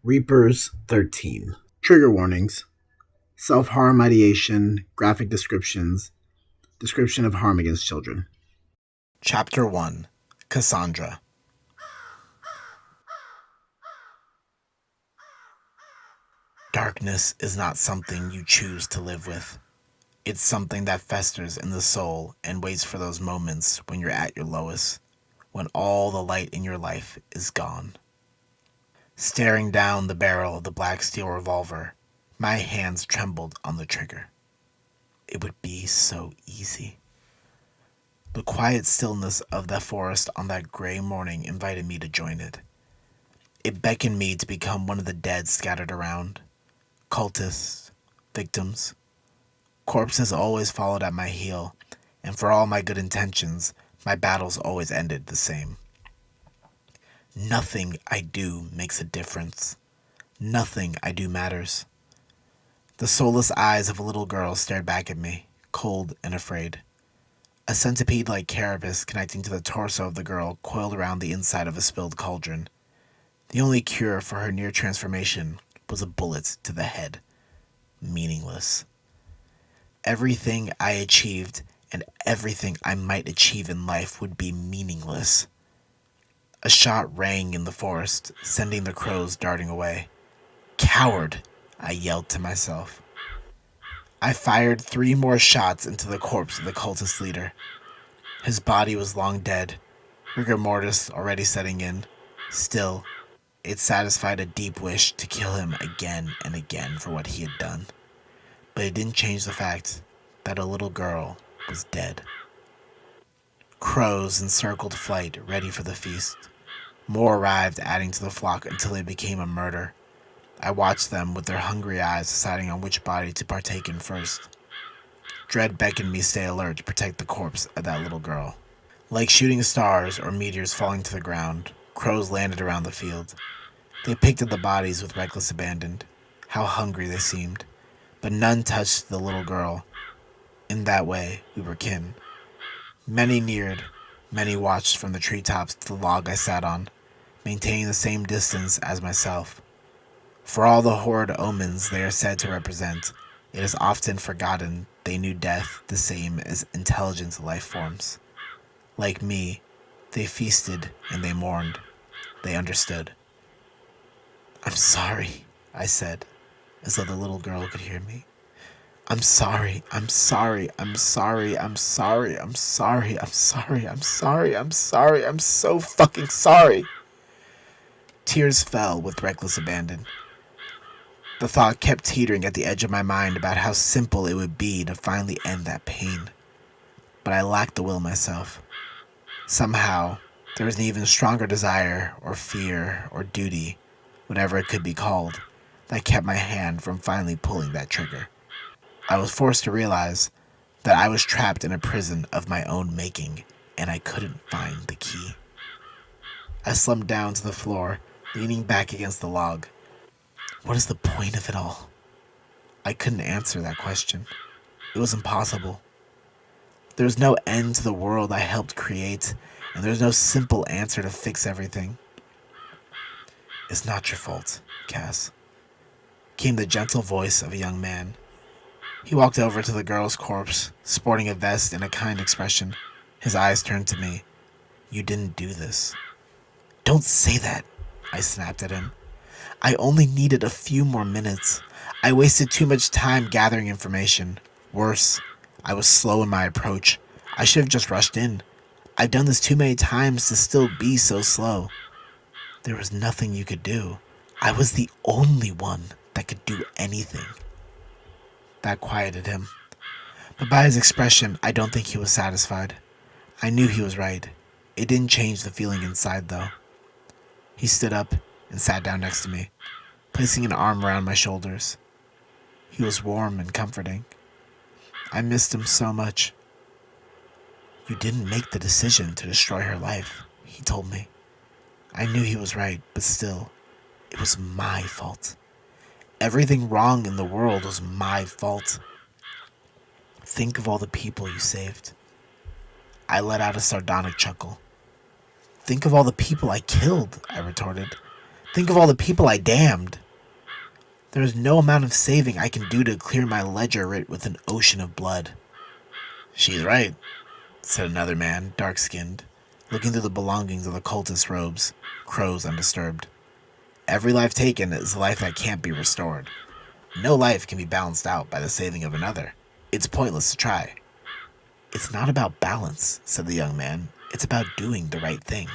Reapers 13. Trigger warnings. Self-harm ideation, graphic descriptions, description of harm against children. Chapter 1. Cassandra. Darkness is not something you choose to live with. It's something that festers in the soul and waits for those moments when you're at your lowest, when all the light in your life is gone. Staring down the barrel of the black steel revolver, my hands trembled on the trigger. It would be so easy. The quiet stillness of the forest on that gray morning invited me to join it. It beckoned me to become one of the dead scattered around. Cultists, victims. Corpses always followed at my heel, and for all my good intentions, my battles always ended the same. Nothing I do makes a difference. Nothing I do matters. The soulless eyes of a little girl stared back at me, cold and afraid. A centipede-like carapace connecting to the torso of the girl coiled around the inside of a spilled cauldron. The only cure for her near transformation was a bullet to the head. Meaningless. Everything I achieved and everything I might achieve in life would be meaningless. A shot rang in the forest, sending the crows darting away. Coward, I yelled to myself. I fired 3 more shots into the corpse of the cultist leader. His body was long dead, rigor mortis already setting in. Still, it satisfied a deep wish to kill him again and again for what he had done. But it didn't change the fact that a little girl was dead. Crows encircled flight, ready for the feast. More arrived, adding to the flock until it became a murder. I watched them with their hungry eyes, deciding on which body to partake in first. Dread beckoned me stay alert to protect the corpse of that little girl. Like shooting stars or meteors falling to the ground, crows landed around the field. They picked at the bodies with reckless abandon. How hungry they seemed. But none touched the little girl. In that way, we were kin. Many neared, many watched from the treetops to the log I sat on, maintaining the same distance as myself. For all the horrid omens they are said to represent, it is often forgotten they knew death the same as intelligent life forms. Like me, they feasted and they mourned. They understood. "I'm sorry," I said, as though the little girl could hear me. I'm sorry, I'm sorry, I'm sorry, I'm sorry, I'm sorry, I'm sorry, I'm sorry, I'm sorry, I'm so fucking sorry." Tears fell with reckless abandon. The thought kept teetering at the edge of my mind about how simple it would be to finally end that pain. But I lacked the will myself. Somehow, there was an even stronger desire, or fear, or duty, whatever it could be called, that kept my hand from finally pulling that trigger. I was forced to realize that I was trapped in a prison of my own making, and I couldn't find the key. I slumped down to the floor, leaning back against the log. What is the point of it all? I couldn't answer that question. It was impossible. There was no end to the world I helped create, and there was no simple answer to fix everything. "It's not your fault, Cass," came the gentle voice of a young man. He walked over to the girl's corpse, sporting a vest and a kind expression. His eyes turned to me. "You didn't do this." "Don't say that," I snapped at him. "I only needed a few more minutes. I wasted too much time gathering information. Worse, I was slow in my approach. I should have just rushed in. I've done this too many times to still be so slow." "There was nothing you could do. I was the only one that could do anything." That quieted him. But by his expression, I don't think he was satisfied. I knew he was right. It didn't change the feeling inside, though. He stood up and sat down next to me, placing an arm around my shoulders. He was warm and comforting. I missed him so much. "You didn't make the decision to destroy her life," he told me. I knew he was right, but still, it was my fault. Everything wrong in the world was my fault. Think of all the people you saved. I let out a sardonic chuckle. "Think of all the people I killed," I retorted. Think of all the people I damned. There is no amount of saving I can do to clear my ledger writ with an ocean of blood. She's right, said another man, dark-skinned, looking through the belongings of the cultist robes, crows undisturbed. Every life taken is a life that can't be restored. No life can be balanced out by the saving of another. It's pointless to try. It's not about balance, said the young man. It's about doing the right thing.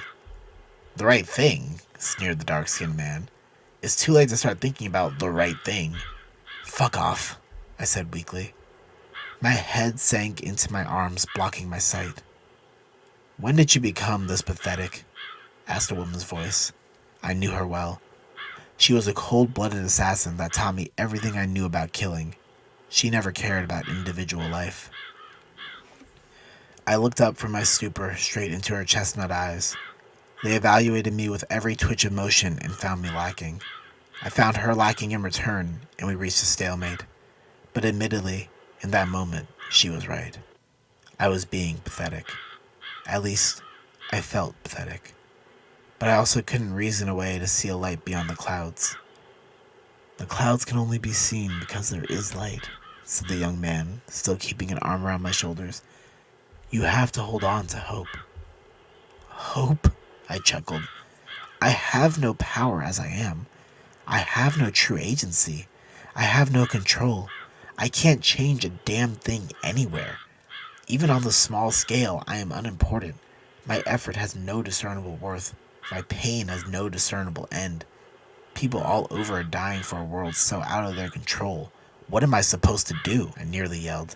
The right thing, sneered the dark-skinned man. It's too late to start thinking about the right thing. Fuck off, I said weakly. My head sank into my arms, blocking my sight. When did you become this pathetic? Asked a woman's voice. I knew her well. She was a cold-blooded assassin that taught me everything I knew about killing. She never cared about individual life. I looked up from my stupor straight into her chestnut eyes. They evaluated me with every twitch of motion and found me lacking. I found her lacking in return, and we reached a stalemate. But admittedly, in that moment, she was right. I was being pathetic. At least, I felt pathetic. But I also couldn't reason away to see a light beyond the clouds. The clouds can only be seen because there is light, said the young man, still keeping an arm around my shoulders. You have to hold on to hope. Hope? I chuckled. I have no power as I am. I have no true agency. I have no control. I can't change a damn thing anywhere. Even on the small scale, I am unimportant. My effort has no discernible worth. My pain has no discernible end. People all over are dying for a world so out of their control. What am I supposed to do? I nearly yelled.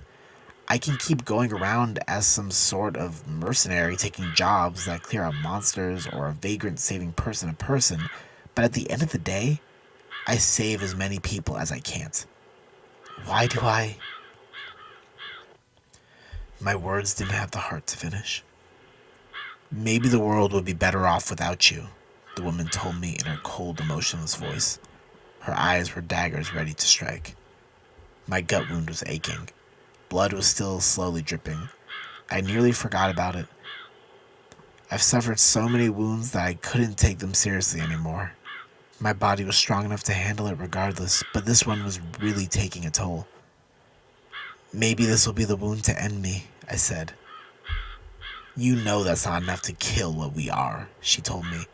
I can keep going around as some sort of mercenary taking jobs that clear out monsters or a vagrant saving person to person, but at the end of the day, I save as many people as I can't. Why do I? My words didn't have the heart to finish. Maybe the world would be better off without you, the woman told me in her cold, emotionless voice. Her eyes were daggers ready to strike. My gut wound was aching. Blood was still slowly dripping. I nearly forgot about it. I've suffered so many wounds that I couldn't take them seriously anymore. My body was strong enough to handle it regardless, but this one was really taking a toll. Maybe this will be the wound to end me, I said. You know that's not enough to kill what we are, she told me.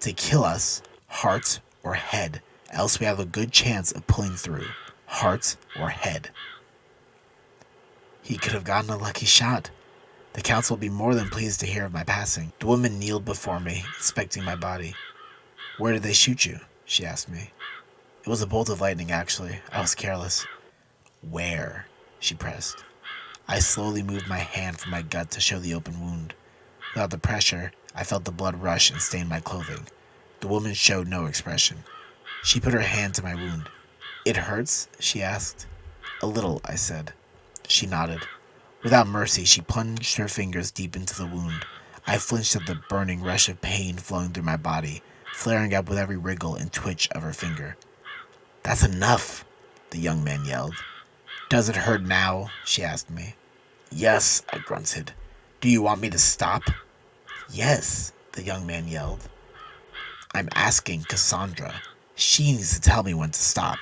To kill us, heart or head, else we have a good chance of pulling through. Heart or head. He could have gotten a lucky shot. The council will be more than pleased to hear of my passing. The woman kneeled before me, inspecting my body. Where did they shoot you? She asked me. It was a bolt of lightning, actually. I was careless. Where? She pressed. I slowly moved my hand from my gut to show the open wound. Without the pressure, I felt the blood rush and stain my clothing. The woman showed no expression. She put her hand to my wound. It hurts? She asked. A little, I said. She nodded. Without mercy, she plunged her fingers deep into the wound. I flinched at the burning rush of pain flowing through my body, flaring up with every wriggle and twitch of her finger. That's enough, the young man yelled. Does it hurt now? She asked me. Yes, I grunted. Do you want me to stop? Yes, the young man yelled. I'm asking Cassandra. She needs to tell me when to stop.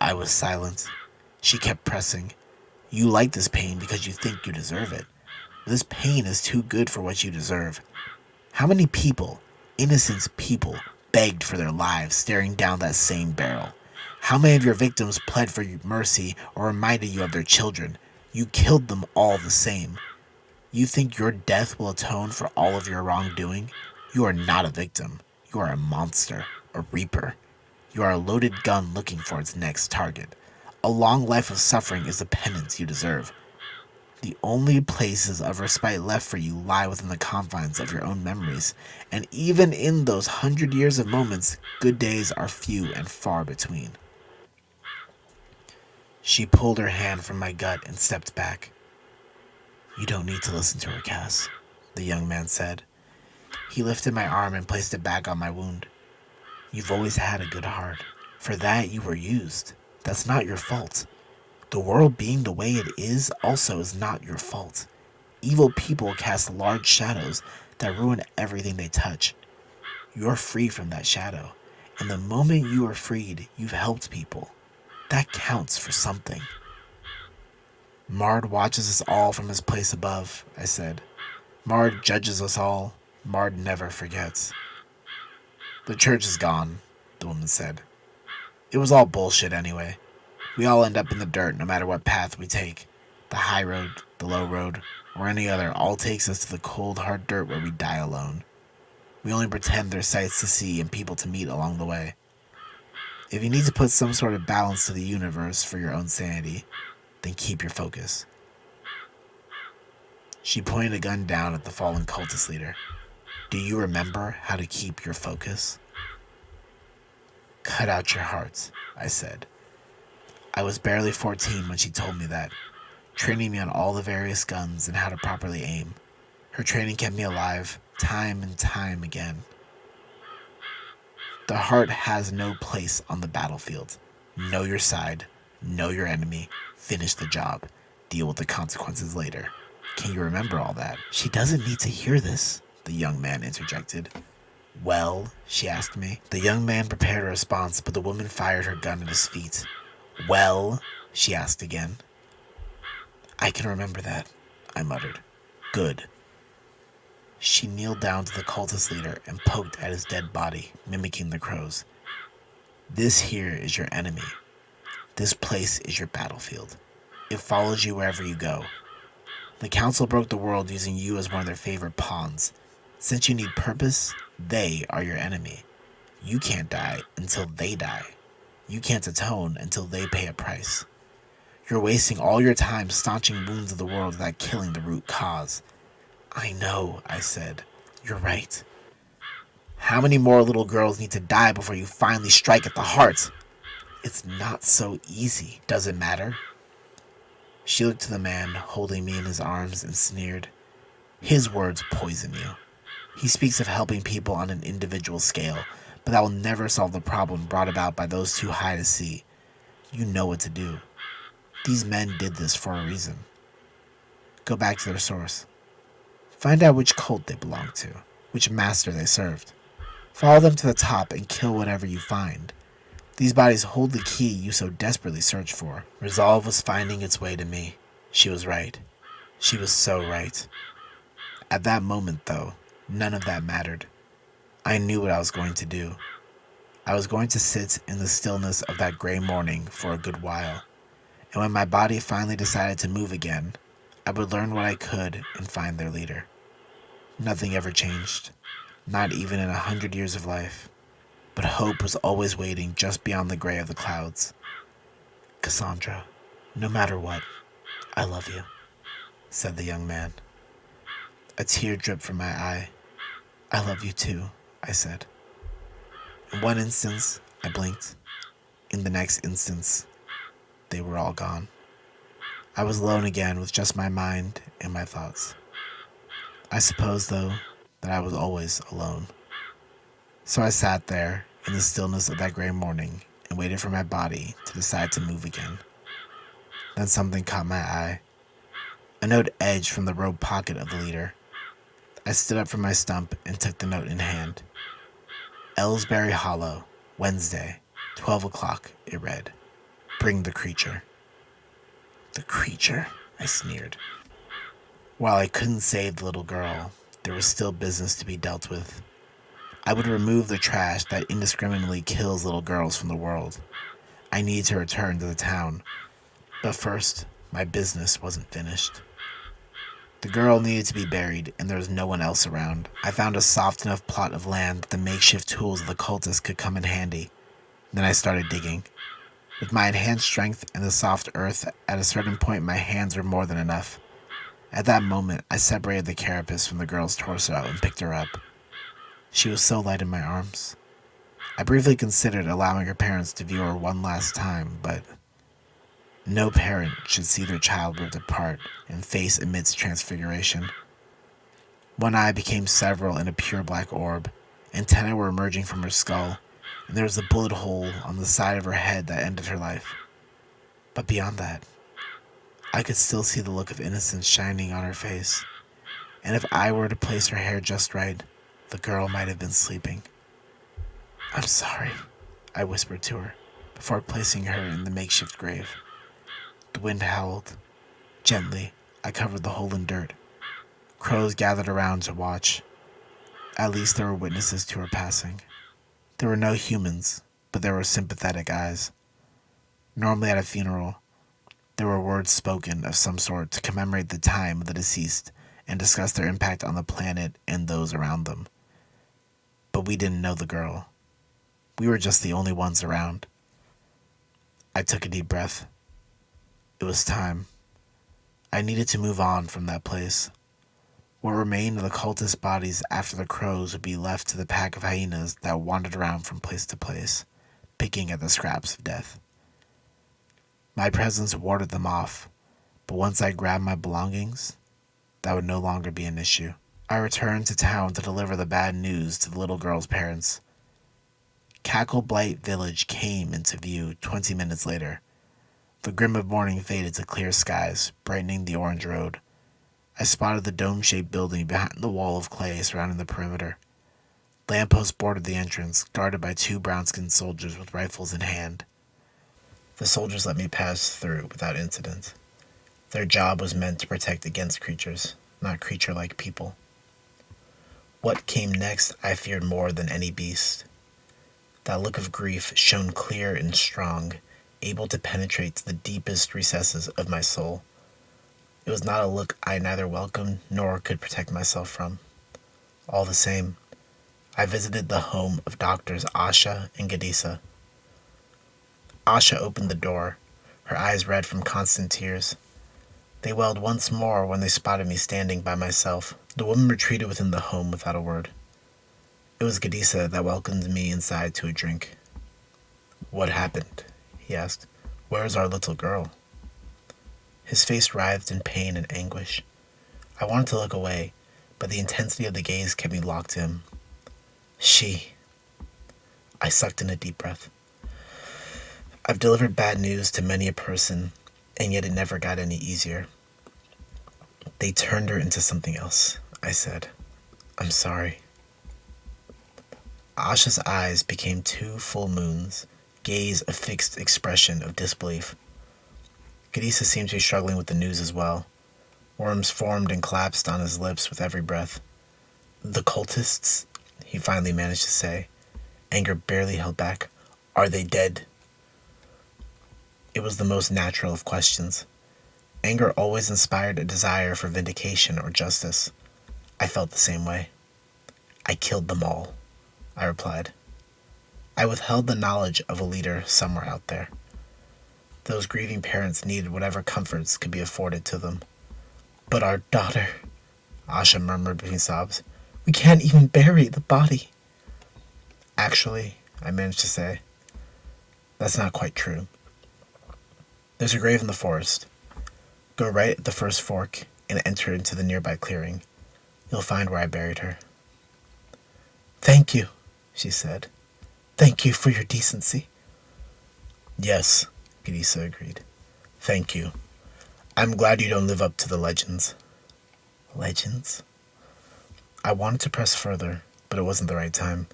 I was silent. She kept pressing. You like this pain because you think you deserve it. This pain is too good for what you deserve. How many people, innocent people, begged for their lives staring down that same barrel? How many of your victims pled for your mercy or reminded you of their children? You killed them all the same. You think your death will atone for all of your wrongdoing? You are not a victim. You are a monster, a reaper. You are a loaded gun looking for its next target. A long life of suffering is the penance you deserve. The only places of respite left for you lie within the confines of your own memories, and even in those 100 years of moments, good days are few and far between. She pulled her hand from my gut and stepped back. You don't need to listen to her, Cass, the young man said. He lifted my arm and placed it back on my wound. You've always had a good heart. For that, you were used. That's not your fault. The world being the way it is also is not your fault. Evil people cast large shadows that ruin everything they touch. You're free from that shadow. And the moment you are freed, you've helped people. That counts for something. Mard watches us all from his place above, I said. Mard judges us all. Mard never forgets. The church is gone, the woman said. It was all bullshit anyway. We all end up in the dirt no matter what path we take. The high road, the low road, or any other all takes us to the cold, hard dirt where we die alone. We only pretend there's sights to see and people to meet along the way. If you need to put some sort of balance to the universe for your own sanity, then keep your focus. She pointed a gun down at the fallen cultist leader. Do you remember how to keep your focus? Cut out your hearts, I said. I was barely 14 when she told me that, training me on all the various guns and how to properly aim. Her training kept me alive, time and time again. The heart has no place on the battlefield. Know your side, know your enemy, finish the job, deal with the consequences later. Can you remember all that? She doesn't need to hear this, the young man interjected. Well, she asked me. The young man prepared a response, but the woman fired her gun at his feet. Well, she asked again. I can remember that, I muttered. Good. She kneeled down to the cultist leader and poked at his dead body, mimicking the crows. This here is your enemy. This place is your battlefield. It follows you wherever you go. The council broke the world using you as one of their favorite pawns. Since you need purpose, they are your enemy. You can't die until they die. You can't atone until they pay a price. You're wasting all your time staunching wounds of the world without killing the root cause. I know, I said. You're right. How many more little girls need to die before you finally strike at the heart? It's not so easy. Does it matter? She looked to the man holding me in his arms and sneered. His words poison you. He speaks of helping people on an individual scale, but that will never solve the problem brought about by those too high to see. You know what to do. These men did this for a reason. Go back to their source. Find out which cult they belong to, which master they served. Follow them to the top and kill whatever you find. These bodies hold the key you so desperately search for. Resolve was finding its way to me. She was right. She was so right. At that moment, though, none of that mattered. I knew what I was going to do. I was going to sit in the stillness of that gray morning for a good while, and when my body finally decided to move again, I would learn what I could and find their leader. Nothing ever changed, not even in 100 years of life, but hope was always waiting just beyond the gray of the clouds. Cassandra, no matter what, I love you, said the young man. A tear dripped from my eye. I love you too, I said. In one instance, I blinked. In the next instance, they were all gone. I was alone again with just my mind and my thoughts. I suppose, though, that I was always alone. So I sat there in the stillness of that gray morning and waited for my body to decide to move again. Then something caught my eye. A note edged from the robe pocket of the leader. I stood up from my stump and took the note in hand. Ellsbury Hollow, Wednesday, 12 o'clock, it read. Bring the creature. The creature, I sneered. While I couldn't save the little girl, there was still business to be dealt with. I would remove the trash that indiscriminately kills little girls from the world. I needed to return to the town. But first, my business wasn't finished. The girl needed to be buried, and there was no one else around. I found a soft enough plot of land that the makeshift tools of the cultists could come in handy. Then I started digging. With my enhanced strength and the soft earth, at a certain point my hands were more than enough. At that moment, I separated the carapace from the girl's torso and picked her up. She was so light in my arms. I briefly considered allowing her parents to view her one last time, but no parent should see their child ripped apart and face amidst transfiguration. One eye became several in a pure black orb, antennae were emerging from her skull, and there was a bullet hole on the side of her head that ended her life. But beyond that, I could still see the look of innocence shining on her face, and if I were to place her hair just right, the girl might have been sleeping. I'm sorry, I whispered to her, before placing her in the makeshift grave. The wind howled. Gently, I covered the hole in dirt. Crows gathered around to watch. At least there were witnesses to her passing. There were no humans, but there were sympathetic eyes. Normally at a funeral, there were words spoken of some sort to commemorate the time of the deceased and discuss their impact on the planet and those around them. But we didn't know the girl. We were just the only ones around. I took a deep breath. It was time. I needed to move on from that place. What remained of the cultist bodies after the crows would be left to the pack of hyenas that wandered around from place to place, picking at the scraps of death. My presence warded them off, but once I grabbed my belongings, that would no longer be an issue. I returned to town to deliver the bad news to the little girl's parents. Cackle Blight Village came into view 20 minutes later. The grim of morning faded to clear skies, brightening the orange road. I spotted the dome-shaped building behind the wall of clay surrounding the perimeter. Lampposts bordered the entrance, guarded by 2 brown-skinned soldiers with rifles in hand. The soldiers let me pass through without incident. Their job was meant to protect against creatures, not creature-like people. What came next I feared more than any beast. That look of grief shone clear and strong, able to penetrate to the deepest recesses of my soul. It was not a look I neither welcomed nor could protect myself from. All the same, I visited the home of doctors Asha and Gadisa. Asha opened the door, her eyes red from constant tears. They welled once more when they spotted me standing by myself. The woman retreated within the home without a word. It was Gadisa that welcomed me inside to a drink. "What happened?" he asked. "Where is our little girl?" His face writhed in pain and anguish. I wanted to look away, but the intensity of the gaze kept me locked to him. "She..." I sucked in a deep breath. I've delivered bad news to many a person, and yet it never got any easier. "They turned her into something else," I said. "I'm sorry." Asha's eyes became 2 full moons, gaze a fixed expression of disbelief. Gadisa seemed to be struggling with the news as well. Worms formed and collapsed on his lips with every breath. "The cultists," he finally managed to say, anger barely held back. "Are they dead?" It was the most natural of questions. Anger always inspired a desire for vindication or justice. I felt the same way. "I killed them all," I replied. I withheld the knowledge of a leader somewhere out there. Those grieving parents needed whatever comforts could be afforded to them. "But our daughter," Asha murmured between sobs. "We can't even bury the body." "Actually," I managed to say, "that's not quite true. There's a grave in the forest. Go right at the first fork and enter into the nearby clearing. You'll find where I buried her." "Thank you," she said. "Thank you for your decency." "Yes," Gadisa agreed. "Thank you. I'm glad you don't live up to the legends." Legends? I wanted to press further, but it wasn't the right time.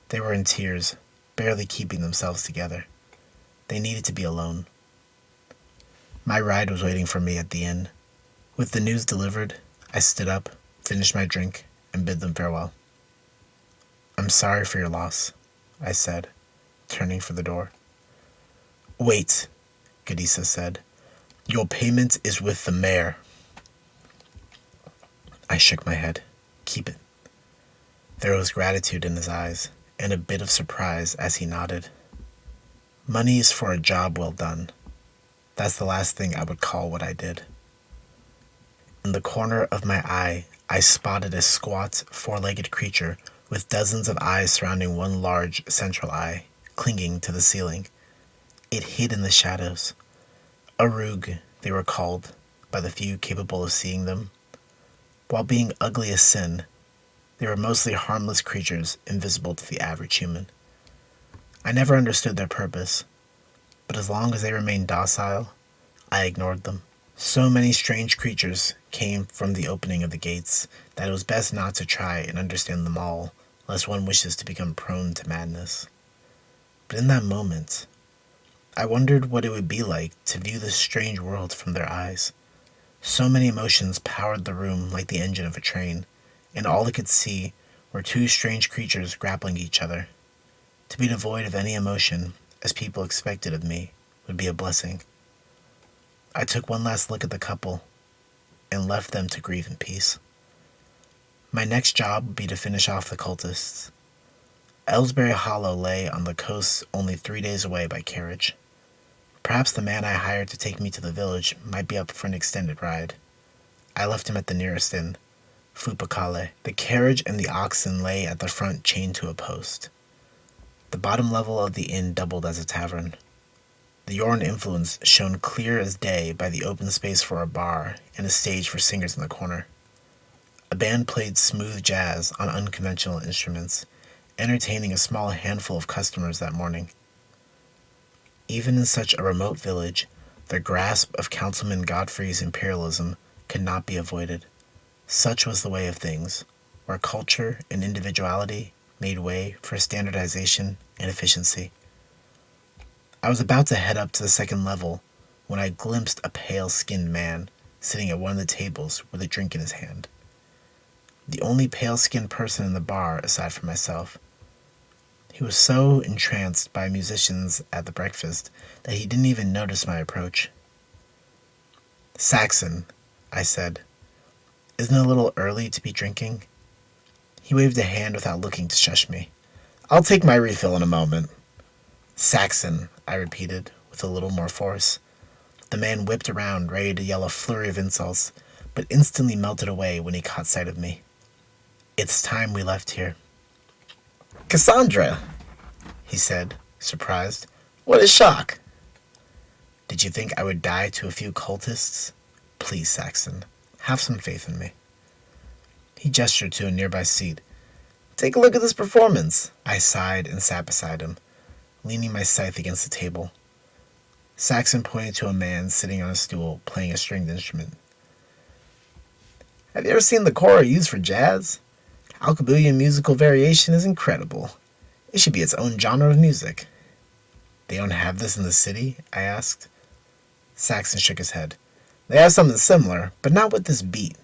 They were in tears, barely keeping themselves together. They needed to be alone. My ride was waiting for me at the inn. With the news delivered, I stood up, finished my drink, and bid them farewell. "I'm sorry for your loss," I said, turning for the door. "Wait," Gadisa said. "Your payment is with the mayor." I shook my head. "Keep it." There was gratitude in his eyes, and a bit of surprise as he nodded. "Money is for a job well done. That's the last thing I would call what I did." In the corner of my eye, I spotted a squat, 4-legged creature with dozens of eyes surrounding one large central eye, clinging to the ceiling. It hid in the shadows. Arug, they were called, by the few capable of seeing them. While being ugly as sin, they were mostly harmless creatures invisible to the average human. I never understood their purpose, but as long as they remained docile, I ignored them. So many strange creatures came from the opening of the gates that it was best not to try and understand them all, lest one wishes to become prone to madness. But in that moment, I wondered what it would be like to view this strange world from their eyes. So many emotions powered the room like the engine of a train, and all I could see were two strange creatures grappling each other. To be devoid of any emotion, as people expected of me, would be a blessing. I took one last look at the couple and left them to grieve in peace. My next job would be to finish off the cultists. Ellsbury Hollow lay on the coast only 3 days away by carriage. Perhaps the man I hired to take me to the village might be up for an extended ride. I left him at the nearest inn, Fupakale. The carriage and the oxen lay at the front chained to a post. The bottom level of the inn doubled as a tavern. The Yorn influence shone clear as day by the open space for a bar and a stage for singers in the corner. A band played smooth jazz on unconventional instruments, entertaining a small handful of customers that morning. Even in such a remote village, the grasp of Councilman Godfrey's imperialism could not be avoided. Such was the way of things, where culture and individuality made way for standardization and efficiency. I was about to head up to the second level when I glimpsed a pale-skinned man sitting at one of the tables with a drink in his hand. The only pale-skinned person in the bar aside from myself. He was so entranced by musicians at the breakfast that he didn't even notice my approach. "Saxon," I said, "isn't it a little early to be drinking?" He waved a hand without looking to shush me. "I'll take my refill in a moment." "Saxon," I repeated, with a little more force. The man whipped around, ready to yell a flurry of insults, but instantly melted away when he caught sight of me. "It's time we left here." "Cassandra," he said, surprised. "What a shock." "Did you think I would die to a few cultists? Please, Saxon, have some faith in me." He gestured to a nearby seat. "Take a look at this performance." I sighed and sat beside him, leaning my scythe against the table. Saxon pointed to a man sitting on a stool playing a stringed instrument. "Have you ever seen the kora used for jazz? Alkebulian musical variation is incredible. It should be its own genre of music." "They don't have this in the city?" I asked. Saxon shook his head. "They have something similar, but not with this beat."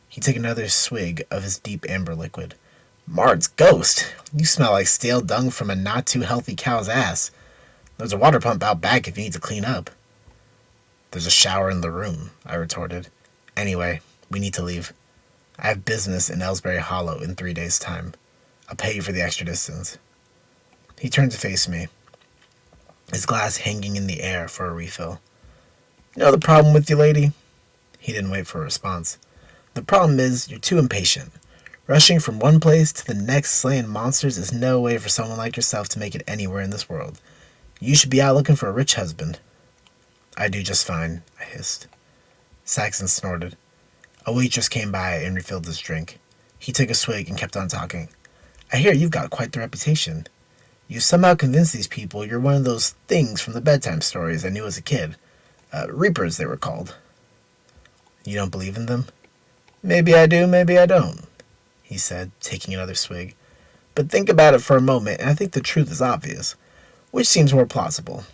He took another swig of his deep amber liquid. "Mard's ghost! You smell like stale dung from a not-too-healthy cow's ass. There's a water pump out back if you need to clean up." "There's a shower in the room," I retorted. "Anyway, we need to leave. I have business in Ellsbury Hollow in 3 days' time. I'll pay you for the extra distance." He turned to face me, his glass hanging in the air for a refill. "You know the problem with you, lady?" He didn't wait for a response. "The problem is you're too impatient. Rushing from one place to the next slaying monsters is no way for someone like yourself to make it anywhere in this world. You should be out looking for a rich husband." "I do just fine," I hissed. Saxon snorted. A waitress came by and refilled his drink. He took a swig and kept on talking. "I hear you've got quite the reputation. You somehow convinced these people you're one of those things from the bedtime stories I knew as a kid. Reapers, they were called." "You don't believe in them?" "Maybe I do, maybe I don't," he said, taking another swig. "But think about it for a moment, and I think the truth is obvious. Which seems more plausible?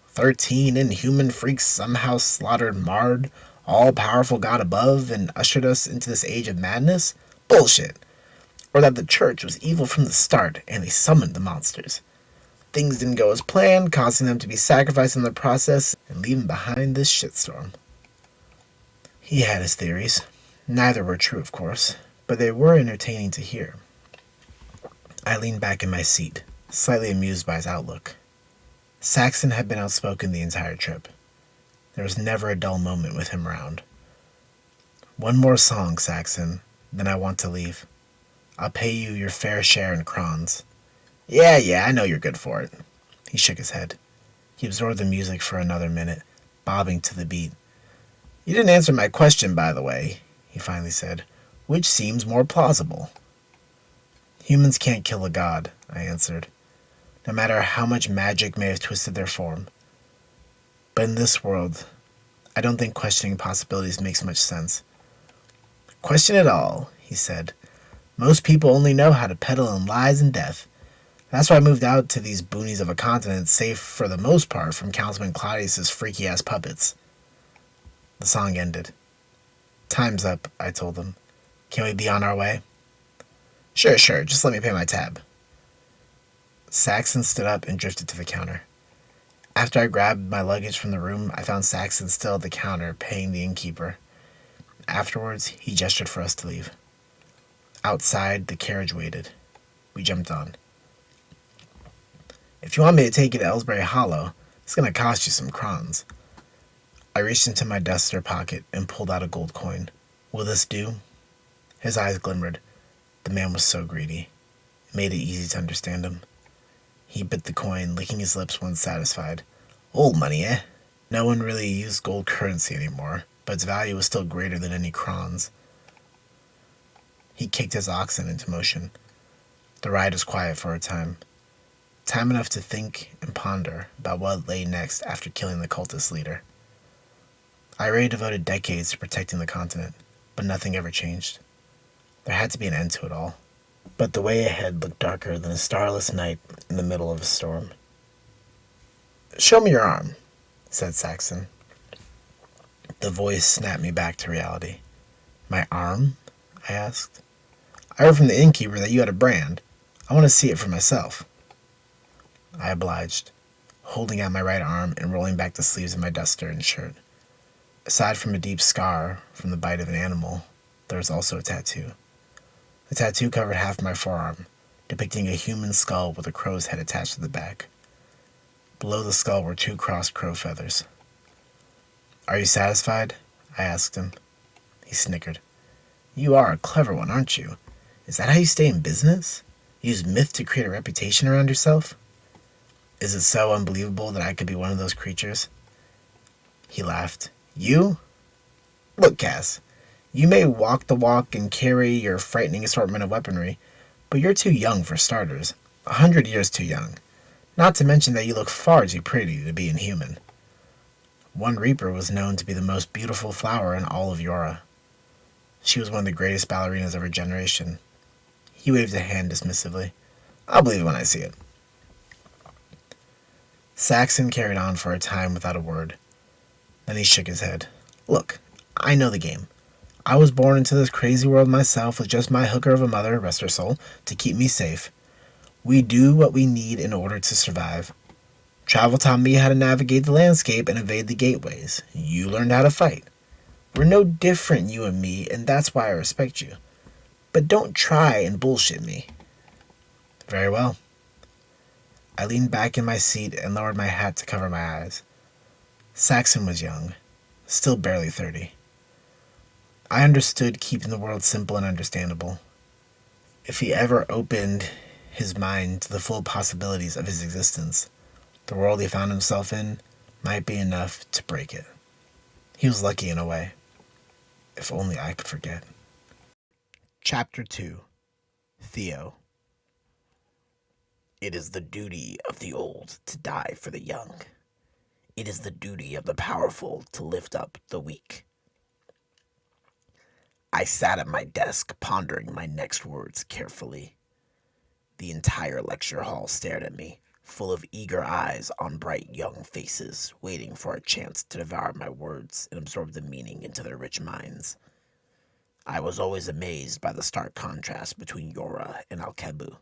13 inhuman freaks somehow slaughtered Mard, all-powerful God above, and ushered us into this age of madness? Bullshit. Or that the church was evil from the start, and they summoned the monsters. Things didn't go as planned, causing them to be sacrificed in the process, and leaving behind this shitstorm." He had his theories. Neither were true, of course, but they were entertaining to hear. I leaned back in my seat, slightly amused by his outlook. Saxon had been outspoken the entire trip. There was never a dull moment with him around. "One more song, Saxon, then I want to leave. I'll pay you your fair share in crons." Yeah, I know you're good for it." He shook his head. He absorbed the music for another minute, bobbing to the beat. "You didn't answer my question, by the way," he finally said. "Which seems more plausible?" "Humans can't kill a god," I answered, "no matter how much magic may have twisted their form. But in this world, I don't think questioning possibilities makes much sense." "Question it all," he said. "Most people only know how to peddle in lies and death. That's why I moved out to these boonies of a continent, safe for the most part from Councilman Claudius's freaky-ass puppets. The song ended. Time's up, I told them. Can we be on our way? Sure, just let me pay my tab. Saxon stood up and drifted to the counter. After I grabbed my luggage from the room, I found Saxon still at the counter, paying the innkeeper. Afterwards, he gestured for us to leave. Outside, the carriage waited. We jumped on. If you want me to take you to Ellsbury Hollow, it's going to cost you some crowns. I reached into my duster pocket and pulled out a gold coin. Will this do? His eyes glimmered. The man was so greedy. It made it easy to understand him. He bit the coin, licking his lips once satisfied. Old money, eh? No one really used gold currency anymore, but its value was still greater than any crowns. He kicked his oxen into motion. The ride was quiet for a time. Time enough to think and ponder about what lay next after killing the cultist leader. I already devoted decades to protecting the continent, but nothing ever changed. There had to be an end to it all. But the way ahead looked darker than a starless night in the middle of a storm. Show me your arm, said Saxon. The voice snapped me back to reality. My arm? I asked. I heard from the innkeeper that you had a brand. I want to see it for myself. I obliged, holding out my right arm and rolling back the sleeves of my duster and shirt. Aside from a deep scar from the bite of an animal, there was also a tattoo. The tattoo covered half my forearm, depicting a human skull with a crow's head attached to the back. Below the skull were 2 crossed crow feathers. Are you satisfied? I asked him. He snickered. You are a clever one, aren't you? Is that how you stay in business? Use myth to create a reputation around yourself? Is it so unbelievable that I could be one of those creatures? He laughed. You? Look, Cass. You may walk the walk and carry your frightening assortment of weaponry, but you're too young for starters. 100 years too young. Not to mention that you look far too pretty to be inhuman. One Reaper was known to be the most beautiful flower in all of Yora. She was one of the greatest ballerinas of her generation. He waved a hand dismissively. I'll believe it when I see it. Saxon carried on for a time without a word. Then he shook his head. Look, I know the game. I was born into this crazy world myself with just my hooker of a mother, rest her soul, to keep me safe. We do what we need in order to survive. Travel taught me how to navigate the landscape and evade the gateways. You learned how to fight. We're no different, you and me, and that's why I respect you. But don't try and bullshit me. Very well. I leaned back in my seat and lowered my hat to cover my eyes. Saxon was young, still barely 30. I understood keeping the world simple and understandable. If he ever opened his mind to the full possibilities of his existence, the world he found himself in might be enough to break it. He was lucky in a way. If only I could forget. Chapter 2. Theo. It is the duty of the old to die for the young. It is the duty of the powerful to lift up the weak. I sat at my desk, pondering my next words carefully. The entire lecture hall stared at me, full of eager eyes on bright young faces, waiting for a chance to devour my words and absorb the meaning into their rich minds. I was always amazed by the stark contrast between Yora and Alkebu.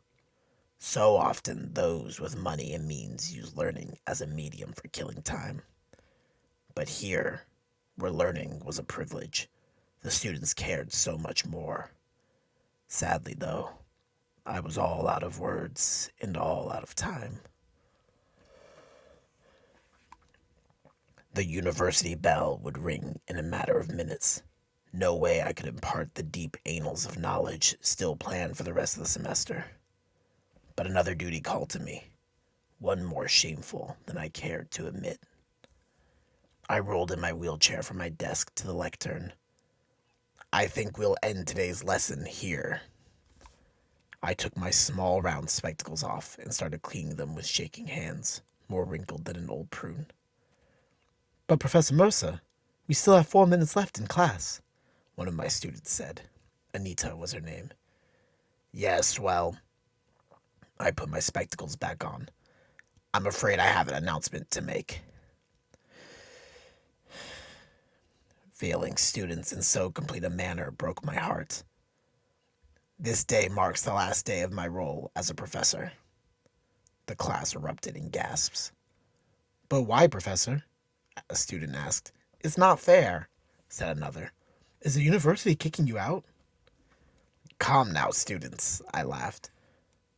So often those with money and means use learning as a medium for killing time. But here, where learning was a privilege, the students cared so much more. Sadly, though, I was all out of words and all out of time. The university bell would ring in a matter of minutes. No way I could impart the deep annals of knowledge still planned for the rest of the semester. But another duty called to me, one more shameful than I cared to admit. I rolled in my wheelchair from my desk to the lectern. I think we'll end today's lesson here. I took my small round spectacles off and started cleaning them with shaking hands, more wrinkled than an old prune. But Professor Mercer, we still have 4 minutes left in class, one of my students said. Anita was her name. Yes, well, I put my spectacles back on. I'm afraid I have an announcement to make. Failing students in so complete a manner broke my heart. This day marks the last day of my role as a professor. The class erupted in gasps. But why, Professor? A student asked. It's not fair, said another. Is the university kicking you out? Calm now, students, I laughed.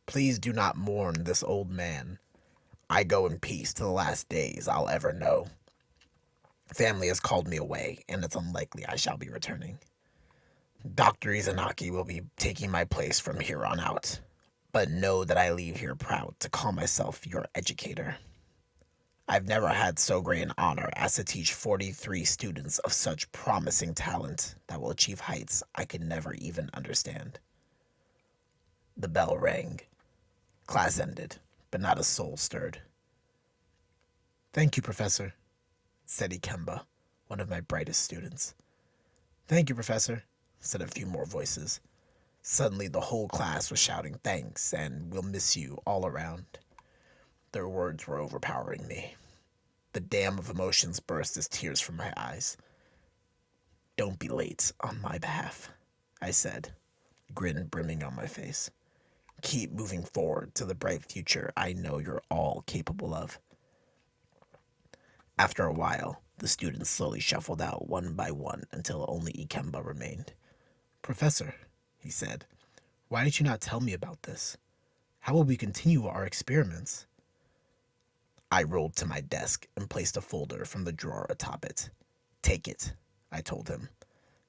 Please do not mourn this old man. I go in peace to the last days I'll ever know. Family has called me away, and it's unlikely I shall be returning. Dr. Izanaki will be taking my place from here on out. But know that I leave here proud to call myself your educator. I've never had so great an honor as to teach 43 students of such promising talent that will achieve heights I could never even understand. The bell rang. Class ended, but not a soul stirred. Thank you, Professor, said Ikemba, one of my brightest students. Thank you, Professor, said a few more voices. Suddenly the whole class was shouting thanks and we'll miss you all around. Their words were overpowering me. The dam of emotions burst as tears from my eyes. Don't be late on my behalf, I said, grin brimming on my face. Keep moving forward to the bright future I know you're all capable of. After a while, the students slowly shuffled out one by one until only Ikemba remained. Professor, he said, why did you not tell me about this? How will we continue our experiments? I rolled to my desk and placed a folder from the drawer atop it. Take it, I told him.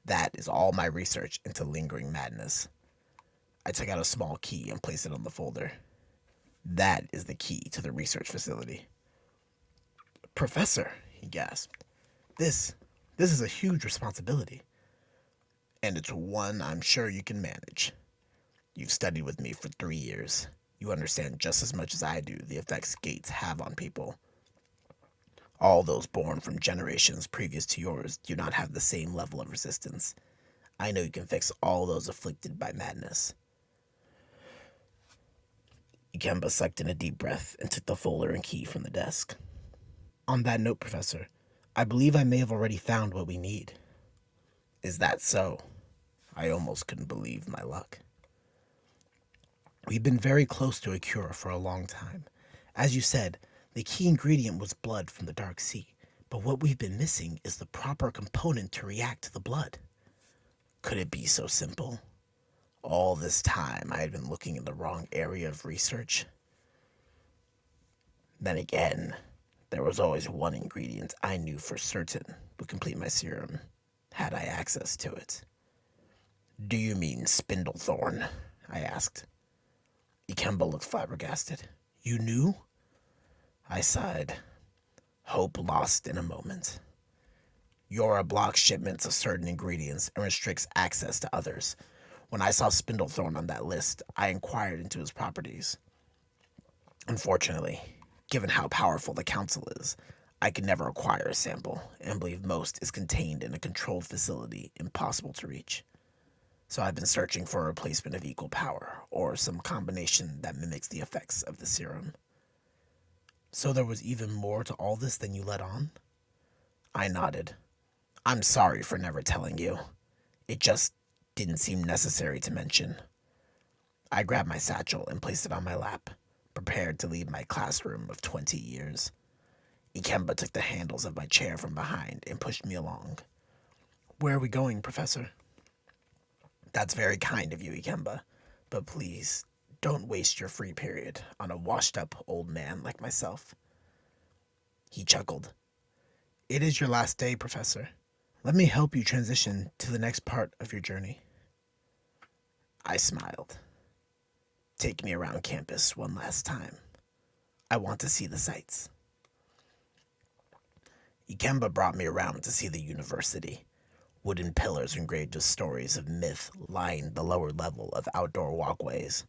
That is all my research into lingering madness. I took out a small key and placed it on the folder. That is the key to the research facility. Professor, he gasped, this is a huge responsibility. And it's one I'm sure you can manage. You've studied with me for 3 years. You understand just as much as I do the effects gates have on people. All those born from generations previous to yours do not have the same level of resistance. I know you can fix all those afflicted by madness. Ikemba sucked in a deep breath and took the folder and key from the desk. On that note, Professor, I believe I may have already found what we need. Is that so? I almost couldn't believe my luck. We've been very close to a cure for a long time. As you said, the key ingredient was blood from the Dark Sea, but what we've been missing is the proper component to react to the blood. Could it be so simple? All this time I had been looking in the wrong area of research. Then again, there was always one ingredient I knew for certain would complete my serum, had I access to it. Do you mean spindlethorn? I asked. Ikemba looked flabbergasted. You knew? I sighed. Hope lost in a moment. Yora blocks shipments of certain ingredients and restricts access to others. When I saw spindlethorn on that list, I inquired into his properties. Unfortunately, given how powerful the council is, I could never acquire a sample and believe most is contained in a controlled facility impossible to reach. So I've been searching for a replacement of equal power, or some combination that mimics the effects of the serum. So there was even more to all this than you let on? I nodded. I'm sorry for never telling you. It just didn't seem necessary to mention. I grabbed my satchel and placed it on my lap, prepared to leave my classroom of 20 years. Ikemba took the handles of my chair from behind and pushed me along. Where are we going, Professor? That's very kind of you, Ikemba, but please, don't waste your free period on a washed-up old man like myself. He chuckled. It is your last day, Professor. Let me help you transition to the next part of your journey. I smiled. Take me around campus one last time. I want to see the sights. Ikemba brought me around to see the university. Wooden pillars engraved with stories of myth lined the lower level of outdoor walkways.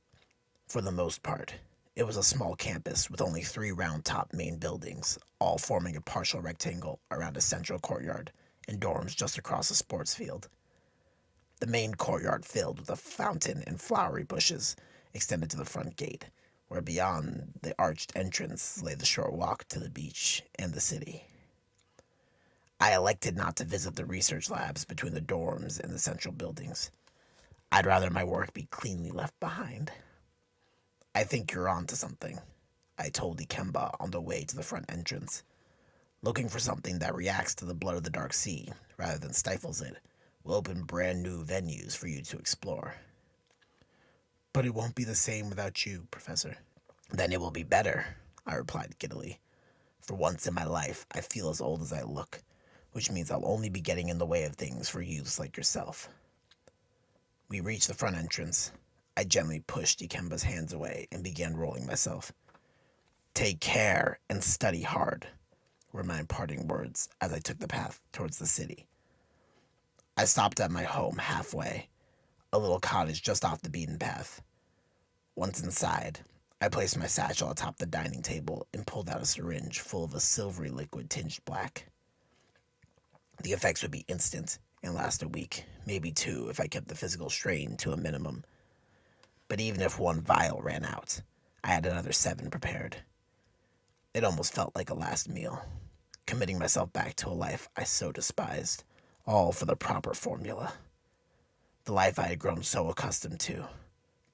For the most part, it was a small campus with only 3 round-top main buildings, all forming a partial rectangle around a central courtyard and dorms just across a sports field. The main courtyard filled with a fountain and flowery bushes extended to the front gate, where beyond the arched entrance lay the short walk to the beach and the city. I elected not to visit the research labs between the dorms and the central buildings. I'd rather my work be cleanly left behind. I think you're on to something, I told Ikemba on the way to the front entrance. Looking for something that reacts to the blood of the Dark Sea rather than stifles it will open brand new venues for you to explore. But it won't be the same without you, Professor. Then it will be better, I replied giddily. For once in my life, I feel as old as I look, which means I'll only be getting in the way of things for youths like yourself. We reached the front entrance. I gently pushed Ikemba's hands away and began rolling myself. Take care and study hard, were my imparting words as I took the path towards the city. I stopped at my home halfway, a little cottage just off the beaten path. Once inside, I placed my satchel atop the dining table and pulled out a syringe full of a silvery liquid tinged black. The effects would be instant and last a week, maybe two if I kept the physical strain to a minimum. But even if one vial ran out, I had another 7 prepared. It almost felt like a last meal, committing myself back to a life I so despised, all for the proper formula. The life I had grown so accustomed to,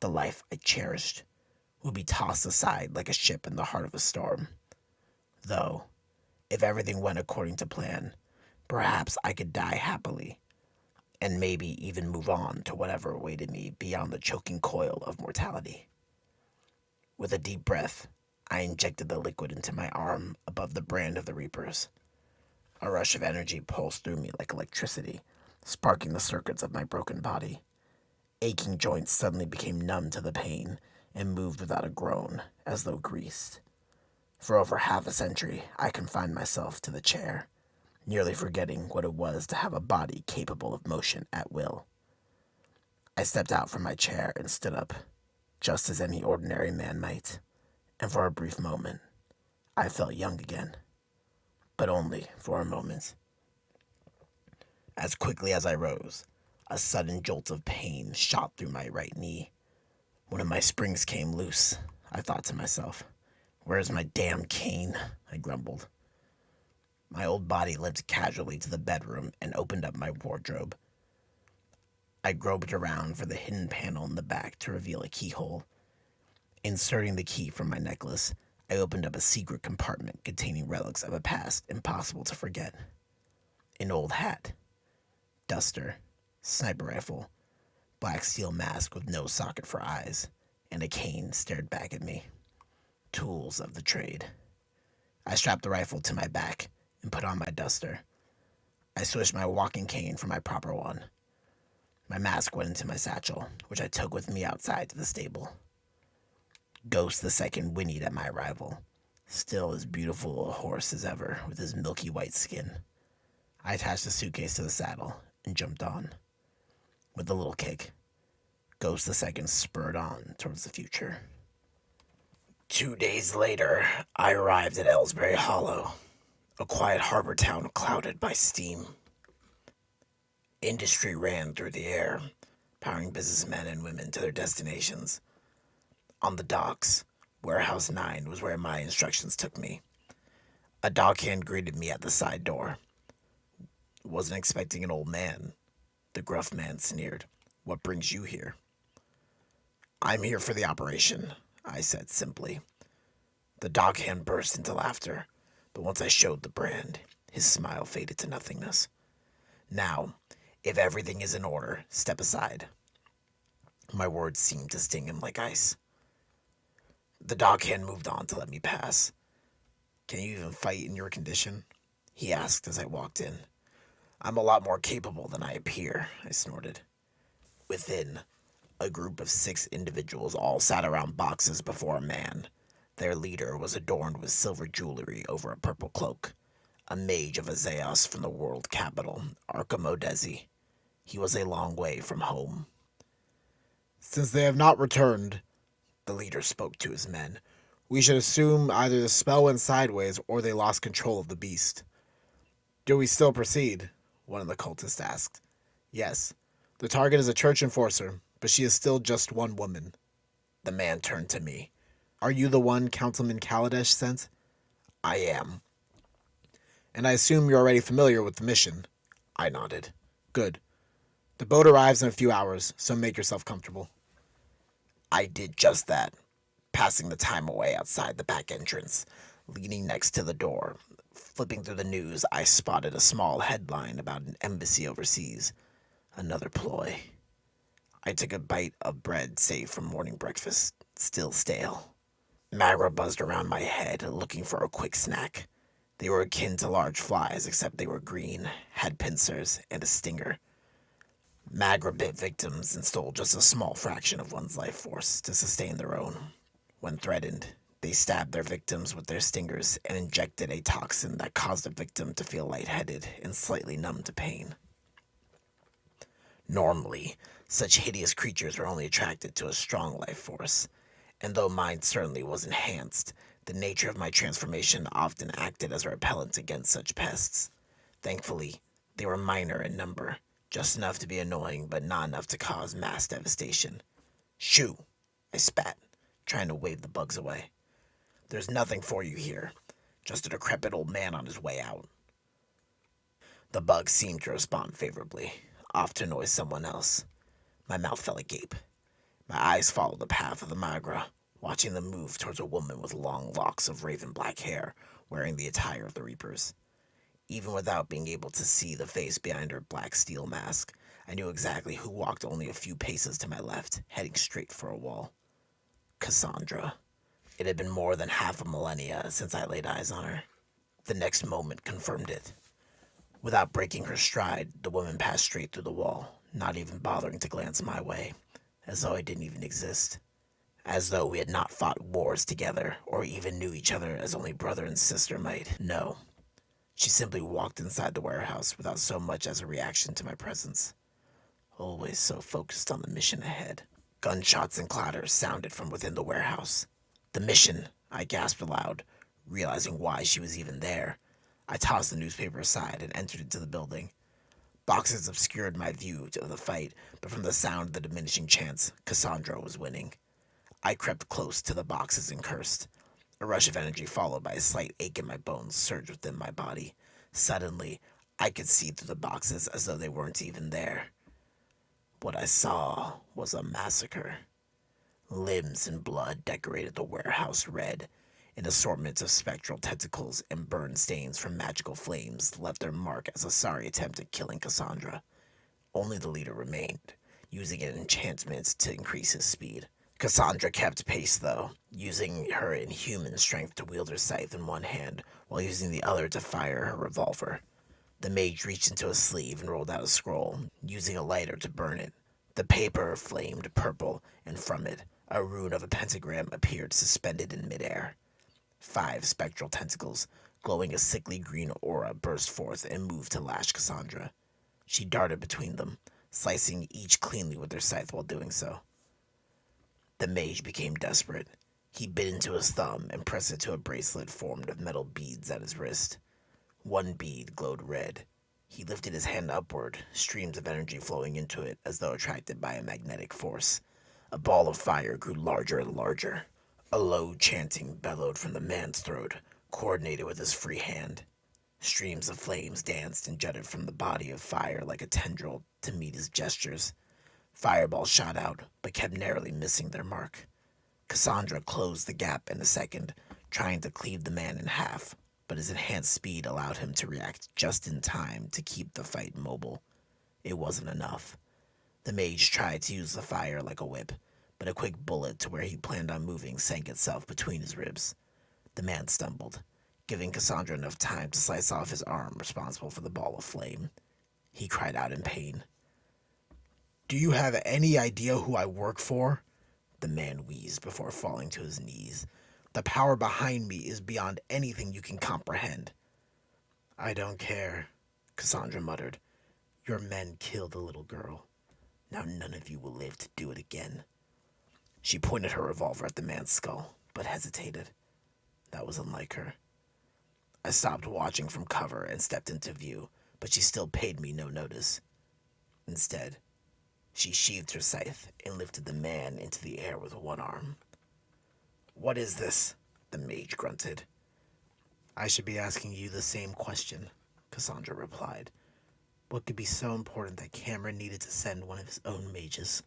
the life I cherished, would be tossed aside like a ship in the heart of a storm. Though, if everything went according to plan, perhaps I could die happily, and maybe even move on to whatever awaited me beyond the choking coil of mortality. With a deep breath, I injected the liquid into my arm above the brand of the Reapers. A rush of energy pulsed through me like electricity, sparking the circuits of my broken body. Aching joints suddenly became numb to the pain and moved without a groan, as though greased. For over half a century, I confined myself to the chair, nearly forgetting what it was to have a body capable of motion at will. I stepped out from my chair and stood up, just as any ordinary man might, and for a brief moment, I felt young again. But only for a moment. As quickly as I rose, a sudden jolt of pain shot through my right knee. One of my springs came loose, I thought to myself. Where's my damn cane? I grumbled. My old body limped casually to the bedroom and opened up my wardrobe. I groped around for the hidden panel in the back to reveal a keyhole. Inserting the key from my necklace, I opened up a secret compartment containing relics of a past impossible to forget. An old hat, duster, sniper rifle, black steel mask with no socket for eyes, and a cane stared back at me. Tools of the trade. I strapped the rifle to my back and put on my duster. I switched my walking cane for my proper one. My mask went into my satchel, which I took with me outside to the stable. Ghost the Second whinnied at my arrival, still as beautiful a horse as ever with his milky white skin. I attached the suitcase to the saddle and jumped on. With a little kick, Ghost the Second spurred on towards the future. 2 days later, I arrived at Ellsbury Hollow, a quiet harbor town clouded by steam. Industry ran through the air, powering businessmen and women to their destinations. On the docks, Warehouse 9 was where my instructions took me. A dockhand greeted me at the side door. Wasn't expecting an old man, the gruff man sneered. What brings you here? I'm here for the operation, I said simply. The dockhand burst into laughter, but once I showed the brand, his smile faded to nothingness. Now, if everything is in order, step aside. My words seemed to sting him like ice. The dockhand moved on to let me pass. Can you even fight in your condition? He asked as I walked in. I'm a lot more capable than I appear, I snorted. Within, a group of 6 individuals all sat around boxes before a man. Their leader was adorned with silver jewelry over a purple cloak, a mage of Azaeos from the world capital, Archimodesi. He was a long way from home. Since they have not returned, the leader spoke to his men, we should assume either the spell went sideways or they lost control of the beast. Do we still proceed? One of the cultists asked. Yes. The target is a church enforcer, but she is still just one woman. The man turned to me. Are you the one Councilman Kaladesh sent? I am. And I assume you're already familiar with the mission. I nodded. Good. The boat arrives in a few hours, so make yourself comfortable. I did just that, passing the time away outside the back entrance, leaning next to the door. Flipping through the news, I spotted a small headline about an embassy overseas. Another ploy. I took a bite of bread saved from morning breakfast, still stale. Magra buzzed around my head, looking for a quick snack. They were akin to large flies, except they were green, had pincers, and a stinger. Magra bit victims and stole just a small fraction of one's life force to sustain their own. When threatened, they stabbed their victims with their stingers and injected a toxin that caused the victim to feel lightheaded and slightly numb to pain. Normally, such hideous creatures are only attracted to a strong life force, and though mine certainly was enhanced, the nature of my transformation often acted as a repellent against such pests. Thankfully, they were minor in number, just enough to be annoying but not enough to cause mass devastation. Shoo! I spat, trying to wave the bugs away. There's nothing for you here, just a decrepit old man on his way out. The bugs seemed to respond favorably, off to annoy someone else. My mouth fell agape. My eyes followed the path of the Magra, watching them move towards a woman with long locks of raven black hair, wearing the attire of the Reapers. Even without being able to see the face behind her black steel mask, I knew exactly who walked only a few paces to my left, heading straight for a wall. Cassandra. It had been more than half a millennia since I laid eyes on her. The next moment confirmed it. Without breaking her stride, the woman passed straight through the wall, not even bothering to glance my way, as though I didn't even exist. As though we had not fought wars together, or even knew each other as only brother and sister might. No. She simply walked inside the warehouse without so much as a reaction to my presence. Always so focused on the mission ahead. Gunshots and clatter sounded from within the warehouse. The mission, I gasped aloud, realizing why she was even there. I tossed the newspaper aside and entered into the building. Boxes obscured my view of the fight, but from the sound of the diminishing chants, Cassandra was winning. I crept close to the boxes and cursed. A rush of energy followed by a slight ache in my bones surged within my body. Suddenly, I could see through the boxes as though they weren't even there. What I saw was a massacre. Limbs and blood decorated the warehouse red. An assortment of spectral tentacles and burn stains from magical flames left their mark as a sorry attempt at killing Cassandra. Only the leader remained, using an enchantment to increase his speed. Cassandra kept pace, though, using her inhuman strength to wield her scythe in one hand, while using the other to fire her revolver. The mage reached into a sleeve and rolled out a scroll, using a lighter to burn it. The paper flamed purple, and from it, a rune of a pentagram appeared suspended in midair. 5 spectral tentacles, glowing a sickly green aura, burst forth and moved to lash Cassandra. She darted between them, slicing each cleanly with her scythe while doing so. The mage became desperate. He bit into his thumb and pressed it to a bracelet formed of metal beads at his wrist. One bead glowed red. He lifted his hand upward, streams of energy flowing into it as though attracted by a magnetic force. A ball of fire grew larger and larger. A low chanting bellowed from the man's throat, coordinated with his free hand. Streams of flames danced and jutted from the body of fire like a tendril to meet his gestures. Fireballs shot out, but kept narrowly missing their mark. Cassandra closed the gap in a second, trying to cleave the man in half, but his enhanced speed allowed him to react just in time to keep the fight mobile. It wasn't enough. The mage tried to use the fire like a whip, but a quick bullet to where he planned on moving sank itself between his ribs. The man stumbled, giving Cassandra enough time to slice off his arm responsible for the ball of flame. He cried out in pain. Do you have any idea who I work for? The man wheezed before falling to his knees. The power behind me is beyond anything you can comprehend. I don't care, Cassandra muttered. Your men killed the little girl. Now none of you will live to do it again. She pointed her revolver at the man's skull, but hesitated. That was unlike her. I stopped watching from cover and stepped into view, but she still paid me no notice. Instead, she sheathed her scythe and lifted the man into the air with one arm. What is this? The mage grunted. I should be asking you the same question, Cassandra replied. What could be so important that Cameron needed to send one of his own mages?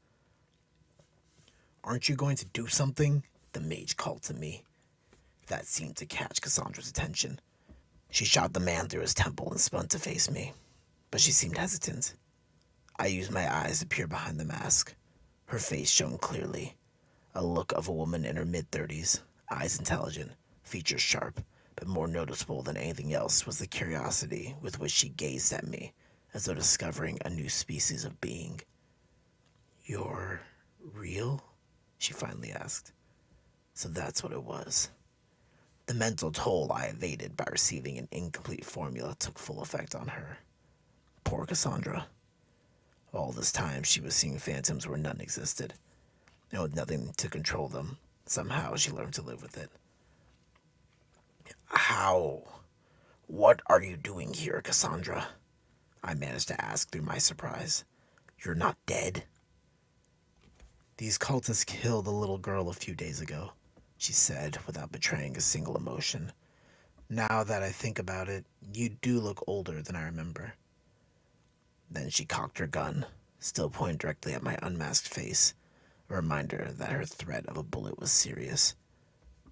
Aren't you going to do something? The mage called to me. That seemed to catch Cassandra's attention. She shot the man through his temple and spun to face me, but she seemed hesitant. I used my eyes to peer behind the mask. Her face shone clearly, a look of a woman in her mid-30s, eyes intelligent, features sharp, but more noticeable than anything else was the curiosity with which she gazed at me, as though discovering a new species of being. "You're real?" she finally asked. So that's what it was. The mental toll I evaded by receiving an incomplete formula took full effect on her. Poor Cassandra. All this time she was seeing phantoms where none existed, and with nothing to control them, somehow she learned to live with it. How? What are you doing here, Cassandra? I managed to ask through my surprise. You're not dead? These cultists killed a little girl a few days ago, she said without betraying a single emotion. Now that I think about it, you do look older than I remember. Then she cocked her gun, still pointing directly at my unmasked face, a reminder that her threat of a bullet was serious.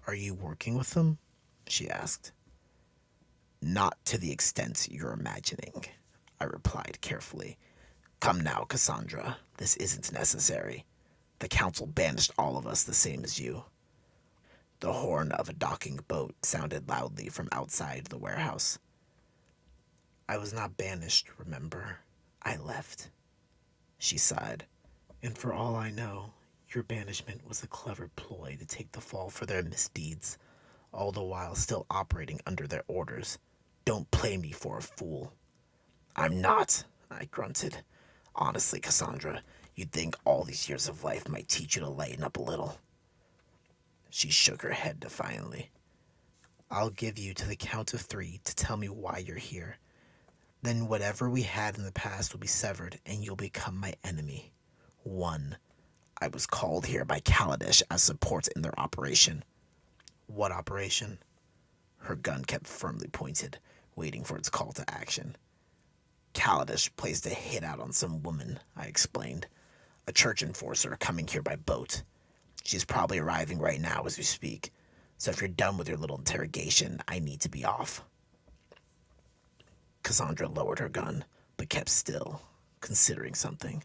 Are you working with them? She asked. Not to the extent you're imagining, I replied carefully. Come now, Cassandra, this isn't necessary. The council banished all of us the same as you. The horn of a docking boat sounded loudly from outside the warehouse. I was not banished, remember? I left. She sighed. And for all I know, your banishment was a clever ploy to take the fall for their misdeeds, all the while still operating under their orders. Don't play me for a fool. I'm not, I grunted. Honestly, Cassandra, you'd think all these years of life might teach you to lighten up a little. She shook her head defiantly. I'll give you to the count of 3 to tell me why you're here. Then whatever we had in the past will be severed and you'll become my enemy. 1. I was called here by Kaladesh as support in their operation. What operation? Her gun kept firmly pointed, waiting for its call to action. Kaladesh placed a hit out on some woman, I explained. A church enforcer coming here by boat. She's probably arriving right now as we speak, so if you're done with your little interrogation, I need to be off. Cassandra lowered her gun, but kept still, considering something.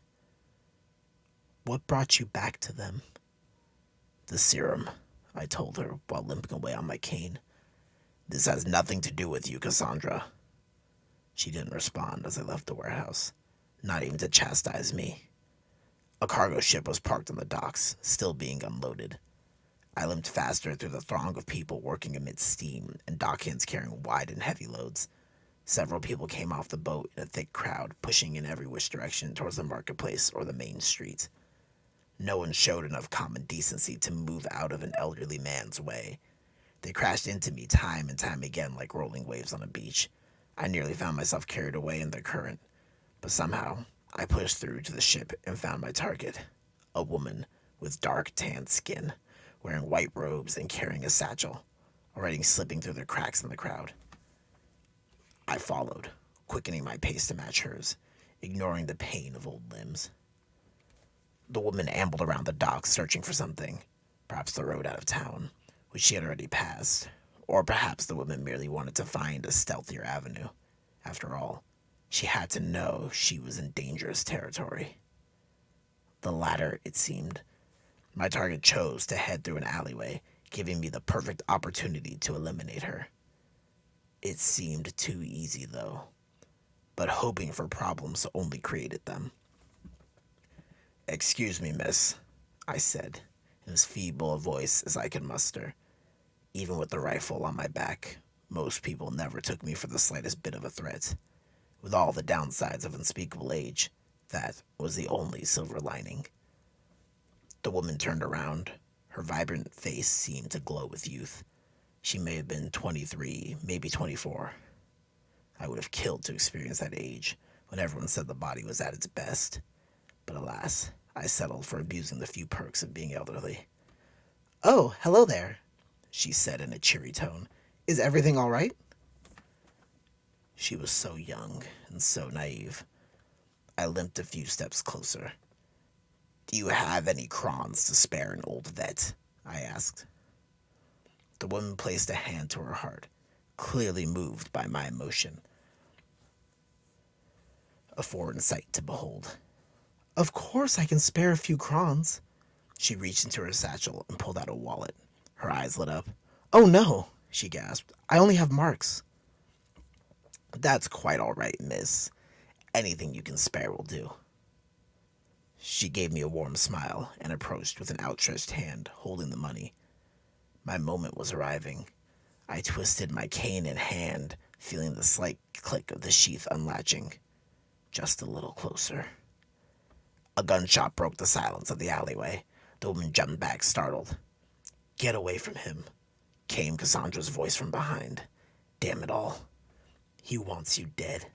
What brought you back to them? The serum, I told her while limping away on my cane. This has nothing to do with you, Cassandra. She didn't respond as I left the warehouse, not even to chastise me. A cargo ship was parked on the docks, still being unloaded. I limped faster through the throng of people working amidst steam and dockhands carrying wide and heavy loads. Several people came off the boat in a thick crowd, pushing in every which direction towards the marketplace or the main street. No one showed enough common decency to move out of an elderly man's way. They crashed into me time and time again like rolling waves on a beach. I nearly found myself carried away in their current, but somehow I pushed through to the ship and found my target, a woman with dark tanned skin, wearing white robes and carrying a satchel, already slipping through the cracks in the crowd. I followed, quickening my pace to match hers, ignoring the pain of old limbs. The woman ambled around the docks searching for something, perhaps the road out of town, which she had already passed, or perhaps the woman merely wanted to find a stealthier avenue. After all, she had to know she was in dangerous territory. The latter, it seemed. My target chose to head through an alleyway, giving me the perfect opportunity to eliminate her. It seemed too easy, though, but hoping for problems only created them. "Excuse me, miss," I said, in as feeble a voice as I could muster. Even with the rifle on my back, most people never took me for the slightest bit of a threat. With all the downsides of unspeakable age, that was the only silver lining. The woman turned around. Her vibrant face seemed to glow with youth. She may have been 23, maybe 24. I would have killed to experience that age, when everyone said the body was at its best. But alas, I settled for abusing the few perks of being elderly. Oh, hello there, she said in a cheery tone. Is everything all right? She was so young and so naive. I limped a few steps closer. Do you have any crons to spare an old vet? I asked. The woman placed a hand to her heart, clearly moved by my emotion, a foreign sight to behold. Of course I can spare a few crons. She reached into her satchel and pulled out a wallet. Her eyes lit up. Oh no, she gasped. I only have marks. That's quite all right, miss. Anything you can spare will do. She gave me a warm smile and approached with an outstretched hand, holding the money. My moment was arriving. I twisted my cane in hand, feeling the slight click of the sheath unlatching. Just a little closer. A gunshot broke the silence of the alleyway. The woman jumped back, startled. Get away from him, came Cassandra's voice from behind. Damn it all. He wants you dead.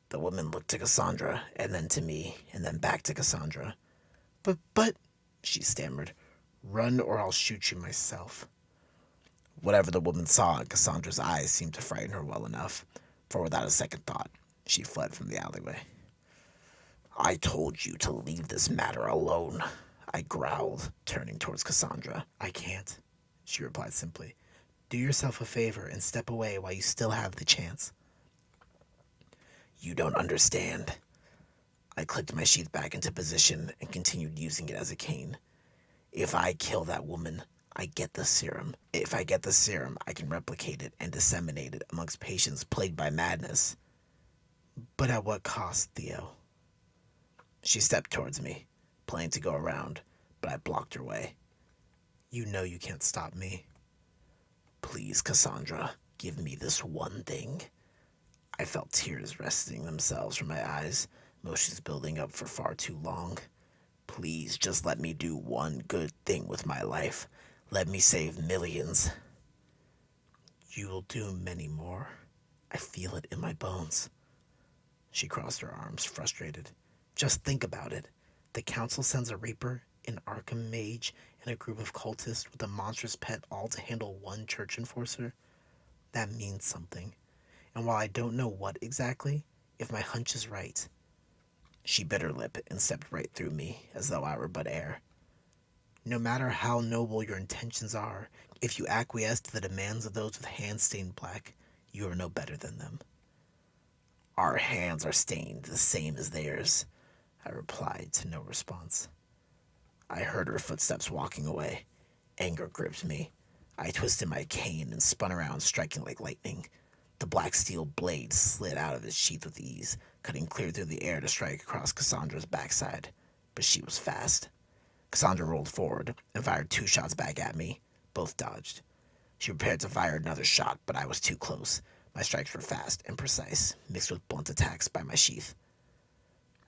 The woman looked to Cassandra, and then to me, and then back to Cassandra. But, she stammered. Run or I'll shoot you myself. Whatever the woman saw in Cassandra's eyes seemed to frighten her well enough, for without a second thought, she fled from the alleyway. I told you to leave this matter alone, I growled, turning towards Cassandra. I can't, she replied simply. Do yourself a favor and step away while you still have the chance. You don't understand. I clicked my sheath back into position and continued using it as a cane. If I kill that woman, I get the serum. If I get the serum, I can replicate it and disseminate it amongst patients plagued by madness. But at what cost, Theo? She stepped towards me, planning to go around, but I blocked her way. You know you can't stop me. Please, Cassandra, give me this one thing. I felt tears resting themselves from my eyes, emotions building up for far too long. Please, just let me do one good thing with my life. Let me save millions. You will do many more. I feel it in my bones. She crossed her arms, frustrated. Just think about it. The council sends a reaper, an Arkham mage, and a group of cultists with a monstrous pet all to handle one church enforcer. That means something. And while I don't know what exactly, if my hunch is right. She bit her lip and stepped right through me, as though I were but air. No matter how noble your intentions are, if you acquiesce to the demands of those with hands stained black, you are no better than them. Our hands are stained the same as theirs, I replied to no response. I heard her footsteps walking away. Anger gripped me. I twisted my cane and spun around, striking like lightning. The black steel blade slid out of its sheath with ease, cutting clear through the air to strike across Cassandra's backside. But she was fast. Cassandra rolled forward and fired 2 shots back at me. Both dodged. She prepared to fire another shot, but I was too close. My strikes were fast and precise, mixed with blunt attacks by my sheath.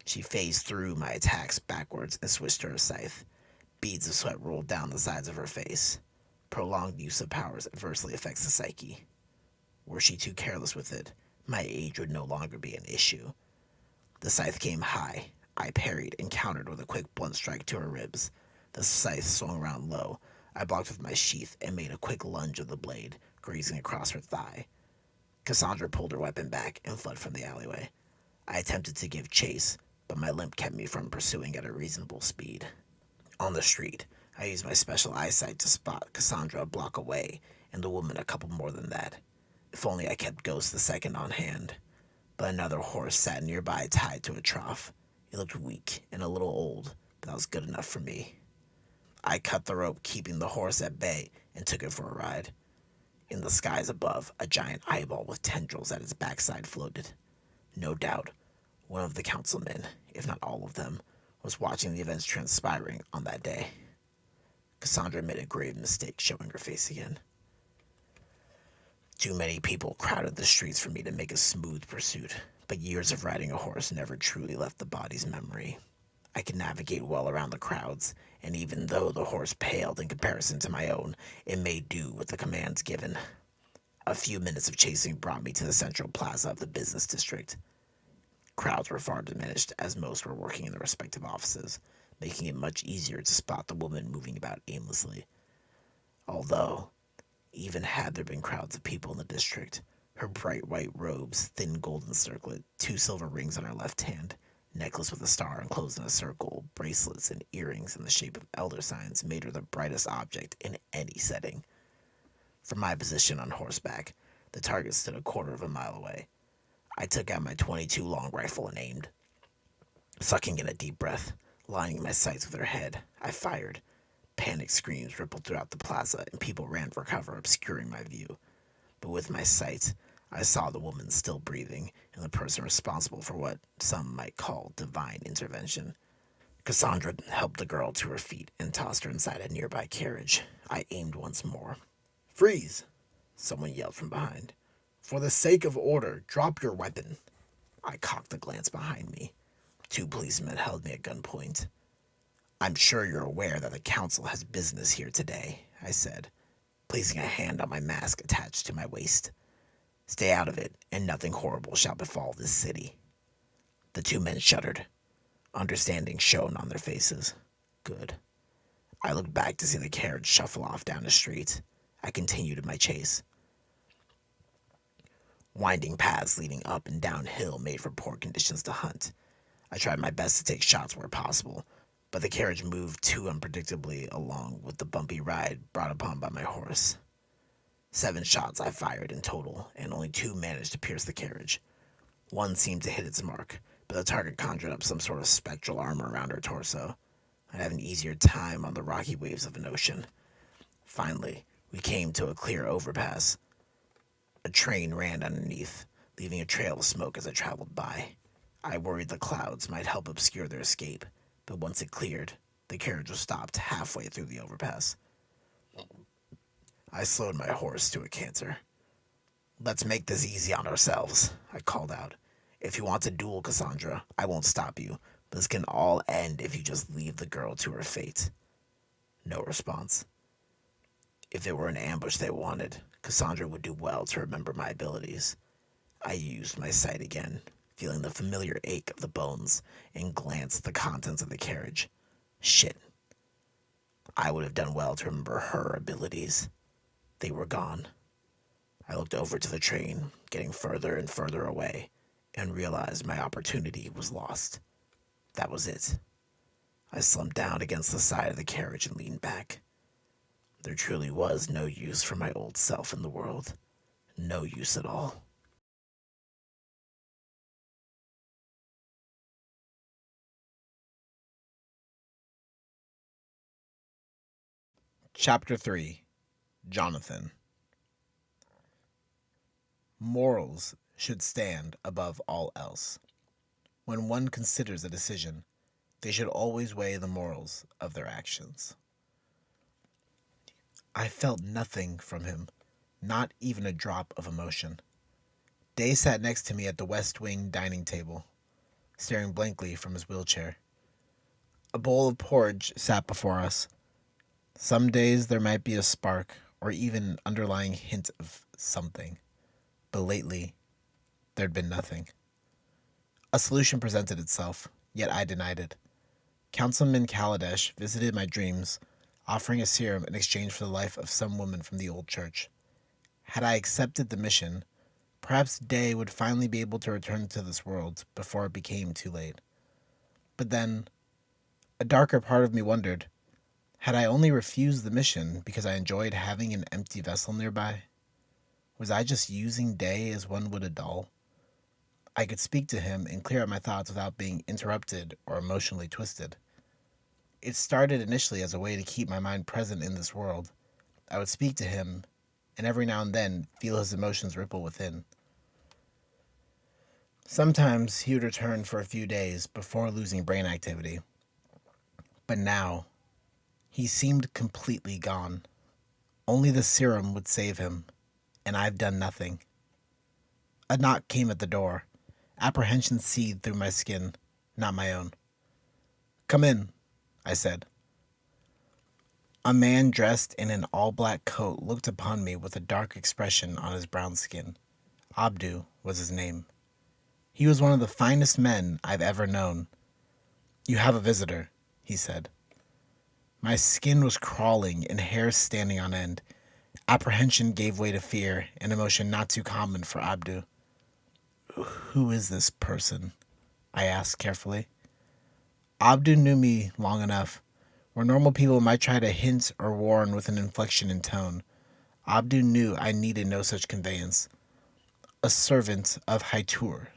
She phased through my attacks backwards and switched to her scythe. Beads of sweat rolled down the sides of her face. Prolonged use of powers adversely affects the psyche. Were she too careless with it, my age would no longer be an issue. The scythe came high. I parried and countered with a quick blunt strike to her ribs. The scythe swung around low. I blocked with my sheath and made a quick lunge of the blade, grazing across her thigh. Cassandra pulled her weapon back and fled from the alleyway. I attempted to give chase, but my limp kept me from pursuing at a reasonable speed. On the street, I used my special eyesight to spot Cassandra a block away and the woman a couple more than that. If only I kept Ghost the second on hand. But another horse sat nearby tied to a trough. It looked weak and a little old, but that was good enough for me. I cut the rope, keeping the horse at bay, and took it for a ride. In the skies above, a giant eyeball with tendrils at its backside floated. No doubt, one of the councilmen, if not all of them, was watching the events transpiring on that day. Cassandra made a grave mistake, showing her face again. Too many people crowded the streets for me to make a smooth pursuit, but years of riding a horse never truly left the body's memory. I could navigate well around the crowds, and even though the horse paled in comparison to my own, it made do with the commands given. A few minutes of chasing brought me to the central plaza of the business district. Crowds were far diminished, as most were working in their respective offices, making it much easier to spot the woman moving about aimlessly. Although, even had there been crowds of people in the district, her bright white robes, thin golden circlet, two silver rings on her left hand, necklace with a star enclosed in a circle, bracelets and earrings in the shape of elder signs made her the brightest object in any setting. From my position on horseback, the target stood a quarter of a mile away. I took out my .22 long rifle and aimed. Sucking in a deep breath, lining my sights with her head, I fired. Panic screams rippled throughout the plaza, and people ran for cover, obscuring my view. But with my sight, I saw the woman still breathing, and the person responsible for what some might call divine intervention. Cassandra helped the girl to her feet and tossed her inside a nearby carriage. I aimed once more. "Freeze!" someone yelled from behind. "For the sake of order, drop your weapon." I cocked a glance behind me. Two policemen held me at gunpoint. "I'm sure you're aware that the council has business here today," I said, placing a hand on my mask attached to my waist. "Stay out of it, and nothing horrible shall befall this city." The two men shuddered. Understanding shone on their faces. Good. I looked back to see the carriage shuffle off down the street. I continued my chase. Winding paths leading up and downhill made for poor conditions to hunt. I tried my best to take shots where possible, but the carriage moved too unpredictably along with the bumpy ride brought upon by my horse. 7 shots I fired in total, and only 2 managed to pierce the carriage. One seemed to hit its mark, but the target conjured up some sort of spectral armor around her torso. I'd have an easier time on the rocky waves of an ocean. Finally, we came to a clear overpass. A train ran underneath, leaving a trail of smoke as I traveled by. I worried the clouds might help obscure their escape, but once it cleared, the carriage was stopped halfway through the overpass. I slowed my horse to a canter. "Let's make this easy on ourselves," I called out. "If you want to duel Cassandra, I won't stop you, but this can all end if you just leave the girl to her fate." No response. If it were an ambush they wanted, Cassandra would do well to remember my abilities. I used my sight again, feeling the familiar ache of the bones, and glanced at the contents of the carriage. Shit. I would have done well to remember her abilities. They were gone. I looked over to the train, getting further and further away, and realized my opportunity was lost. That was it. I slumped down against the side of the carriage and leaned back. There truly was no use for my old self in the world. No use at all. Chapter 3. Jonathan. Morals should stand above all else. When one considers a decision, they should always weigh the morals of their actions. I felt nothing from him, not even a drop of emotion. Day sat next to me at the West Wing dining table, staring blankly from his wheelchair. A bowl of porridge sat before us. Some days there might be a spark or even an underlying hint of something, but lately there'd been nothing. A solution presented itself, yet I denied it. Councilman Kaladesh visited my dreams, offering a serum in exchange for the life of some woman from the old church. Had I accepted the mission, perhaps Day would finally be able to return to this world before it became too late. But then, a darker part of me wondered, had I only refused the mission because I enjoyed having an empty vessel nearby? Was I just using Day as one would a doll? I could speak to him and clear out my thoughts without being interrupted or emotionally twisted. It started initially as a way to keep my mind present in this world. I would speak to him, and every now and then feel his emotions ripple within. Sometimes he would return for a few days before losing brain activity. But now, he seemed completely gone. Only the serum would save him, and I've done nothing. A knock came at the door. Apprehension seethed through my skin, not my own. "Come in," I said. A man dressed in an all-black coat looked upon me with a dark expression on his brown skin. Abdu was his name. He was one of the finest men I've ever known. "You have a visitor," he said. My skin was crawling and hair standing on end. Apprehension gave way to fear, an emotion not too common for Abdu. Who is this person? I asked carefully. Abdu knew me long enough. Where normal people might try to hint or warn with an inflection in tone, Abdu knew I needed no such conveyance. A servant of Haitur,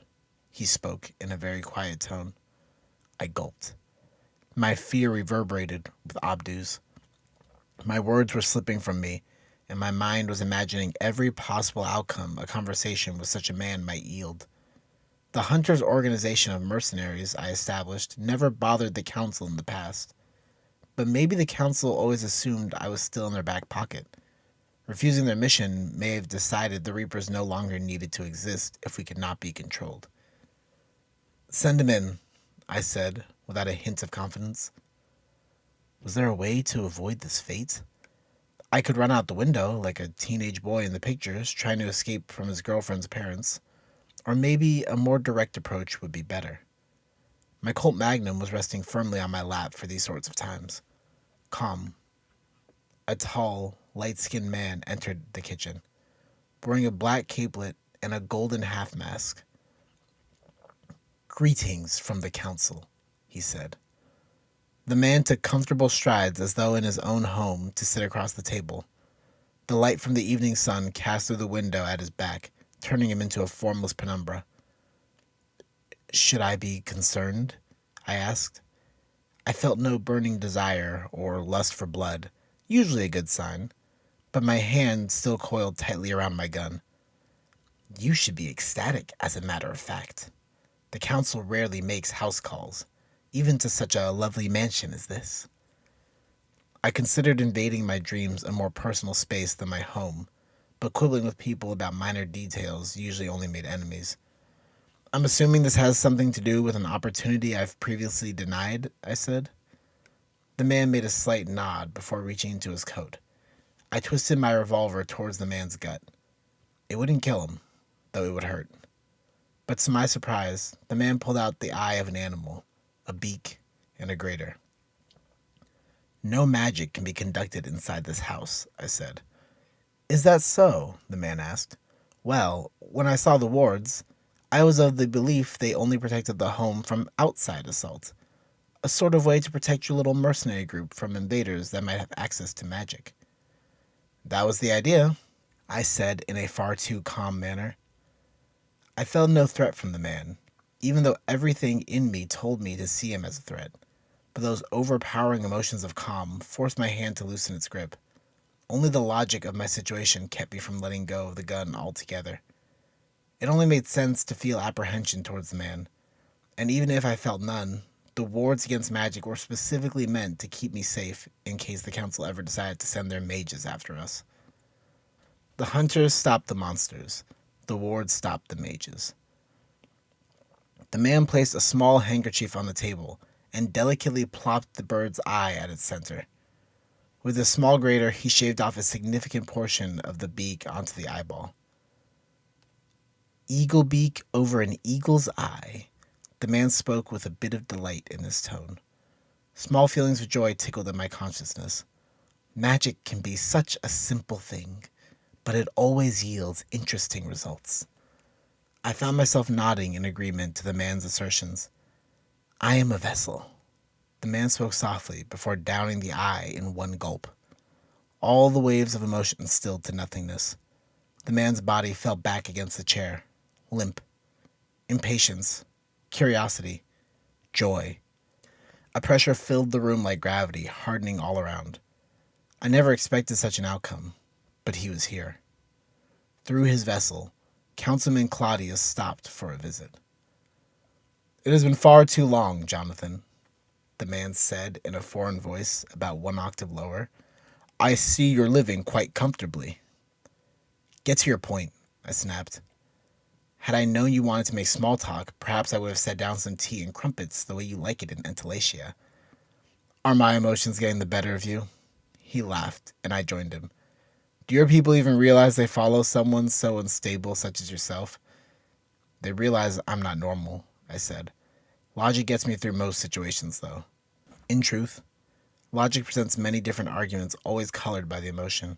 he spoke in a very quiet tone. I gulped. My fear reverberated with Abdu's. My words were slipping from me, and my mind was imagining every possible outcome a conversation with such a man might yield. The Hunters' organization of mercenaries I established never bothered the Council in the past. But maybe the Council always assumed I was still in their back pocket. Refusing their mission may have decided the Reapers no longer needed to exist if we could not be controlled. Send him in, I said, without a hint of confidence. Was there a way to avoid this fate? I could run out the window like a teenage boy in the pictures trying to escape from his girlfriend's parents. Or maybe a more direct approach would be better. My Colt Magnum was resting firmly on my lap for these sorts of times. Calm. A tall, light-skinned man entered the kitchen, wearing a black capelet and a golden half-mask. Greetings from the council, he said. The man took comfortable strides as though in his own home to sit across the table. The light from the evening sun cast through the window at his back, turning him into a formless penumbra. Should I be concerned? I asked. I felt no burning desire or lust for blood, usually a good sign, but my hand still coiled tightly around my gun. You should be ecstatic, as a matter of fact. The council rarely makes house calls, even to such a lovely mansion as this. I considered invading my dreams a more personal space than my home, but quibbling with people about minor details usually only made enemies. I'm assuming this has something to do with an opportunity I've previously denied, I said. The man made a slight nod before reaching into his coat. I twisted my revolver towards the man's gut. It wouldn't kill him, though it would hurt. But to my surprise, the man pulled out the eye of an animal, a beak, and a grater. No magic can be conducted inside this house, I said. Is that so? The man asked. Well, when I saw the wards, I was of the belief they only protected the home from outside assault. A sort of way to protect your little mercenary group from invaders that might have access to magic. That was the idea, I said in a far too calm manner. I felt no threat from the man, even though everything in me told me to see him as a threat. But those overpowering emotions of calm forced my hand to loosen its grip. Only the logic of my situation kept me from letting go of the gun altogether. It only made sense to feel apprehension towards the man, and even if I felt none, the wards against magic were specifically meant to keep me safe in case the council ever decided to send their mages after us. The hunters stopped the monsters. The wards stopped the mages. The man placed a small handkerchief on the table and delicately plopped the bird's eye at its center. With a small grater, he shaved off a significant portion of the beak onto the eyeball. Eagle beak over an eagle's eye. The man spoke with a bit of delight in his tone. Small feelings of joy tickled in my consciousness. Magic can be such a simple thing, but it always yields interesting results. I found myself nodding in agreement to the man's assertions. I am a vessel. The man spoke softly before downing the eye in one gulp. All the waves of emotion stilled to nothingness. The man's body fell back against the chair, limp. Impatience, curiosity, joy. A pressure filled the room like gravity, hardening all around. I never expected such an outcome, but he was here. Through his vessel, Councilman Claudius stopped for a visit. It has been far too long, Jonathan, the man said in a foreign voice about 1 octave lower. I see you're living quite comfortably. Get to your point, I snapped. Had I known you wanted to make small talk, perhaps I would have set down some tea and crumpets the way you like it in Entalacia. Are my emotions getting the better of you? He laughed, and I joined him. Do your people even realize they follow someone so unstable such as yourself? They realize I'm not normal, I said. Logic gets me through most situations, though. In truth, logic presents many different arguments, always colored by the emotion.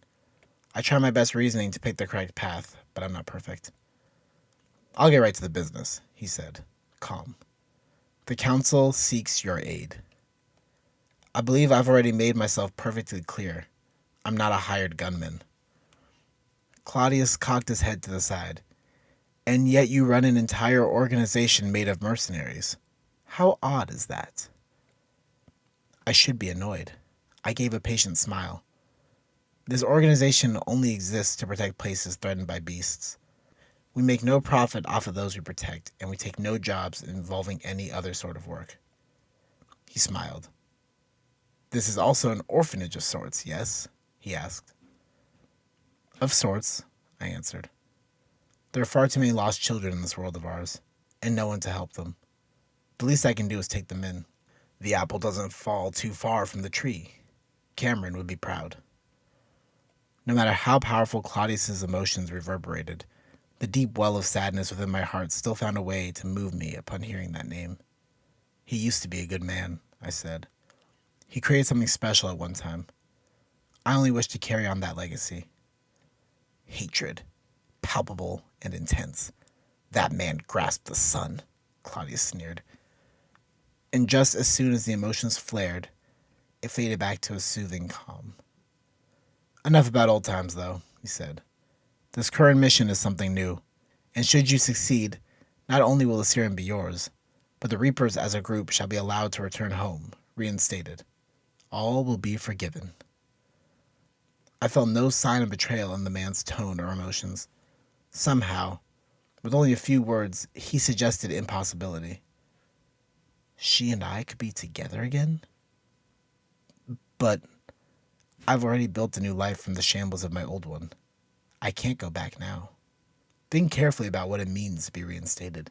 I try my best reasoning to pick the correct path, but I'm not perfect. I'll get right to the business, he said, calm. The council seeks your aid. I believe I've already made myself perfectly clear. I'm not a hired gunman. Claudius cocked his head to the side. And yet you run an entire organization made of mercenaries. How odd is that? I should be annoyed. I gave a patient smile. This organization only exists to protect places threatened by beasts. We make no profit off of those we protect, and we take no jobs involving any other sort of work. He smiled. This is also an orphanage of sorts, yes? He asked. Of sorts, I answered. There are far too many lost children in this world of ours, and no one to help them. The least I can do is take them in. The apple doesn't fall too far from the tree. Cameron would be proud. No matter how powerful Claudius's emotions reverberated, the deep well of sadness within my heart still found a way to move me upon hearing that name. He used to be a good man, I said. He created something special at one time. I only wish to carry on that legacy. Hatred, palpable and intense. That man grasped the sun, Claudius sneered. And just as soon as the emotions flared, it faded back to a soothing calm. Enough about old times, though, he said. This current mission is something new, and should you succeed, not only will the serum be yours, but the Reapers as a group shall be allowed to return home, reinstated. All will be forgiven. I felt no sign of betrayal in the man's tone or emotions. Somehow, with only a few words, he suggested impossibility. She and I could be together again? But I've already built a new life from the shambles of my old one. I can't go back now. Think carefully about what it means to be reinstated.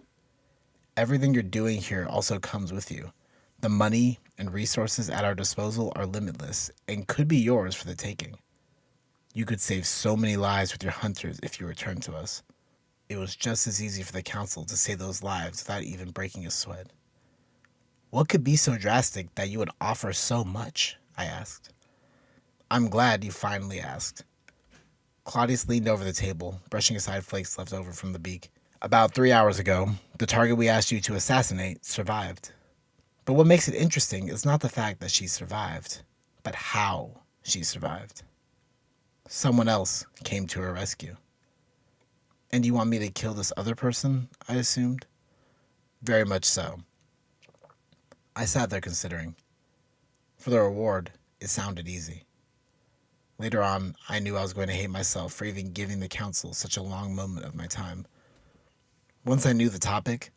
Everything you're doing here also comes with you. The money and resources at our disposal are limitless and could be yours for the taking. You could save so many lives with your hunters if you return to us. It was just as easy for the council to save those lives without even breaking a sweat. What could be so drastic that you would offer so much? I asked. I'm glad you finally asked. Claudius leaned over the table, brushing aside flakes left over from the beak. About 3 hours ago, the target we asked you to assassinate survived. But what makes it interesting is not the fact that she survived, but how she survived. Someone else came to her rescue. And you want me to kill this other person, I assumed? Very much so. I sat there considering. For the reward, it sounded easy. Later on, I knew I was going to hate myself for even giving the council such a long moment of my time. Once I knew the topic,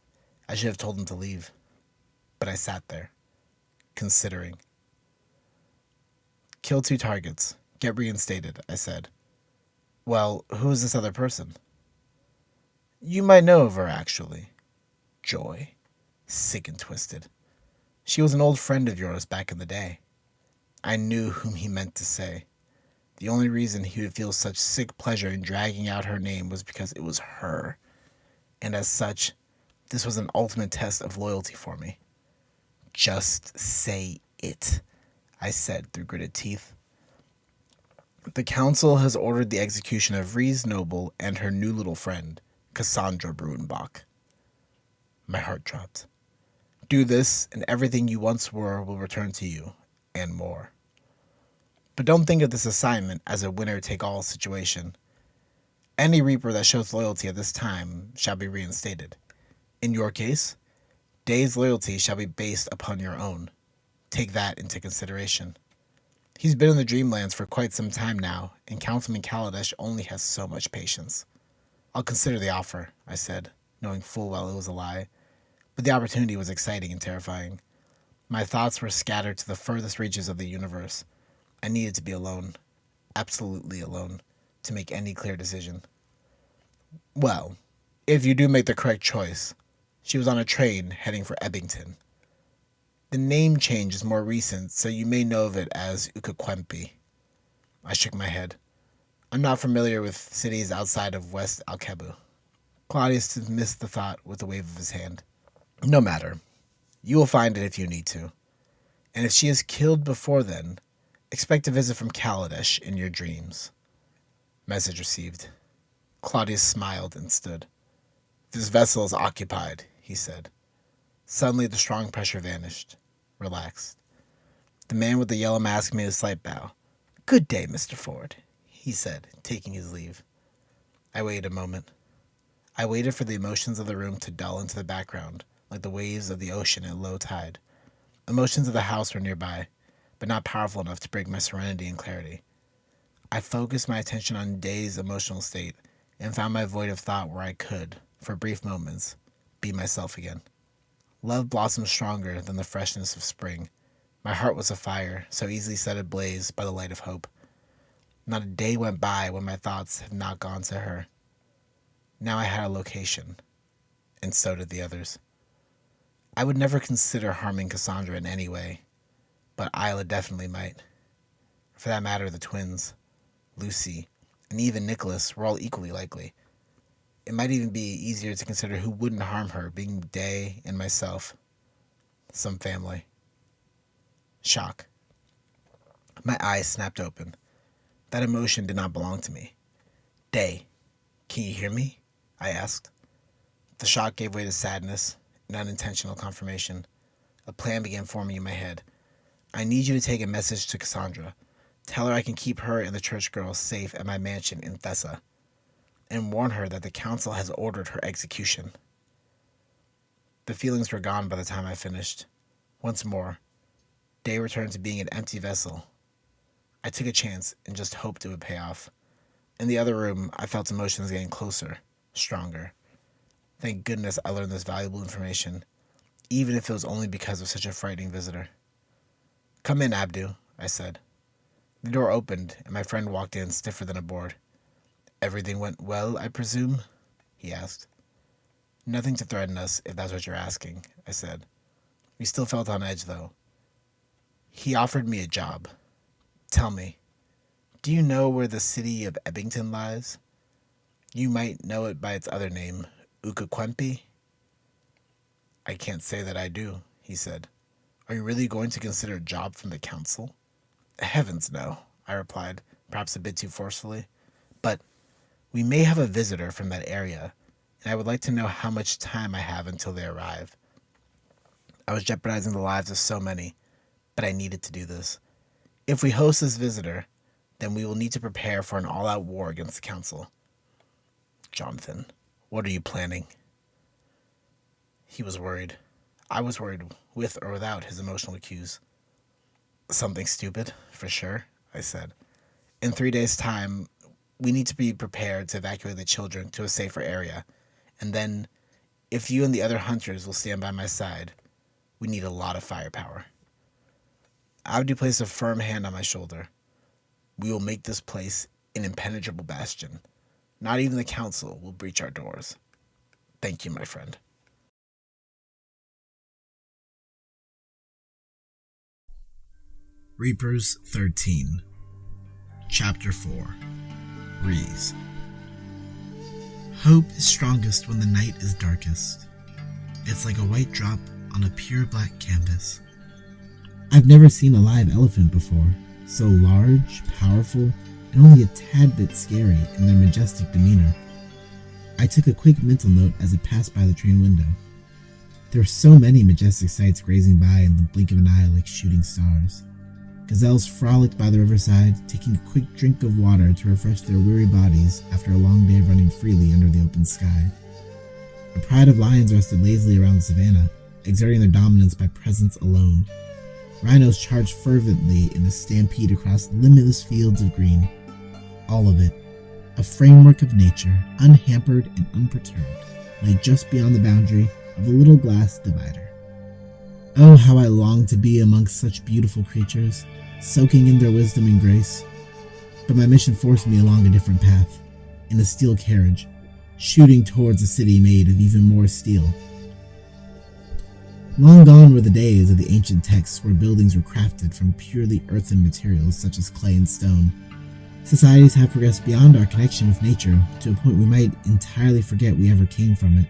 I should have told him to leave. But I sat there, considering. Kill 2 targets. Get reinstated, I said. Well, who is this other person? You might know of her, actually. Joy. Sick and twisted. She was an old friend of yours back in the day. I knew whom he meant to say. The only reason he would feel such sick pleasure in dragging out her name was because it was her. And as such, this was an ultimate test of loyalty for me. Just say it, I said through gritted teeth. The council has ordered the execution of Reese Noble and her new little friend, Cassandra Bruenbach. My heart dropped. Do this, and everything you once were will return to you, and more. But don't think of this assignment as a winner-take-all situation. Any Reaper that shows loyalty at this time shall be reinstated. In your case, Day's loyalty shall be based upon your own. Take that into consideration. He's been in the Dreamlands for quite some time now, and Councilman Kaladesh only has so much patience. I'll consider the offer, I said, knowing full well it was a lie. But the opportunity was exciting and terrifying. My thoughts were scattered to the furthest reaches of the universe. I needed to be alone, absolutely alone, to make any clear decision. Well, if you do make the correct choice, she was on a train heading for Ebbington. The name change is more recent, so you may know of it as Ukakwempi. I shook my head. I'm not familiar with cities outside of West Alkebu. Claudius dismissed the thought with a wave of his hand. No matter. You will find it if you need to. And if she is killed before then, expect a visit from Kaladesh in your dreams. Message received. Claudius smiled and stood. This vessel is occupied, he said. Suddenly the strong pressure vanished. Relaxed. The man with the yellow mask made a slight bow. Good day, Mr. Ford, he said, taking his leave. I waited a moment. I waited for the emotions of the room to dull into the background, like the waves of the ocean at low tide. Emotions of the house were nearby, but not powerful enough to break my serenity and clarity. I focused my attention on Day's emotional state and found my void of thought where I could, for brief moments, be myself again. Love blossomed stronger than the freshness of spring. My heart was afire, so easily set ablaze by the light of hope. Not a day went by when my thoughts had not gone to her. Now I had a location, and so did the others. I would never consider harming Cassandra in any way, but Isla definitely might. For that matter, the twins, Lucy, and even Nicholas were all equally likely. It might even be easier to consider who wouldn't harm her, being Day and myself. Some family. Shock. My eyes snapped open. That emotion did not belong to me. Day, can you hear me? I asked. The shock gave way to sadness, an unintentional confirmation. A plan began forming in my head. I need you to take a message to Cassandra. Tell her I can keep her and the church girls safe at my mansion in Thessa, and warn her that the council has ordered her execution. The feelings were gone by the time I finished. Once more, Day returned to being an empty vessel. I took a chance and just hoped it would pay off. In the other room, I felt emotions getting closer, stronger. Thank goodness I learned this valuable information, even if it was only because of such a frightening visitor. Come in, Abdu, I said. The door opened, and my friend walked in stiffer than a board. Everything went well, I presume? He asked. Nothing to threaten us, if that's what you're asking, I said. We still felt on edge, though. He offered me a job. Tell me, do you know where the city of Ebbington lies? You might know it by its other name, Ukakwempi? I can't say that I do, he said. Are you really going to consider a job from the council? Heavens no, I replied, perhaps a bit too forcefully. But we may have a visitor from that area, and I would like to know how much time I have until they arrive. I was jeopardizing the lives of so many, but I needed to do this. If we host this visitor, then we will need to prepare for an all-out war against the council. Jonathan, what are you planning? He was worried. I was worried with or without his emotional cues. Something stupid, for sure, I said. In 3 days' time, we need to be prepared to evacuate the children to a safer area. And then, if you and the other hunters will stand by my side, we need a lot of firepower. Abdu placed a firm hand on my shoulder. We will make this place an impenetrable bastion. Not even the council will breach our doors. Thank you, my friend. Reapers 13. Chapter 4. Rees. Hope is strongest when the night is darkest. It's like a white drop on a pure black canvas. I've never seen a live elephant before, so large, powerful, and only a tad bit scary in their majestic demeanor. I took a quick mental note as it passed by the train window. There were so many majestic sights grazing by in the blink of an eye like shooting stars. Gazelles frolicked by the riverside, taking a quick drink of water to refresh their weary bodies after a long day of running freely under the open sky. A pride of lions rested lazily around the savannah, exerting their dominance by presence alone. Rhinos charged fervently in a stampede across limitless fields of green. All of it, a framework of nature, unhampered and unperturbed, lay just beyond the boundary of a little glass divider. Oh, how I longed to be amongst such beautiful creatures, soaking in their wisdom and grace. But my mission forced me along a different path, in a steel carriage, shooting towards a city made of even more steel. Long gone were the days of the ancient texts where buildings were crafted from purely earthen materials such as clay and stone. Societies have progressed beyond our connection with nature to a point we might entirely forget we ever came from it.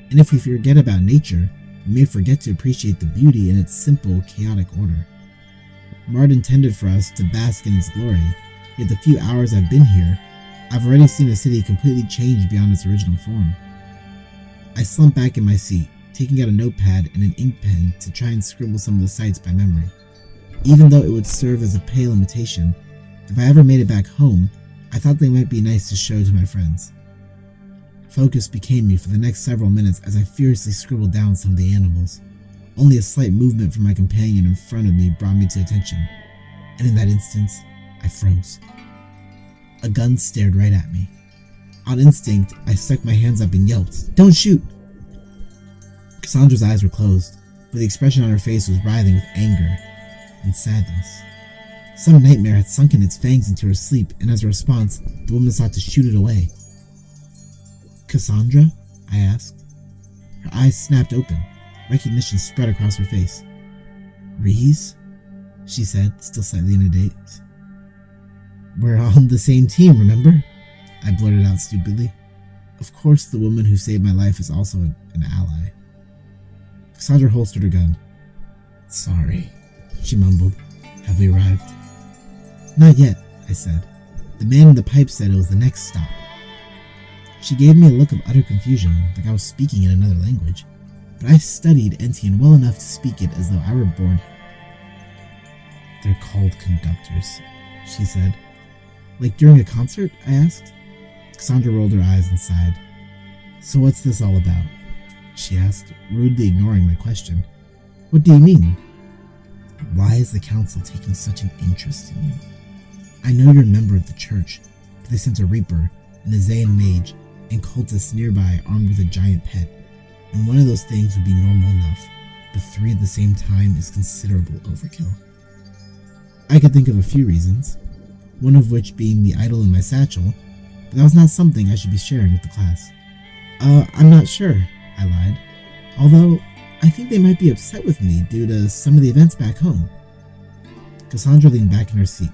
And if we forget about nature, we may forget to appreciate the beauty in its simple, chaotic order. Mard intended for us to bask in its glory, yet the few hours I've been here, I've already seen a city completely change beyond its original form. I slumped back in my seat, taking out a notepad and an ink pen to try and scribble some of the sights by memory. Even though it would serve as a pale imitation, if I ever made it back home, I thought they might be nice to show to my friends. Focus became me for the next several minutes as I furiously scribbled down some of the animals. Only a slight movement from my companion in front of me brought me to attention, and in that instant, I froze. A gun stared right at me. On instinct, I stuck my hands up and yelped, "Don't shoot!" Cassandra's eyes were closed, but the expression on her face was writhing with anger and sadness. Some nightmare had sunken its fangs into her sleep, and as a response, the woman sought to shoot it away. "Cassandra?" I asked. Her eyes snapped open. Recognition spread across her face. "Reese?" she said, still slightly in a daze. "We're on the same team, remember?" I blurted out stupidly. Of course, the woman who saved my life is also an ally. Cassandra holstered her gun. "Sorry," she mumbled. "Have we arrived?" "Not yet," I said. "The man in the pipe said it was the next stop." She gave me a look of utter confusion, like I was speaking in another language. But I studied Entian well enough to speak it as though I were born. "They're called conductors," she said. "Like during a concert?" I asked. Cassandra rolled her eyes and sighed. "So what's this all about?" she asked, rudely ignoring my question. "What do you mean? Why is the council taking such an interest in you? I know you're a member of the church, but they sent a reaper, an Azaean mage, and cultists nearby armed with a giant pet. And one of those things would be normal enough, but 3 at the same time is considerable overkill." I could think of a few reasons, one of which being the idol in my satchel, but that was not something I should be sharing with the class. I'm not sure," I lied. "Although, I think they might be upset with me due to some of the events back home." Cassandra leaned back in her seat.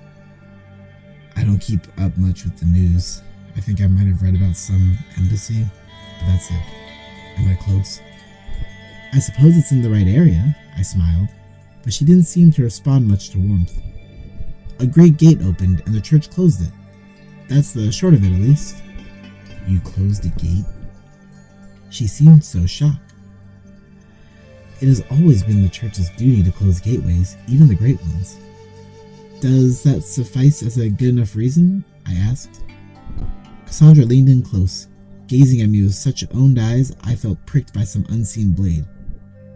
"I don't keep up much with the news. I think I might have read about some embassy, but that's it. Am I close?" "I suppose it's in the right area," I smiled, but she didn't seem to respond much to warmth. "A great gate opened and the church closed it. That's the short of it, at least." "You closed a gate?" She seemed so shocked. "It has always been the church's duty to close gateways, even the great ones." "Does that suffice as a good enough reason?" I asked. Cassandra leaned in close, gazing at me with such owned eyes I felt pricked by some unseen blade.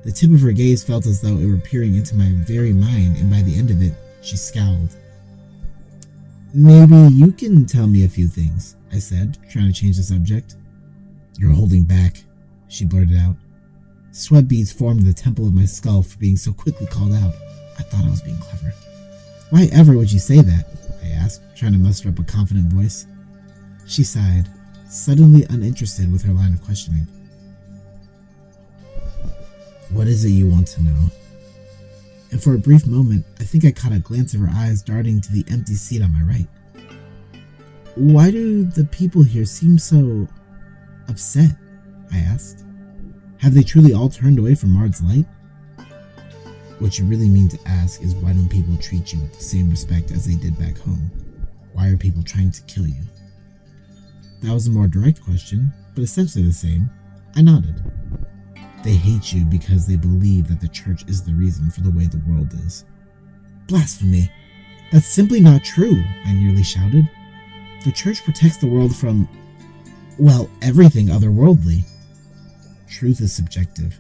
The tip of her gaze felt as though it were peering into my very mind, and by the end of it, she scowled. "Maybe you can tell me a few things," I said, trying to change the subject. "You're holding back," she blurted out. Sweat beads formed in the temple of my skull for being so quickly called out. I thought I was being clever. "Why ever would you say that?" I asked, trying to muster up a confident voice. She sighed, suddenly uninterested with her line of questioning. "What is it you want to know?" And for a brief moment, I think I caught a glance of her eyes darting to the empty seat on my right. "Why do the people here seem so upset?" I asked. "Have they truly all turned away from Mard's light?" "What you really mean to ask is why don't people treat you with the same respect as they did back home? Why are people trying to kill you?" That was a more direct question, but essentially the same. I nodded. "They hate you because they believe that the church is the reason for the way the world is." "Blasphemy! That's simply not true," I nearly shouted. "The church protects the world from, well, everything otherworldly." "Truth is subjective."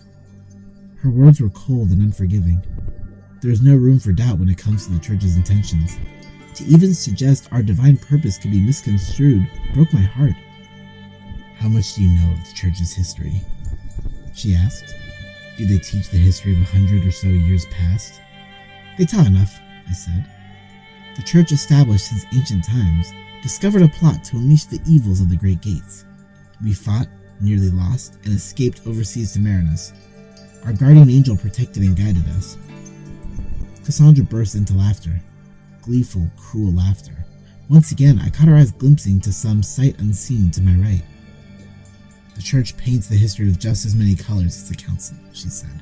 Her words were cold and unforgiving. There is no room for doubt when it comes to the church's intentions. To even suggest our divine purpose could be misconstrued broke my heart. "How much do you know of the church's history?" she asked. "Do they teach the history of 100 or so years past?" "They taught enough," I said. "The church, established since ancient times, discovered a plot to unleash the evils of the Great Gates. We fought, nearly lost, and escaped overseas to Marinus. Our guardian angel protected and guided us." Cassandra burst into laughter. Gleeful, cruel laughter. Once again, I caught her eyes glimpsing to some sight unseen to my right. "The church paints the history with just as many colors as the council," she said.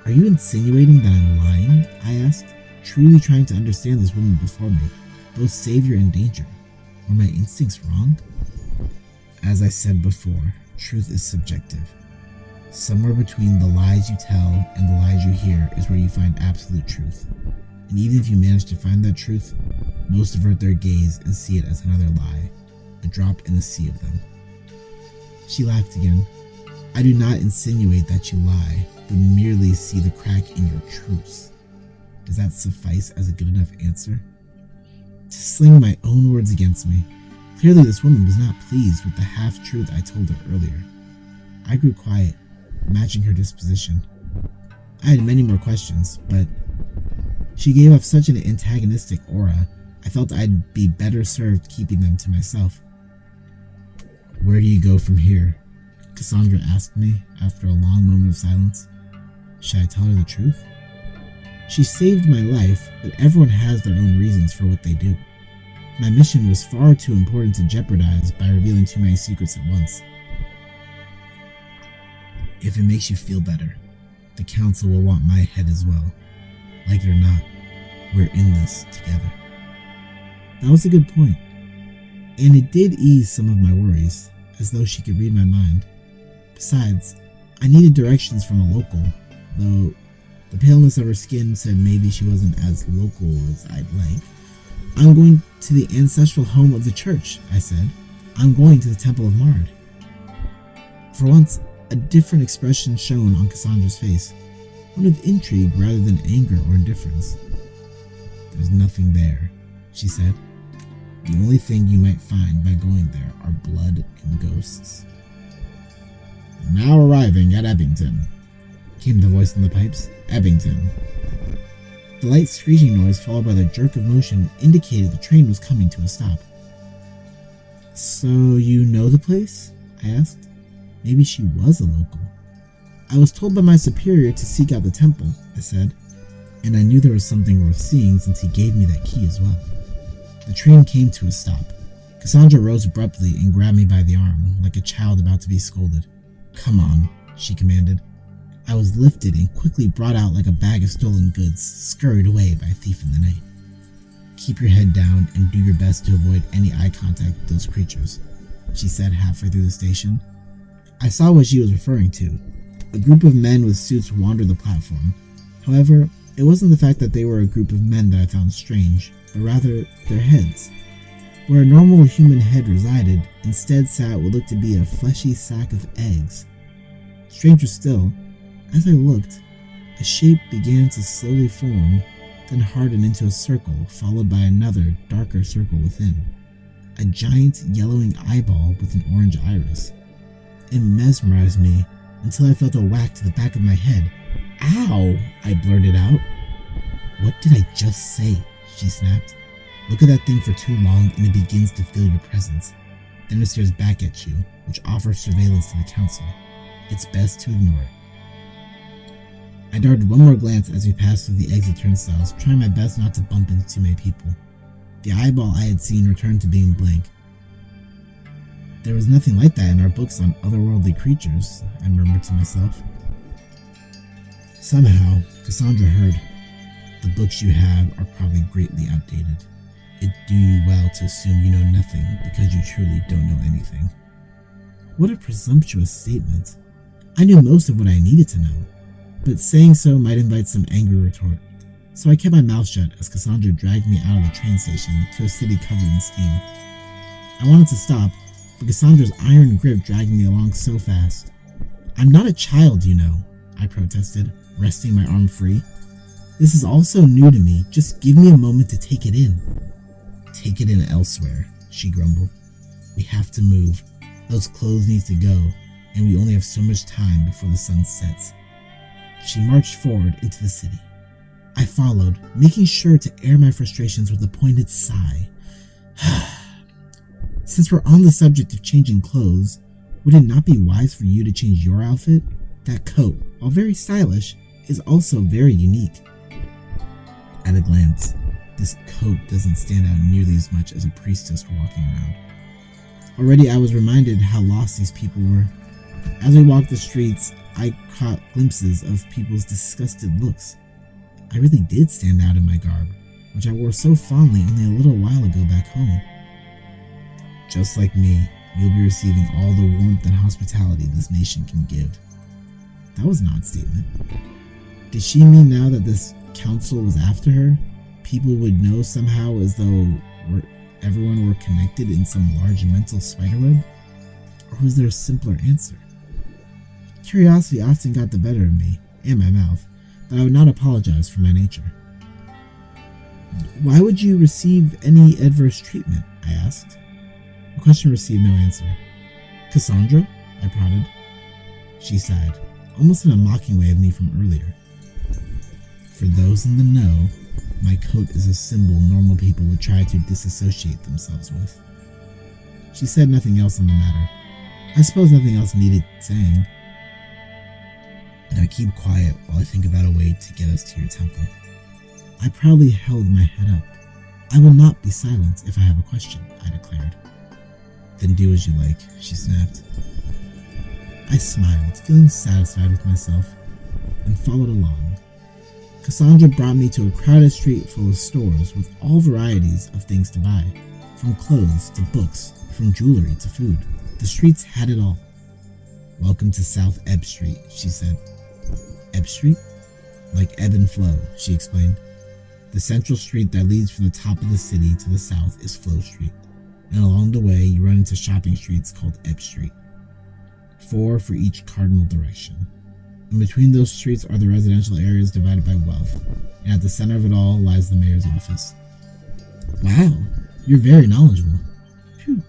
"Are you insinuating that I'm lying?" I asked, truly trying to understand this woman before me, both savior and danger. Were my instincts wrong? As I said before, truth is subjective. Somewhere between the lies you tell and the lies you hear is where you find absolute truth. And even if you manage to find that truth, most avert their gaze and see it as another lie, a drop in the sea of them. She laughed again. I do not insinuate that you lie, but merely see the crack in your truths. Does that suffice as a good enough answer? To sling my own words against me. Clearly this woman was not pleased with the half-truth I told her earlier. I grew quiet, matching her disposition. I had many more questions, but she gave off such an antagonistic aura, I felt I'd be better served keeping them to myself. Where do you go from here? Cassandra asked me after a long moment of silence. Should I tell her the truth? She saved my life, but everyone has their own reasons for what they do. My mission was far too important to jeopardize by revealing too many secrets at once. If it makes you feel better, the council will want my head as well. Like it or not, we're in this together. That was a good point, and it did ease some of my worries, as though she could read my mind. Besides, I needed directions from a local, though the paleness of her skin said maybe she wasn't as local as I'd like. I'm going to the ancestral home of the church, I said. I'm going to the Temple of Mard. For once, a different expression shone on Cassandra's face, one of intrigue rather than anger or indifference. There's nothing there, she said. The only thing you might find by going there are blood and ghosts. Now arriving at Ebbington, came the voice in the pipes. Ebbington. The light screeching noise followed by the jerk of motion indicated the train was coming to a stop. So you know the place? I asked. Maybe she was a local. I was told by my superior to seek out the temple, I said, and I knew there was something worth seeing since he gave me that key as well. The train came to a stop. Cassandra rose abruptly and grabbed me by the arm, like a child about to be scolded. Come on, she commanded. I was lifted and quickly brought out like a bag of stolen goods, scurried away by a thief in the night. Keep your head down and do your best to avoid any eye contact with those creatures, she said halfway through the station. I saw what she was referring to. A group of men with suits wandered the platform. However, it wasn't the fact that they were a group of men that I found strange, but rather their heads. Where a normal human head resided, instead sat what looked to be a fleshy sack of eggs. Stranger still, as I looked, a shape began to slowly form, then harden into a circle, followed by another, darker circle within. A giant yellowing eyeball with an orange iris. It mesmerized me until I felt a whack to the back of my head. Ow! I blurted out. What did I just say? She snapped. Look at that thing for too long and it begins to feel your presence. Then it stares back at you, which offers surveillance to the council. It's best to ignore it. I darted one more glance as we passed through the exit turnstiles, trying my best not to bump into too many people. The eyeball I had seen returned to being blank. There was nothing like that in our books on otherworldly creatures, I murmured to myself. Somehow, Cassandra heard. The books you have are probably greatly outdated. It'd do you well to assume you know nothing because you truly don't know anything. What a presumptuous statement. I knew most of what I needed to know, but saying so might invite some angry retort. So I kept my mouth shut as Cassandra dragged me out of the train station to a city covered in steam. I wanted to stop, but Cassandra's iron grip dragged me along so fast. I'm not a child, you know, I protested, wresting my arm free. This is all so new to me, just give me a moment to take it in. Take it in elsewhere, she grumbled. We have to move. Those clothes need to go, and we only have so much time before the sun sets. She marched forward into the city. I followed, making sure to air my frustrations with a pointed sigh. Since we're on the subject of changing clothes, would it not be wise for you to change your outfit? That coat, while very stylish, is also very unique. At a glance, this coat doesn't stand out nearly as much as a priestess walking around. Already I was reminded how lost these people were. As we walked the streets, I caught glimpses of people's disgusted looks. I really did stand out in my garb, which I wore so fondly only a little while ago back home. Just like me, you'll be receiving all the warmth and hospitality this nation can give. That was an odd statement. Did she mean now that this council was after her, people would know somehow as though everyone were connected in some large mental spiderweb? Or was there a simpler answer? Curiosity often got the better of me, and my mouth, but I would not apologize for my nature. Why would you receive any adverse treatment? I asked. The question received no answer. Cassandra? I prodded. She sighed, almost in a mocking way of me from earlier. For those in the know, my coat is a symbol normal people would try to disassociate themselves with. She said nothing else on the matter. I suppose nothing else needed saying. Now keep quiet while I think about a way to get us to your temple. I proudly held my head up. I will not be silent if I have a question, I declared. Then do as you like, she snapped. I smiled, feeling satisfied with myself, and followed along. Cassandra brought me to a crowded street full of stores with all varieties of things to buy, from clothes to books, from jewelry to food. The streets had it all. Welcome to South Ebb Street, she said. Ebb Street? Like ebb and flow, she explained. The central street that leads from the top of the city to the south is Flow Street, and along the way you run into shopping streets called Ebb Street. 4 for each cardinal direction. In between those streets are the residential areas divided by wealth, and at the center of it all lies the mayor's office. Wow, you're very knowledgeable. Phew.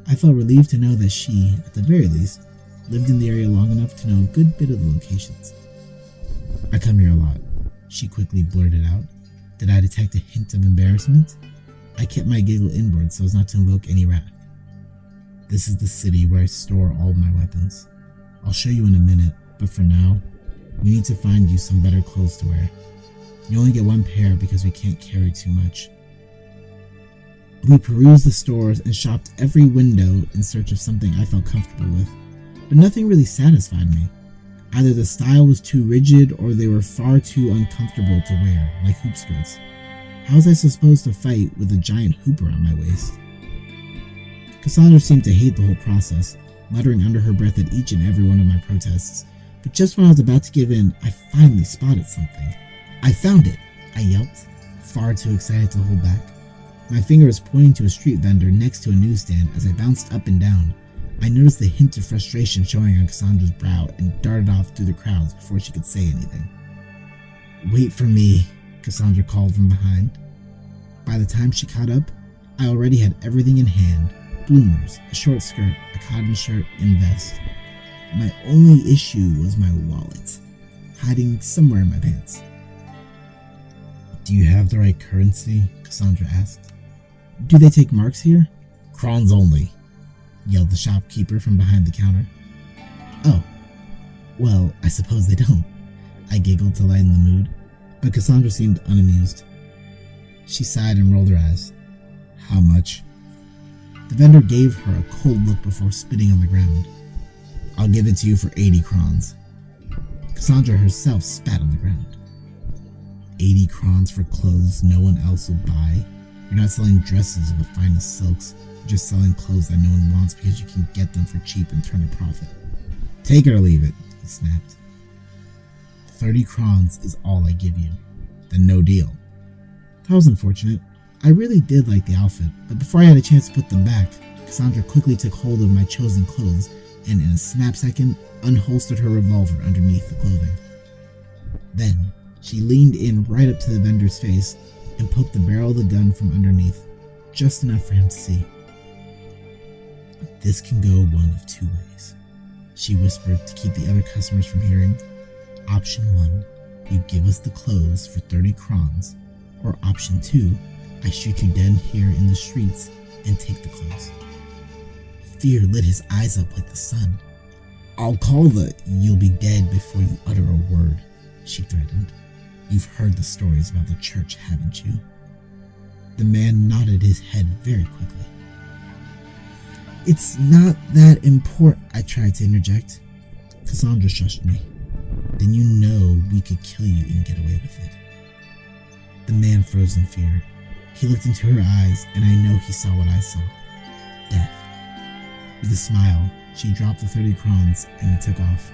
I felt relieved to know that she, at the very least, lived in the area long enough to know a good bit of the locations. I come here a lot, she quickly blurted out. Did I detect a hint of embarrassment? I kept my giggle inward so as not to invoke any wrath. This is the city where I store all my weapons. I'll show you in a minute, but for now, we need to find you some better clothes to wear. You only get 1 pair because we can't carry too much. We perused the stores and shopped every window in search of something I felt comfortable with, but nothing really satisfied me. Either the style was too rigid or they were far too uncomfortable to wear, like hoop skirts. How was I supposed to fight with a giant hoop around my waist? Cassandra seemed to hate the whole process, muttering under her breath at each and every one of my protests. But just when I was about to give in, I finally spotted something. I found it, I yelped, far too excited to hold back. My finger was pointing to a street vendor next to a newsstand as I bounced up and down. I noticed the hint of frustration showing on Cassandra's brow and darted off through the crowds before she could say anything. Wait for me, Cassandra called from behind. By the time she caught up, I already had everything in hand. Bloomers, a short skirt, a cotton shirt, and vest. My only issue was my wallet, hiding somewhere in my pants. Do you have the right currency? Cassandra asked. Do they take marks here? Crons only, yelled the shopkeeper from behind the counter. Oh, well, I suppose they don't. I giggled to lighten the mood, but Cassandra seemed unamused. She sighed and rolled her eyes. How much? The vendor gave her a cold look before spitting on the ground. I'll give it to you for 80 crons. Cassandra herself spat on the ground. 80 crons for clothes no one else will buy? You're not selling dresses of the finest silks. You're just selling clothes that no one wants because you can get them for cheap and turn a profit. Take it or leave it, he snapped. 30 crons is all I give you. Then no deal. That was unfortunate. I really did like the outfit, but before I had a chance to put them back, Cassandra quickly took hold of my chosen clothes and in a snap second, unholstered her revolver underneath the clothing. Then, she leaned in right up to the vendor's face and poked the barrel of the gun from underneath, just enough for him to see. This can go one of 2 ways, she whispered to keep the other customers from hearing. Option 1, you give us the clothes for 30 crons, or option 2, I shoot you dead here in the streets and take the clothes. Fear lit his eyes up like the sun. I'll call the you'll be dead before you utter a word, she threatened. You've heard the stories about the church, haven't you? The man nodded his head very quickly. It's not that important, I tried to interject. Cassandra shushed me. then you know we could kill you and get away with it." The man froze in fear. He looked into her eyes, and I know he saw what I saw. Death. With a smile, she dropped the 30 crowns and we took off.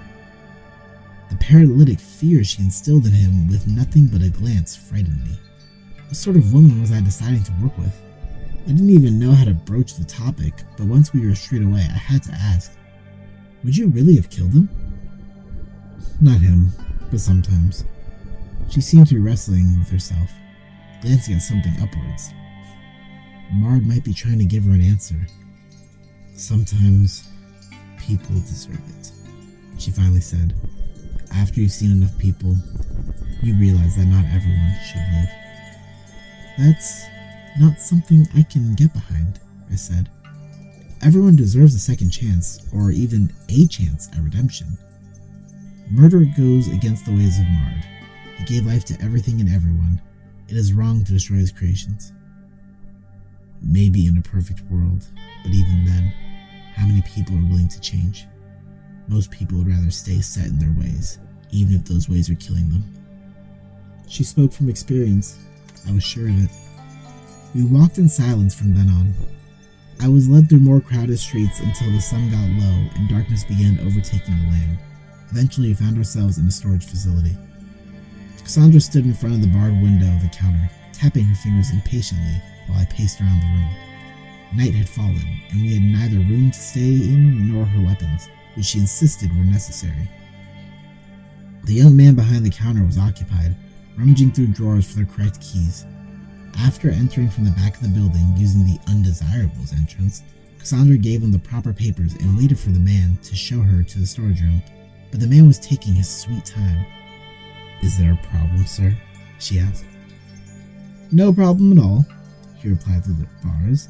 The paralytic fear she instilled in him with nothing but a glance frightened me. What sort of woman was I deciding to work with? I didn't even know how to broach the topic, but once we were straight away, I had to ask, "Would you really have killed him?" "Not him, but sometimes." She seemed to be wrestling with herself, glancing at something upwards. Mard might be trying to give her an answer. "Sometimes people deserve it," she finally said. "After you've seen enough people, you realize that not everyone should live." "That's not something I can get behind," I said. "Everyone deserves a second chance, or even a chance at redemption. Murder goes against the ways of Mard. He gave life to everything and everyone. It is wrong to destroy his creations." "Maybe in a perfect world, but even then, how many people are willing to change? Most people would rather stay set in their ways, even if those ways are killing them." She spoke from experience. I was sure of it. We walked in silence from then on. I was led through more crowded streets until the sun got low and darkness began overtaking the land. Eventually, we found ourselves in a storage facility. Cassandra stood in front of the barred window of the counter, tapping her fingers impatiently while I paced around the room. Night had fallen, and we had neither room to stay in nor her weapons, which she insisted were necessary. The young man behind the counter was occupied, rummaging through drawers for the correct keys. After entering from the back of the building using the undesirables entrance, Cassandra gave him the proper papers and waited for the man to show her to the storage room, but the man was taking his sweet time. "Is there a problem, sir?" she asked. "No problem at all," he replied through the bars.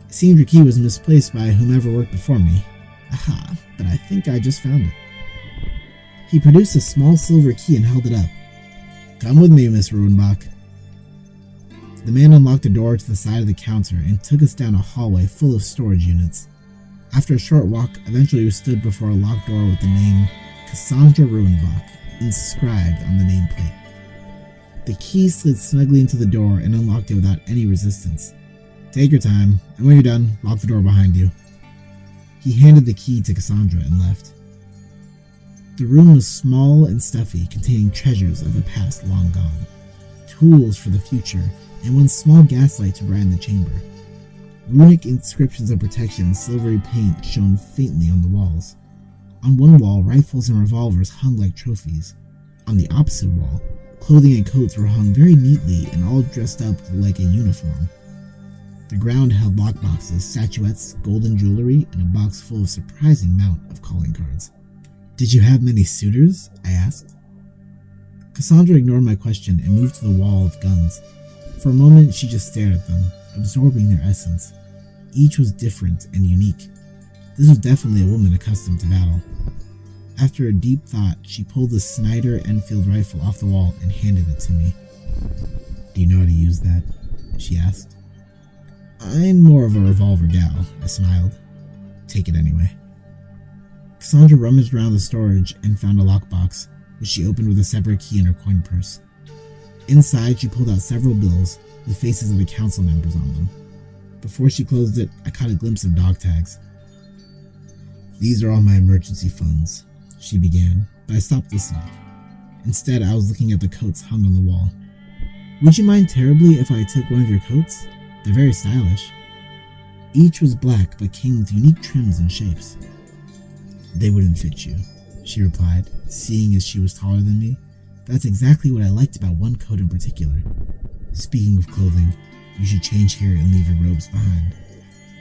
"It seemed your key was misplaced by whomever worked before me. Aha, but I think I just found it." He produced a small silver key and held it up. "Come with me, Miss Ruhenbach." The man unlocked a door to the side of the counter and took us down a hallway full of storage units. After a short walk, eventually we stood before a locked door with the name Cassandra Ruhenbach inscribed on the nameplate. The key slid snugly into the door and unlocked it without any resistance. "Take your time, and when you're done, lock the door behind you." He handed the key to Cassandra and left. The room was small and stuffy, containing treasures of a past long gone, tools for the future, and one small gaslight to brighten the chamber. Runic inscriptions of protection and silvery paint shone faintly on the walls. On one wall, rifles and revolvers hung like trophies. On the opposite wall, clothing and coats were hung very neatly and all dressed up like a uniform. The ground held lockboxes, statuettes, golden jewelry, and a box full of surprising amount of calling cards. "Did you have many suitors?" I asked. Cassandra ignored my question and moved to the wall of guns. For a moment, she just stared at them, absorbing their essence. Each was different and unique. This was definitely a woman accustomed to battle. After a deep thought, she pulled the Snyder Enfield rifle off the wall and handed it to me. "Do you know how to use that?" she asked. "I'm more of a revolver gal," I smiled. "Take it anyway." Cassandra rummaged around the storage and found a lockbox, which she opened with a separate key in her coin purse. Inside, she pulled out several bills with faces of the council members on them. Before she closed it, I caught a glimpse of dog tags. "These are all my emergency funds," she began, but I stopped listening. Instead, I was looking at the coats hung on the wall. "Would you mind terribly if I took one of your coats? They're very stylish." Each was black, but came with unique trims and shapes. "They wouldn't fit you," she replied, seeing as she was taller than me. That's exactly what I liked about one coat in particular. "Speaking of clothing, you should change here and leave your robes behind."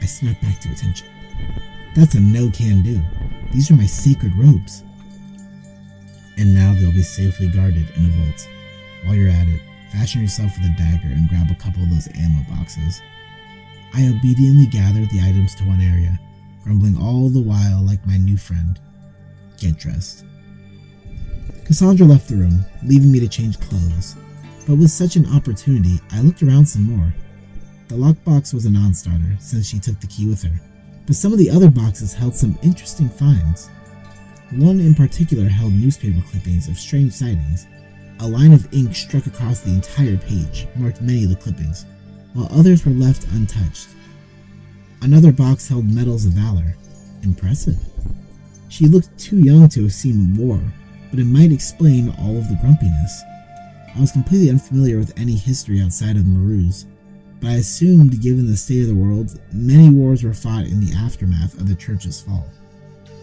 I snapped back to attention. "That's a no-can-do. These are my sacred robes." "And now they'll be safely guarded in a vault. While you're at it, fashion yourself with a dagger and grab a couple of those ammo boxes." I obediently gathered the items to one area, grumbling all the while like my new friend. "Get dressed." Cassandra left the room, leaving me to change clothes. But with such an opportunity, I looked around some more. The lockbox was a non-starter, since she took the key with her, but some of the other boxes held some interesting finds. One in particular held newspaper clippings of strange sightings. A line of ink struck across the entire page, marked many of the clippings, while others were left untouched. Another box held medals of valor. Impressive. She looked too young to have seen war, but it might explain all of the grumpiness. I was completely unfamiliar with any history outside of Maru's, but I assumed, given the state of the world, many wars were fought in the aftermath of the church's fall.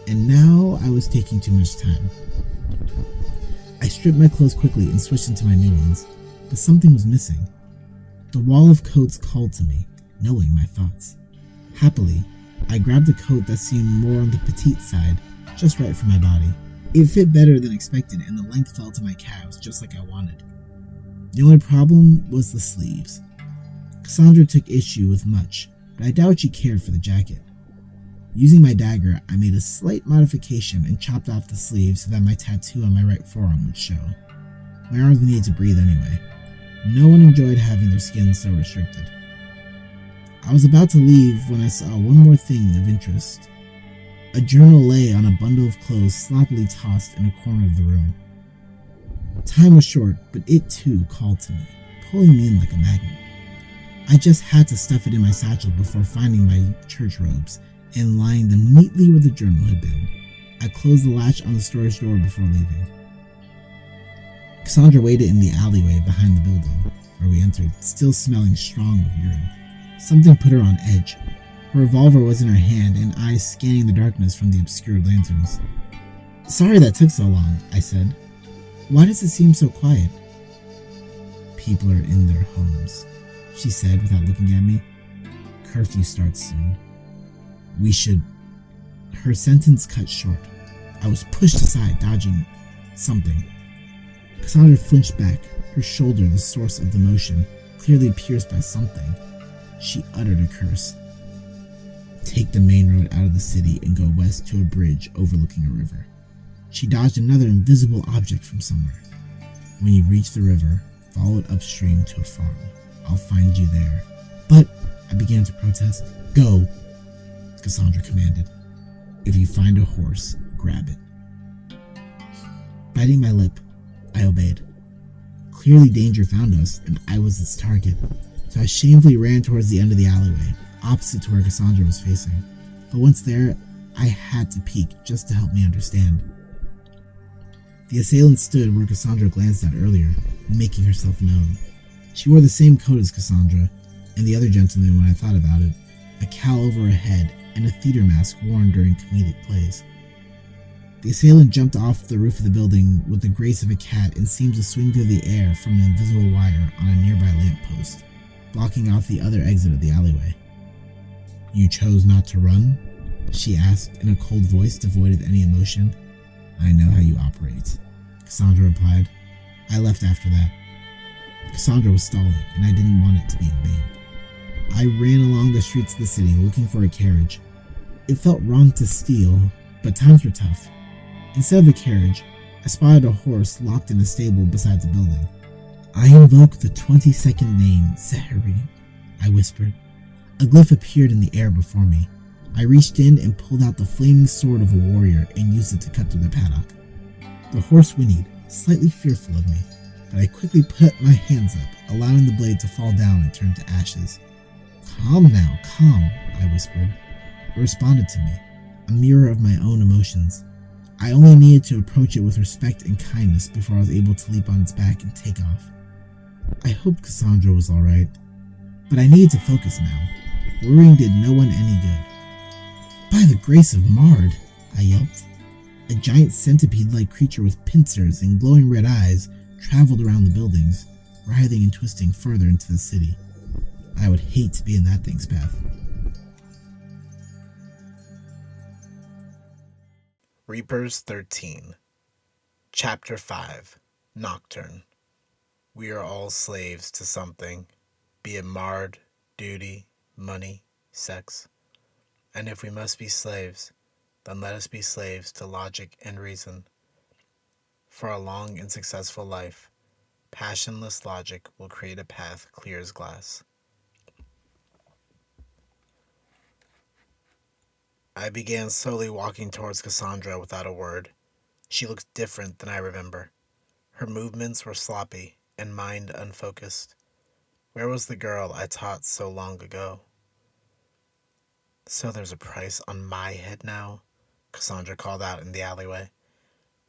And now I was taking too much time. I stripped my clothes quickly and switched into my new ones, but something was missing. The wall of coats called to me, knowing my thoughts. Happily, I grabbed a coat that seemed more on the petite side, just right for my body. It fit better than expected, and the length fell to my calves just like I wanted. The only problem was the sleeves. Cassandra took issue with much, but I doubt she cared for the jacket. Using my dagger, I made a slight modification and chopped off the sleeves so that my tattoo on my right forearm would show. My arms needed to breathe anyway. No one enjoyed having their skin so restricted. I was about to leave when I saw one more thing of interest. A journal lay on a bundle of clothes sloppily tossed in a corner of the room. Time was short, but it too called to me, pulling me in like a magnet. I just had to stuff it in my satchel before finding my church robes and lying them neatly where the journal had been. I closed the latch on the storage door before leaving. Cassandra waited in the alleyway behind the building, where we entered, still smelling strong of urine. Something put her on edge. Her revolver was in her hand and eyes scanning the darkness from the obscured lanterns. "Sorry that took so long," I said. "Why does it seem so quiet?" "People are in their homes," she said without looking at me. "Curfew starts soon. We should..." Her sentence cut short. I was pushed aside, dodging something. Cassandra flinched back, her shoulder the source of the motion, clearly pierced by something. She uttered a curse. "Take the main road out of the city and go west to a bridge overlooking a river." She dodged another invisible object from somewhere. "When you reach the river, follow it upstream to a farm. I'll find you there." "But..." I began to protest. "Go," Cassandra commanded. "If you find a horse, grab it." Biting my lip, I obeyed. Clearly danger found us, and I was its target, so I shamefully ran towards the end of the alleyway, opposite to where Cassandra was facing. But once there, I had to peek just to help me understand. The assailant stood where Cassandra glanced at earlier, making herself known. She wore the same coat as Cassandra, and the other gentleman when I thought about it, a cowl over her head and a theater mask worn during comedic plays. The assailant jumped off the roof of the building with the grace of a cat and seemed to swing through the air from an invisible wire on a nearby lamppost, blocking off the other exit of the alleyway. "You chose not to run?" she asked in a cold voice devoid of any emotion. "I know how you operate," Cassandra replied. "I left after that." Cassandra was stalling, and I didn't want it to be in vain. I ran along the streets of the city looking for a carriage. It felt wrong to steal, but times were tough. Instead of a carriage, I spotted a horse locked in a stable beside the building. "I invoke the 22nd name, Zahari," I whispered. A glyph appeared in the air before me. I reached in and pulled out the flaming sword of a warrior and used it to cut through the paddock. The horse whinnied, slightly fearful of me, but I quickly put my hands up, allowing the blade to fall down and turn to ashes. "Calm now, calm," I whispered. It responded to me, a mirror of my own emotions. I only needed to approach it with respect and kindness before I was able to leap on its back and take off. I hoped Cassandra was alright, but I needed to focus now. Worrying did no one any good. "By the grace of Mard," I yelped. A giant centipede-like creature with pincers and glowing red eyes traveled around the buildings, writhing and twisting further into the city. I would hate to be in that thing's path. Reapers 13. Chapter 5. Nocturne. We are all slaves to something, be it Mard, duty, money, sex. And if we must be slaves, then let us be slaves to logic and reason. For a long and successful life, passionless logic will create a path clear as glass. I began slowly walking towards Cassandra without a word. She looked different than I remember. Her movements were sloppy and mind unfocused. Where was the girl I taught so long ago? So there's a price on my head now? Cassandra called out in the alleyway.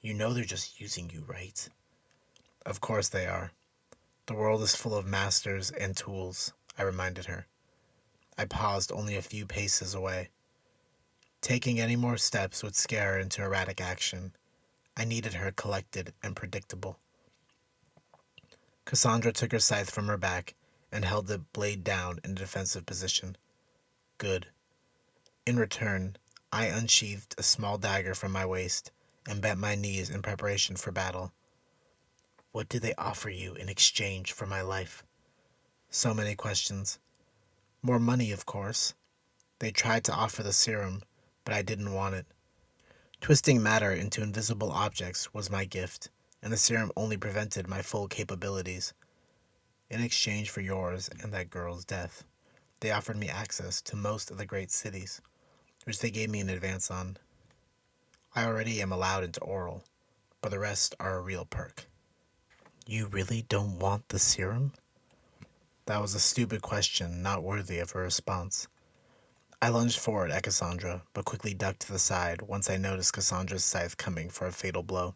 You know they're just using you, right? Of course they are. The world is full of masters and tools, I reminded her. I paused only a few paces away. Taking any more steps would scare her into erratic action. I needed her collected and predictable. Cassandra took her scythe from her back and held the blade down in a defensive position. Good. In return, I unsheathed a small dagger from my waist and bent my knees in preparation for battle. What did they offer you in exchange for my life? So many questions. More money, of course. They tried to offer the serum, but I didn't want it. Twisting matter into invisible objects was my gift, and the serum only prevented my full capabilities. In exchange for yours and that girl's death, they offered me access to most of the great cities, which they gave me an advance on. I already am allowed into oral, but the rest are a real perk. You really don't want the serum? That was a stupid question, not worthy of a response. I lunged forward at Cassandra, but quickly ducked to the side once I noticed Cassandra's scythe coming for a fatal blow.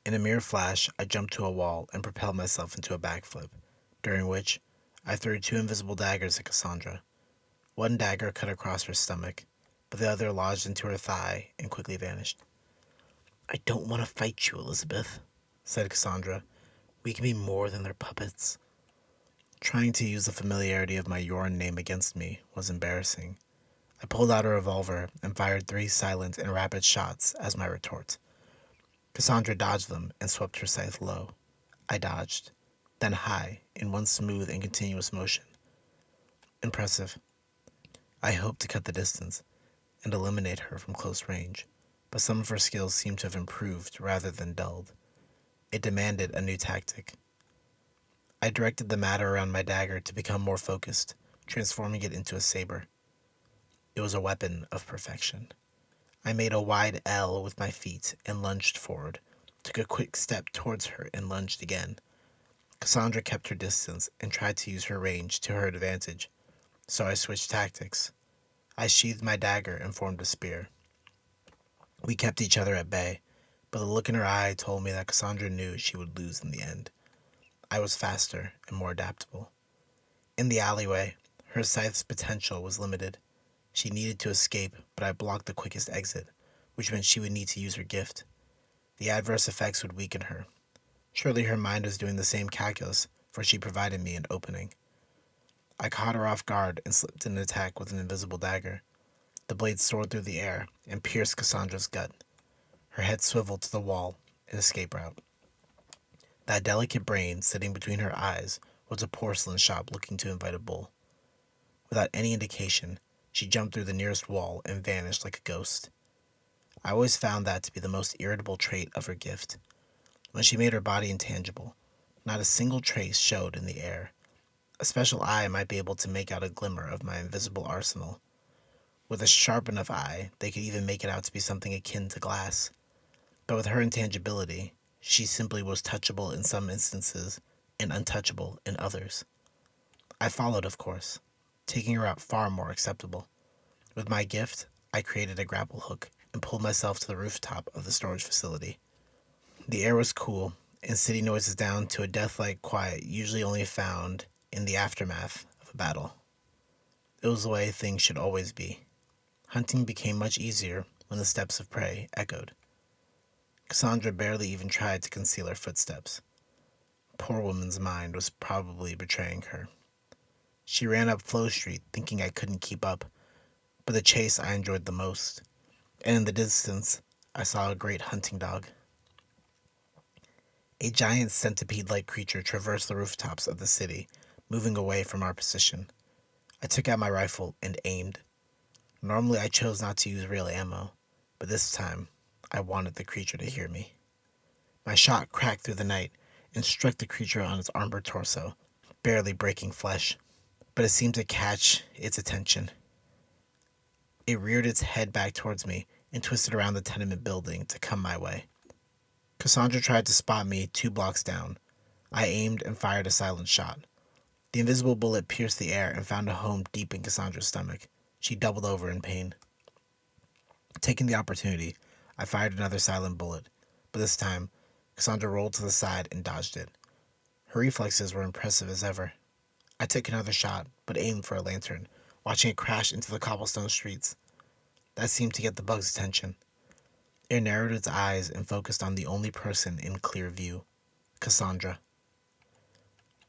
In a mere flash, I jumped to a wall and propelled myself into a backflip, during which I threw two invisible daggers at Cassandra. One dagger cut across her stomach, but the other lodged into her thigh and quickly vanished. I don't want to fight you, Elizabeth, said Cassandra. We can be more than their puppets. Trying to use the familiarity of my Yoran name against me was embarrassing. I pulled out a revolver and fired 3 silent and rapid shots as my retort. Cassandra dodged them and swept her scythe low. I dodged, then high, in one smooth and continuous motion. Impressive. I hoped to cut the distance and eliminate her from close range, but some of her skills seemed to have improved rather than dulled. It demanded a new tactic. I directed the matter around my dagger to become more focused, transforming it into a saber. It was a weapon of perfection. I made a wide L with my feet and lunged forward, took a quick step towards her and lunged again. Cassandra kept her distance and tried to use her range to her advantage, so I switched tactics. I sheathed my dagger and formed a spear. We kept each other at bay, but the look in her eye told me that Cassandra knew she would lose in the end. I was faster and more adaptable. In the alleyway, her scythe's potential was limited. She needed to escape, but I blocked the quickest exit, which meant she would need to use her gift. The adverse effects would weaken her. Surely her mind was doing the same calculus, for she provided me an opening. I caught her off guard and slipped an attack with an invisible dagger. The blade soared through the air and pierced Cassandra's gut. Her head swiveled to the wall, an escape route. That delicate brain sitting between her eyes was a porcelain shop looking to invite a bull. Without any indication, she jumped through the nearest wall and vanished like a ghost. I always found that to be the most irritable trait of her gift. When she made her body intangible, not a single trace showed in the air. A special eye might be able to make out a glimmer of my invisible arsenal. With a sharp enough eye, they could even make it out to be something akin to glass. But with her intangibility, she simply was touchable in some instances and untouchable in others. I followed, of course, taking her out far more acceptable. With my gift, I created a grapple hook and pulled myself to the rooftop of the storage facility. The air was cool, and city noises down to a death-like quiet usually only found in the aftermath of a battle. It was the way things should always be. Hunting became much easier when the steps of prey echoed. Cassandra barely even tried to conceal her footsteps. Poor woman's mind was probably betraying her. She ran up Flow Street thinking I couldn't keep up, but the chase I enjoyed the most, and in the distance I saw a great hunting dog. A giant centipede-like creature traversed the rooftops of the city, moving away from our position. I took out my rifle and aimed. Normally I chose not to use real ammo, but this time I wanted the creature to hear me. My shot cracked through the night and struck the creature on its armored torso, barely breaking flesh, but it seemed to catch its attention. It reared its head back towards me and twisted around the tenement building to come my way. Cassandra tried to spot me 2 blocks down. I aimed and fired a silent shot. The invisible bullet pierced the air and found a home deep in Cassandra's stomach. She doubled over in pain. Taking the opportunity, I fired another silent bullet, but this time, Cassandra rolled to the side and dodged it. Her reflexes were impressive as ever. I took another shot, but aimed for a lantern, watching it crash into the cobblestone streets. That seemed to get the bug's attention. It narrowed its eyes and focused on the only person in clear view, Cassandra.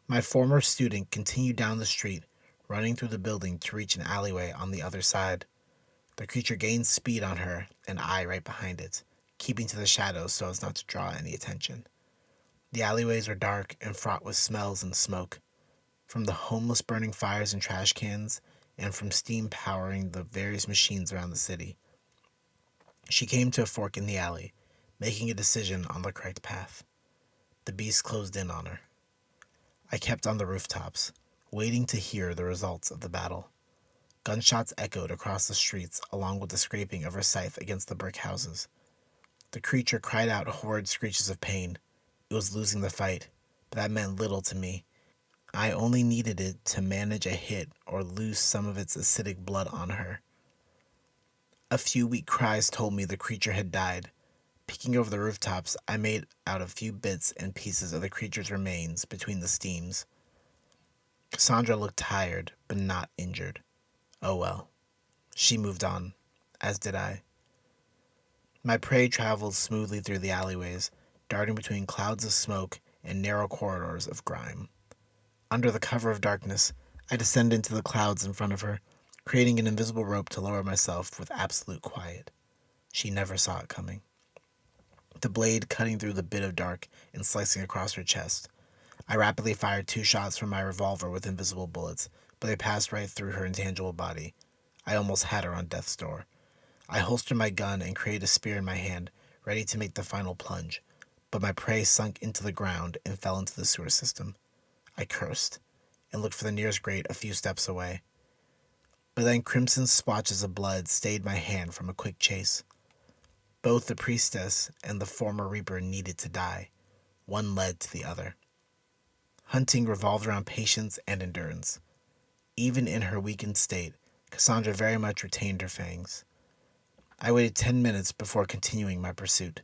My former student continued down the street, running through the building to reach an alleyway on the other side. The creature gained speed on her, and I right behind it, keeping to the shadows so as not to draw any attention. The alleyways were dark and fraught with smells and smoke, from the homeless burning fires and trash cans, and from steam powering the various machines around the city. She came to a fork in the alley, making a decision on the correct path. The beast closed in on her. I kept on the rooftops, waiting to hear the results of the battle. Gunshots echoed across the streets along with the scraping of her scythe against the brick houses. The creature cried out horrid screeches of pain. It was losing the fight, but that meant little to me. I only needed it to manage a hit or lose some of its acidic blood on her. A few weak cries told me the creature had died. Peeking over the rooftops, I made out a few bits and pieces of the creature's remains between the steams. Cassandra looked tired, but not injured. Oh well. She moved on, as did I. My prey traveled smoothly through the alleyways, darting between clouds of smoke and narrow corridors of grime. Under the cover of darkness, I descended into the clouds in front of her, creating an invisible rope to lower myself with absolute quiet. She never saw it coming. The blade cutting through the bit of dark and slicing across her chest. I rapidly fired 2 shots from my revolver with invisible bullets, but they passed right through her intangible body. I almost had her on death's door. I holstered my gun and created a spear in my hand, ready to make the final plunge, but my prey sunk into the ground and fell into the sewer system. I cursed and looked for the nearest grate a few steps away. But then crimson splotches of blood stayed my hand from a quick chase. Both the priestess and the former reaper needed to die. One led to the other. Hunting revolved around patience and endurance. Even in her weakened state, Cassandra very much retained her fangs. I waited 10 minutes before continuing my pursuit.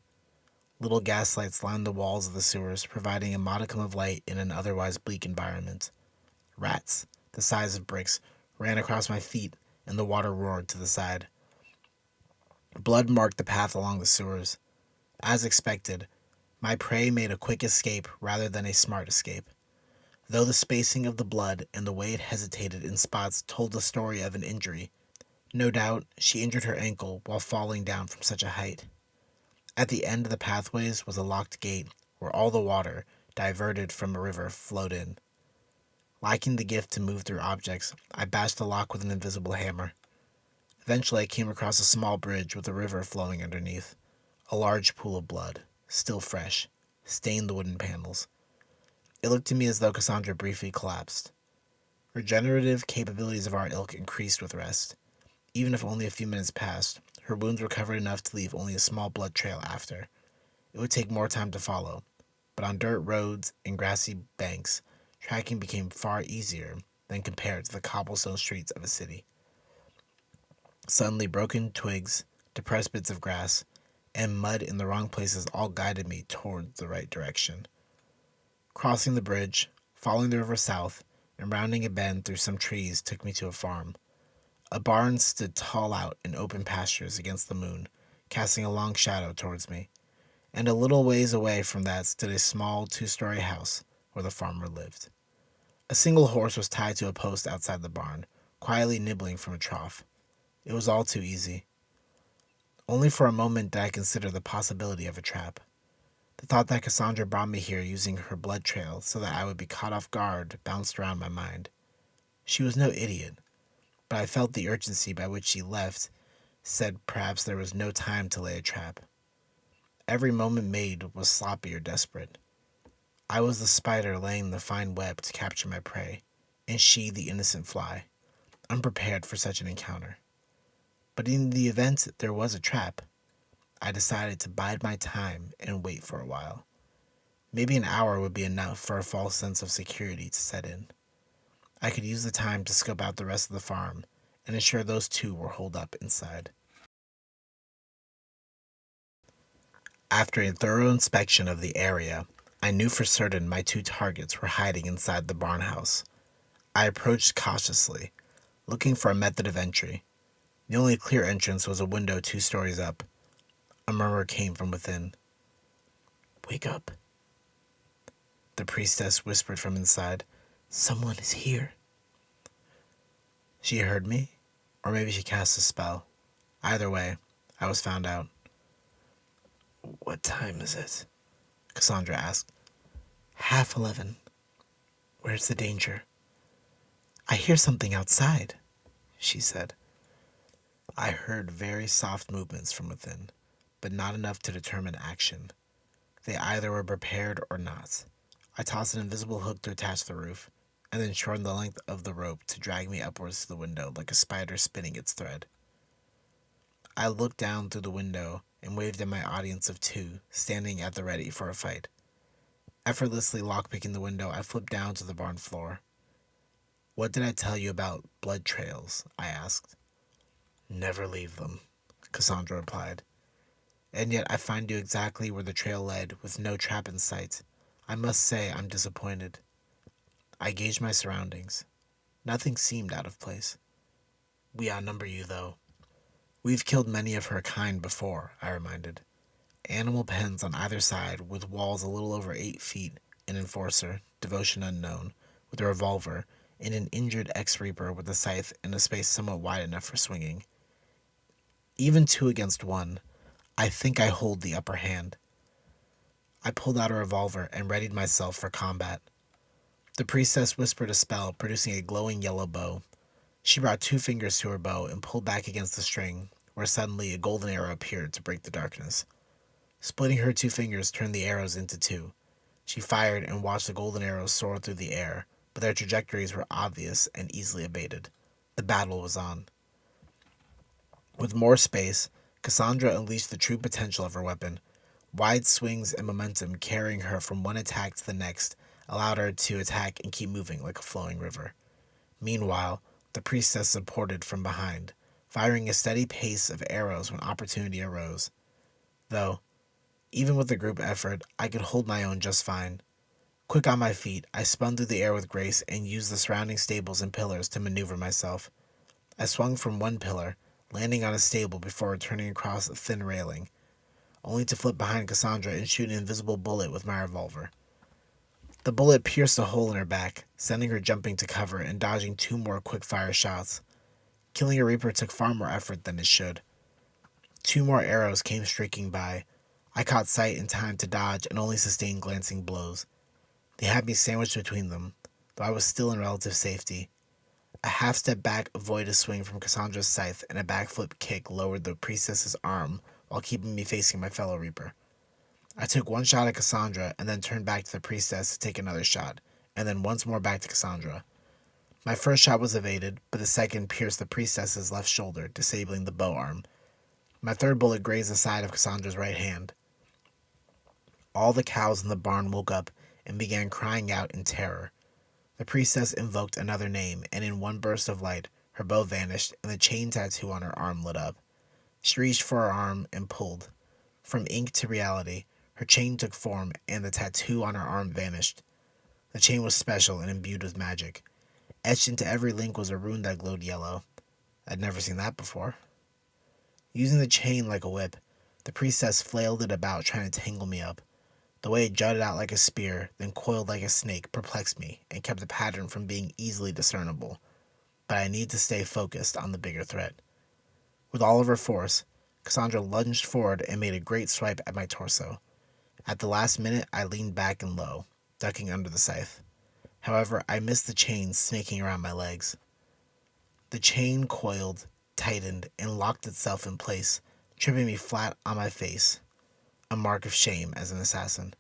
Little gaslights lined the walls of the sewers, providing a modicum of light in an otherwise bleak environment. Rats, the size of bricks, ran across my feet, and the water roared to the side. Blood marked the path along the sewers. As expected, my prey made a quick escape rather than a smart escape. Though the spacing of the blood and the way it hesitated in spots told the story of an injury, no doubt she injured her ankle while falling down from such a height. At the end of the pathways was a locked gate where all the water, diverted from a river, flowed in. Lacking the gift to move through objects, I bashed the lock with an invisible hammer. Eventually I came across a small bridge with a river flowing underneath. A large pool of blood, still fresh, stained the wooden panels. It looked to me as though Cassandra briefly collapsed. Regenerative capabilities of our ilk increased with rest. Even if only a few minutes passed, her wounds recovered enough to leave only a small blood trail after. It would take more time to follow, but on dirt roads and grassy banks, tracking became far easier than compared to the cobblestone streets of a city. Suddenly, broken twigs, depressed bits of grass, and mud in the wrong places all guided me towards the right direction. Crossing the bridge, following the river south, and rounding a bend through some trees took me to a farm. A barn stood tall out in open pastures against the moon, casting a long shadow towards me, and a little ways away from that stood a small 2-story house where the farmer lived. A single horse was tied to a post outside the barn, quietly nibbling from a trough. It was all too easy. Only for a moment did I consider the possibility of a trap. The thought that Cassandra brought me here using her blood trail so that I would be caught off guard bounced around my mind. She was no idiot, but I felt the urgency by which she left said perhaps there was no time to lay a trap. Every moment made was sloppy or desperate. I was the spider laying the fine web to capture my prey, and she the innocent fly, unprepared for such an encounter. But in the event there was a trap, I decided to bide my time and wait for a while. Maybe an hour would be enough for a false sense of security to set in. I could use the time to scope out the rest of the farm and ensure those two were holed up inside. After a thorough inspection of the area, I knew for certain my two targets were hiding inside the barn house. I approached cautiously, looking for a method of entry. The only clear entrance was a window 2 stories up. A murmur came from within. "Wake up," the priestess whispered from inside. "Someone is here." She heard me, or maybe she cast a spell. Either way, I was found out. "What time is it?" Cassandra asked. "11:30. Where's the danger?" "I hear something outside," she said. I heard very soft movements from within, but not enough to determine action. They either were prepared or not. I tossed an invisible hook to attach the roof, and then shortened the length of the rope to drag me upwards to the window like a spider spinning its thread. I looked down through the window and waved at my audience of two, standing at the ready for a fight. Effortlessly lockpicking the window, I flipped down to the barn floor. "What did I tell you about blood trails?" I asked. "Never leave them," Cassandra replied. "And yet I find you exactly where the trail led, with no trap in sight. I must say I'm disappointed." I gauged my surroundings. Nothing seemed out of place. "We outnumber you, though." "We've killed many of her kind before," I reminded. Animal pens on either side, with walls a little over 8 feet, an enforcer, devotion unknown, with a revolver, and an injured ex-reaper with a scythe in a space somewhat wide enough for swinging. Even 2 against 1, I think I hold the upper hand. I pulled out a revolver and readied myself for combat. The priestess whispered a spell, producing a glowing yellow bow. She brought 2 fingers to her bow and pulled back against the string, where suddenly a golden arrow appeared to break the darkness. Splitting her 2 fingers turned the arrows into 2. She fired and watched the golden arrows soar through the air, but their trajectories were obvious and easily abated. The battle was on. With more space, Cassandra unleashed the true potential of her weapon. Wide swings and momentum carrying her from one attack to the next allowed her to attack and keep moving like a flowing river. Meanwhile, the priestess supported from behind, firing a steady pace of arrows when opportunity arose. Though, even with a group effort, I could hold my own just fine. Quick on my feet, I spun through the air with grace and used the surrounding stables and pillars to maneuver myself. I swung from one pillar, landing on a stable before returning across a thin railing, only to flip behind Cassandra and shoot an invisible bullet with my revolver. The bullet pierced a hole in her back, sending her jumping to cover and dodging 2 more quick-fire shots. Killing a Reaper took far more effort than it should. 2 more arrows came streaking by. I caught sight in time to dodge and only sustained glancing blows. They had me sandwiched between them, though I was still in relative safety. A half-step back avoided a swing from Cassandra's scythe, and a backflip kick lowered the priestess's arm while keeping me facing my fellow Reaper. I took one shot at Cassandra and then turned back to the priestess to take another shot, and then once more back to Cassandra. My first shot was evaded, but the second pierced the priestess's left shoulder, disabling the bow arm. My third bullet grazed the side of Cassandra's right hand. All the cows in the barn woke up and began crying out in terror. The priestess invoked another name, and in one burst of light, her bow vanished and the chain tattoo on her arm lit up. She reached for her arm and pulled. From ink to reality, her chain took form and the tattoo on her arm vanished. The chain was special and imbued with magic. Etched into every link was a rune that glowed yellow. I'd never seen that before. Using the chain like a whip, the priestess flailed it about trying to tangle me up. The way it jutted out like a spear, then coiled like a snake, perplexed me and kept the pattern from being easily discernible. But I need to stay focused on the bigger threat. With all of her force, Cassandra lunged forward and made a great swipe at my torso. At the last minute, I leaned back and low, ducking under the scythe. However, I missed the chain snaking around my legs. The chain coiled, tightened, and locked itself in place, tripping me flat on my face, a mark of shame as an assassin.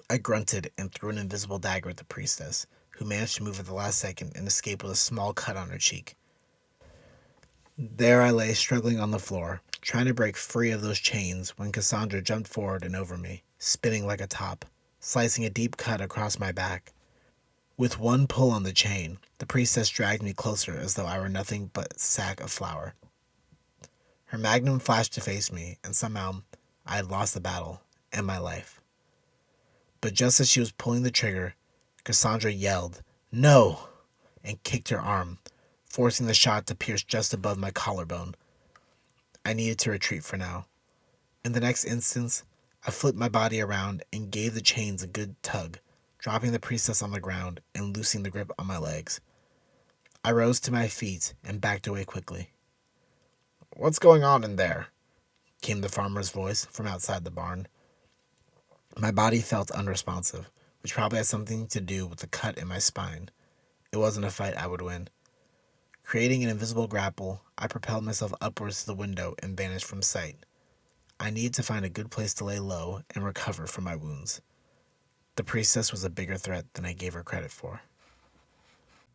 I grunted and threw an invisible dagger at the priestess, who managed to move at the last second and escape with a small cut on her cheek. There I lay struggling on the floor, trying to break free of those chains when Cassandra jumped forward and over me, spinning like a top, slicing a deep cut across my back. With one pull on the chain, the priestess dragged me closer as though I were nothing but a sack of flour. Her magnum flashed to face me, and somehow I had lost the battle and my life. But just as she was pulling the trigger, Cassandra yelled, "No!" and kicked her arm, forcing the shot to pierce just above my collarbone. I needed to retreat for now. In the next instant, I flipped my body around and gave the chains a good tug, dropping the priestess on the ground and loosing the grip on my legs. I rose to my feet and backed away quickly. "What's going on in there?" came the farmer's voice from outside the barn. My body felt unresponsive, which probably had something to do with the cut in my spine. It wasn't a fight I would win. Creating an invisible grapple, I propelled myself upwards to the window and vanished from sight. I needed to find a good place to lay low and recover from my wounds. The priestess was a bigger threat than I gave her credit for.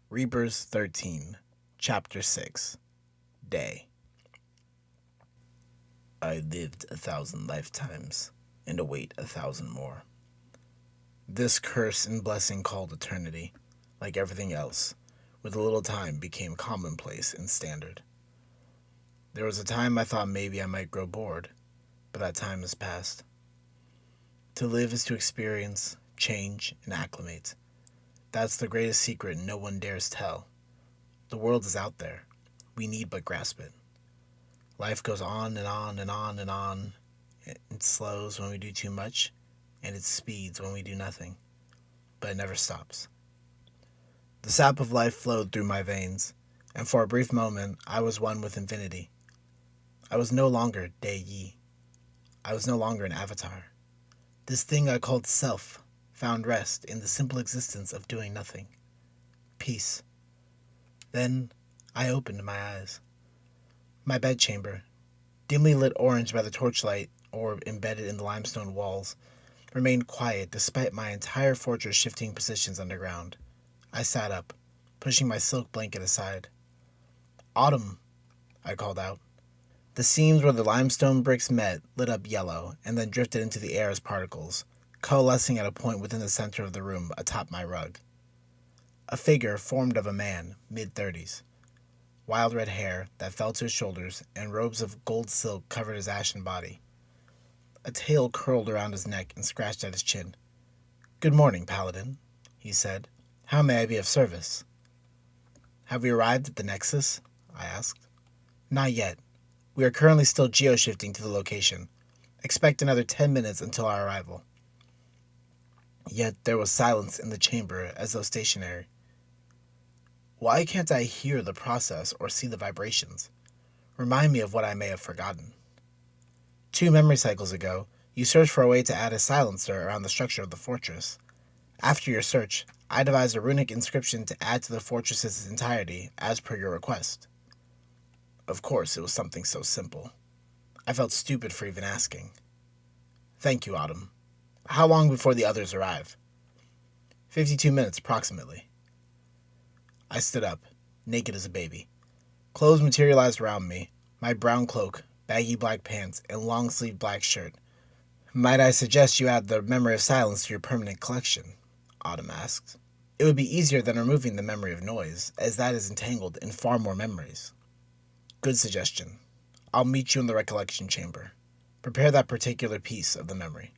Reapers 13, Chapter 6, Day. I lived 1,000 lifetimes and await 1,000 more. This curse and blessing called eternity, like everything else, with a little time became commonplace and standard. There was a time I thought maybe I might grow bored, but that time has passed. To live is to experience, change, and acclimate. That's the greatest secret no one dares tell. The world is out there. We need but grasp it. Life goes on and on and on and on. It slows when we do too much, and it speeds when we do nothing. But it never stops. The sap of life flowed through my veins, and for a brief moment I was one with infinity. I was no longer Dei Yi. I was no longer an avatar. This thing I called self found rest in the simple existence of doing nothing. Peace. Then I opened my eyes. My bedchamber, dimly lit orange by the torchlight orb embedded in the limestone walls, remained quiet despite my entire fortress shifting positions underground. I sat up, pushing my silk blanket aside. "Autumn," I called out. The seams where the limestone bricks met lit up yellow and then drifted into the air as particles, coalescing at a point within the center of the room atop my rug. A figure formed of a man, mid-30s. Wild red hair that fell to his shoulders and robes of gold silk covered his ashen body. A tail curled around his neck and scratched at his chin. "Good morning, Paladin," he said. "How may I be of service?" "Have we arrived at the Nexus?" I asked. "Not yet. We are currently still geo-shifting to the location. Expect another 10 minutes until our arrival." Yet there was silence in the chamber as though stationary. Why can't I hear the process or see the vibrations? Remind me of what I may have forgotten. 2 memory cycles ago, you searched for a way to add a silencer around the structure of the fortress. After your search, I devised a runic inscription to add to the fortress's entirety as per your request. Of course, it was something so simple. I felt stupid for even asking. "Thank you, Autumn. How long before the others arrive?" 52 minutes, approximately." I stood up, naked as a baby. Clothes materialized around me, my brown cloak, baggy black pants, and long-sleeved black shirt. "Might I suggest you add the memory of silence to your permanent collection?" Autumn asked. "It would be easier than removing the memory of noise, as that is entangled in far more memories." "Good suggestion. I'll meet you in the recollection chamber. Prepare that particular piece of the memory."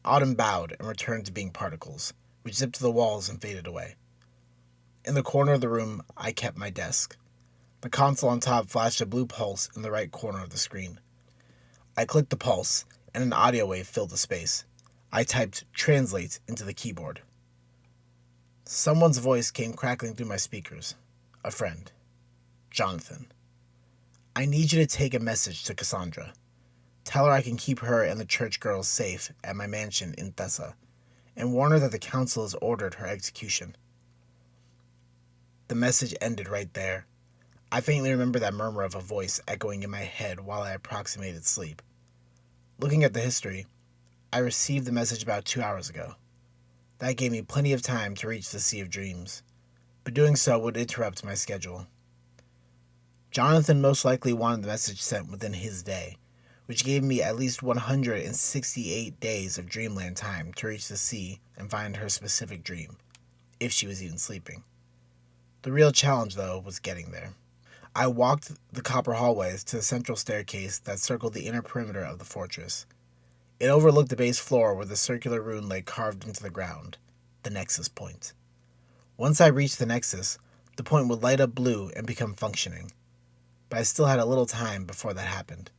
Autumn bowed and returned to being particles, which zipped to the walls and faded away. In the corner of the room, I kept my desk. The console on top flashed a blue pulse in the right corner of the screen. I clicked the pulse, and an audio wave filled the space. I typed "translate" into the keyboard. Someone's voice came crackling through my speakers. A friend. "Jonathan. I need you to take a message to Cassandra. Tell her I can keep her and the church girls safe at my mansion in Thessa, and warn her that the council has ordered her execution." The message ended right there. I faintly remember that murmur of a voice echoing in my head while I approximated sleep. Looking at the history, I received the message about 2 hours ago. That gave me plenty of time to reach the Sea of Dreams, but doing so would interrupt my schedule. Jonathan most likely wanted the message sent within his day, which gave me at least 168 days of dreamland time to reach the sea and find her specific dream, if she was even sleeping. The real challenge, though, was getting there. I walked the copper hallways to the central staircase that circled the inner perimeter of the fortress. It overlooked the base floor where the circular rune lay carved into the ground, the Nexus Point. Once I reached the Nexus, the point would light up blue and become functioning. But I still had a little time before that happened.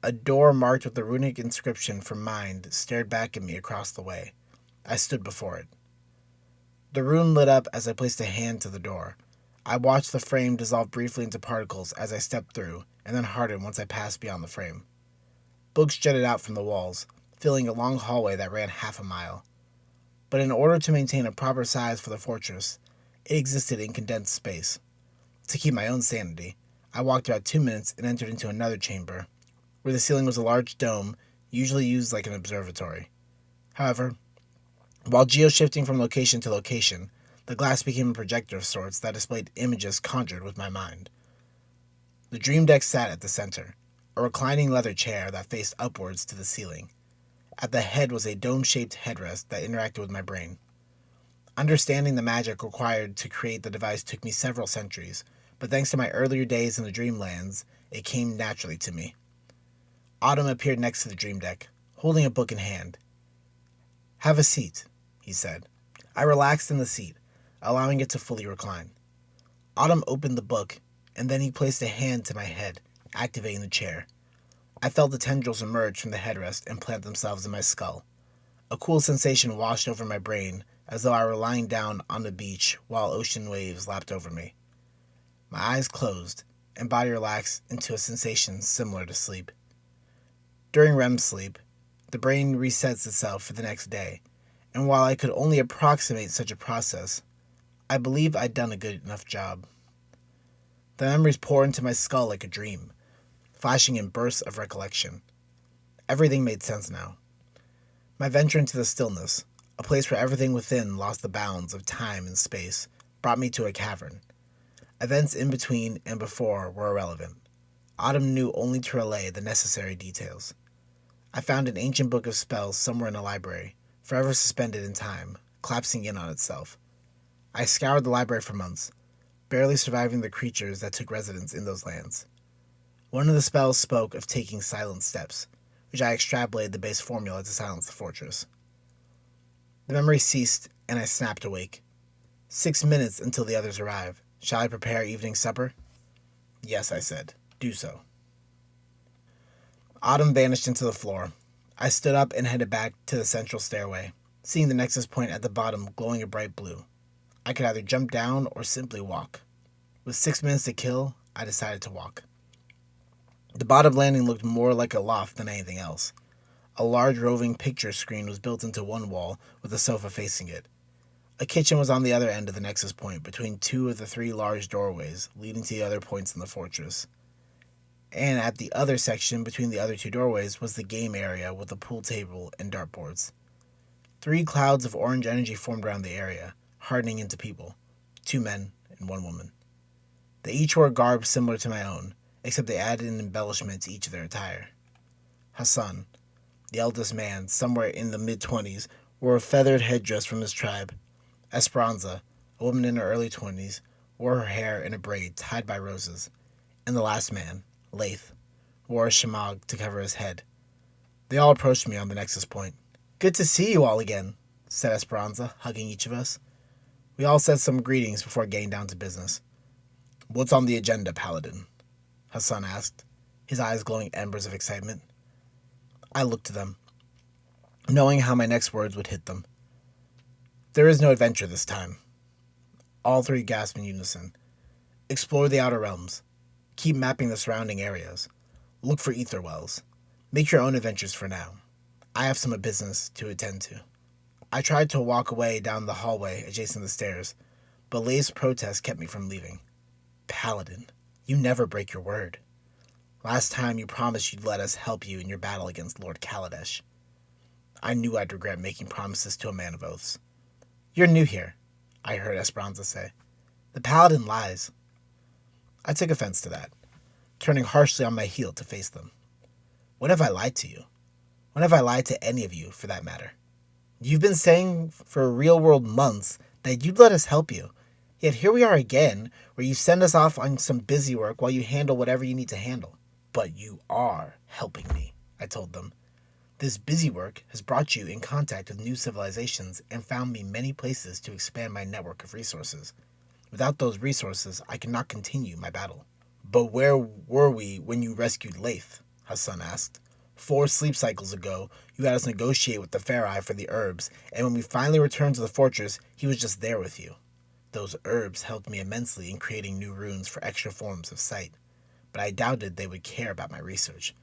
A door marked with the runic inscription for Mind stared back at me across the way. I stood before it. The rune lit up as I placed a hand to the door. I watched the frame dissolve briefly into particles as I stepped through, and then harden once I passed beyond the frame. Books jutted out from the walls, filling a long hallway that ran half a mile. But in order to maintain a proper size for the fortress, it existed in condensed space. To keep my own sanity, I walked about 2 minutes and entered into another chamber, where the ceiling was a large dome, usually used like an observatory. However, while geo-shifting from location to location, the glass became a projector of sorts that displayed images conjured with my mind. The dream deck sat at the center, a reclining leather chair that faced upwards to the ceiling. At the head was a dome-shaped headrest that interacted with my brain. Understanding the magic required to create the device took me several centuries, but thanks to my earlier days in the Dreamlands, it came naturally to me. Autumn appeared next to the dream deck, holding a book in hand. "Have a seat," he said. I relaxed in the seat, allowing it to fully recline. Autumn opened the book, and then he placed a hand to my head, activating the chair. I felt the tendrils emerge from the headrest and plant themselves in my skull. A cool sensation washed over my brain, as though I were lying down on the beach while ocean waves lapped over me. My eyes closed, and body relaxed into a sensation similar to sleep. During REM sleep, the brain resets itself for the next day, and while I could only approximate such a process, I believe I'd done a good enough job. The memories pour into my skull like a dream, flashing in bursts of recollection. Everything made sense now. My venture into the stillness, a place where everything within lost the bounds of time and space, brought me to a cavern. Events in between and before were irrelevant. Autumn knew only to relay the necessary details. I found an ancient book of spells somewhere in a library, forever suspended in time, collapsing in on itself. I scoured the library for months, barely surviving the creatures that took residence in those lands. One of the spells spoke of taking silent steps, which I extrapolated the base formula to silence the fortress. The memory ceased, and I snapped awake. 6 minutes until the others arrive. Shall I prepare evening supper? Yes, I said. Do so. Autumn vanished into the floor. I stood up and headed back to the central stairway, seeing the Nexus Point at the bottom glowing a bright blue. I could either jump down or simply walk. With 6 minutes to kill, I decided to walk. The bottom landing looked more like a loft than anything else. A large roving picture screen was built into one wall, with a sofa facing it. A kitchen was on the other end of the Nexus Point, between 2 of the 3 large doorways leading to the other points in the fortress. And at the other section, between the other 2 doorways, was the game area with a pool table and dartboards. 3 clouds of orange energy formed around the area, hardening into people, 2 men and 1 woman. They each wore garb similar to my own, except they added an embellishment to each of their attire. Hassan, the eldest man, somewhere in the mid-20s, wore a feathered headdress from his tribe. Esperanza, a woman in her early 20s, wore her hair in a braid tied by roses, and the last man, Laith, wore a shamag to cover his head. They all approached me on the Nexus Point. "Good to see you all again," said Esperanza, hugging each of us. We all said some greetings before getting down to business. "What's on the agenda, Paladin?" Hassan asked, his eyes glowing embers of excitement. I looked to them, knowing how my next words would hit them. "There is no adventure this time." All 3 gasped in unison. "Explore the outer realms. Keep mapping the surrounding areas. Look for ether wells. Make your own adventures for now. I have some business to attend to." I tried to walk away down the hallway adjacent to the stairs, but Lay's protest kept me from leaving. "Paladin, you never break your word. Last time you promised you'd let us help you in your battle against Lord Kaladesh." I knew I'd regret making promises to a man of oaths. "You're new here," I heard Esperanza say. "The Paladin lies." I took offense to that, turning harshly on my heel to face them. When have I lied to you? When have I lied to any of you, for that matter? You've been saying for real-world months that you'd let us help you. Yet here we are again, where you send us off on some busy work while you handle whatever you need to handle. But you are helping me, I told them. This busy work has brought you in contact with new civilizations and found me many places to expand my network of resources. Without those resources, I cannot continue my battle. But where were we when you rescued Laith? Hassan asked. 4 sleep cycles ago, you had us negotiate with the Farai for the herbs, and when we finally returned to the fortress, he was just there with you. Those herbs helped me immensely in creating new runes for extra forms of sight, but I doubted they would care about my research.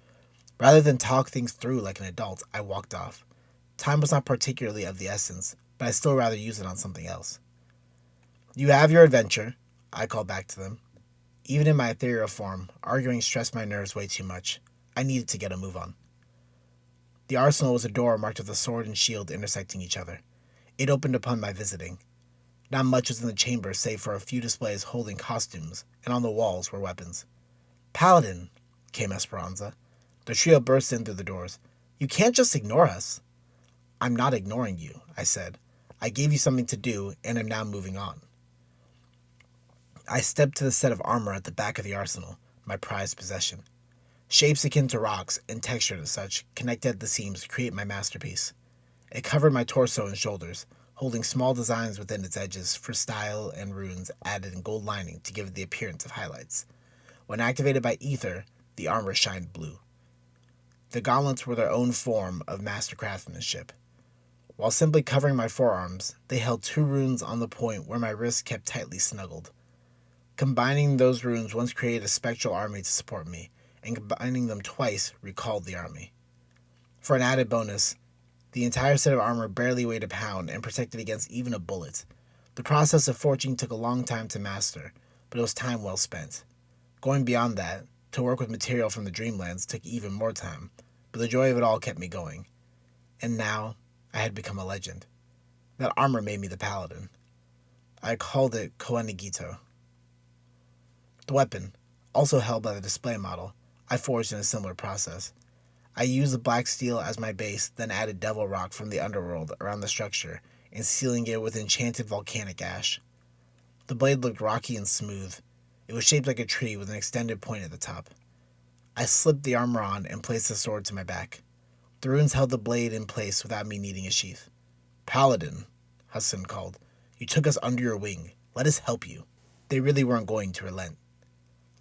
Rather than talk things through like an adult, I walked off. Time was not particularly of the essence, but I'd still rather use it on something else. You have your adventure, I called back to them. Even in my ethereal form, arguing stressed my nerves way too much. I needed to get a move on. The arsenal was a door marked with a sword and shield intersecting each other. It opened upon my visiting. Not much was in the chamber save for a few displays holding costumes, and on the walls were weapons. Paladin, came Esperanza. The trio burst in through the doors. You can't just ignore us. I'm not ignoring you, I said. I gave you something to do, and am now moving on. I stepped to the set of armor at the back of the arsenal, my prized possession. Shapes akin to rocks, and textured as such, connected at the seams to create my masterpiece. It covered my torso and shoulders, holding small designs within its edges for style and runes added in gold lining to give it the appearance of highlights. When activated by ether, the armor shined blue. The gauntlets were their own form of master craftsmanship. While simply covering my forearms, they held 2 runes on the point where my wrists kept tightly snuggled. Combining those runes once created a spectral army to support me, and combining them twice recalled the army. For an added bonus, the entire set of armor barely weighed a pound and protected against even a bullet. The process of forging took a long time to master, but it was time well spent. Going beyond that, to work with material from the Dreamlands took even more time, but the joy of it all kept me going. And now, I had become a legend. That armor made me the Paladin. I called it Koenigito. The weapon, also held by the display model, I forged in a similar process. I used the black steel as my base, then added devil rock from the underworld around the structure, and sealing it with enchanted volcanic ash. The blade looked rocky and smooth. It was shaped like a tree with an extended point at the top. I slipped the armor on and placed the sword to my back. The runes held the blade in place without me needing a sheath. Paladin, Hassan called. You took us under your wing. Let us help you. They really weren't going to relent.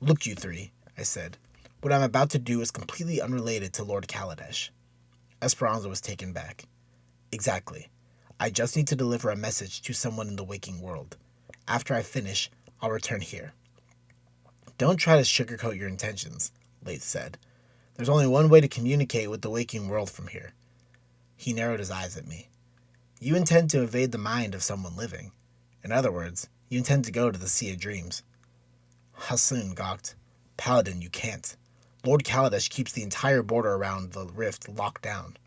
Look, you 3, I said. What I'm about to do is completely unrelated to Lord Kaladesh. Esperanza was taken back. Exactly. I just need to deliver a message to someone in the waking world. After I finish, I'll return here. Don't try to sugarcoat your intentions, Laith said. There's only one way to communicate with the waking world from here. He narrowed his eyes at me. You intend to evade the mind of someone living. In other words, you intend to go to the Sea of Dreams. Hassan gawked. Paladin, you can't. Lord Kaladesh keeps the entire border around the rift locked down.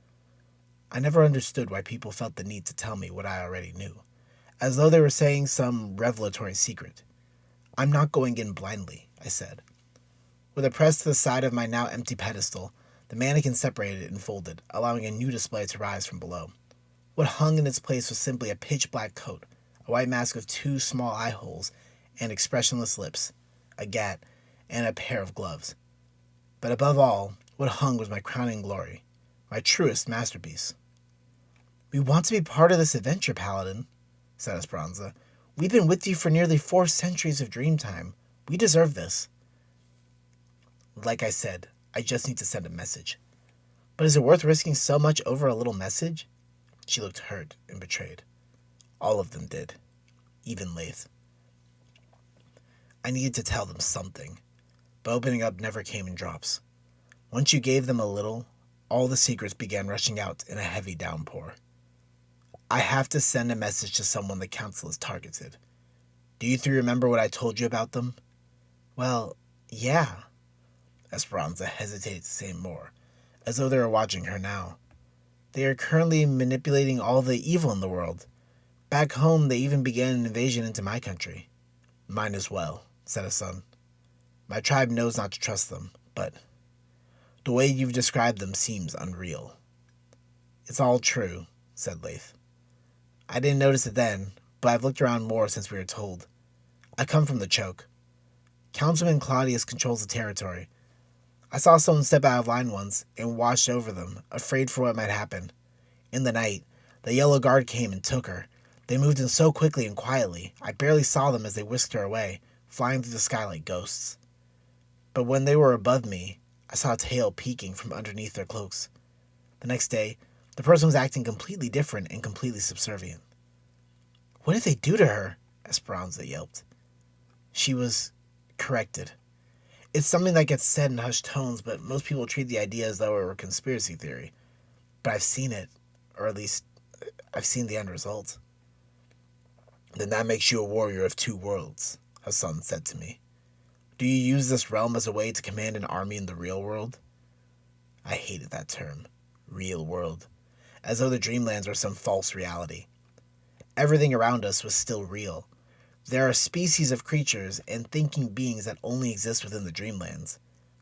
I never understood why people felt the need to tell me what I already knew, as though they were saying some revelatory secret. I'm not going in blindly, I said. With a press to the side of my now empty pedestal, the mannequin separated and folded, allowing a new display to rise from below. What hung in its place was simply a pitch-black coat, a white mask with 2 small eye holes and expressionless lips, a gat, and a pair of gloves. But above all, what hung was my crowning glory, my truest masterpiece. We want to be part of this adventure, Paladin, said Esperanza. We've been with you for nearly 4 centuries of Dreamtime. We deserve this. Like I said, I just need to send a message. But is it worth risking so much over a little message? She looked hurt and betrayed. All of them did. Even Laith. I needed to tell them something, but opening up never came in drops. Once you gave them a little, all the secrets began rushing out in a heavy downpour. I have to send a message to someone the council has targeted. Do you 3 remember what I told you about them? Well, yeah. Esperanza hesitated to say more, as though they were watching her now. They are currently manipulating all the evil in the world. Back home, they even began an invasion into my country. Mine as well, said Hassan. My tribe knows not to trust them, but the way you've described them seems unreal. It's all true, said Lath. I didn't notice it then, but I've looked around more since we were told. I come from the choke. Councilman Claudius controls the territory. I saw someone step out of line once and watched over them, afraid for what might happen. In the night, the yellow guard came and took her. They moved in so quickly and quietly, I barely saw them as they whisked her away, flying through the sky like ghosts. But when they were above me, I saw a tail peeking from underneath their cloaks. The next day, the person was acting completely different and completely subservient. What did they do to her? Esperanza yelped. She was corrected. It's something that gets said in hushed tones, but most people treat the idea as though it were a conspiracy theory. But I've seen it, or at least I've seen the end result. Then that makes you a warrior of two worlds, Hassan said to me. Do you use this realm as a way to command an army in the real world? I hated that term, real world, as though the dreamlands were some false reality. Everything around us was still real. There are species of creatures and thinking beings that only exist within the dreamlands.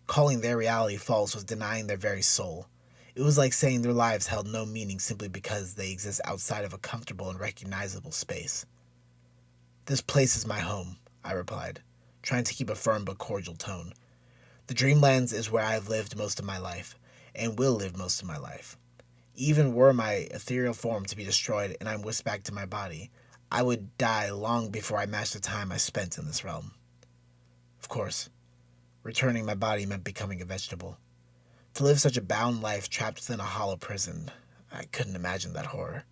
Calling their reality false was denying their very soul. It was like saying their lives held no meaning simply because they exist outside of a comfortable and recognizable space. This place is my home, I replied, trying to keep a firm but cordial tone. The Dreamlands is where I've lived most of my life, and will live most of my life. Even were my ethereal form to be destroyed and I'm whisked back to my body, I would die long before I matched the time I spent in this realm. Of course, returning my body meant becoming a vegetable. To live such a bound life trapped within a hollow prison, I couldn't imagine that horror.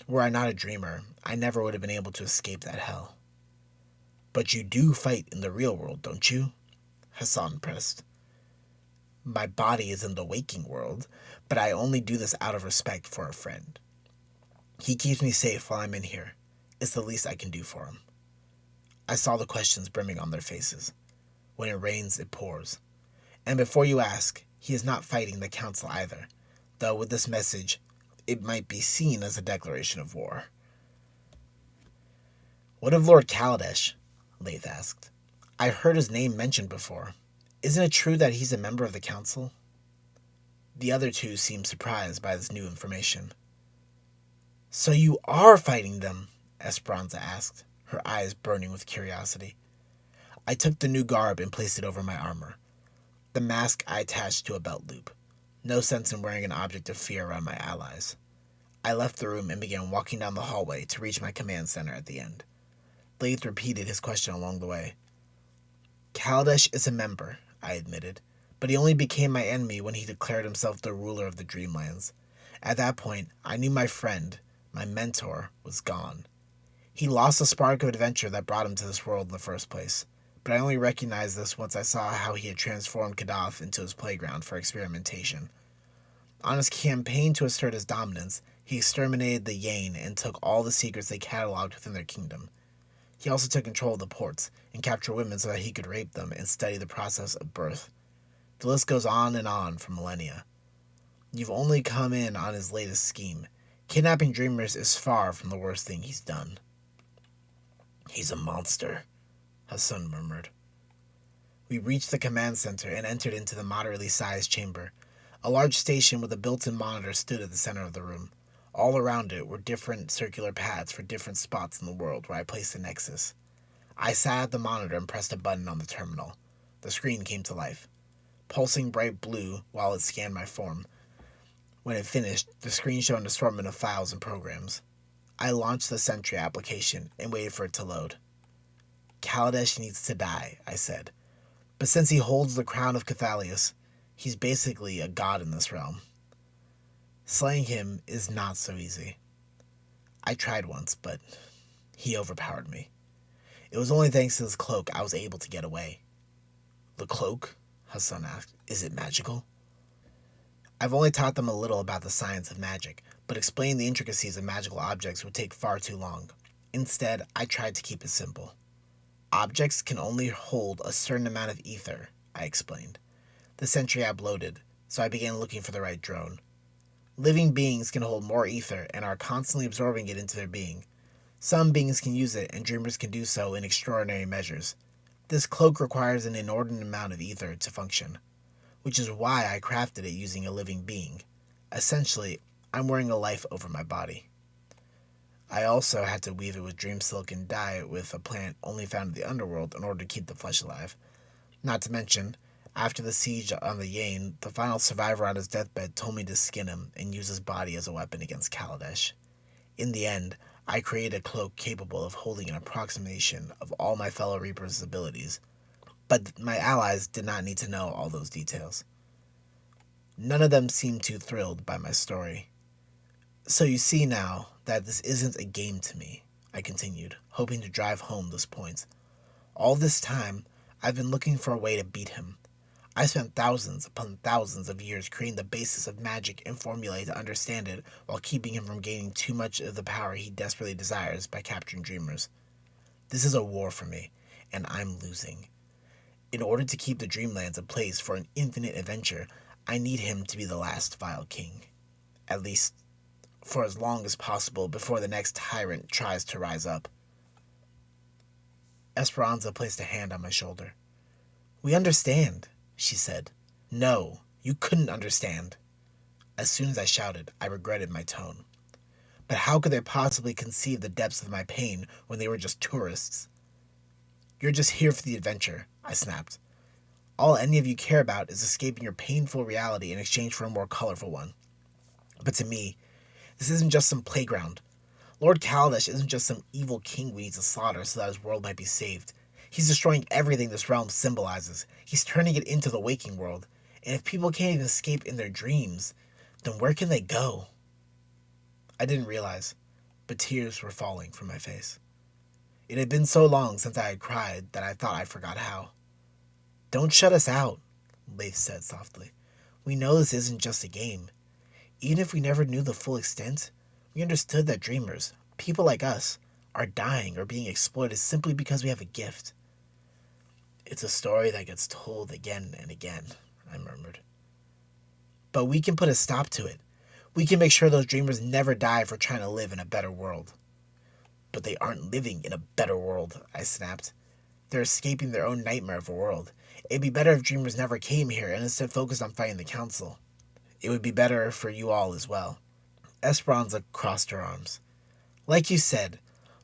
Were I not a dreamer, I never would have been able to escape that hell. But you do fight in the real world, don't you? Hassan pressed. My body is in the waking world, but I only do this out of respect for a friend. He keeps me safe while I'm in here. It's the least I can do for him. I saw the questions brimming on their faces. When it rains, it pours. And before you ask, he is not fighting the council either, though with this message, it might be seen as a declaration of war. What of Lord Kaladesh? Lath asked. I've heard his name mentioned before. Isn't it true that he's a member of the council? The other two seemed surprised by this new information. So you are fighting them? Esperanza asked, her eyes burning with curiosity. I took the new garb and placed it over my armor. The mask I attached to a belt loop. No sense in wearing an object of fear around my allies. I left the room and began walking down the hallway to reach my command center at the end. Lath repeated his question along the way. Kaladesh is a member, I admitted, but he only became my enemy when he declared himself the ruler of the Dreamlands. At that point, I knew my friend, my mentor, was gone. He lost the spark of adventure that brought him to this world in the first place, but I only recognized this once I saw how he had transformed Kadath into his playground for experimentation. On his campaign to assert his dominance, he exterminated the Yane and took all the secrets they cataloged within their kingdom. He also took control of the ports and captured women so that he could rape them and study the process of birth. The list goes on for millennia. You've only come in on his latest scheme. Kidnapping dreamers is far from the worst thing he's done. He's a monster, Hassan murmured. We reached the command center and entered into the moderately sized chamber. A large station with a built-in monitor stood at the center of the room. All around it were different circular pads for different spots in the world where I placed the nexus. I sat at the monitor and pressed a button on the terminal. The screen came to life, pulsing bright blue while it scanned my form. When it finished, the screen showed an assortment of files and programs. I launched the Sentry application and waited for it to load. Kaladesh needs to die, I said. But since he holds the crown of Cathalius, he's basically a god in this realm. Slaying him is not so easy. I tried once, but he overpowered me. It was only thanks to this cloak I was able to get away. The cloak? Hassan asked. Is it magical? I've only taught them a little about the science of magic, but explaining the intricacies of magical objects would take far too long. Instead, I tried to keep it simple. Objects can only hold a certain amount of ether, I explained. The Sentry app loaded, so I began looking for the right drone. Living beings can hold more ether and are constantly absorbing it into their being. Some beings can use it, and dreamers can do so in extraordinary measures. This cloak requires an inordinate amount of ether to function, which is why I crafted it using a living being. Essentially, I'm wearing a life over my body. I also had to weave it with dream silk and dye it with a plant only found in the underworld in order to keep the flesh alive. Not to mention, after the siege on the Yane, the final survivor on his deathbed told me to skin him and use his body as a weapon against Kaladesh. In the end, I created a cloak capable of holding an approximation of all my fellow Reapers' abilities, but my allies did not need to know all those details. None of them seemed too thrilled by my story. So you see now that this isn't a game to me, I continued, hoping to drive home this point. All this time, I've been looking for a way to beat him. I spent thousands upon thousands of years creating the basis of magic and formulae to understand it while keeping him from gaining too much of the power he desperately desires by capturing dreamers. This is a war for me, and I'm losing. In order to keep the Dreamlands a place for an infinite adventure, I need him to be the last vile king. At least, for as long as possible before the next tyrant tries to rise up. Esperanza placed a hand on my shoulder. "We understand," she said. "No, you couldn't understand." As soon as I shouted, I regretted my tone. But how could they possibly conceive the depths of my pain when they were just tourists? "You're just here for the adventure," I snapped. "All any of you care about is escaping your painful reality in exchange for a more colorful one. But to me, this isn't just some playground. Lord Kaladesh isn't just some evil king we need to slaughter so that his world might be saved. He's destroying everything this realm symbolizes. He's turning it into the waking world. And if people can't even escape in their dreams, then where can they go?" I didn't realize, but tears were falling from my face. It had been so long since I had cried that I thought I forgot how. "Don't shut us out," Leif said softly. "We know this isn't just a game. Even if we never knew the full extent, we understood that dreamers, people like us, are dying or being exploited simply because we have a gift." "It's a story that gets told again and again," I murmured. "But we can put a stop to it. We can make sure those dreamers never die for trying to live in a better world." "But they aren't living in a better world," I snapped. "They're escaping their own nightmare of a world. It'd be better if dreamers never came here and instead focused on fighting the council. It would be better for you all as well." Esperanza crossed her arms. "Like you said,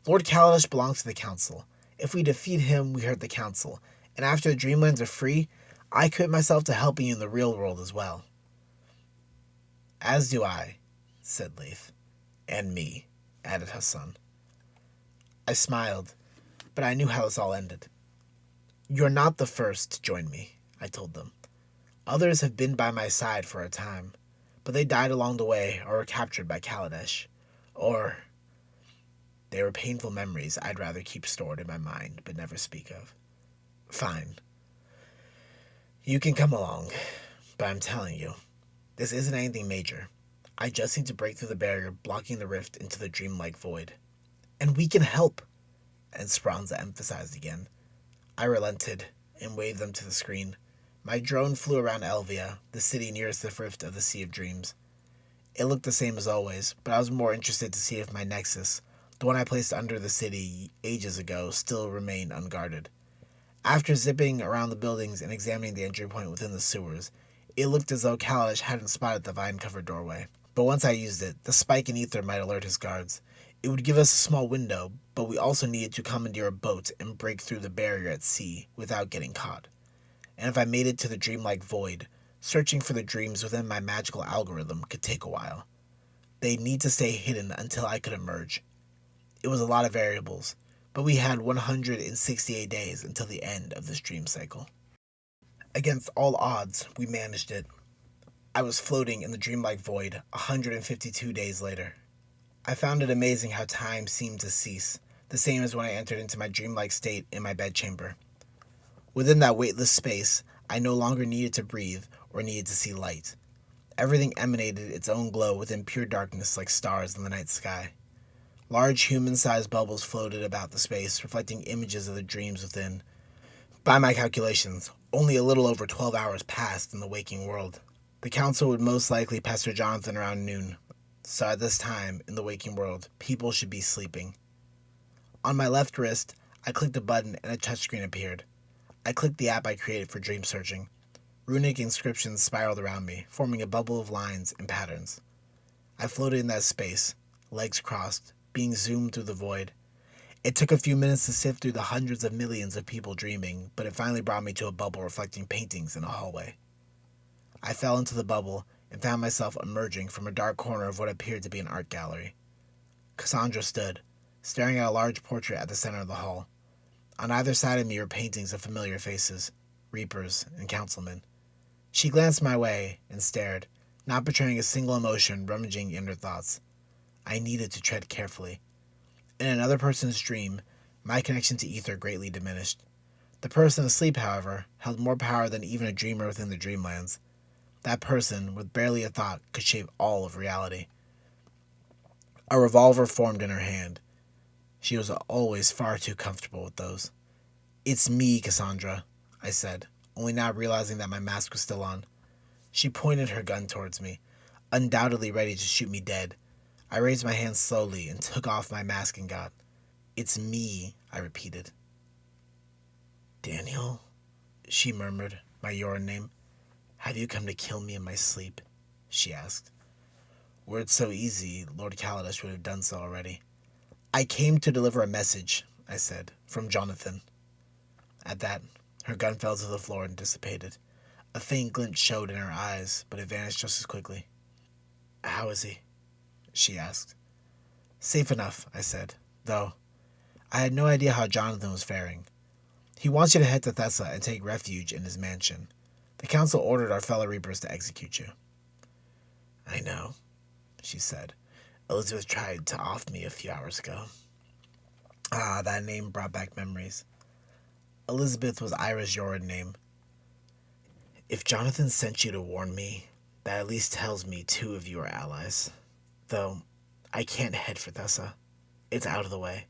Lord Kaladesh belongs to the council. If we defeat him, we hurt the council. And after the Dreamlands are free, I commit myself to helping you in the real world as well." "As do I," said Leif. "And me," added Hassan. I smiled, but I knew how this all ended. "You're not the first to join me," I told them. "Others have been by my side for a time, but they died along the way or were captured by Kaladesh. Or they were painful memories I'd rather keep stored in my mind but never speak of. Fine. You can come along, but I'm telling you, this isn't anything major. I just need to break through the barrier blocking the rift into the dreamlike void. And we can help," and Speranza emphasized again. I relented and waved them to the screen. My drone flew around Elvia, the city nearest the rift of the Sea of Dreams. It looked the same as always, but I was more interested to see if my nexus, the one I placed under the city ages ago, still remained unguarded. After zipping around the buildings and examining the entry point within the sewers, it looked as though Kaladesh hadn't spotted the vine-covered doorway. But once I used it, the spike in ether might alert his guards. It would give us a small window, but we also needed to commandeer a boat and break through the barrier at sea without getting caught. And if I made it to the dreamlike void, searching for the dreams within my magical algorithm could take a while. They'd need to stay hidden until I could emerge. It was a lot of variables, but we had 168 days until the end of this dream cycle. Against all odds, we managed it. I was floating in the dreamlike void 152 days later. I found it amazing how time seemed to cease, the same as when I entered into my dreamlike state in my bedchamber. Within that weightless space, I no longer needed to breathe or needed to see light. Everything emanated its own glow within pure darkness like stars in the night sky. Large human-sized bubbles floated about the space, reflecting images of the dreams within. By my calculations, only a little over 12 hours passed in the waking world. The council would most likely pester Jonathan around noon, so at this time, in the waking world, people should be sleeping. On my left wrist, I clicked a button and a touchscreen appeared. I clicked the app I created for dream searching. Runic inscriptions spiraled around me, forming a bubble of lines and patterns. I floated in that space, legs crossed, being zoomed through the void. It took a few minutes to sift through the hundreds of millions of people dreaming, but it finally brought me to a bubble reflecting paintings in a hallway. I fell into the bubble and found myself emerging from a dark corner of what appeared to be an art gallery. Cassandra stood, staring at a large portrait at the center of the hall. On either side of me were paintings of familiar faces, reapers and councilmen. She glanced my way and stared, not betraying a single emotion, rummaging in her thoughts. I needed to tread carefully. In another person's dream, my connection to ether greatly diminished. The person asleep, however, held more power than even a dreamer within the dreamlands. That person, with barely a thought, could shape all of reality. A revolver formed in her hand. She was always far too comfortable with those. "It's me, Cassandra," I said, only now realizing that my mask was still on. She pointed her gun towards me, undoubtedly ready to shoot me dead. I raised my hand slowly and took off my mask and got. "It's me," I repeated. "Daniel," she murmured, my Yoran name. "Have you come to kill me in my sleep?" she asked. Were it so easy, Lord Kaladesh would have done so already. "I came to deliver a message," I said, "from Jonathan." At that, her gun fell to the floor and dissipated. A faint glint showed in her eyes, but it vanished just as quickly. "How is he?" she asked. "Safe enough," I said, though I had no idea how Jonathan was faring. "He wants you to head to Thessa and take refuge in his mansion. The council ordered our fellow reapers to execute you." "I know," she said. "Elizabeth tried to off me a few hours ago." That name brought back memories. Elizabeth was Ira's Yoran name. "If Jonathan sent you to warn me, that at least tells me 2 of you are allies. Though, I can't head for Thessa. It's out of the way."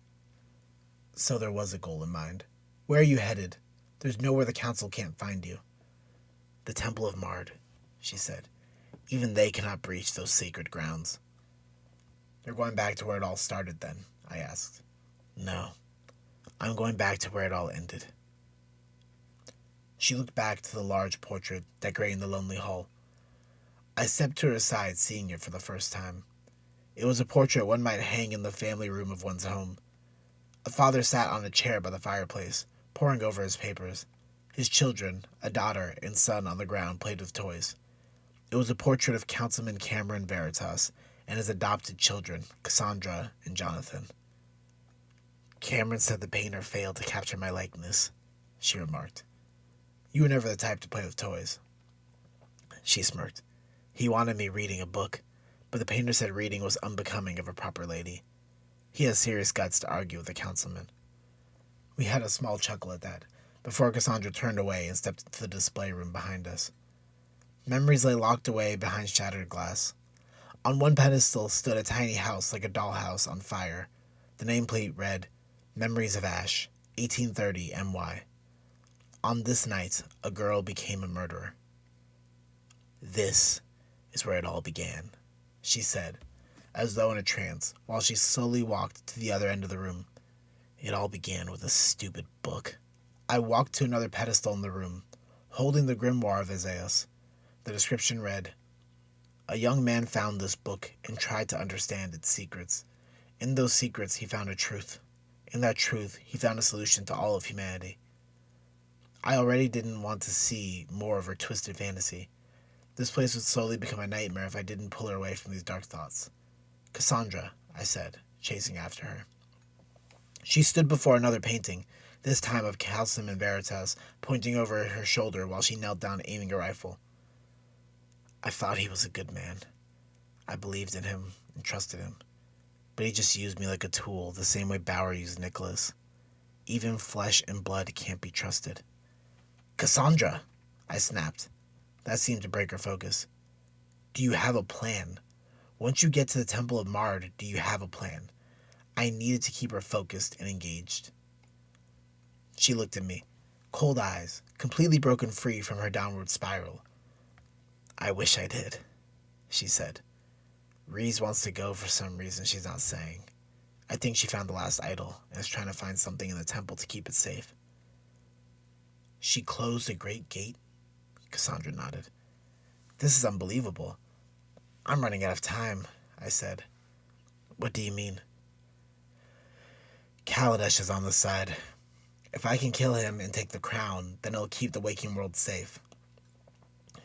So there was a goal in mind. "Where are you headed? There's nowhere the council can't find you." "The Temple of Mard," she said. "Even they cannot breach those sacred grounds." "You're going back to where it all started, then?" I asked. "No. I'm going back to where it all ended." She looked back to the large portrait decorating the lonely hall. I stepped to her side, seeing it for the first time. It was a portrait one might hang in the family room of one's home. A father sat on a chair by the fireplace, poring over his papers. His children, a daughter and son on the ground, played with toys. It was a portrait of Councilman Cameron Veritas and his adopted children, Cassandra and Jonathan. "Cameron said the painter failed to capture my likeness," she remarked. "You were never the type to play with toys." She smirked. "He wanted me reading a book, but the painter said reading was unbecoming of a proper lady. He has serious guts to argue with the councilman." We had a small chuckle at that, before Cassandra turned away and stepped into the display room behind us. Memories lay locked away behind shattered glass. On one pedestal stood a tiny house like a dollhouse on fire. The nameplate read, "Memories of Ash, 1830 MY. On this night, a girl became a murderer." "This is where it all began," she said, as though in a trance, while she slowly walked to the other end of the room. "It all began with a stupid book." I walked to another pedestal in the room, holding the grimoire of Isaias. The description read, "A young man found this book and tried to understand its secrets. In those secrets he found a truth. In that truth he found a solution to all of humanity." I already didn't want to see more of her twisted fantasy. This place would slowly become a nightmare if I didn't pull her away from these dark thoughts. "Cassandra," I said, chasing after her. She stood before another painting, this time of Councilman Veritas, pointing over her shoulder while she knelt down aiming a rifle. "I thought he was a good man. I believed in him and trusted him. But he just used me like a tool, the same way Bauer used Nicholas. Even flesh and blood can't be trusted." "Cassandra!" I snapped. That seemed to break her focus. "Do you have a plan? Once you get to the Temple of Mard, do you have a plan?" I needed to keep her focused and engaged. She looked at me, cold eyes, completely broken free from her downward spiral. "I wish I did," she said. "Reese wants to go for some reason she's not saying. I think she found the last idol and is trying to find something in the temple to keep it safe." She closed a great gate? Cassandra nodded. This is unbelievable. I'm running out of time, I said. What do you mean? Kaladesh is on the side. If I can kill him and take the crown, then it'll keep the waking world safe.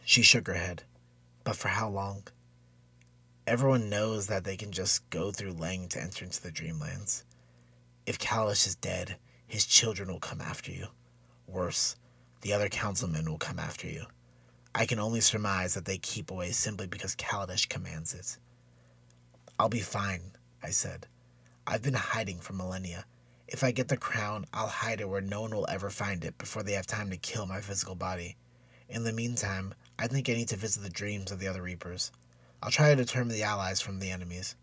She shook her head. But for how long? Everyone knows that they can just go through Lang to enter into the Dreamlands. If Kaladesh is dead, his children will come after you. Worse, the other councilmen will come after you. I can only surmise that they keep away simply because Kaladesh commands it. I'll be fine, I said. I've been hiding for millennia. If I get the crown, I'll hide it where no one will ever find it before they have time to kill my physical body. In the meantime, I think I need to visit the dreams of the other Reapers. I'll try to determine the allies from the enemies.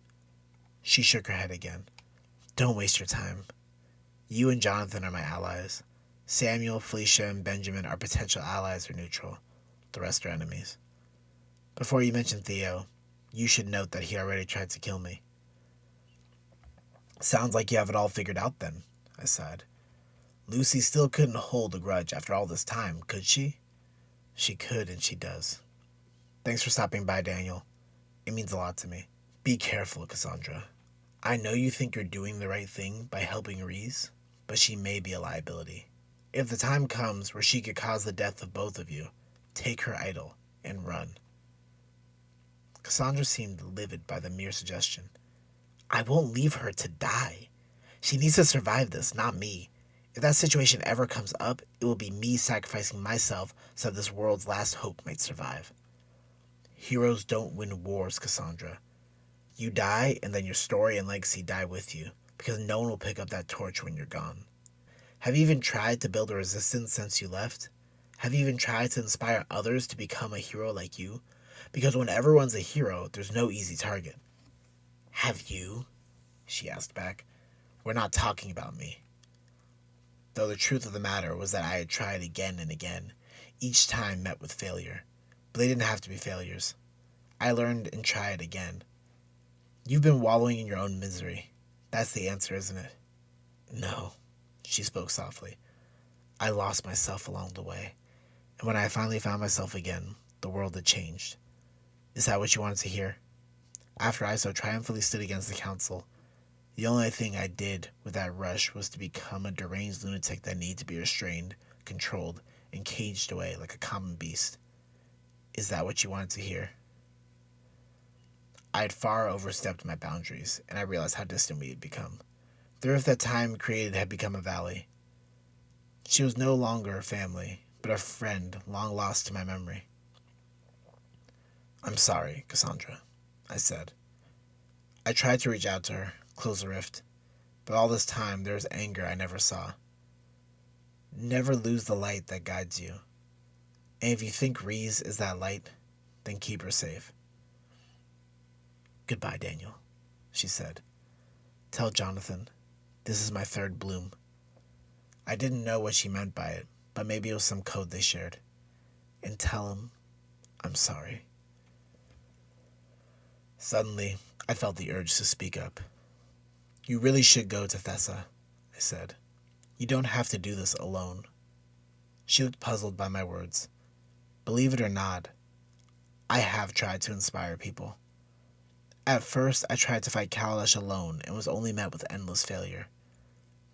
She shook her head again. Don't waste your time. You and Jonathan are my allies. Samuel, Felicia, and Benjamin are potential allies or neutral. The rest are enemies. Before you mention Theo, you should note that he already tried to kill me. Sounds like you have it all figured out then, I sighed. Lucy still couldn't hold a grudge after all this time, could she? She could, and she does. Thanks for stopping by, Daniel. It means a lot to me. Be careful, Cassandra. I know you think you're doing the right thing by helping Reese, but she may be a liability. If the time comes where she could cause the death of both of you, take her idol and run. Cassandra seemed livid by the mere suggestion. I won't leave her to die. She needs to survive this, not me. If that situation ever comes up, it will be me sacrificing myself so this world's last hope might survive. Heroes don't win wars, Cassandra. You die, and then your story and legacy die with you, because no one will pick up that torch when you're gone. Have you even tried to build a resistance since you left? Have you even tried to inspire others to become a hero like you? Because when everyone's a hero, there's no easy target. Have you? She asked back. We're not talking about me. Though the truth of the matter was that I had tried again and again, each time met with failure. But they didn't have to be failures. I learned and tried again. You've been wallowing in your own misery. That's the answer, isn't it? No, she spoke softly. I lost myself along the way. And when I finally found myself again, the world had changed. Is that what you wanted to hear? After I so triumphantly stood against the council, the only thing I did with that rush was to become a deranged lunatic that needed to be restrained, controlled, and caged away like a common beast. Is that what you wanted to hear? I had far overstepped my boundaries, and I realized how distant we had become. The rift that time created had become a valley. She was no longer a family, but a friend long lost to my memory. I'm sorry, Cassandra, I said. I tried to reach out to her, close the rift, but all this time there was anger I never saw. Never lose the light that guides you. And if you think Reese is that light, then keep her safe. Goodbye, Daniel, she said. Tell Jonathan, this is my third bloom. I didn't know what she meant by it, but maybe it was some code they shared. And tell him I'm sorry. Suddenly, I felt the urge to speak up. You really should go to Thessa, I said. You don't have to do this alone. She looked puzzled by my words. Believe it or not, I have tried to inspire people. At first, I tried to fight Kaladesh alone and was only met with endless failure.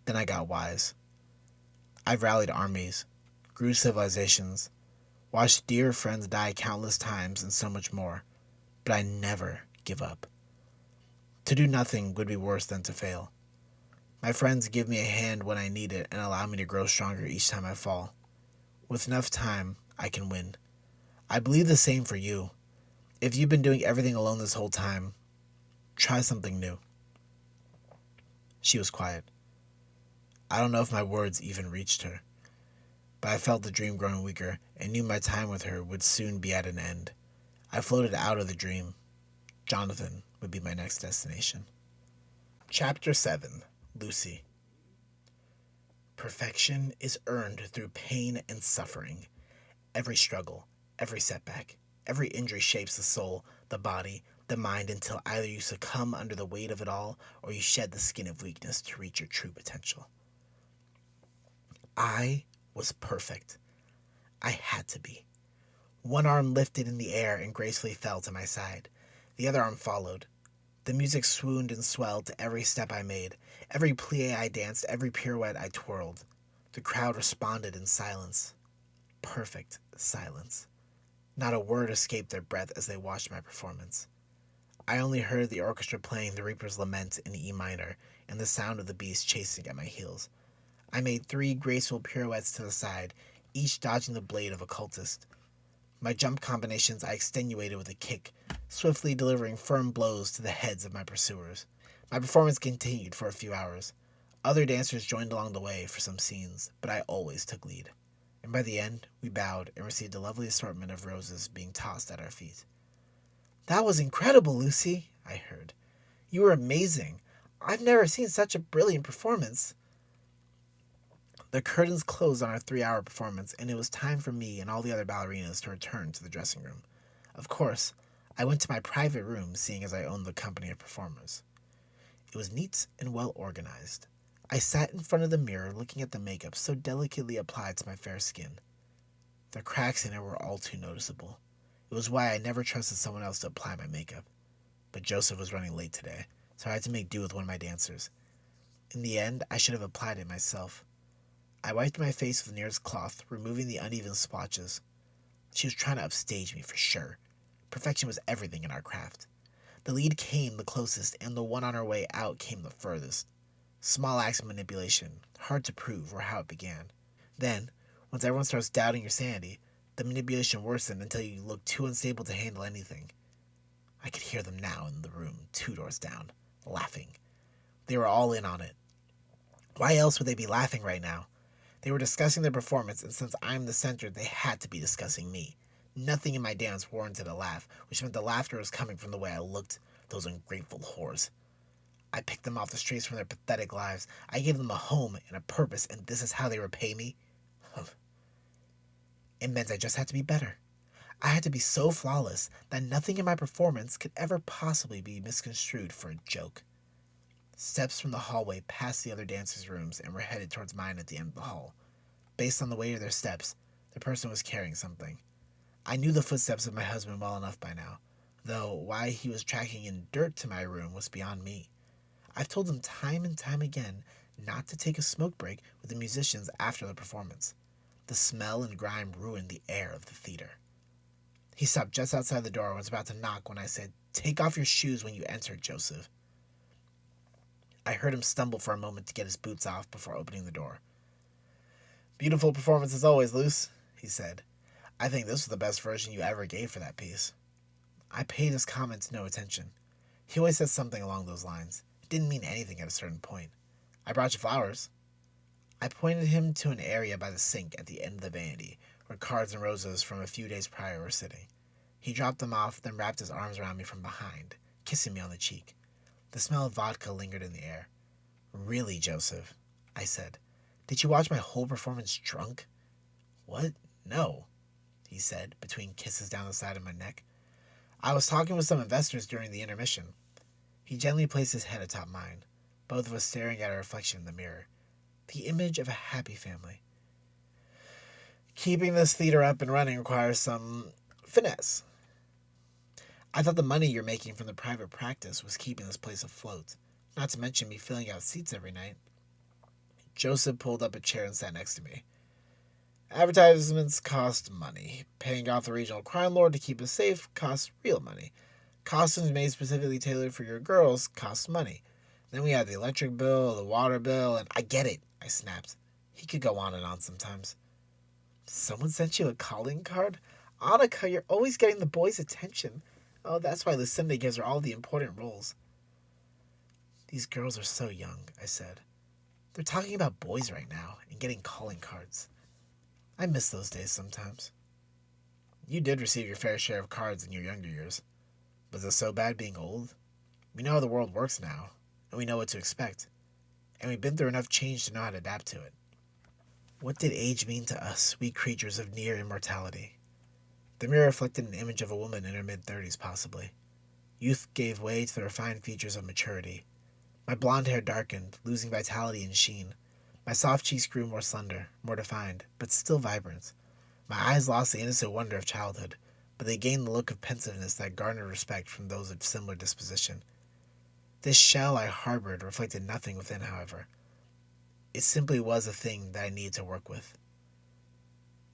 Then I got wise. I've rallied armies, grew civilizations, watched dear friends die countless times and so much more, but I never give up. To do nothing would be worse than to fail. My friends give me a hand when I need it and allow me to grow stronger each time I fall. With enough time, I can win. I believe the same for you. If you've been doing everything alone this whole time, try something new. She was quiet. I don't know if my words even reached her, but I felt the dream growing weaker and knew my time with her would soon be at an end. I floated out of the dream. Jonathan would be my next destination. Chapter 7. Lucy. Perfection is earned through pain and suffering. Every struggle, every setback, every injury shapes the soul, the body, the mind until either you succumb under the weight of it all or you shed the skin of weakness to reach your true potential. I was perfect. I had to be. One arm lifted in the air and gracefully fell to my side. The other arm followed. The music swooned and swelled to every step I made, every plie I danced, every pirouette I twirled. The crowd responded in silence. Perfect silence. Not a word escaped their breath as they watched my performance. I only heard the orchestra playing the Reaper's Lament in E minor and the sound of the beast chasing at my heels. I made 3 graceful pirouettes to the side, each dodging the blade of a cultist. My jump combinations I extenuated with a kick, swiftly delivering firm blows to the heads of my pursuers. My performance continued for a few hours. Other dancers joined along the way for some scenes, but I always took lead. And by the end, we bowed and received a lovely assortment of roses being tossed at our feet. "That was incredible, Lucy," I heard. "You were amazing. I've never seen such a brilliant performance." The curtains closed on our 3-hour performance, and it was time for me and all the other ballerinas to return to the dressing room. Of course, I went to my private room, seeing as I owned the company of performers. It was neat and well organized. I sat in front of the mirror looking at the makeup so delicately applied to my fair skin. The cracks in it were all too noticeable. It was why I never trusted someone else to apply my makeup. But Joseph was running late today, so I had to make do with one of my dancers. In the end, I should have applied it myself. I wiped my face with the nearest cloth, removing the uneven splotches. She was trying to upstage me for sure. Perfection was everything in our craft. The lead came the closest, and the one on her way out came the furthest. Small acts of manipulation, hard to prove or how it began. Then, once everyone starts doubting your sanity, the manipulation worsened until you look too unstable to handle anything. I could hear them now in the room 2 doors down, laughing. They were all in on it. Why else would they be laughing right now? They were discussing their performance, and since I'm the center, they had to be discussing me. Nothing in my dance warranted a laugh, which meant the laughter was coming from the way I looked, those ungrateful whores. I picked them off the streets from their pathetic lives. I gave them a home and a purpose, and this is how they repay me? It meant I just had to be better. I had to be so flawless that nothing in my performance could ever possibly be misconstrued for a joke. Steps from the hallway passed the other dancers' rooms and were headed towards mine at the end of the hall. Based on the weight of their steps, the person was carrying something. I knew the footsteps of my husband well enough by now, though why he was tracking in dirt to my room was beyond me. I've told him time and time again not to take a smoke break with the musicians after the performance. The smell and grime ruined the air of the theater. He stopped just outside the door and was about to knock when I said, "Take off your shoes when you enter, Joseph." I heard him stumble for a moment to get his boots off before opening the door. "Beautiful performance as always, Luce," he said. "I think this was the best version you ever gave for that piece." I paid his comments no attention. He always said something along those lines. It didn't mean anything at a certain point. "I brought you flowers." I pointed him to an area by the sink at the end of the vanity, where cards and roses from a few days prior were sitting. He dropped them off, then wrapped his arms around me from behind, kissing me on the cheek. The smell of vodka lingered in the air. "Really, Joseph," I said. "Did you watch my whole performance drunk?" "What? No," he said, between kisses down the side of my neck. "I was talking with some investors during the intermission." He gently placed his head atop mine, both of us staring at our reflection in the mirror. The image of a happy family. "Keeping this theater up and running requires some finesse. I thought the money you're making from the private practice was keeping this place afloat, not to mention me filling out seats every night." Joseph pulled up a chair and sat next to me. "Advertisements cost money. Paying off the regional crime lord to keep us safe costs real money. Costumes made specifically tailored for your girls cost money. Then we have the electric bill, the water bill, and—" "I get it," I snapped. He could go on and on sometimes. "Someone sent you a calling card? Annika, you're always getting the boys' attention. Oh, that's why Lucinda gives her all the important roles." "These girls are so young," I said. "They're talking about boys right now and getting calling cards. I miss those days sometimes." "You did receive your fair share of cards in your younger years. Was it so bad being old? We know how the world works now, and we know what to expect. And we've been through enough change to know how to adapt to it." What did age mean to us, we creatures of near immortality? The mirror reflected an image of a woman in her mid-30s, possibly. Youth gave way to the refined features of maturity. My blonde hair darkened, losing vitality and sheen. My soft cheeks grew more slender, more defined, but still vibrant. My eyes lost the innocent wonder of childhood, but they gained the look of pensiveness that garnered respect from those of similar disposition. This shell I harbored reflected nothing within, however. It simply was a thing that I needed to work with.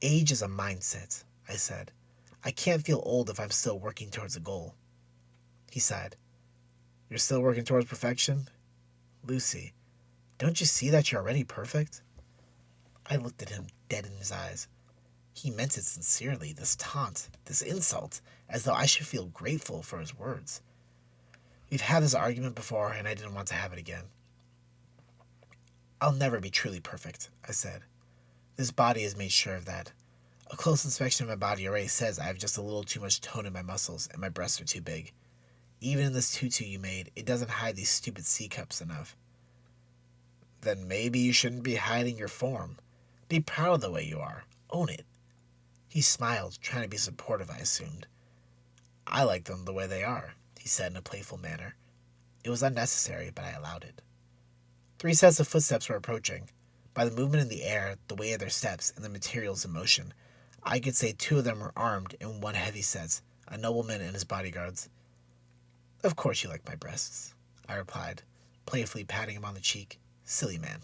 Age is a mindset, I said. I can't feel old if I'm still working towards a goal. He sighed. You're still working towards perfection? Lucy, don't you see that you're already perfect? I looked at him dead in his eyes. He meant it sincerely, this taunt, this insult, as though I should feel grateful for his words. We've had this argument before, and I didn't want to have it again. I'll never be truly perfect, I said. This body has made sure of that. A close inspection of my body already says I have just a little too much tone in my muscles and my breasts are too big. Even in this tutu you made, it doesn't hide these stupid C-cups enough. Then maybe you shouldn't be hiding your form. Be proud of the way you are. Own it. He smiled, trying to be supportive, I assumed. I like them the way they are, he said in a playful manner. It was unnecessary, but I allowed it. 3 sets of footsteps were approaching. By the movement in the air, the weight of their steps, and the materials in motion, I could say 2 of them were armed in one heavy set, a nobleman and his bodyguards. Of course you like my breasts, I replied, playfully patting him on the cheek. Silly man.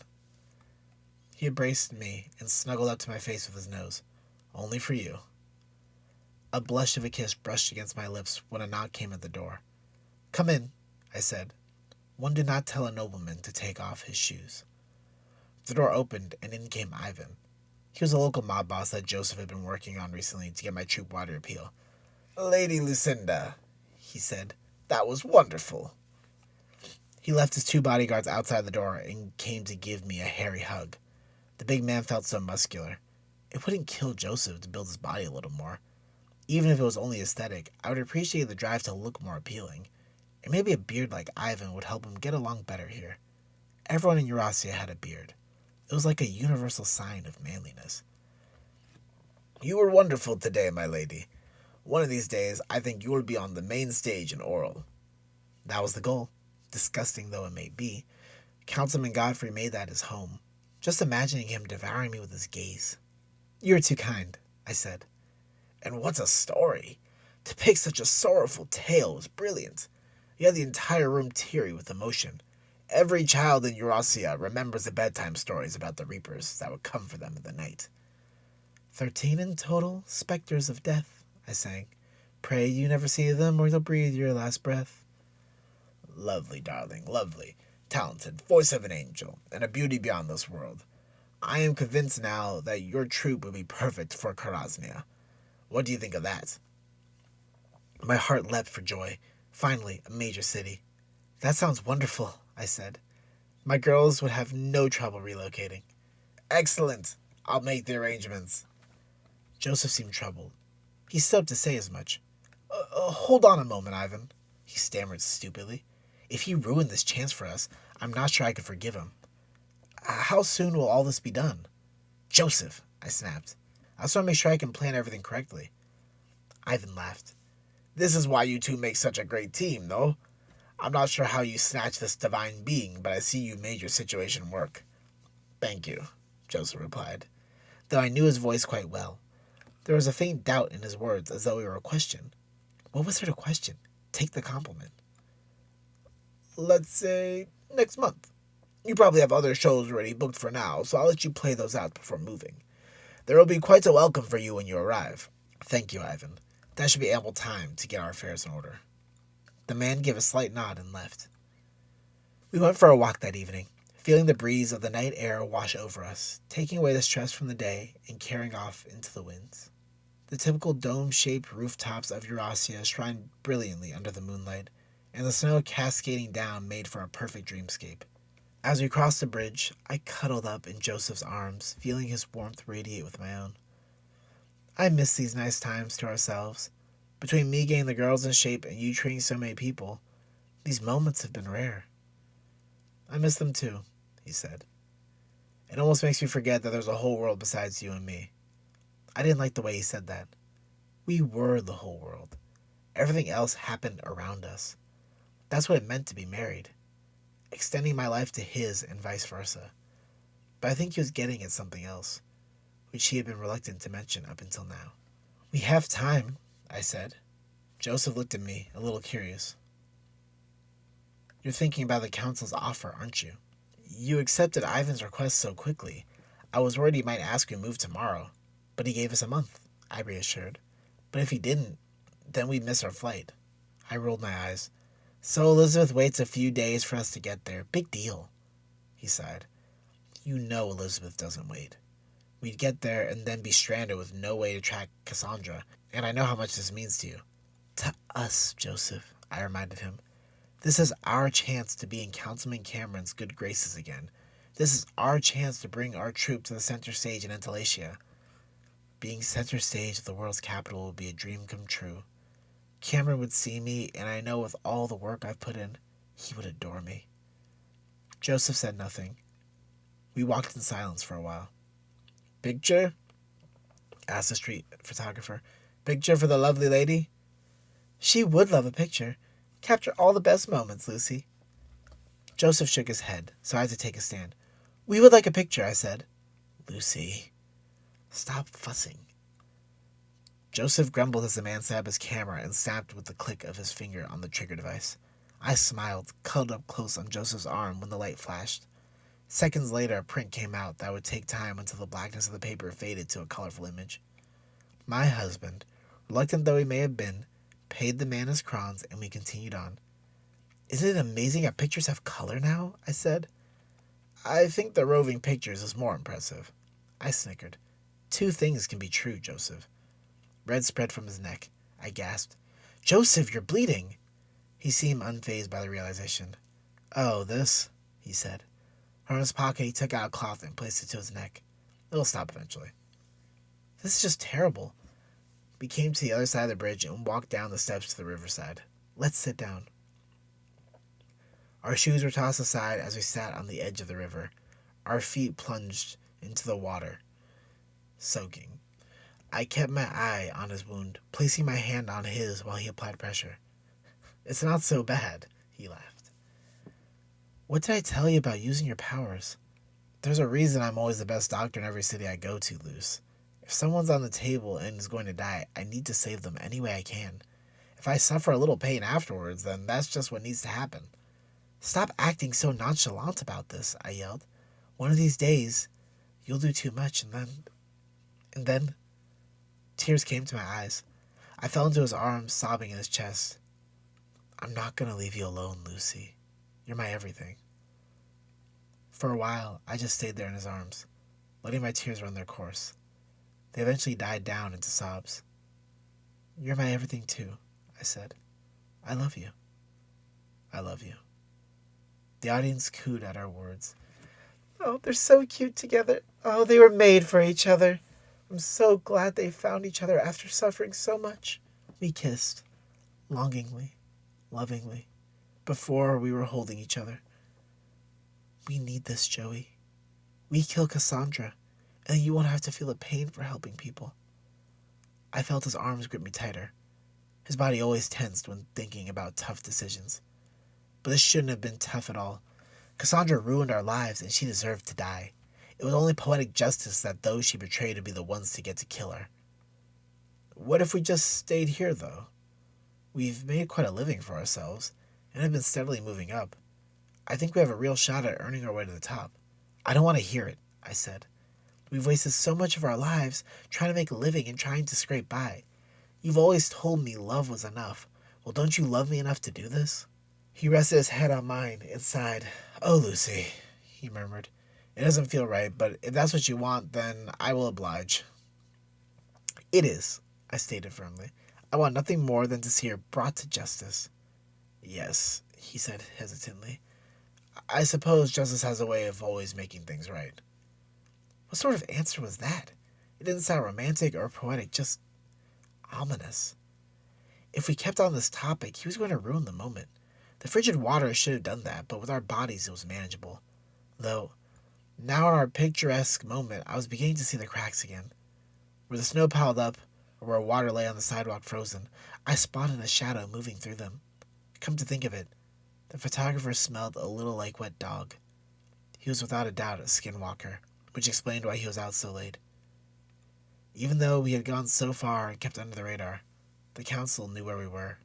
He embraced me and snuggled up to my face with his nose. Only for you. A blush of a kiss brushed against my lips when a knock came at the door. Come in, I said. One did not tell a nobleman to take off his shoes. The door opened, and in came Ivan. He was a local mob boss that Joseph had been working on recently to get my troop water appeal. Lady Lucinda, he said, that was wonderful. He left his 2 bodyguards outside the door and came to give me a hairy hug. The big man felt so muscular. It wouldn't kill Joseph to build his body a little more. Even if it was only aesthetic, I would appreciate the drive to look more appealing. And maybe a beard like Ivan would help him get along better here. Everyone in Eurasia had a beard. It was like a universal sign of manliness. You were wonderful today, my lady. One of these days, I think you will be on the main stage in Oral. That was the goal, disgusting though it may be. Councilman Godfrey made that his home. Just imagining him devouring me with his gaze. You are too kind, I said. And what's a story? To pick such a sorrowful tale was brilliant. You had the entire room teary with emotion. Every child in Eurasia remembers the bedtime stories about the reapers that would come for them in the night. 13 in total, specters of death, I sang. Pray you never see them or you'll breathe your last breath. Lovely, darling, lovely. Talented, voice of an angel, and a beauty beyond this world. I am convinced now that your troop would be perfect for Krasnia. What do you think of that? My heart leapt for joy. Finally, a major city. That sounds wonderful, I said. My girls would have no trouble relocating. Excellent. I'll make the arrangements. Joseph seemed troubled. He stopped to say as much. Hold on a moment, Ivan, he stammered stupidly. If he ruined this chance for us, I'm not sure I could forgive him. How soon will all this be done? Joseph, I snapped. I just want to make sure I can plan everything correctly. Ivan laughed. This is why you two make such a great team, though. I'm not sure how you snatched this divine being, but I see you made your situation work. Thank you, Joseph replied, though I knew his voice quite well. There was a faint doubt in his words, as though he were a question. What was there to question? Take the compliment. Let's say next month. You probably have other shows already booked for now, so I'll let you play those out before moving. There will be quite a welcome for you when you arrive. Thank you, Ivan. That should be ample time to get our affairs in order. The man gave a slight nod and left. We went for a walk that evening, feeling the breeze of the night air wash over us, taking away the stress from the day and carrying off into the winds. The typical dome-shaped rooftops of Eurasia shrined brilliantly under the moonlight, and the snow cascading down made for a perfect dreamscape. As we crossed the bridge, I cuddled up in Joseph's arms, feeling his warmth radiate with my own. I miss these nice times to ourselves. Between me getting the girls in shape and you training so many people, these moments have been rare. I miss them too, he said. It almost makes me forget that there's a whole world besides you and me. I didn't like the way he said that. We were the whole world. Everything else happened around us. That's what it meant to be married. Extending my life to his and vice versa. But I think he was getting at something else. which he had been reluctant to mention up until now. "We have time," I said. Joseph looked at me, a little curious. "You're thinking about the council's offer, aren't you? You accepted Ivan's request so quickly. I was worried he might ask you to move tomorrow, but he gave us a month," I reassured. "But if he didn't, then we'd miss our flight." I rolled my eyes. "So Elizabeth waits a few days for us to get there. Big deal," he sighed. "You know Elizabeth doesn't wait. We'd get there and then be stranded with no way to track Cassandra, and I know how much this means to you." "To us, Joseph," I reminded him. "This is our chance to be in Councilman Cameron's good graces again. This is our chance to bring our troop to the center stage in Antalacia. Being center stage of the world's capital would be a dream come true. Cameron would see me, and I know with all the work I've put in, he would adore me." Joseph said nothing. We walked in silence for a while. "Picture?" asked the street photographer. "Picture for the lovely lady?" "She would love a picture. Capture all the best moments, Lucy." Joseph shook his head, so I had to take a stand. "We would like a picture," I said. "Lucy, stop fussing." Joseph grumbled as the man set up his camera and snapped with the click of his finger on the trigger device. I smiled, cuddled up close on Joseph's arm when the light flashed. Seconds later, a print came out that would take time until the blackness of the paper faded to a colorful image. My husband, reluctant though he may have been, paid the man his crowns, and we continued on. "Isn't it amazing how pictures have color now?" I said. "I think the roving pictures is more impressive." I snickered. "Two things can be true, Joseph." Red spread from his neck. I gasped. "Joseph, you're bleeding!" He seemed unfazed by the realization. "Oh, this?" he said. From his pocket, he took out a cloth and placed it to his neck. "It'll stop eventually." "This is just terrible." We came to the other side of the bridge and walked down the steps to the riverside. "Let's sit down." Our shoes were tossed aside as we sat on the edge of the river. Our feet plunged into the water, soaking. I kept my eye on his wound, placing my hand on his while he applied pressure. "It's not so bad," he laughed. "What did I tell you about using your powers? There's a reason I'm always the best doctor in every city I go to, Luce. If someone's on the table and is going to die, I need to save them any way I can. If I suffer a little pain afterwards, then that's just what needs to happen." "Stop acting so nonchalant about this," I yelled. "One of these days, you'll do too much, and then... Tears came to my eyes. I fell into his arms, sobbing in his chest. "I'm not going to leave you alone, Lucy. You're my everything." For a while, I just stayed there in his arms, letting my tears run their course. They eventually died down into sobs. "You're my everything too," I said. "I love you. I love you." The audience cooed at our words. "Oh, they're so cute together. Oh, they were made for each other. I'm so glad they found each other after suffering so much." We kissed, longingly, lovingly, before we were holding each other. "We need this, Joey. We kill Cassandra, and you won't have to feel the pain for helping people." I felt his arms grip me tighter. His body always tensed when thinking about tough decisions. But this shouldn't have been tough at all. Cassandra ruined our lives, and she deserved to die. It was only poetic justice that those she betrayed would be the ones to get to kill her. "What if we just stayed here, though? We've made quite a living for ourselves, and have been steadily moving up. I think we have a real shot at earning our way to the top." "I don't want to hear it," I said. "We've wasted so much of our lives trying to make a living and trying to scrape by. You've always told me love was enough. Well, don't you love me enough to do this?" He rested his head on mine and sighed. "Oh, Lucy," he murmured. "It doesn't feel right, but if that's what you want, then I will oblige." "It is," I stated firmly. "I want nothing more than to see her brought to justice." "Yes," he said hesitantly. "I suppose justice has a way of always making things right." What sort of answer was that? It didn't sound romantic or poetic, just ominous. If we kept on this topic, he was going to ruin the moment. The frigid water should have done that, but with our bodies it was manageable. Though, now in our picturesque moment, I was beginning to see the cracks again. Where the snow piled up, or where water lay on the sidewalk frozen, I spotted a shadow moving through them. Come to think of it, the photographer smelled a little like wet dog. He was without a doubt a skinwalker, which explained why he was out so late. Even though we had gone so far and kept under the radar, the council knew where we were.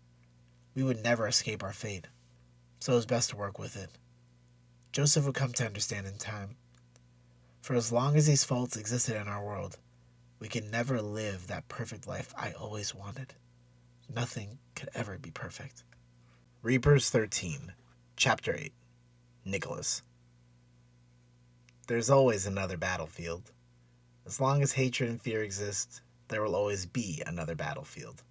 We would never escape our fate, so it was best to work with it. Joseph would come to understand in time. For as long as these faults existed in our world, we could never live that perfect life I always wanted. Nothing could ever be perfect. Reapers 13, Chapter 8, Nicholas. There's always another battlefield. As long as hatred and fear exist, there will always be another battlefield.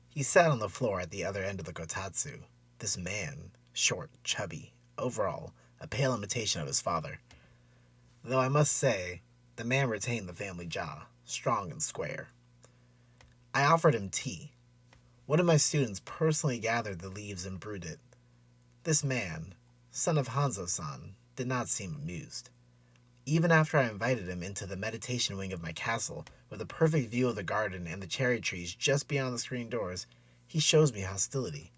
He sat on the floor at the other end of the kotatsu. This man, short, chubby, overall, a pale imitation of his father. Though I must say, the man retained the family jaw, strong and square. I offered him tea. One of my students personally gathered the leaves and brewed it. This man, son of Hanzo-san, did not seem amused. Even after I invited him into the meditation wing of my castle, with a perfect view of the garden and the cherry trees just beyond the screen doors, he shows me hostility.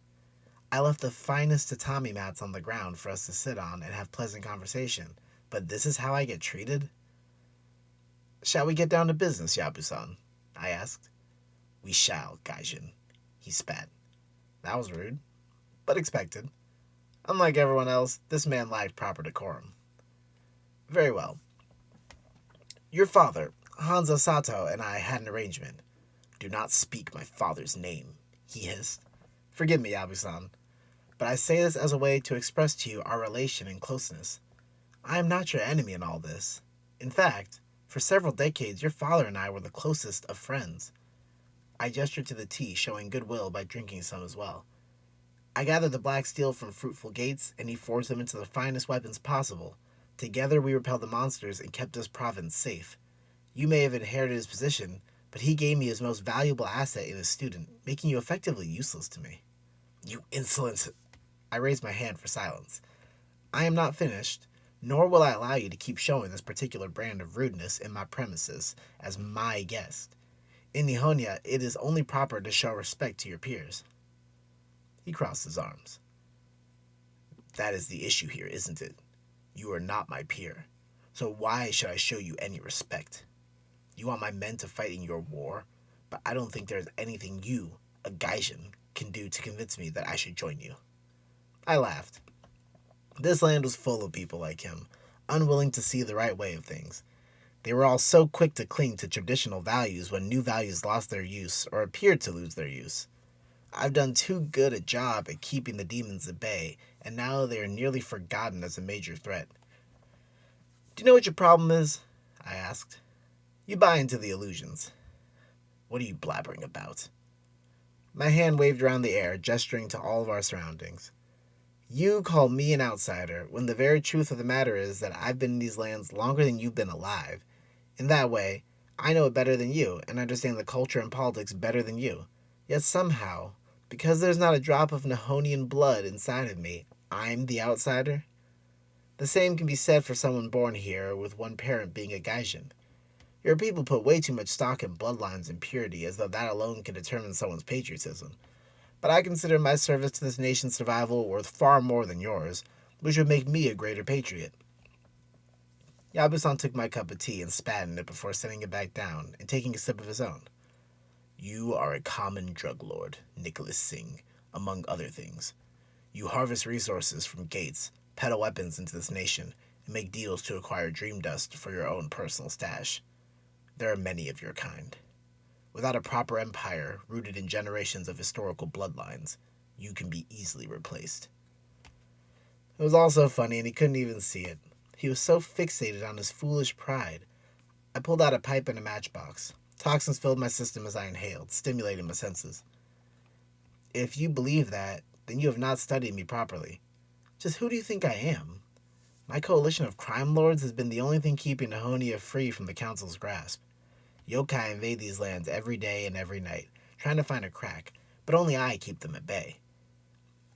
I left the finest tatami mats on the ground for us to sit on and have pleasant conversation, but this is how I get treated? Shall we get down to business, Yabu-san? I asked. We shall, Gaijin, he spat. That was rude, but expected. Unlike everyone else, this man lacked proper decorum. Very well. Your father, Hanzo Sato, and I had an arrangement. Do not speak my father's name, he hissed. Forgive me, Yabu-san, but I say this as a way to express to you our relation and closeness. I am not your enemy in all this. In fact, for several decades, your father and I were the closest of friends. I gestured to the tea, showing goodwill by drinking some as well. I gathered the black steel from fruitful gates, and he forged them into the finest weapons possible. Together we repelled the monsters and kept this province safe. You may have inherited his position, but he gave me his most valuable asset in his student, making you effectively useless to me. You insolent... I raised my hand for silence. I am not finished, nor will I allow you to keep showing this particular brand of rudeness in my premises as my guest. In Nihonia, it is only proper to show respect to your peers. He crossed his arms. That is the issue here, isn't it? You are not my peer, so why should I show you any respect? You want my men to fight in your war, but I don't think there's anything you, a Gaijin, can do to convince me that I should join you. I laughed. This land was full of people like him, unwilling to see the right way of things. They were all so quick to cling to traditional values when new values lost their use or appeared to lose their use. I've done too good a job at keeping the demons at bay, and now they are nearly forgotten as a major threat. Do you know what your problem is? I asked. You buy into the illusions. What are you blabbering about? My hand waved around the air, gesturing to all of our surroundings. You call me an outsider, when the very truth of the matter is that I've been in these lands longer than you've been alive. In that way, I know it better than you, and understand the culture and politics better than you. Yet somehow, because there's not a drop of Nihonian blood inside of me, I'm the outsider? The same can be said for someone born here with one parent being a Gaijin. Your people put way too much stock in bloodlines and purity as though that alone can determine someone's patriotism. But I consider my service to this nation's survival worth far more than yours, which would make me a greater patriot. Yabu-san took my cup of tea and spat in it before setting it back down and taking a sip of his own. You are a common drug lord, Nicholas Singh, among other things. You harvest resources from gates, peddle weapons into this nation, and make deals to acquire dream dust for your own personal stash. There are many of your kind. Without a proper empire rooted in generations of historical bloodlines, you can be easily replaced. It was all so funny, and he couldn't even see it. He was so fixated on his foolish pride. I pulled out a pipe and a matchbox. Toxins filled my system as I inhaled, stimulating my senses. If you believe that, then you have not studied me properly. Just who do you think I am? My coalition of crime lords has been the only thing keeping Nihonia free from the Council's grasp. Yokai invade these lands every day and every night, trying to find a crack, but only I keep them at bay.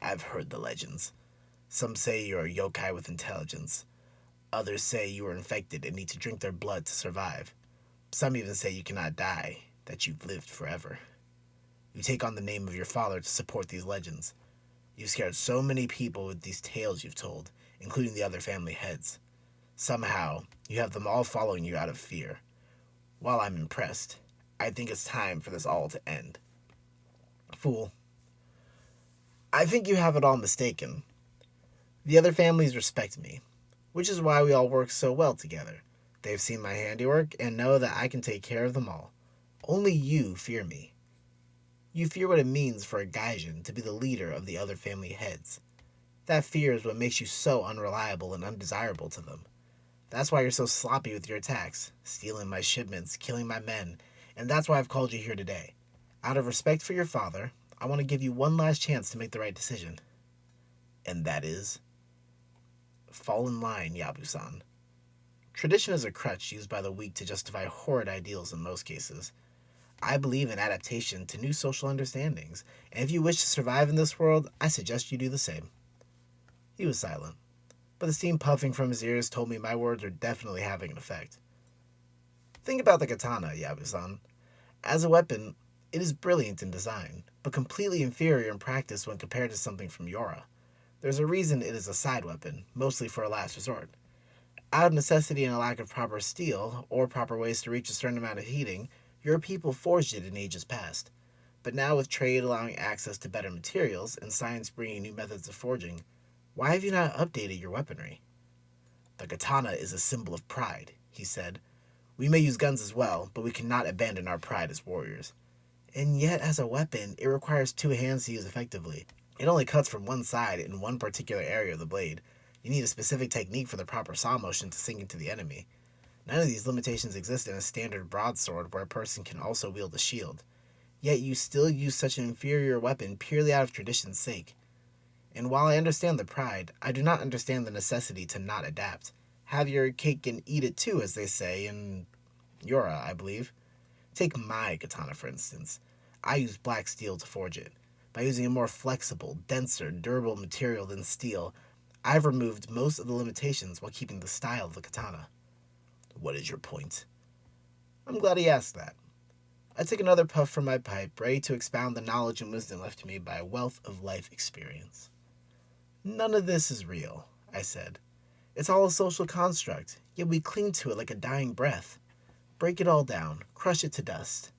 I've heard the legends. Some say you're a yokai with intelligence. Others say you are infected and need to drink their blood to survive. Some even say you cannot die, that you've lived forever. You take on the name of your father to support these legends. You've scared so many people with these tales you've told, including the other family heads. Somehow, you have them all following you out of fear. While I'm impressed, I think it's time for this all to end. Fool, I think you have it all mistaken. The other families respect me, which is why we all work so well together. They've seen my handiwork and know that I can take care of them all. Only you fear me. You fear what it means for a Gaijin to be the leader of the other family heads. That fear is what makes you so unreliable and undesirable to them. That's why you're so sloppy with your attacks, stealing my shipments, killing my men, and that's why I've called you here today. Out of respect for your father, I want to give you one last chance to make the right decision. And that is, fall in line, Yabu-san. Tradition is a crutch used by the weak to justify horrid ideals in most cases. I believe in adaptation to new social understandings, and if you wish to survive in this world, I suggest you do the same. He was silent, but the steam puffing from his ears told me my words were definitely having an effect. Think about the katana, Yabu-san. As a weapon, it is brilliant in design, but completely inferior in practice when compared to something from Yora. There's a reason it is a side weapon, mostly for a last resort. Out of necessity and a lack of proper steel, or proper ways to reach a certain amount of heating, your people forged it in ages past. But now with trade allowing access to better materials and science bringing new methods of forging, why have you not updated your weaponry? The katana is a symbol of pride, he said. We may use guns as well, but we cannot abandon our pride as warriors. And yet, as a weapon, it requires two hands to use effectively. It only cuts from one side in one particular area of the blade. You need a specific technique for the proper saw motion to sink into the enemy. None of these limitations exist in a standard broadsword where a person can also wield a shield. Yet you still use such an inferior weapon purely out of tradition's sake. And while I understand the pride, I do not understand the necessity to not adapt. Have your cake and eat it too, as they say in Yora, I believe. Take my katana, for instance. I use black steel to forge it. By using a more flexible, denser, durable material than steel, I've removed most of the limitations while keeping the style of the katana. What is your point? I'm glad he asked that. I took another puff from my pipe, ready to expound the knowledge and wisdom left to me by a wealth of life experience. None of this is real, I said. It's all a social construct, yet we cling to it like a dying breath. Break it all down, crush it to dust.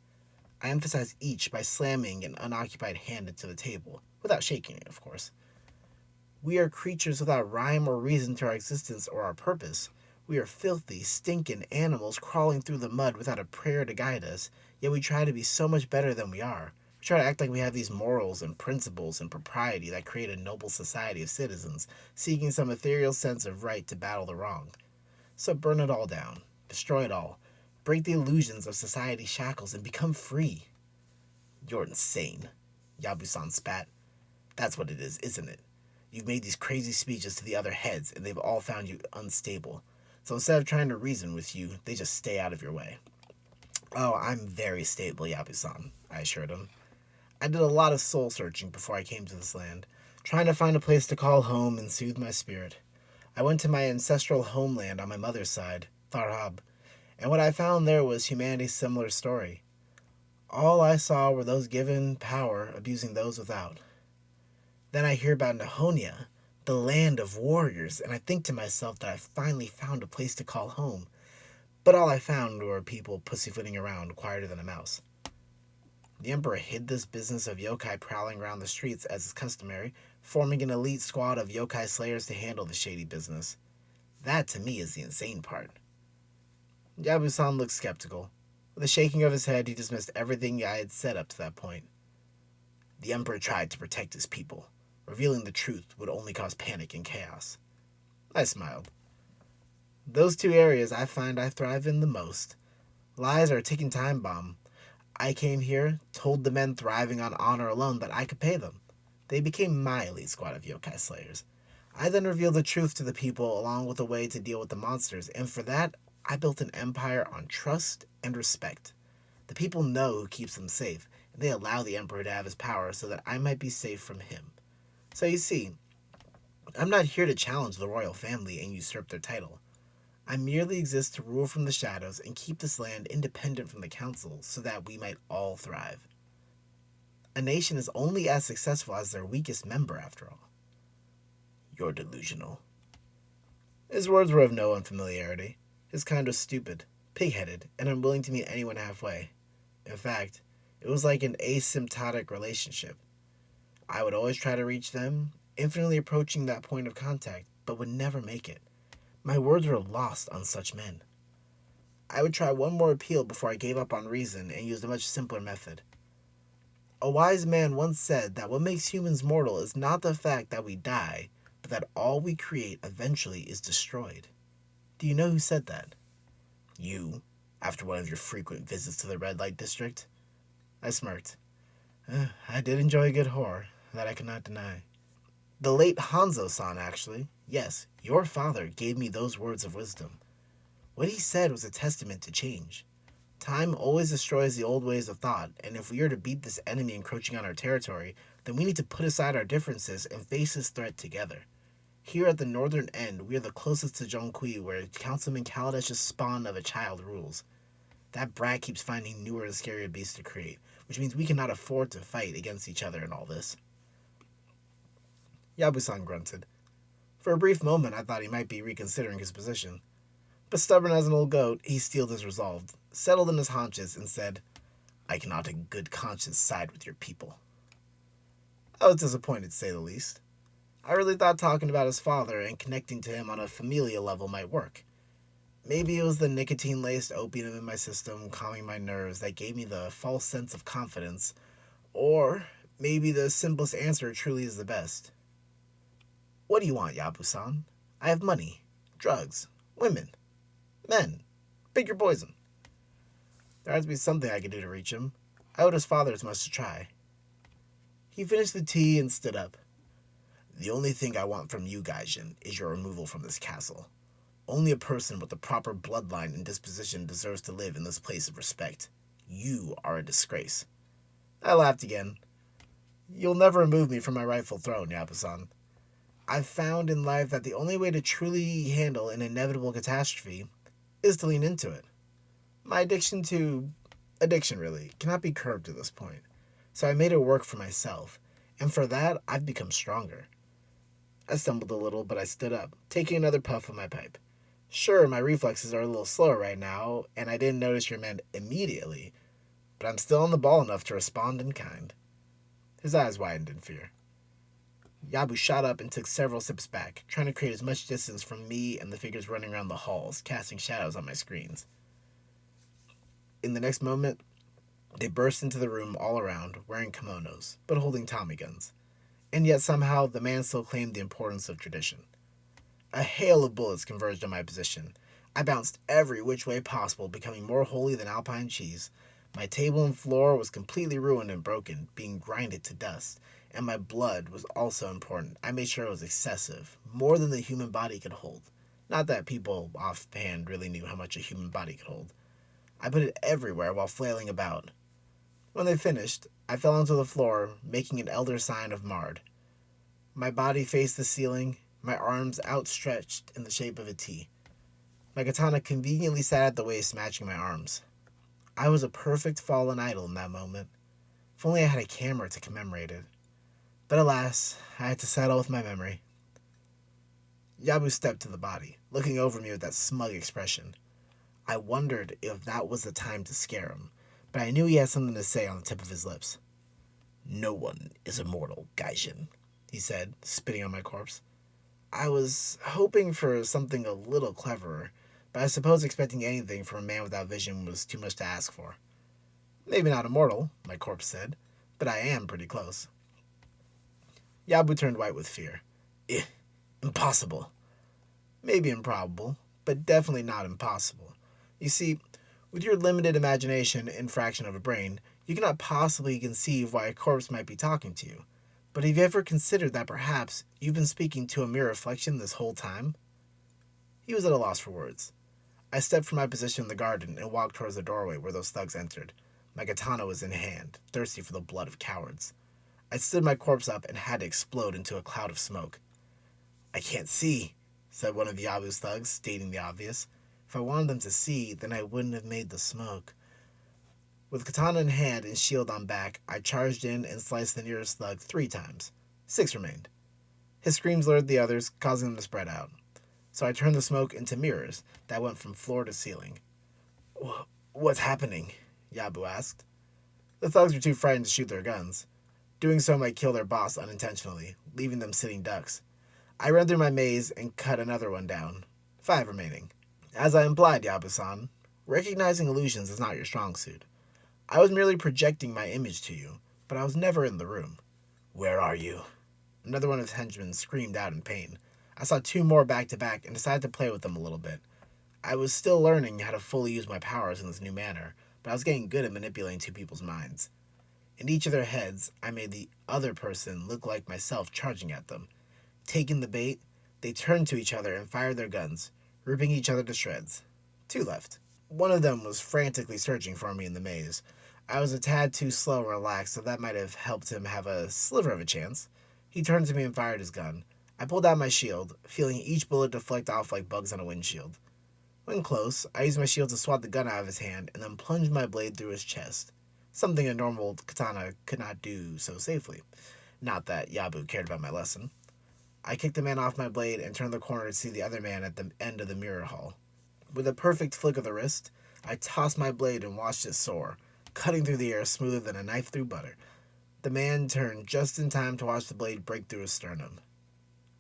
I emphasize each by slamming an unoccupied hand into the table, without shaking it, of course. We are creatures without rhyme or reason to our existence or our purpose. We are filthy, stinking animals crawling through the mud without a prayer to guide us, yet we try to be so much better than we are. We try to act like we have these morals and principles and propriety that create a noble society of citizens, seeking some ethereal sense of right to battle the wrong. So burn it all down. Destroy it all. Break the illusions of society's shackles and become free. You're insane, Yabu-san spat. That's what it is, isn't it? You've made these crazy speeches to the other heads, and they've all found you unstable. So instead of trying to reason with you, they just stay out of your way. Oh, I'm very stable, Yabu-san, I assured him. I did a lot of soul searching before I came to this land, trying to find a place to call home and soothe my spirit. I went to my ancestral homeland on my mother's side, Tharhab, and what I found there was humanity's similar story. All I saw were those given power abusing those without. Then I hear about Nahonia, the land of warriors, and I think to myself that I finally found a place to call home. But all I found were people pussyfooting around, quieter than a mouse. The Emperor hid this business of yokai prowling around the streets as is customary, forming an elite squad of yokai slayers to handle the shady business. That, to me, is the insane part. Yabu-san looked skeptical. With a shaking of his head, he dismissed everything I had said up to that point. The Emperor tried to protect his people. Revealing the truth would only cause panic and chaos. I smiled. Those two areas I find I thrive in the most. Lies are a ticking time bomb. I came here, told the men thriving on honor alone that I could pay them. They became my elite squad of yokai slayers. I then revealed the truth to the people along with a way to deal with the monsters, and for that, I built an empire on trust and respect. The people know who keeps them safe, and they allow the Emperor to have his power so that I might be safe from him. So you see, I'm not here to challenge the royal family and usurp their title. I merely exist to rule from the shadows and keep this land independent from the council so that we might all thrive. A nation is only as successful as their weakest member, after all. You're delusional. His words were of no unfamiliarity. His kind was stupid, pig-headed, and unwilling to meet anyone halfway. In fact, it was like an asymptotic relationship. I would always try to reach them, infinitely approaching that point of contact, but would never make it. My words were lost on such men. I would try one more appeal before I gave up on reason and used a much simpler method. A wise man once said that what makes humans mortal is not the fact that we die, but that all we create eventually is destroyed. Do you know who said that? You, after one of your frequent visits to the red light district? I smirked. I did enjoy a good horror, that I cannot deny. The late Hanzo-san, actually. Yes, your father gave me those words of wisdom. What he said was a testament to change. Time always destroys the old ways of thought, and if we are to beat this enemy encroaching on our territory, then we need to put aside our differences and face this threat together. Here at the northern end, we are the closest to Zhongqi, where Councilman Kaladesh's spawn of a child rules. That brat keeps finding newer and scarier beasts to create, which means we cannot afford to fight against each other in all this. Yabu-san grunted. For a brief moment, I thought he might be reconsidering his position. But stubborn as an old goat, he steeled his resolve, settled in his haunches, and said, I cannot in good conscience side with your people. I was disappointed, to say the least. I really thought talking about his father and connecting to him on a familial level might work. Maybe it was the nicotine-laced opium in my system calming my nerves that gave me the false sense of confidence, or maybe the simplest answer truly is the best. What do you want, Yabu-san? I have money, drugs, women, men. Pick your poison. There has to be something I could do to reach him. I owed his father as much to try. He finished the tea and stood up. The only thing I want from you, Gaijin, is your removal from this castle. Only a person with the proper bloodline and disposition deserves to live in this place of respect. You are a disgrace. I laughed again. You'll never remove me from my rightful throne, Yabu-san. I've found in life that the only way to truly handle an inevitable catastrophe is to lean into it. My addiction, really, cannot be curbed at this point. So I made it work for myself, and for that, I've become stronger. I stumbled a little, but I stood up, taking another puff of my pipe. Sure, my reflexes are a little slower right now, and I didn't notice your man immediately, but I'm still on the ball enough to respond in kind. His eyes widened in fear. Yabu shot up and took several steps back, trying to create as much distance from me and the figures running around the halls, casting shadows on my screens. In the next moment, they burst into the room all around, wearing kimonos, but holding Tommy guns. And yet somehow the man still claimed the importance of tradition. A hail of bullets converged on my position. I bounced every which way possible, becoming more holy than Alpine cheese. My table and floor was completely ruined and broken, being grinded to dust. And my blood was also important. I made sure it was excessive, more than the human body could hold. Not that people offhand really knew how much a human body could hold. I put it everywhere while flailing about. When they finished, I fell onto the floor, making an elder sign of Mard. My body faced the ceiling, my arms outstretched in the shape of a T. My katana conveniently sat at the waist, matching my arms. I was a perfect fallen idol in that moment. If only I had a camera to commemorate it. But alas, I had to settle with my memory. Yabu stepped to the body, looking over me with that smug expression. I wondered if that was the time to scare him, but I knew he had something to say on the tip of his lips. No one is immortal, Gaijin, he said, spitting on my corpse. I was hoping for something a little cleverer, but I suppose expecting anything from a man without vision was too much to ask for. Maybe not immortal, my corpse said, but I am pretty close. Yabu turned white with fear. Impossible. Maybe improbable, but definitely not impossible. You see, with your limited imagination and fraction of a brain, you cannot possibly conceive why a corpse might be talking to you. But have you ever considered that perhaps you've been speaking to a mere reflection this whole time? He was at a loss for words. I stepped from my position in the garden and walked towards the doorway where those thugs entered. My katana was in hand, thirsty for the blood of cowards. I stood my corpse up and had to explode into a cloud of smoke. I can't see, said one of Yabu's thugs, stating the obvious. If I wanted them to see, then I wouldn't have made the smoke. With katana in hand and shield on back, I charged in and sliced the nearest thug 3 times. 6 remained. His screams lured the others, causing them to spread out. So I turned the smoke into mirrors that went from floor to ceiling. What's happening? Yabu asked. The thugs were too frightened to shoot their guns. Doing so might kill their boss unintentionally, leaving them sitting ducks. I ran through my maze and cut another one down. 5 remaining. As I implied, Yabu-san, recognizing illusions is not your strong suit. I was merely projecting my image to you, but I was never in the room. Where are you? Another one of his henchmen screamed out in pain. I saw 2 more back to back and decided to play with them a little bit. I was still learning how to fully use my powers in this new manner, but I was getting good at manipulating 2 people's minds. In each of their heads, I made the other person look like myself charging at them. Taking the bait, they turned to each other and fired their guns, ripping each other to shreds. 2 left. One of them was frantically searching for me in the maze. I was a tad too slow and relaxed, so that might have helped him have a sliver of a chance. He turned to me and fired his gun. I pulled out my shield, feeling each bullet deflect off like bugs on a windshield. When close, I used my shield to swat the gun out of his hand and then plunged my blade through his chest, something a normal katana could not do so safely. Not that Yabu cared about my lesson. I kicked the man off my blade and turned the corner to see the other man at the end of the mirror hall. With a perfect flick of the wrist, I tossed my blade and watched it soar, cutting through the air smoother than a knife through butter. The man turned just in time to watch the blade break through his sternum.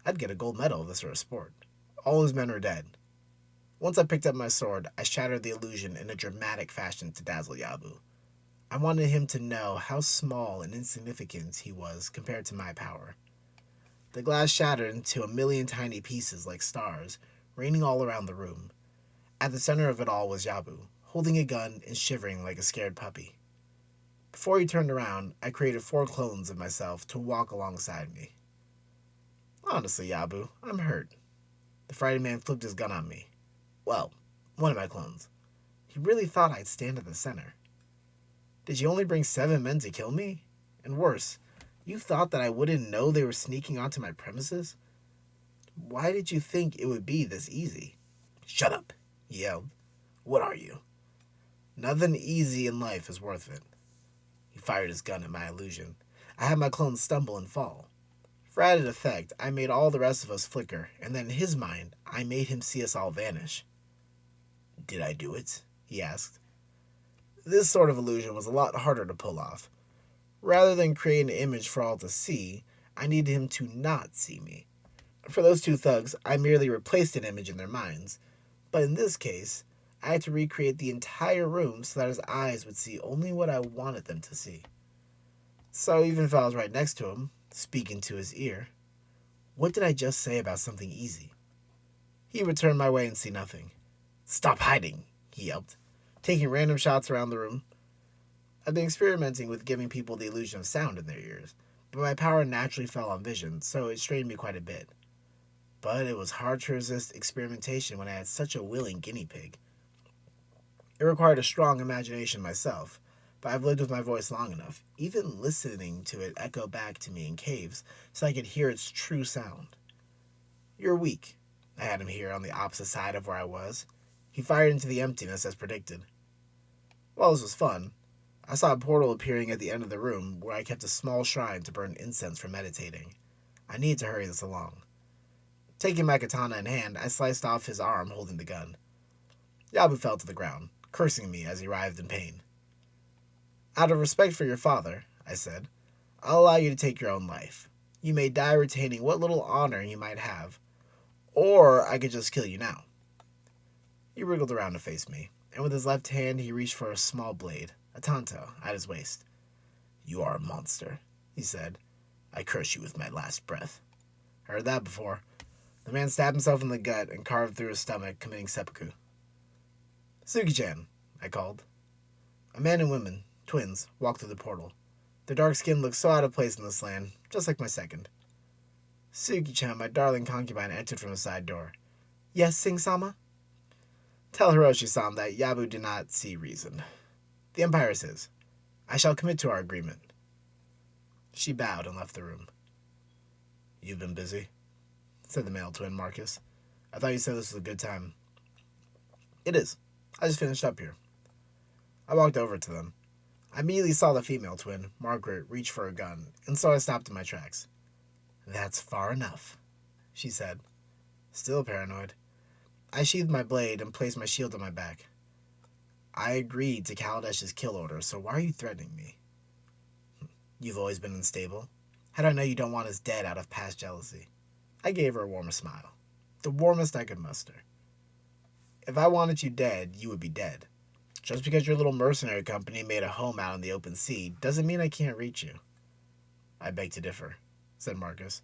I'd get a gold medal if this were a sport. All his men were dead. Once I picked up my sword, I shattered the illusion in a dramatic fashion to dazzle Yabu. I wanted him to know how small and insignificant he was compared to my power. The glass shattered into a million tiny pieces like stars, raining all around the room. At the center of it all was Yabu, holding a gun and shivering like a scared puppy. Before he turned around, I created 4 clones of myself to walk alongside me. Honestly, Yabu, I'm hurt. The frightened man flipped his gun on me. Well, one of my clones. He really thought I'd stand at the center. Did you only bring 7 men to kill me? And worse, you thought that I wouldn't know they were sneaking onto my premises? Why did you think it would be this easy? Shut up, he yelled. What are you? Nothing easy in life is worth it. He fired his gun at my illusion. I had my clone stumble and fall. For added effect, I made all the rest of us flicker, and then in his mind, I made him see us all vanish. Did I do it? He asked. This sort of illusion was a lot harder to pull off. Rather than create an image for all to see, I needed him to not see me. For those 2 thugs, I merely replaced an image in their minds. But in this case, I had to recreate the entire room so that his eyes would see only what I wanted them to see. So even if I was right next to him, speaking to his ear, what did I just say about something easy? He would turn my way and see nothing. Stop hiding, he yelped, taking random shots around the room. I've been experimenting with giving people the illusion of sound in their ears, but my power naturally fell on vision, so it strained me quite a bit. But it was hard to resist experimentation when I had such a willing guinea pig. It required a strong imagination myself, but I've lived with my voice long enough, even listening to it echo back to me in caves, so I could hear its true sound. You're weak. I had him here on the opposite side of where I was. He fired into the emptiness as predicted. While this was fun, I saw a portal appearing at the end of the room where I kept a small shrine to burn incense for meditating. I needed to hurry this along. Taking my katana in hand, I sliced off his arm holding the gun. Yabu fell to the ground, cursing me as he writhed in pain. Out of respect for your father, I said, I'll allow you to take your own life. You may die retaining what little honor you might have, or I could just kill you now. He wriggled around to face me, and with his left hand he reached for a small blade, a tanto, at his waist. You are a monster, he said. I curse you with my last breath. Heard that before. The man stabbed himself in the gut and carved through his stomach, committing seppuku. Suki-chan, I called. A man and woman, twins, walked through the portal. Their dark skin looked so out of place in this land, just like my second. Suki-chan, my darling concubine, entered from a side door. Yes, Sing-sama? Tell Hiroshi-san that Yabu did not see reason. The Empire is his. I shall commit to our agreement. She bowed and left the room. You've been busy, said the male twin, Marcus. I thought you said this was a good time. It is. I just finished up here. I walked over to them. I immediately saw the female twin, Margaret, reach for a gun, and so I stopped in my tracks. That's far enough, she said, still paranoid. I sheathed my blade and placed my shield on my back. I agreed to Kaladesh's kill order, so why are you threatening me? You've always been unstable. How do I know you don't want us dead out of past jealousy? I gave her a warmer smile. The warmest I could muster. If I wanted you dead, you would be dead. Just because your little mercenary company made a home out in the open sea doesn't mean I can't reach you. I beg to differ, said Marcus.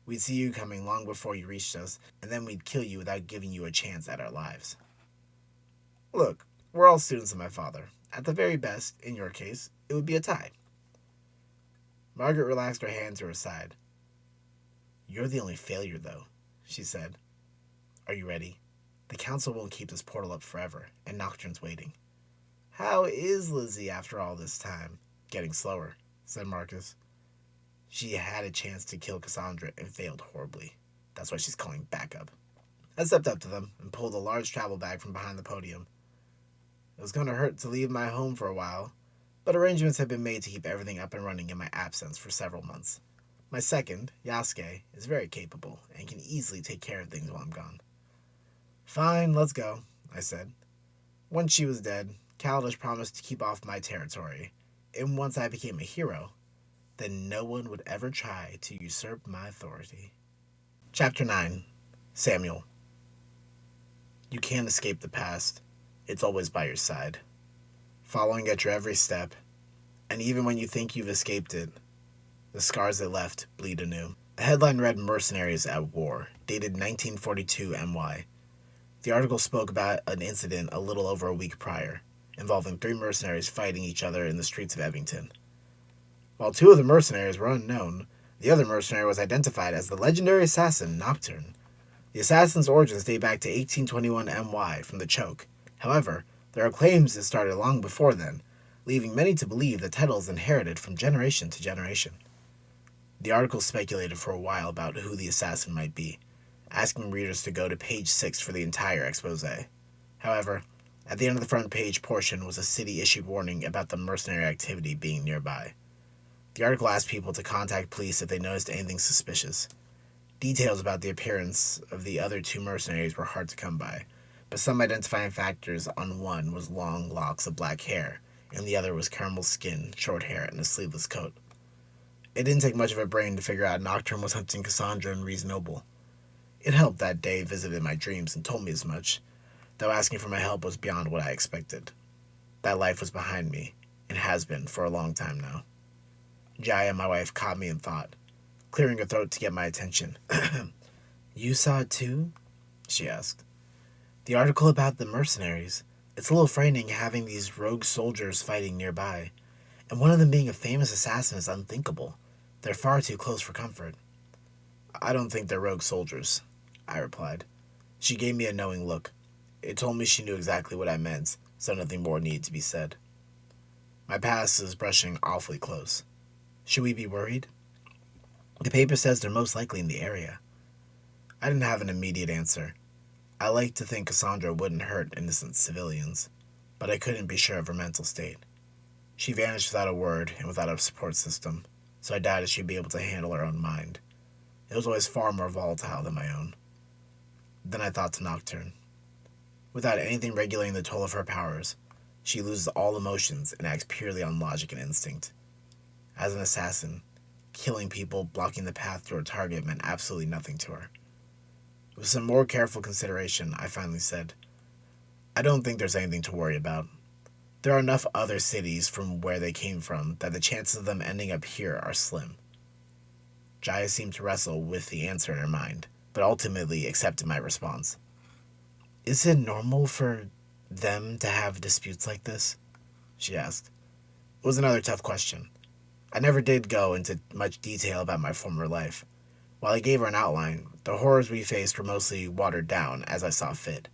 We'd see you coming long before you reached us, and then we'd kill you without giving you a chance at our lives. Look, we're all students of my father. At the very best, in your case, it would be a tie. Margaret relaxed her hand to her side. You're the only failure, though, she said. Are you ready? The council won't keep this portal up forever, and Nocturne's waiting. How is Lizzie after all this time? Getting slower, said Marcus. She had a chance to kill Cassandra and failed horribly. That's why she's calling backup. I stepped up to them and pulled a large travel bag from behind the podium. It was going to hurt to leave my home for a while, but arrangements had been made to keep everything up and running in my absence for several months. My second, Yasuke, is very capable and can easily take care of things while I'm gone. Fine, let's go, I said. Once she was dead, Kaladesh promised to keep off my territory, and once I became a hero, then no one would ever try to usurp my authority. Chapter 9. Samuel. You can't escape the past. It's always by your side, following at your every step, and even when you think you've escaped it, the scars it left bleed anew. The headline read Mercenaries at War, dated 1942 MY. The article spoke about an incident a little over a week prior, involving 3 mercenaries fighting each other in the streets of Evington. While 2 of the mercenaries were unknown, the other mercenary was identified as the legendary assassin Nocturne. The assassin's origins date back to 1821 MY from the Choke. However, there are claims it started long before then, leaving many to believe the title is inherited from generation to generation. The article speculated for a while about who the assassin might be, asking readers to go to page 6 for the entire expose. However, at the end of the front page portion was a city-issued warning about the mercenary activity being nearby. The article asked people to contact police if they noticed anything suspicious. Details about the appearance of the other 2 mercenaries were hard to come by, but some identifying factors on one was long locks of black hair, and the other was caramel skin, short hair, and a sleeveless coat. It didn't take much of a brain to figure out Nocturne was hunting Cassandra and Reese Noble. It helped that Dave visited my dreams and told me as much, though asking for my help was beyond what I expected. That life was behind me, and has been for a long time now. Jaya, my wife, caught me in thought, clearing her throat to get my attention. You saw it too? She asked. The article about the mercenaries. It's a little frightening having these rogue soldiers fighting nearby, and one of them being a famous assassin is unthinkable. They're far too close for comfort. I don't think they're rogue soldiers, I replied. She gave me a knowing look. It told me she knew exactly what I meant, so nothing more needed to be said. My past is brushing awfully close. Should we be worried? The paper says they're most likely in the area. I didn't have an immediate answer. I like to think Cassandra wouldn't hurt innocent civilians, but I couldn't be sure of her mental state. She vanished without a word and without a support system, so I doubted she'd be able to handle her own mind. It was always far more volatile than my own. Then I thought to Nocturne. Without anything regulating the toll of her powers, she loses all emotions and acts purely on logic and instinct. As an assassin, killing people, blocking the path to her target meant absolutely nothing to her. With some more careful consideration, I finally said, I don't think there's anything to worry about. There are enough other cities from where they came from that the chances of them ending up here are slim. Jaya seemed to wrestle with the answer in her mind, but ultimately accepted my response. Is it normal for them to have disputes like this? She asked. It was another tough question. I never did go into much detail about my former life. While I gave her an outline, the horrors we faced were mostly watered down as I saw fit,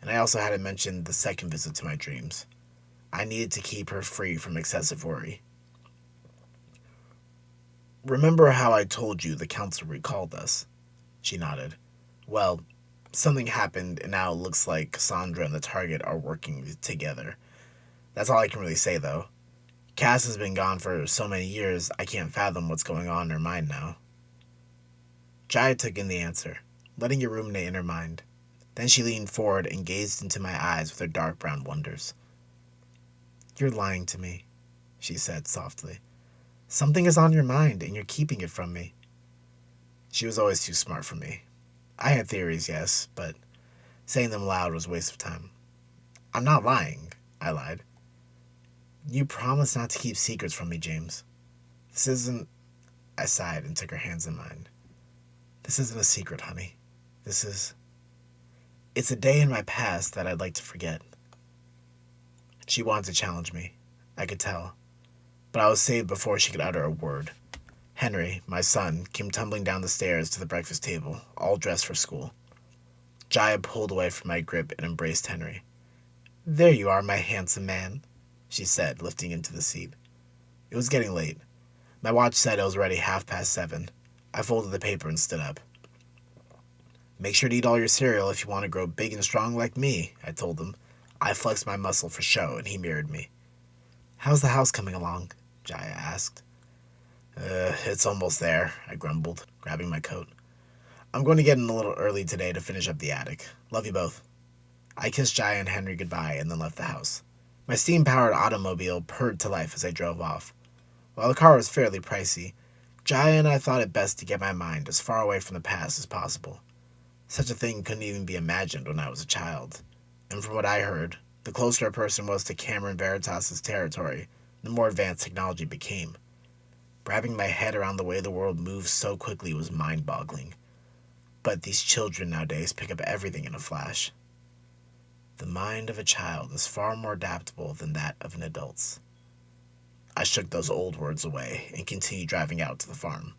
and I also hadn't mentioned the second visit to my dreams. I needed to keep her free from excessive worry. Remember how I told you the council recalled us? She nodded. Well, something happened, and now it looks like Cassandra and the target are working together. That's all I can really say, though. Cass has been gone for so many years, I can't fathom what's going on in her mind now. Jaya took in the answer, letting it ruminate in her mind. Then she leaned forward and gazed into my eyes with her dark brown wonders. You're lying to me, she said softly. Something is on your mind and you're keeping it from me. She was always too smart for me. I had theories, yes, but saying them aloud was a waste of time. I'm not lying, I lied. You promised not to keep secrets from me, James. This isn't... I sighed and took her hands in mine. This isn't a secret, honey. This is... It's a day in my past that I'd like to forget. She wanted to challenge me. I could tell. But I was saved before she could utter a word. Henry, my son, came tumbling down the stairs to the breakfast table, all dressed for school. Jaya pulled away from my grip and embraced Henry. There you are, my handsome man, she said, lifting into the seat. It was getting late. My watch said it was already 7:30. I folded the paper and stood up. Make sure to eat all your cereal if you want to grow big and strong like me, I told him. I flexed my muscle for show, and he mirrored me. How's the house coming along? Jaya asked. It's almost there, I grumbled, grabbing my coat. I'm going to get in a little early today to finish up the attic. Love you both. I kissed Jaya and Henry goodbye and then left the house. My steam-powered automobile purred to life as I drove off. While the car was fairly pricey, Jaya and I thought it best to get my mind as far away from the past as possible. Such a thing couldn't even be imagined when I was a child. And from what I heard, the closer a person was to Cameron Veritas' territory, the more advanced technology became. Wrapping my head around the way the world moves so quickly was mind-boggling. But these children nowadays pick up everything in a flash. The mind of a child is far more adaptable than that of an adult's. I shook those old words away and continued driving out to the farm.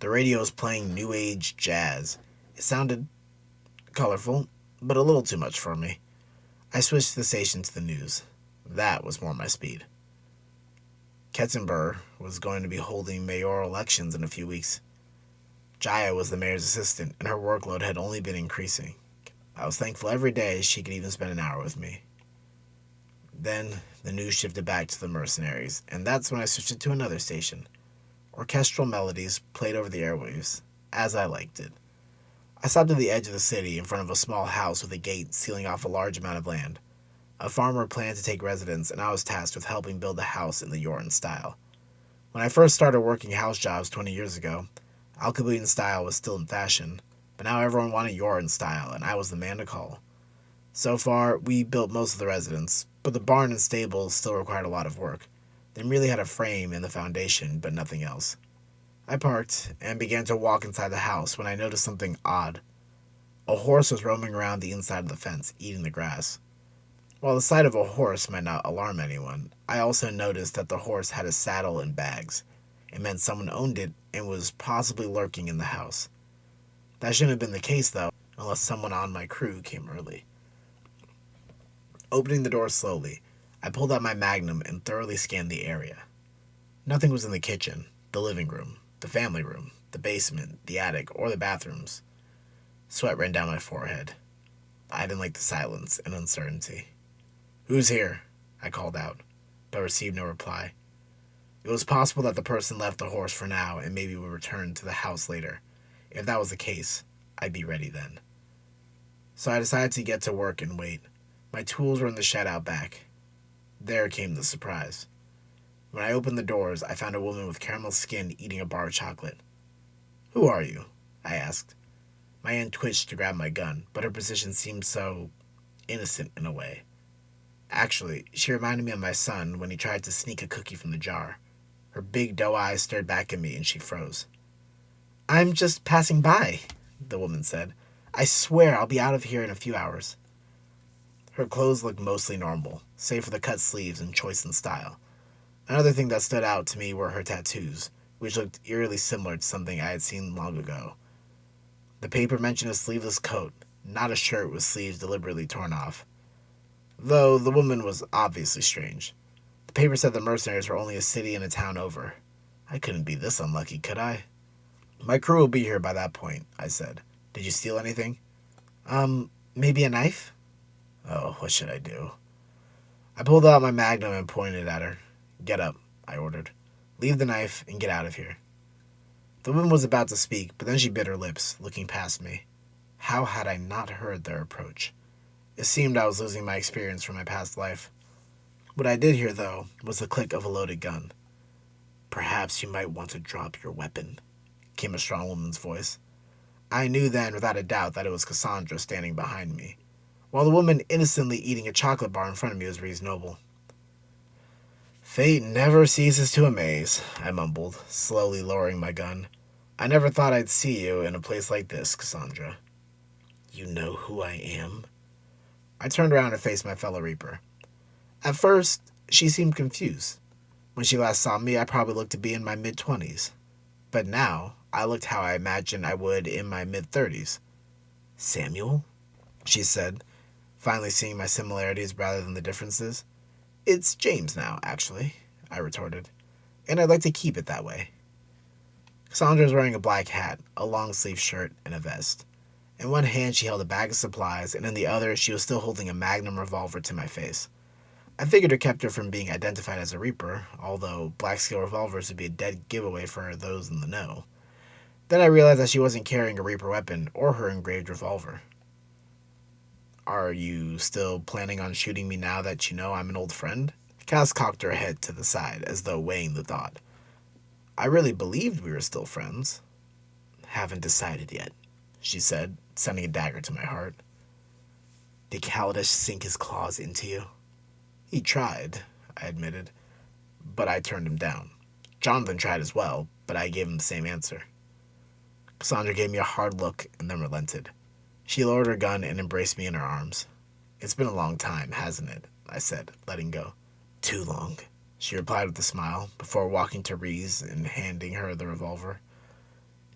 The radio was playing new age jazz. It sounded colorful, but a little too much for me. I switched the station to the news. That was more my speed. Kettenberg was going to be holding mayoral elections in a few weeks. Jaya was the mayor's assistant, and her workload had only been increasing. I was thankful every day she could even spend an hour with me. Then the news shifted back to the mercenaries, and that's when I switched it to another station. Orchestral melodies played over the airwaves, as I liked it. I stopped at the edge of the city in front of a small house with a gate sealing off a large amount of land. A farmer planned to take residence, and I was tasked with helping build the house in the Yorton style. When I first started working house jobs 20 years ago, Alkebulan style was still in fashion, but now everyone wanted Yorton style, and I was the man to call. So far, we built most of the residence, but the barn and stables still required a lot of work. They merely had a frame and the foundation, but nothing else. I parked and began to walk inside the house when I noticed something odd. A horse was roaming around the inside of the fence, eating the grass. While the sight of a horse might not alarm anyone, I also noticed that the horse had a saddle and bags. It meant someone owned it and was possibly lurking in the house. That shouldn't have been the case, though, unless someone on my crew came early. Opening the door slowly, I pulled out my Magnum and thoroughly scanned the area. Nothing was in the kitchen, the living room, the family room, the basement, the attic, or the bathrooms. Sweat ran down my forehead. I didn't like the silence and uncertainty. "Who's here?" I called out, but received no reply. It was possible that the person left the horse for now and maybe would return to the house later. If that was the case, I'd be ready then. So I decided to get to work and wait. My tools were in the shed out back. There came the surprise. When I opened the doors, I found a woman with caramel skin eating a bar of chocolate. "Who are you?" I asked. My hand twitched to grab my gun, but her position seemed so innocent in a way. Actually, she reminded me of my son when he tried to sneak a cookie from the jar. Her big doe eyes stared back at me and she froze. "I'm just passing by," the woman said. "I swear I'll be out of here in a few hours." Her clothes looked mostly normal, save for the cut sleeves and choice in style. Another thing that stood out to me were her tattoos, which looked eerily similar to something I had seen long ago. The paper mentioned a sleeveless coat, not a shirt with sleeves deliberately torn off. Though the woman was obviously strange. The paper said the mercenaries were only a city and a town over. I couldn't be this unlucky, could I? "My crew will be here by that point," I said. "Did you steal anything?" Maybe a knife?" Oh, what should I do? I pulled out my Magnum and pointed at her. "Get up," I ordered. "Leave the knife and get out of here." The woman was about to speak, but then she bit her lips, looking past me. How had I not heard their approach? It seemed I was losing my experience from my past life. What I did hear, though, was the click of a loaded gun. "Perhaps you might want to drop your weapon," came a strong woman's voice. I knew then, without a doubt, that it was Cassandra standing behind me, while the woman innocently eating a chocolate bar in front of me was reasonable. "Fate never ceases to amaze," I mumbled, slowly lowering my gun. "I never thought I'd see you in a place like this, Cassandra." "You know who I am?" I turned around and faced my fellow Reaper. At first, she seemed confused. When she last saw me, I probably looked to be in my mid-20s. But now, I looked how I imagined I would in my mid-30s. "Samuel?" she said, finally seeing my similarities rather than the differences. "It's James now, actually," I retorted, "and I'd like to keep it that way." Cassandra was wearing a black hat, a long-sleeved shirt, and a vest. In one hand she held a bag of supplies, and in the other she was still holding a magnum revolver to my face. I figured it kept her from being identified as a Reaper, although black-scale revolvers would be a dead giveaway for those in the know. Then I realized that she wasn't carrying a Reaper weapon or her engraved revolver. "Are you still planning on shooting me now that you know I'm an old friend?" Cass cocked her head to the side, as though weighing the thought. "I really believed we were still friends." "Haven't decided yet," she said, sending a dagger to my heart. "Did Kaladesh sink his claws into you?" "He tried," I admitted, but I turned him down. Jonathan tried as well, but I gave him the same answer. Cassandra gave me a hard look and then relented. She lowered her gun and embraced me in her arms. "It's been a long time, hasn't it?" I said, letting go. "Too long," she replied with a smile, before walking to Reese and handing her the revolver.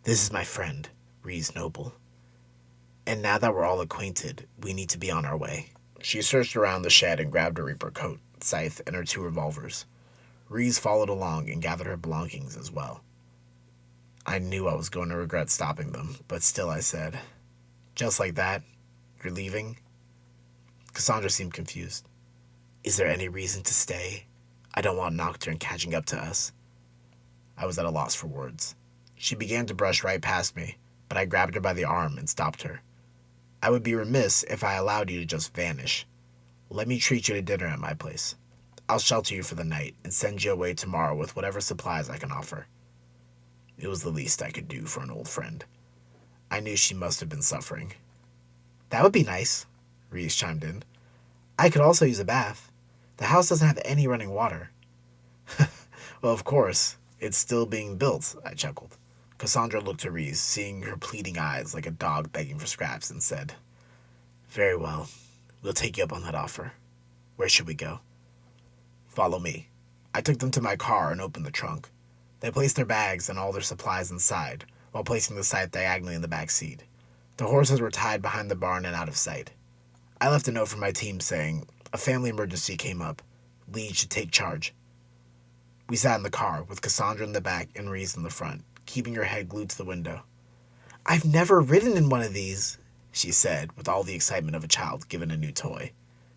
"This is my friend, Reese Noble. And now that we're all acquainted, we need to be on our way." She searched around the shed and grabbed her Reaper coat, scythe, and her 2 revolvers. Reese followed along and gathered her belongings as well. I knew I was going to regret stopping them, but still I said, "Just like that? You're leaving?" Cassandra seemed confused. "Is there any reason to stay? I don't want Nocturne catching up to us." I was at a loss for words. She began to brush right past me, but I grabbed her by the arm and stopped her. "I would be remiss if I allowed you to just vanish. Let me treat you to dinner at my place. I'll shelter you for the night and send you away tomorrow with whatever supplies I can offer." It was the least I could do for an old friend. I knew she must have been suffering. "That would be nice," Reese chimed in. "I could also use a bath. The house doesn't have any running water." "Well, of course. It's still being built," I chuckled. Cassandra looked to Reese, seeing her pleading eyes like a dog begging for scraps, and said, "Very well. We'll take you up on that offer. Where should we go?" "Follow me." I took them to my car and opened the trunk. They placed their bags and all their supplies inside, while placing the scythe diagonally in the back seat. The horses were tied behind the barn and out of sight. I left a note for my team saying, "A family emergency came up. Lee should take charge." We sat in the car, with Cassandra in the back and Reese in the front, keeping her head glued to the window. "I've never ridden in one of these," she said, with all the excitement of a child given a new toy.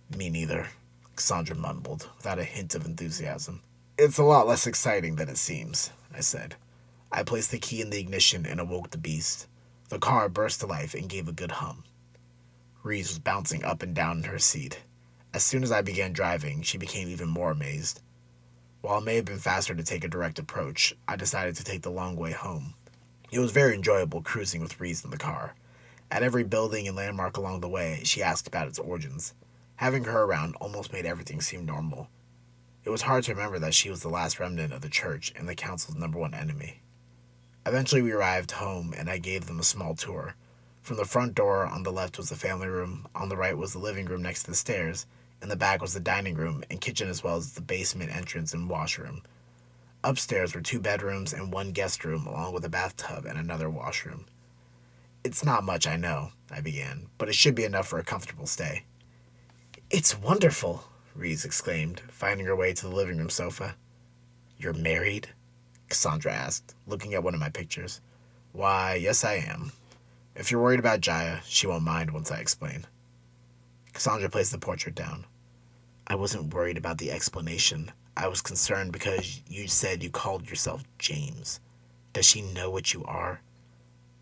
"Me neither," Cassandra mumbled, without a hint of enthusiasm. "It's a lot less exciting than it seems," I said. I placed the key in the ignition and awoke the beast. The car burst to life and gave a good hum. Reese was bouncing up and down in her seat. As soon as I began driving, she became even more amazed. While it may have been faster to take a direct approach, I decided to take the long way home. It was very enjoyable cruising with Reese in the car. At every building and landmark along the way, she asked about its origins. Having her around almost made everything seem normal. It was hard to remember that she was the last remnant of the church and the council's #1 enemy. Eventually we arrived home and I gave them a small tour. From the front door, on the left was the family room, on the right was the living room next to the stairs, in the back was the dining room and kitchen, as well as the basement entrance and washroom. Upstairs were 2 bedrooms and 1 guest room, along with a bathtub and another washroom. "It's not much, I know," I began, "but it should be enough for a comfortable stay." "It's wonderful," Reese exclaimed, finding her way to the living room sofa. "You're married?" Cassandra asked, looking at one of my pictures. "Why, yes I am. If you're worried about Jaya, she won't mind once I explain." Cassandra placed the portrait down. "I wasn't worried about the explanation. I was concerned because you said you called yourself James. Does she know what you are?"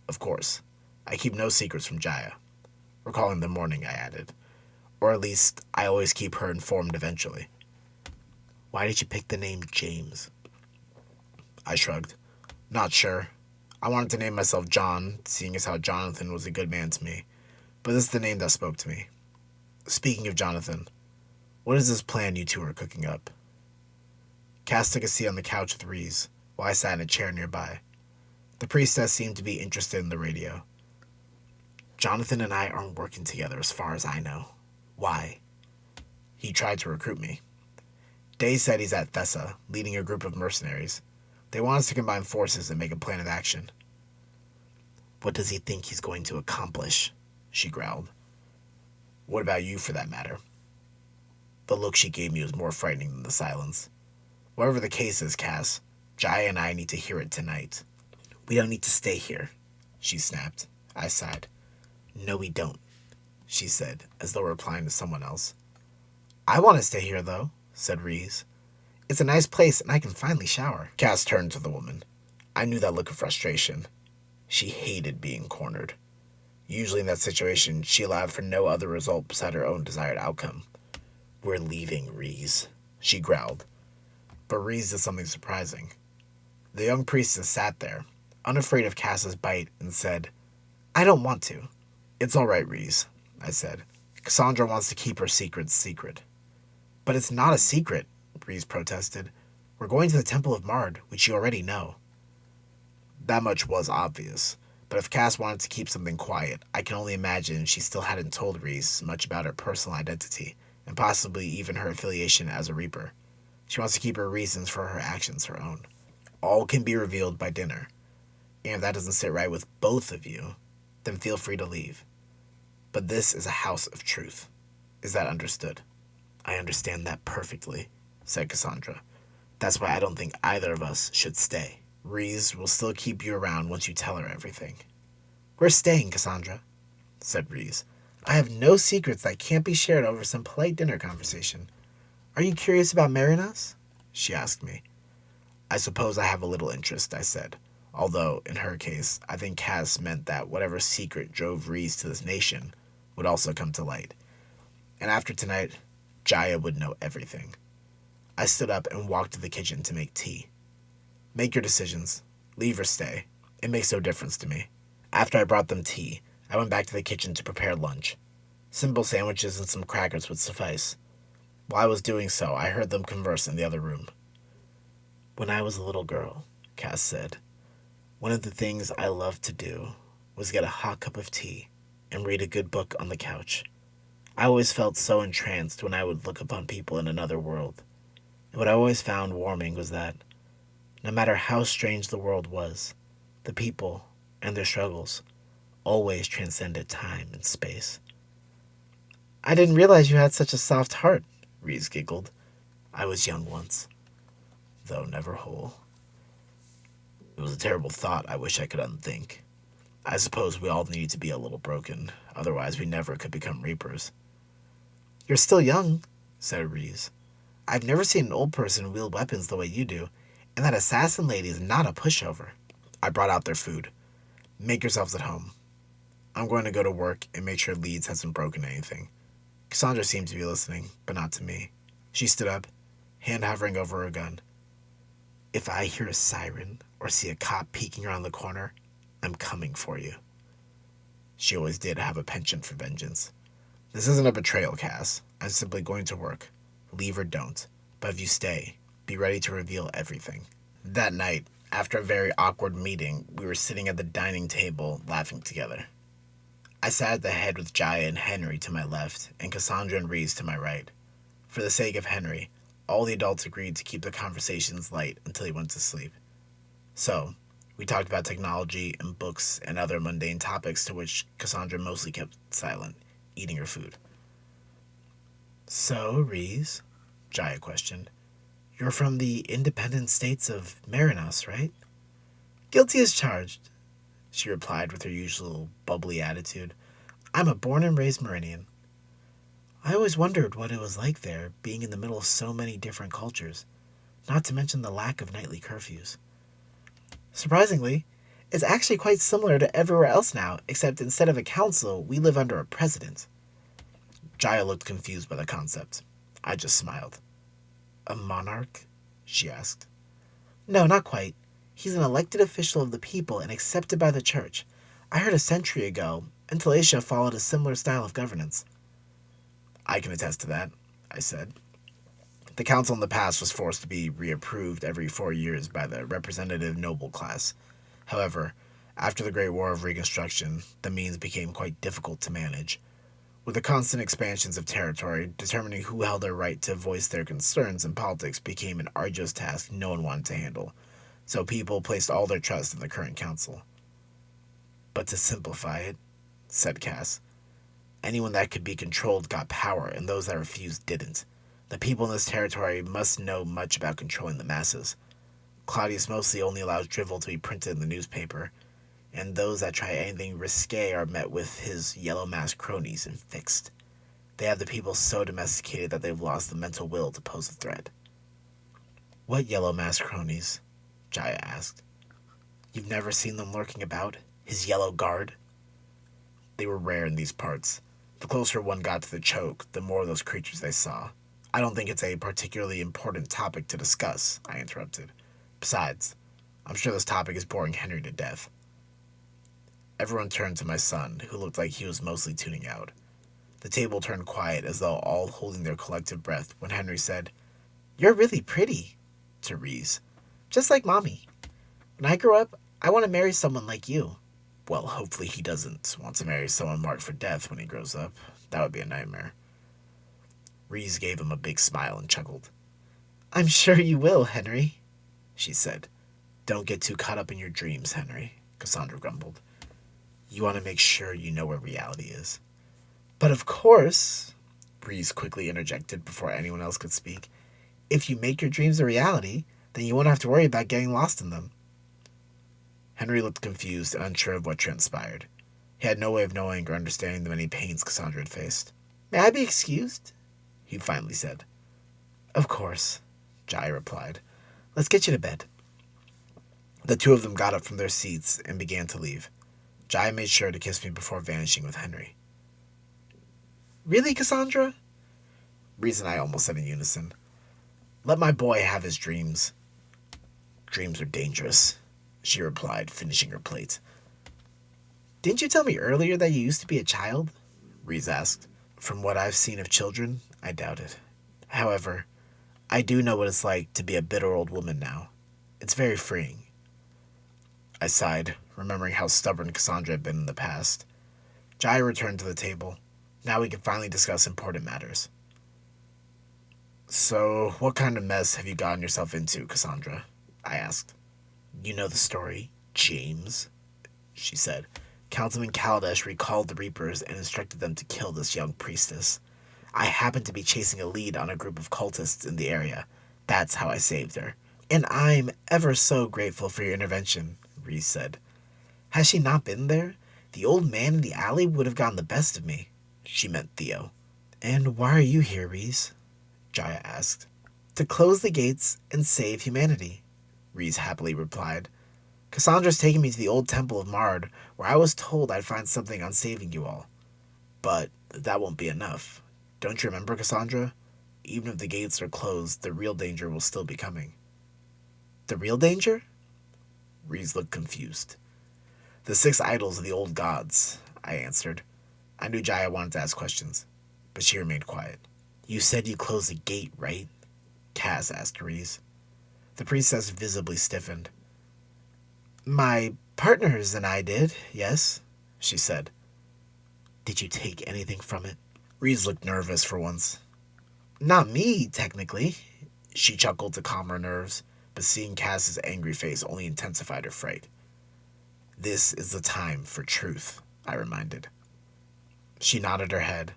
"Of course. I keep no secrets from Jaya." Recalling the morning, I added. "Or at least, I always keep her informed eventually." Why did you pick the name James? I shrugged. Not sure. I wanted to name myself John, seeing as how Jonathan was a good man to me, but this is the name that spoke to me. Speaking of Jonathan, what is this plan you two are cooking up? Cass took a seat on the couch with Reese, while I sat in a chair nearby. The priestess seemed to be interested in the radio. Jonathan and I aren't working together as far as I know. Why? He tried to recruit me. Day said he's at Thessa, leading a group of mercenaries. They want us to combine forces and make a plan of action. What does he think he's going to accomplish? She growled. What about you, for that matter? The look she gave me was more frightening than the silence. Whatever the case is, Cass, Jaya and I need to hear it tonight. We don't need to stay here, she snapped. I sighed. No, we don't, she said, as though replying to someone else. I want to stay here, though, said Reese. It's a nice place, and I can finally shower. Cass turned to the woman. I knew that look of frustration. She hated being cornered. Usually in that situation, she allowed for no other result beside her own desired outcome. We're leaving, Reese, she growled. But Reese did something surprising. The young priestess sat there, unafraid of Cass's bite, and said, I don't want to. It's all right, Reese, I said. Cassandra wants to keep her secrets secret. But it's not a secret, Reese protested. We're going to the Temple of Mard, which you already know. That much was obvious, but if Cass wanted to keep something quiet, I can only imagine she still hadn't told Reese much about her personal identity, and possibly even her affiliation as a Reaper. She wants to keep her reasons for her actions her own. All can be revealed by dinner, and if that doesn't sit right with both of you, then feel free to leave. But this is a house of truth. Is that understood? I understand that perfectly, said Cassandra. That's why I don't think either of us should stay. Reese will still keep you around once you tell her everything. We're staying, Cassandra, said Reese. I have no secrets that can't be shared over some polite dinner conversation. Are you curious about marrying us? She asked me. I suppose I have a little interest, I said. Although, in her case, I think Cass meant that whatever secret drove Reese to this nation would also come to light. And after tonight, Jaya would know everything. I stood up and walked to the kitchen to make tea. Make your decisions. Leave or stay. It makes no difference to me. After I brought them tea, I went back to the kitchen to prepare lunch. Simple sandwiches and some crackers would suffice. While I was doing so, I heard them converse in the other room. When I was a little girl, Cass said, one of the things I loved to do was get a hot cup of tea and read a good book on the couch. I always felt so entranced when I would look upon people in another world. And what I always found warming was that, no matter how strange the world was, the people and their struggles always transcended time and space. I didn't realize you had such a soft heart, Reese giggled. I was young once, though never whole. It was a terrible thought I wish I could unthink. I suppose we all needed to be a little broken, otherwise we never could become Reapers. You're still young, said Reese. I've never seen an old person wield weapons the way you do, and that assassin lady is not a pushover. I brought out their food. Make yourselves at home. I'm going to go to work and make sure Leeds hasn't broken anything. Cassandra seemed to be listening, but not to me. She stood up, hand hovering over her gun. If I hear a siren or see a cop peeking around the corner, I'm coming for you. She always did have a penchant for vengeance. This isn't a betrayal, Cass. I'm simply going to work. Leave or don't. But if you stay, be ready to reveal everything. That night, after a very awkward meeting, we were sitting at the dining table, laughing together. I sat at the head with Jaya and Henry to my left, and Cassandra and Reese to my right. For the sake of Henry, all the adults agreed to keep the conversations light until he went to sleep. So, we talked about technology and books and other mundane topics to which Cassandra mostly kept silent, eating her food. So, Reese, Jaya questioned, you're from the independent states of Marinos, right? Guilty as charged, she replied with her usual bubbly attitude. I'm a born and raised Meridian. I always wondered what it was like there, being in the middle of so many different cultures, not to mention the lack of nightly curfews. Surprisingly, it's actually quite similar to everywhere else now, except instead of a council, we live under a president. Jaya looked confused by the concept. I just smiled. A monarch? She asked. No, not quite. He's an elected official of the people and accepted by the church. I heard a century ago, Intalatia followed a similar style of governance. I can attest to that, I said. The council in the past was forced to be reapproved every 4 years by the representative noble class. However, after the Great War of Reconstruction, the means became quite difficult to manage. With the constant expansions of territory, determining who held their right to voice their concerns in politics became an arduous task no one wanted to handle, so people placed all their trust in the current council. But to simplify it, said Cass, anyone that could be controlled got power, and those that refused didn't. The people in this territory must know much about controlling the masses. Claudius mostly only allows drivel to be printed in the newspaper, and those that try anything risque are met with his yellow-masked cronies and fixed. They have the people so domesticated that they've lost the mental will to pose a threat. What yellow-masked cronies? Jaya asked. You've never seen them lurking about? His yellow guard? They were rare in these parts. The closer one got to the choke, the more of those creatures they saw. I don't think it's a particularly important topic to discuss, I interrupted. Besides, I'm sure this topic is boring Henry to death. Everyone turned to my son, who looked like he was mostly tuning out. The table turned quiet as though all holding their collective breath when Henry said, You're really pretty, to Reese. Just like Mommy. When I grow up, I want to marry someone like you. Well, hopefully he doesn't want to marry someone marked for death when he grows up. That would be a nightmare. Reese gave him a big smile and chuckled. I'm sure you will, Henry, she said. Don't get too caught up in your dreams, Henry, Cassandra grumbled. You want to make sure you know where reality is. But of course, Reese quickly interjected before anyone else could speak, if you make your dreams a reality, then you won't have to worry about getting lost in them. Henry looked confused and unsure of what transpired. He had no way of knowing or understanding the many pains Cassandra had faced. May I be excused? He finally said. Of course, Jai replied. Let's get you to bed. The two of them got up from their seats and began to leave. Jai made sure to kiss me before vanishing with Henry. Really, Cassandra? Reese and I almost said in unison. Let my boy have his dreams. Dreams are dangerous, she replied, finishing her plate. Didn't you tell me earlier that you used to be a child? Reese asked. From what I've seen of children, I doubt it. However, I do know what it's like to be a bitter old woman now. It's very freeing. I sighed, remembering how stubborn Cassandra had been in the past. Jai returned to the table. Now we could finally discuss important matters. So, what kind of mess have you gotten yourself into, Cassandra? I asked. You know the story, James, she said. Councilman Kaladesh recalled the Reapers and instructed them to kill this young priestess. I happened to be chasing a lead on a group of cultists in the area. That's how I saved her. And I'm ever so grateful for your intervention, Reese said. Has she not been there? The old man in the alley would have gotten the best of me. She meant Theo. And why are you here, Reese? Jaya asked. To close the gates and save humanity, Reese happily replied. Cassandra's taken me to the old temple of Mard, where I was told I'd find something on saving you all. But that won't be enough. Don't you remember, Cassandra? Even if the gates are closed, the real danger will still be coming. The real danger? Reese looked confused. The 6 idols of the old gods, I answered. I knew Jaya wanted to ask questions, but she remained quiet. You said you closed the gate, right? Cass asked Reese. The priestess visibly stiffened. My partners and I did, yes, she said. Did you take anything from it? Reese looked nervous for once. Not me, technically. She chuckled to calm her nerves, but seeing Cass's angry face only intensified her fright. This is the time for truth, I reminded. She nodded her head.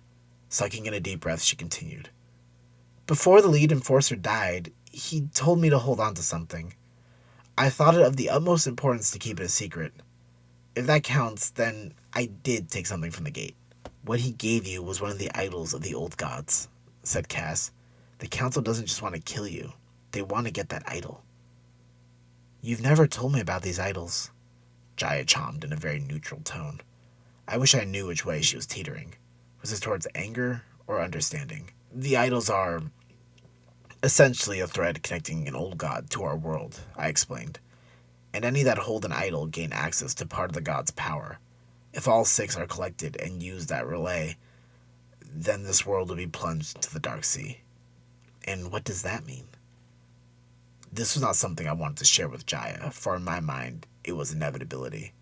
Sucking in a deep breath, she continued. Before the lead enforcer died, he told me to hold on to something. I thought it of the utmost importance to keep it a secret. If that counts, then I did take something from the gate. What he gave you was one of the idols of the old gods, said Cass. The council doesn't just want to kill you. They want to get that idol. You've never told me about these idols, Jaya chimed in a very neutral tone. I wish I knew which way she was teetering. Was it towards anger or understanding? The idols are Essentially a thread connecting an old god to our world, I explained. And any that hold an idol gain access to part of the god's power. If all 6 are collected and used at relay, then this world will be plunged to the Dark Sea. And what does that mean? This was not something I wanted to share with Jaya, for in my mind, it was inevitability.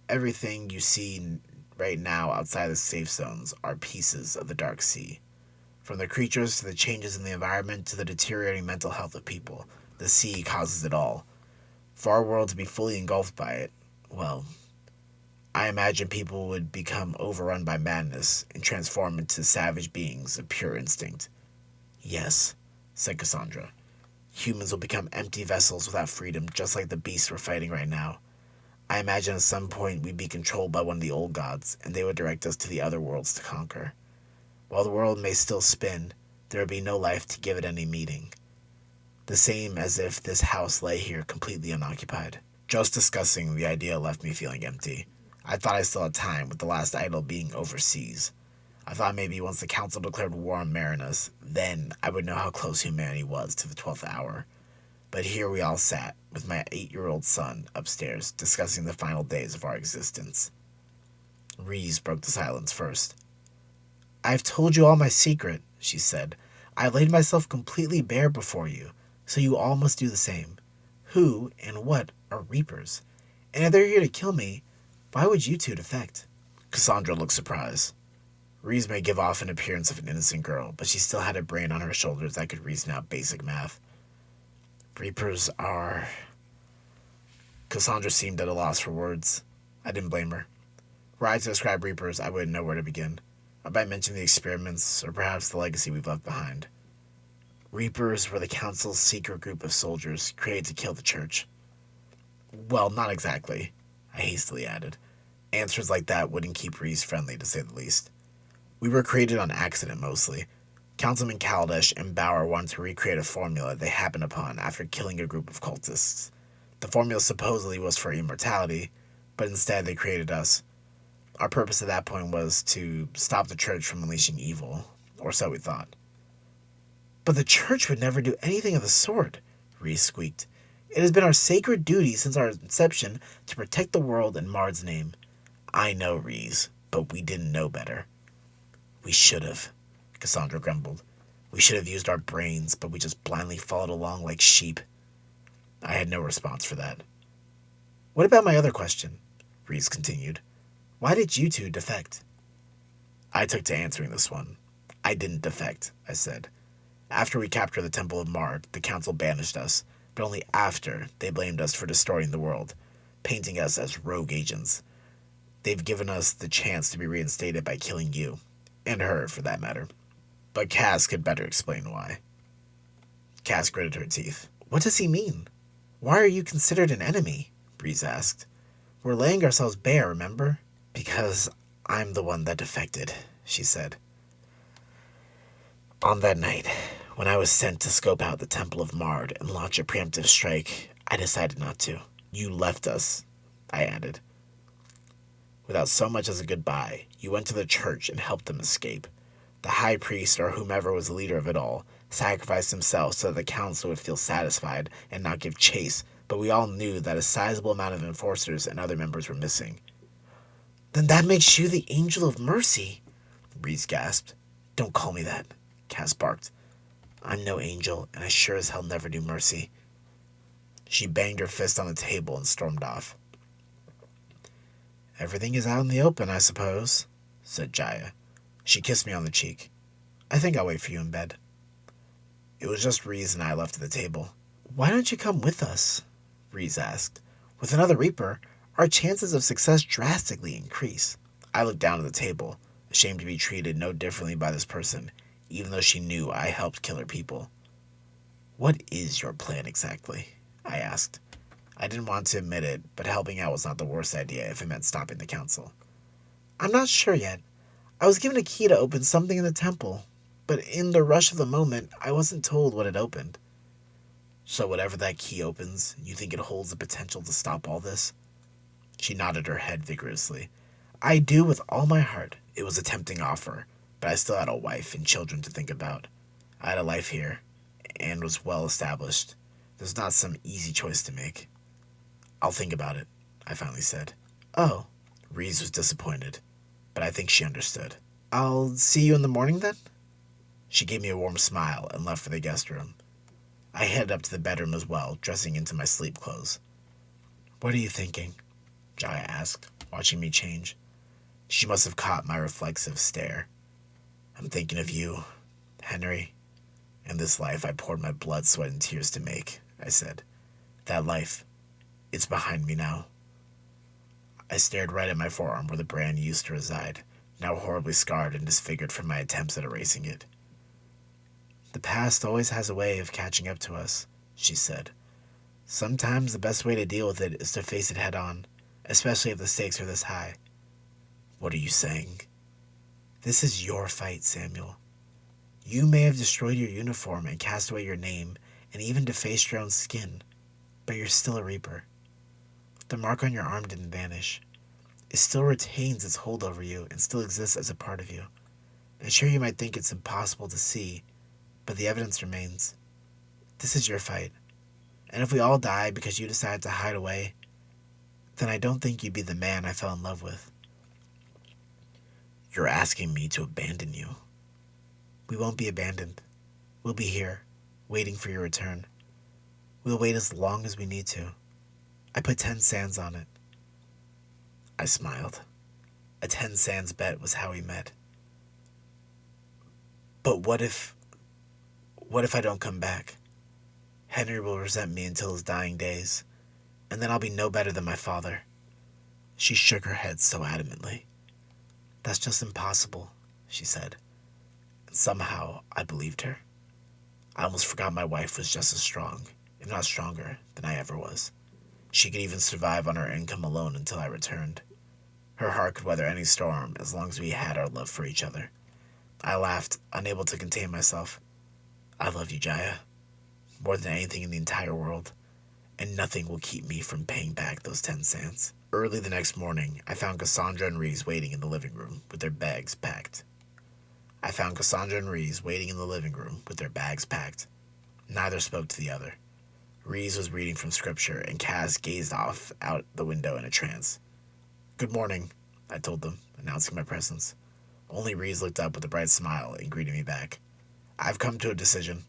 Everything you see right now outside the safe zones are pieces of the Dark Sea. From the creatures to the changes in the environment to the deteriorating mental health of people, the sea causes it all. For our world to be fully engulfed by it, well, I imagine people would become overrun by madness and transform into savage beings of pure instinct. Yes, said Cassandra. Humans will become empty vessels without freedom, just like the beasts we're fighting right now. I imagine at some point we'd be controlled by one of the old gods, and they would direct us to the other worlds to conquer. While the world may still spin, there would be no life to give it any meaning. The same as if this house lay here completely unoccupied. Just discussing the idea left me feeling empty. I thought I still had time, with the last idol being overseas. I thought maybe once the council declared war on Marinus, then I would know how close humanity was to the 12th hour. But here we all sat, with my 8-year-old son upstairs, discussing the final days of our existence. Reese broke the silence first. "I've told you all my secret," she said. "I laid myself completely bare before you, so you all must do the same. Who and what are Reapers? And if they're here to kill me, why would you two defect?" Cassandra looked surprised. Reese may give off an appearance of an innocent girl, but she still had a brain on her shoulders that could reason out basic math. "Reapers are..." Cassandra seemed at a loss for words. I didn't blame her. Were I to describe Reapers, I wouldn't know where to begin. I might mention the experiments, or perhaps the legacy we've left behind. Reapers were the Council's secret group of soldiers created to kill the Church. Well, not exactly, I hastily added. Answers like that wouldn't keep Reese friendly, to say the least. We were created on accident, mostly. Councilman Kaladesh and Bauer wanted to recreate a formula they happened upon after killing a group of cultists. The formula supposedly was for immortality, but instead they created us. Our purpose at that point was to stop the Church from unleashing evil, or so we thought. "But the Church would never do anything of the sort," Reese squeaked. "It has been our sacred duty since our inception to protect the world in Mard's name." "I know, Reese, but we didn't know better." "We should have," Cassandra grumbled. "We should have used our brains, but we just blindly followed along like sheep." I had no response for that. "What about my other question?" Reese continued. "Why did you two defect?" I took to answering this one. "I didn't defect," I said. "After we captured the Temple of Mard, the Council banished us, but only after they blamed us for distorting the world, painting us as rogue agents. They've given us the chance to be reinstated by killing you. And her, for that matter. But Cass could better explain why." Cass gritted her teeth. "What does he mean? Why are you considered an enemy?" Breeze asked. "We're laying ourselves bare, remember?" "Because I'm the one that defected," she said. "On that night, when I was sent to scope out the Temple of Mard and launch a preemptive strike, I decided not to. You left us," I added. "Without so much as a goodbye, you went to the Church and helped them escape. The High Priest, or whomever was the leader of it all, sacrificed himself so that the Council would feel satisfied and not give chase, but we all knew that a sizable amount of enforcers and other members were missing." "Then that makes you the Angel of Mercy," Reese gasped. "Don't call me that," Cass barked. "I'm no angel, and I sure as hell never do mercy." She banged her fist on the table and stormed off. "Everything is out in the open, I suppose," said Jaya. She kissed me on the cheek. "I think I'll wait for you in bed." It was just Reese and I left at the table. "Why don't you come with us?" Reese asked. "With another Reaper, our chances of success drastically increase." I looked down at the table, ashamed to be treated no differently by this person, even though she knew I helped kill her people. "What is your plan exactly?" I asked. I didn't want to admit it, but helping out was not the worst idea if it meant stopping the Council. "I'm not sure yet. I was given a key to open something in the temple, but in the rush of the moment, I wasn't told what it opened." "So whatever that key opens, you think it holds the potential to stop all this?" She nodded her head vigorously. "I do with all my heart." It was a tempting offer, but I still had a wife and children to think about. I had a life here and was well established. There's not some easy choice to make. I'll think about it, I finally said. Oh, Reese was disappointed, but I think she understood. I'll see you in the morning then? She gave me a warm smile and left for the guest room. I headed up to the bedroom as well, dressing into my sleep clothes. What are you thinking? Jaya asked, watching me change. She must have caught my reflexive stare. I'm thinking of you, Henry, and this life I poured my blood, sweat, and tears to make, I said. That life, it's behind me now. I stared right at my forearm where the brand used to reside, now horribly scarred and disfigured from my attempts at erasing it. The past always has a way of catching up to us, she said. Sometimes the best way to deal with it is to face it head on, especially if the stakes are this high. What are you saying? This is your fight, Samuel. You may have destroyed your uniform and cast away your name, and even defaced your own skin, but you're still a Reaper. The mark on your arm didn't vanish. It still retains its hold over you and still exists as a part of you. And sure, you might think it's impossible to see, but the evidence remains. This is your fight. And if we all die because you decided to hide away, then I don't think you'd be the man I fell in love with. You're asking me to abandon you. We won't be abandoned. We'll be here, waiting for your return. We'll wait as long as we need to. I put 10 sands on it. I smiled. A 10 sands bet was how we met. But what if I don't come back? Henry will resent me until his dying days, and then I'll be no better than my father. She shook her head so adamantly. That's just impossible, she said. And somehow I believed her. I almost forgot my wife was just as strong, if not stronger, than I ever was. She could even survive on her income alone until I returned. Her heart could weather any storm as long as we had our love for each other. I laughed, unable to contain myself. I love you, Jaya, more than anything in the entire world, and nothing will keep me from paying back those 10 cents. Early the next morning, I found Cassandra and Reese waiting in the living room with their bags packed. Neither spoke to the other. Reese was reading from scripture, and Cass gazed off out the window in a trance. Good morning, I told them, announcing my presence. Only Reese looked up with a bright smile and greeted me back. I've come to a decision.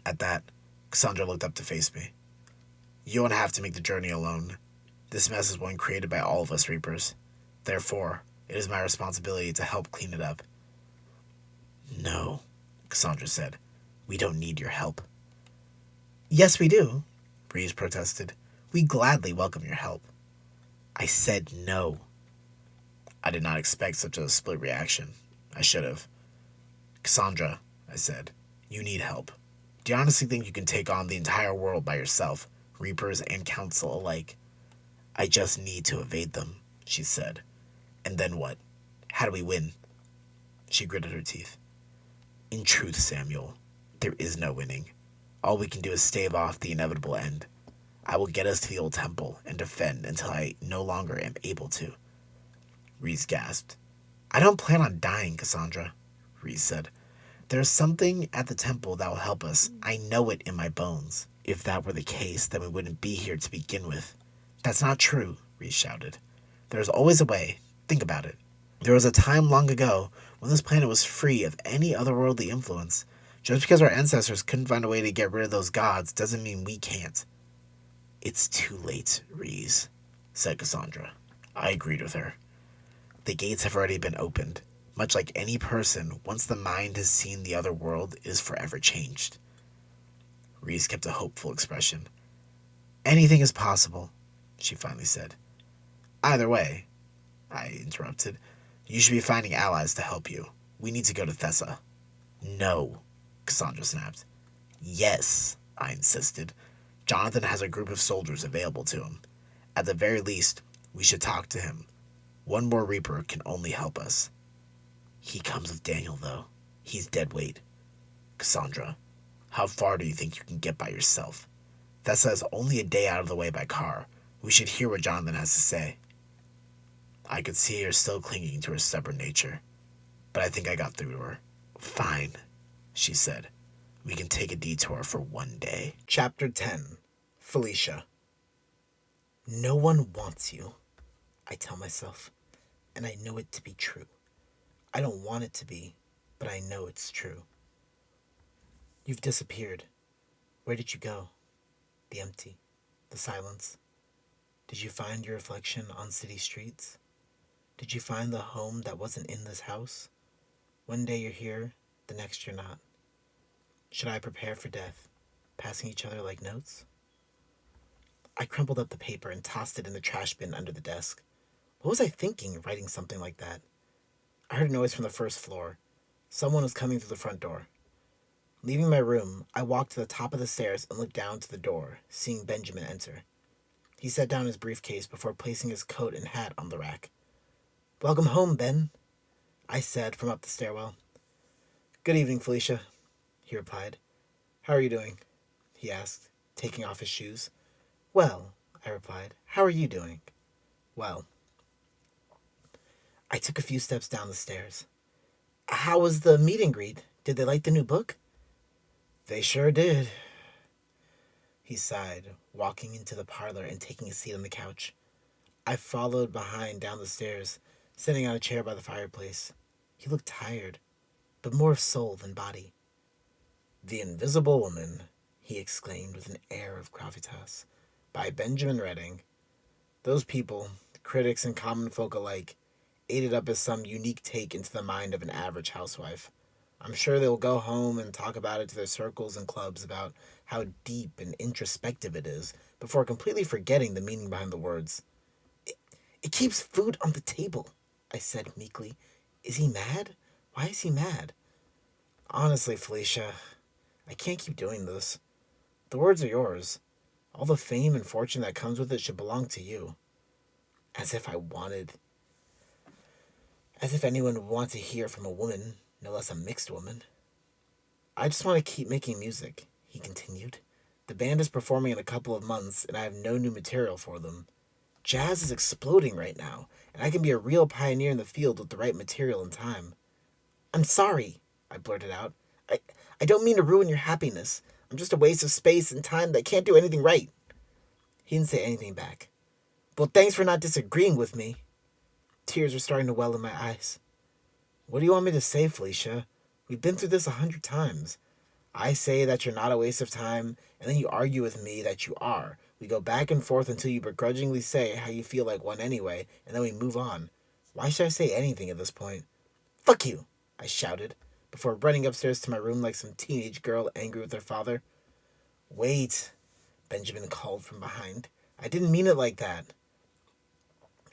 At that, Cassandra looked up to face me. You won't have to make the journey alone. This mess is one created by all of us Reapers. Therefore, it is my responsibility to help clean it up. No, Cassandra said. We don't need your help. Yes, we do, Reese protested. We gladly welcome your help. I said no. I did not expect such a split reaction. I should have. Cassandra, I said, you need help. Do you honestly think you can take on the entire world by yourself, Reapers and Council alike? I just need to evade them, she said. And then what? How do we win? She gritted her teeth. In truth, Samuel, there is no winning. All we can do is stave off the inevitable end. I will get us to the old temple and defend until I no longer am able to. Reese gasped. I don't plan on dying, Cassandra, Reese said. There's something at the temple that will help us. I know it in my bones. If that were the case, then we wouldn't be here to begin with. That's not true, Reese shouted. There's always a way. Think about it. There was a time long ago when this planet was free of any otherworldly influence. Just because our ancestors couldn't find a way to get rid of those gods doesn't mean we can't. It's too late, Reese, said Cassandra. I agreed with her. The gates have already been opened. Much like any person, once the mind has seen the other world, it is forever changed. Reese kept a hopeful expression. Anything is possible, she finally said. Either way, I interrupted, you should be finding allies to help you. We need to go to Thessa. No, Cassandra snapped. Yes, I insisted. Jonathan has a group of soldiers available to him. At the very least, we should talk to him. One more Reaper can only help us. He comes with Daniel, though. He's dead weight. Cassandra, how far do you think you can get by yourself? Thessa is only a day out of the way by car. We should hear what Jonathan has to say. I could see her still clinging to her stubborn nature, but I think I got through to her. Fine, she said. We can take a detour for one day. Chapter 10. Felicia. No one wants you, I tell myself, and I know it to be true. I don't want it to be, but I know it's true. You've disappeared. Where did you go? The empty, the silence. Did you find your reflection on city streets? Did you find the home that wasn't in this house? One day you're here, the next you're not. Should I prepare for death, passing each other like notes? I crumpled up the paper and tossed it in the trash bin under the desk. What was I thinking, writing something like that? I heard a noise from the first floor. Someone was coming through the front door. Leaving my room, I walked to the top of the stairs and looked down to the door, seeing Benjamin enter. He set down his briefcase before placing his coat and hat on the rack. "Welcome home, Ben," I said from up the stairwell. "Good evening, Felicia," he replied. "How are you doing?" he asked, taking off his shoes. "Well," I replied. "How are you doing?" "Well." I took a few steps down the stairs. "How was the meet and greet? Did they like the new book?" "They sure did," he sighed, walking into the parlor and taking a seat on the couch. I followed behind down the stairs, sitting on a chair by the fireplace. He looked tired, but more of soul than body. "The Invisible Woman," he exclaimed with an air of gravitas, by Benjamin Redding. Those people, critics and common folk alike, ate it up as some unique take into the mind of an average housewife. I'm sure they'll go home and talk about it to their circles and clubs about how deep and introspective it is, before completely forgetting the meaning behind the words. It keeps food on the table," I said meekly. "Is he mad? Why is he mad?" "Honestly, Felicia, I can't keep doing this. The words are yours. All the fame and fortune that comes with it should belong to you." As if anyone would want to hear from a woman, no less a mixed woman. "I just want to keep making music," he continued. "The band is performing in a couple of months, and I have no new material for them. Jazz is exploding right now, and I can be a real pioneer in the field with the right material and time." "I'm sorry," I blurted out. I don't mean to ruin your happiness. I'm just a waste of space and time that can't do anything right." He didn't say anything back. "Well, thanks for not disagreeing with me." Tears were starting to well in my eyes. "What do you want me to say, Felicia? We've been through this 100 times. I say that you're not a waste of time, and then you argue with me that you are. We go back and forth until you begrudgingly say how you feel like one anyway, and then we move on. Why should I say anything at this point?" "Fuck you," I shouted, before running upstairs to my room like some teenage girl angry with her father. "Wait," Benjamin called from behind. "I didn't mean it like that."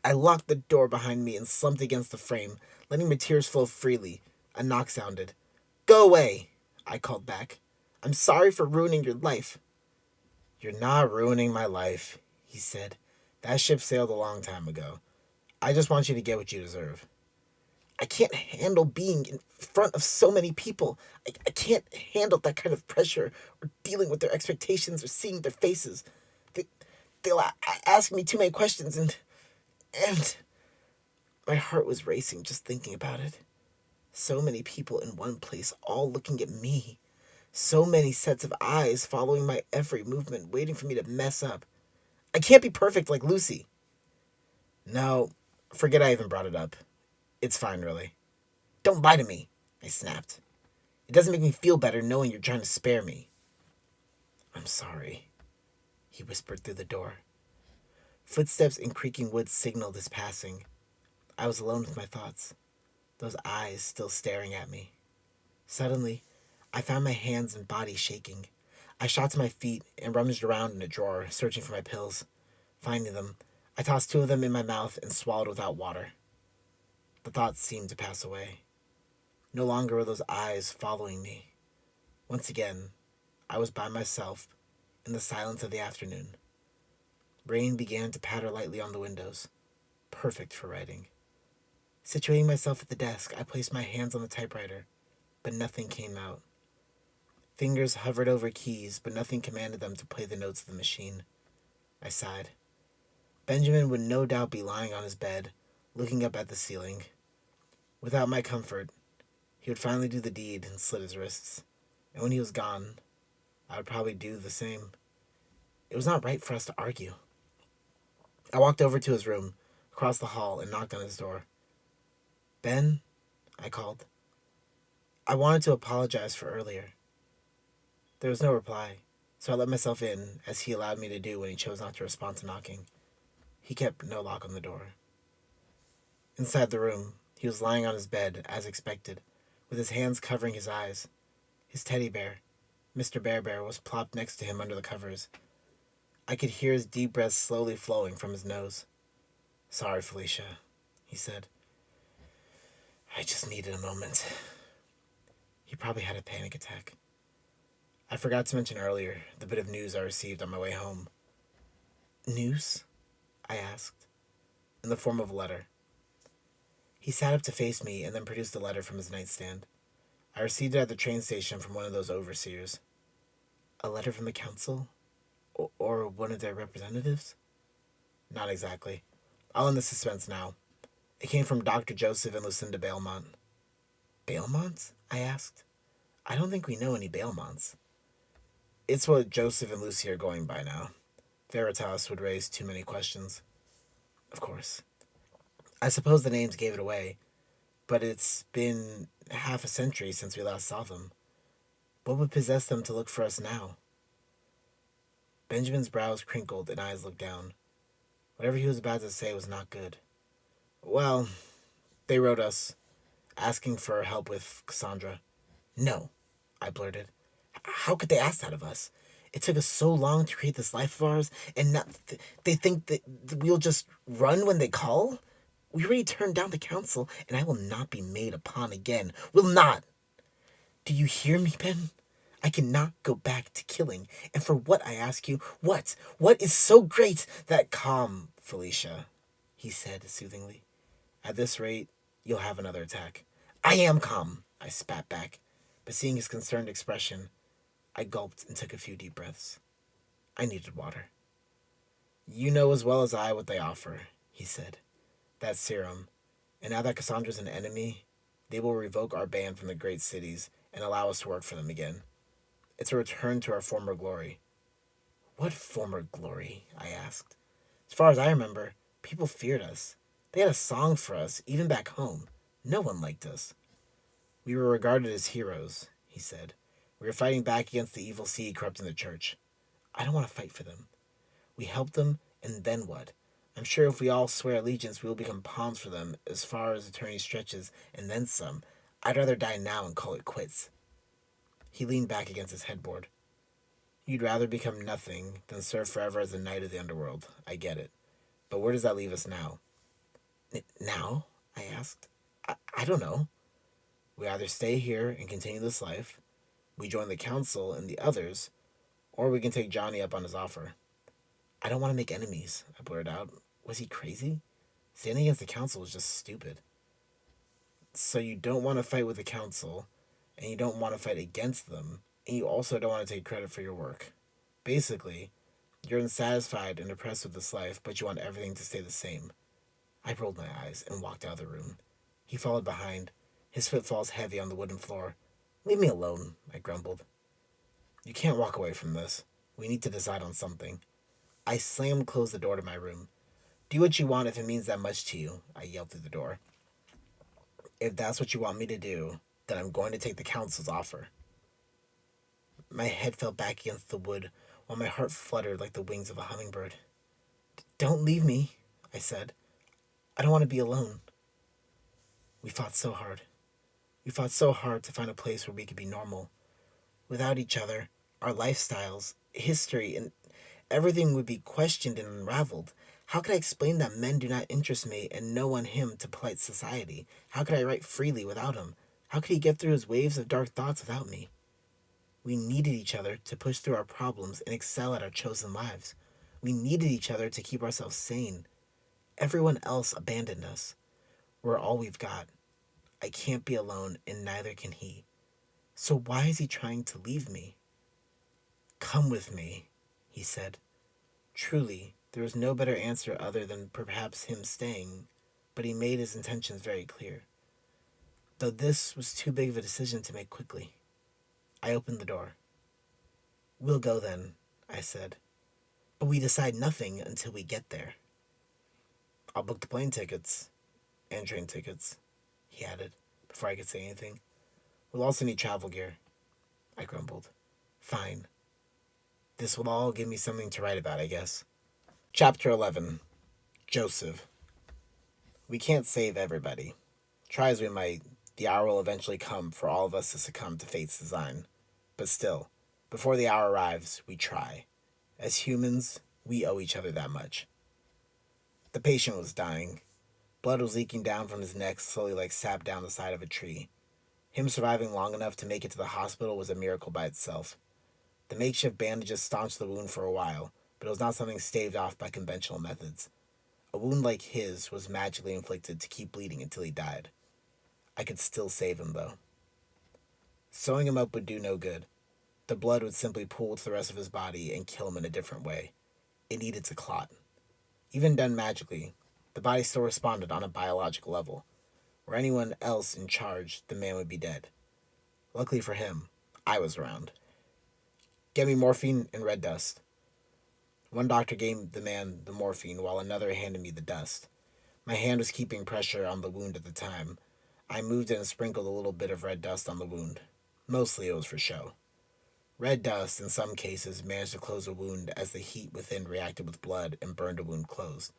I locked the door behind me and slumped against the frame, letting my tears flow freely. A knock sounded. "Go away," I called back. "I'm sorry for ruining your life." "You're not ruining my life," he said. "That ship sailed a long time ago. I just want you to get what you deserve." "I can't handle being in front of so many people. I can't handle that kind of pressure, or dealing with their expectations, or seeing their faces. They'll ask me too many questions, and my heart was racing just thinking about it. So many people in one place, all looking at me. So many sets of eyes following my every movement, waiting for me to mess up. I can't be perfect like Lucy." "No, forget I even brought it up. It's fine, really." "Don't lie to me," I snapped. "It doesn't make me feel better knowing you're trying to spare me." "I'm sorry," he whispered through the door. Footsteps in creaking wood signaled his passing. I was alone with my thoughts, those eyes still staring at me. Suddenly, I found my hands and body shaking. I shot to my feet and rummaged around in a drawer, searching for my pills. Finding them, I tossed 2 of them in my mouth and swallowed without water. The thoughts seemed to pass away. No longer were those eyes following me. Once again, I was by myself in the silence of the afternoon. Rain began to patter lightly on the windows, perfect for writing. Situating myself at the desk, I placed my hands on the typewriter, but nothing came out. Fingers hovered over keys, but nothing commanded them to play the notes of the machine. I sighed. Benjamin would no doubt be lying on his bed, looking up at the ceiling. Without my comfort, he He would finally do the deed and slit his wrists. And when he was gone, I would probably do the same. It was not right for us to argue. I walked over to his room, across the hall, and knocked on his door. Ben, I called. I wanted to apologize for earlier. There was no reply, so I let myself in, as he allowed me to do when he chose not to respond to knocking. He kept no lock on the door. Inside the room, he was lying on his bed, as expected, with his hands covering his eyes. His teddy bear, Mr. Bear Bear, was plopped next to him under the covers. I could hear his deep breaths slowly flowing from his nose. "Sorry, Felicia," he said. "I just needed a moment." He probably had a panic attack. I forgot to mention earlier the bit of news I received on my way home. "News?" I asked. "In the form of a letter." He sat up to face me and then produced a letter from his nightstand. I received it at the train station from one of those overseers. "A letter from the council? Or one of their representatives?" "Not exactly. I'll end the suspense now. It came from Dr. Joseph and Lucinda Bailmont." "Bailmonts?" I asked. "I don't think we know any Bailmonts." "It's what Joseph and Lucy are going by now. Veritas would raise too many questions." "Of course. I suppose the names gave it away, but it's been half a century since we last saw them. What would possess them to look for us now?" Benjamin's brows crinkled and eyes looked down. Whatever he was about to say was not good. "Well, they wrote us, asking for help with Cassandra." "No," I blurted. "How could they ask that of us? It took us so long to create this life of ours, and not they think that we'll just run when they call? We already turned down the council, and I will not be made a pawn again. Will not! Do you hear me, Ben? I cannot go back to killing. And for what, I ask you? What? What is so great that—" "Calm, Felicia," he said soothingly. "At this rate, you'll have another attack." "I am calm," I spat back, but seeing his concerned expression, I gulped and took a few deep breaths. I needed water. "You know as well as I what they offer," he said. "That serum. And now that Cassandra's an enemy, they will revoke our ban from the great cities and allow us to work for them again. It's a return to our former glory." "What former glory?" I asked. "As far as I remember, people feared us. They had a song for us, even back home. No one liked us." "We were regarded as heroes," he said. "We were fighting back against the evil seed corrupting the church. I don't want to fight for them. We helped them, and then what? I'm sure if we all swear allegiance, we will become pawns for them as far as eternity stretches, and then some. I'd rather die now and call it quits." He leaned back against his headboard. "You'd rather become nothing than serve forever as a knight of the underworld. I get it. But where does that leave us now?" "Now?" I asked. I don't know. We either stay here and continue this life, we join the council and the others, or we can take Johnny up on his offer." "I don't want to make enemies," I blurted out. Was he crazy? Standing against the council was just stupid. "So you don't want to fight with the council, and you don't want to fight against them, and you also don't want to take credit for your work. Basically, you're unsatisfied and depressed with this life, but you want everything to stay the same." I rolled my eyes and walked out of the room. He followed behind, his footfalls heavy on the wooden floor. "Leave me alone," I grumbled. "You can't walk away from this. We need to decide on something." I slammed closed the door to my room. "Do what you want if it means that much to you," I yelled through the door. "If that's what you want me to do, then I'm going to take the council's offer." My head fell back against the wood, while my heart fluttered like the wings of a hummingbird. "Don't leave me," I said. "I don't want to be alone." We fought so hard. We fought so hard to find a place where we could be normal. Without each other, our lifestyles, history, and everything would be questioned and unraveled. How could I explain that men do not interest me and no one him to polite society? How could I write freely without him? How could he get through his waves of dark thoughts without me? We needed each other to push through our problems and excel at our chosen lives. We needed each other to keep ourselves sane. Everyone else abandoned us. We're all we've got. I can't be alone, and neither can he. So why is he trying to leave me? "Come with me," he said. Truly, there was no better answer other than perhaps him staying, but he made his intentions very clear. though this was too big of a decision to make quickly. I opened the door. "We'll go then," I said. "But we decide nothing until we get there." "I'll book the plane tickets and train tickets," he added, before I could say anything. "We'll also need travel gear," I grumbled. "Fine. This will all give me something to write about, I guess." Chapter 11. Joseph. We can't save everybody. Try as we might, the hour will eventually come for all of us to succumb to fate's design. But still, before the hour arrives, we try. As humans, we owe each other that much. The patient was dying. Blood was leaking down from his neck slowly like sap down the side of a tree. Him surviving long enough to make it to the hospital was a miracle by itself. The makeshift bandages staunched the wound for a while, but it was not something staved off by conventional methods. A wound like his was magically inflicted to keep bleeding until he died. I could still save him, though. Sewing him up would do no good. The blood would simply pool to the rest of his body and kill him in a different way. It needed to clot. Even done magically, the body still responded on a biological level. Were anyone else in charge, the man would be dead. Luckily for him, I was around. "Get me morphine and red dust." One doctor gave the man the morphine while another handed me the dust. My hand was keeping pressure on the wound at the time. I moved it and sprinkled a little bit of red dust on the wound. Mostly it was for show. Red dust, in some cases, managed to close a wound as the heat within reacted with blood and burned a wound closed.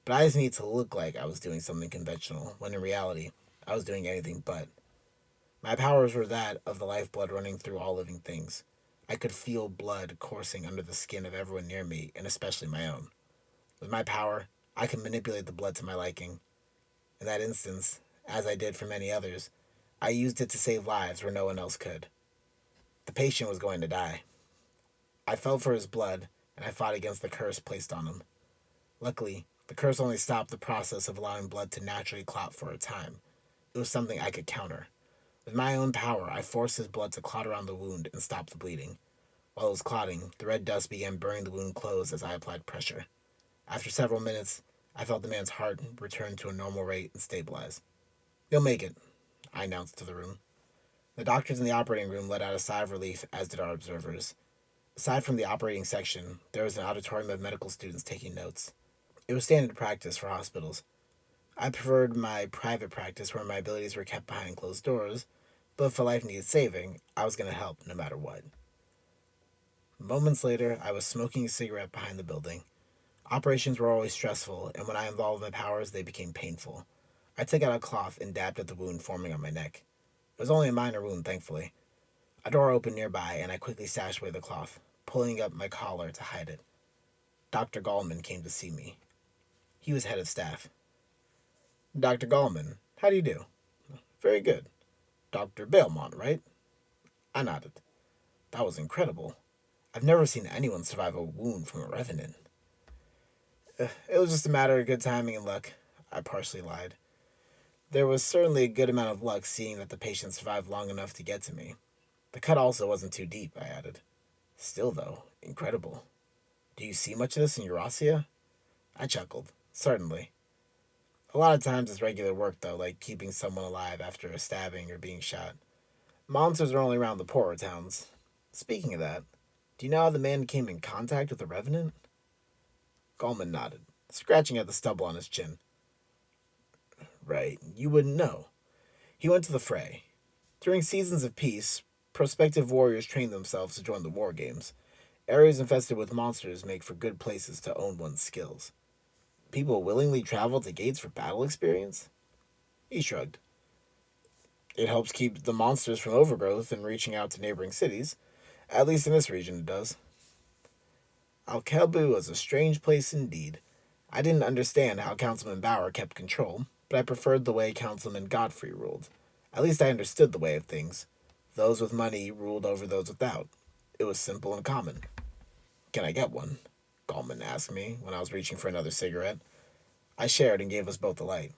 But I just needed to look like I was doing something conventional, when in reality, I was doing anything but. My powers were that of the lifeblood running through all living things. I could feel blood coursing under the skin of everyone near me, and especially my own. With my power, I could manipulate the blood to my liking. In that instance, as I did for many others, I used it to save lives where no one else could. The patient was going to die. I felt for his blood, and I fought against the curse placed on him. Luckily, the curse only stopped the process of allowing blood to naturally clot for a time. It was something I could counter. With my own power, I forced his blood to clot around the wound and stop the bleeding. While it was clotting, the red dust began burning the wound closed as I applied pressure. After several minutes, I felt the man's heart return to a normal rate and stabilize. "You'll make it," I announced to the room. The doctors in the operating room let out a sigh of relief, as did our observers. Aside from the operating section, there was an auditorium of medical students taking notes. It was standard practice for hospitals. I preferred my private practice where my abilities were kept behind closed doors, but if a life needed saving, I was going to help no matter what. Moments later, I was smoking a cigarette behind the building. Operations were always stressful, and when I involved my powers, they became painful. I took out a cloth and dabbed at the wound forming on my neck. It was only a minor wound, thankfully. A door opened nearby, and I quickly stashed away the cloth, pulling up my collar to hide it. Dr. Gallman came to see me. He was head of staff. "Dr. Gallman, how do you do?" "Very good. Dr. Belmont, right?" I nodded. That was incredible. I've never seen anyone survive a wound from a revenant. It was just a matter of good timing and luck," I partially lied. There was certainly a good amount of luck seeing that the patient survived long enough to get to me. The cut also wasn't too deep, I added. "Still, though, incredible. Do you see much of this in Eurasia?" I chuckled. "Certainly. A lot of times it's regular work, though, like keeping someone alive after a stabbing or being shot. Monsters are only around the poorer towns. Speaking of that, do you know how the man came in contact with the Revenant?" Gallman nodded, scratching at the stubble on his chin. "Right, you wouldn't know. He went to the fray. During seasons of peace, prospective warriors train themselves to join the war games. Areas infested with monsters make for good places to own one's skills. People willingly travel to Gates for battle experience?" He shrugged. "It helps keep the monsters from overgrowth and reaching out to neighboring cities. At least in this region it does." Alkelbu was a strange place indeed. I didn't understand how Councilman Bauer kept control, but I preferred the way Councilman Godfrey ruled. At least I understood the way of things. Those with money ruled over those without. It was simple and common. "Can I get one?" Gallman asked me when I was reaching for another cigarette. I shared and gave us both a light.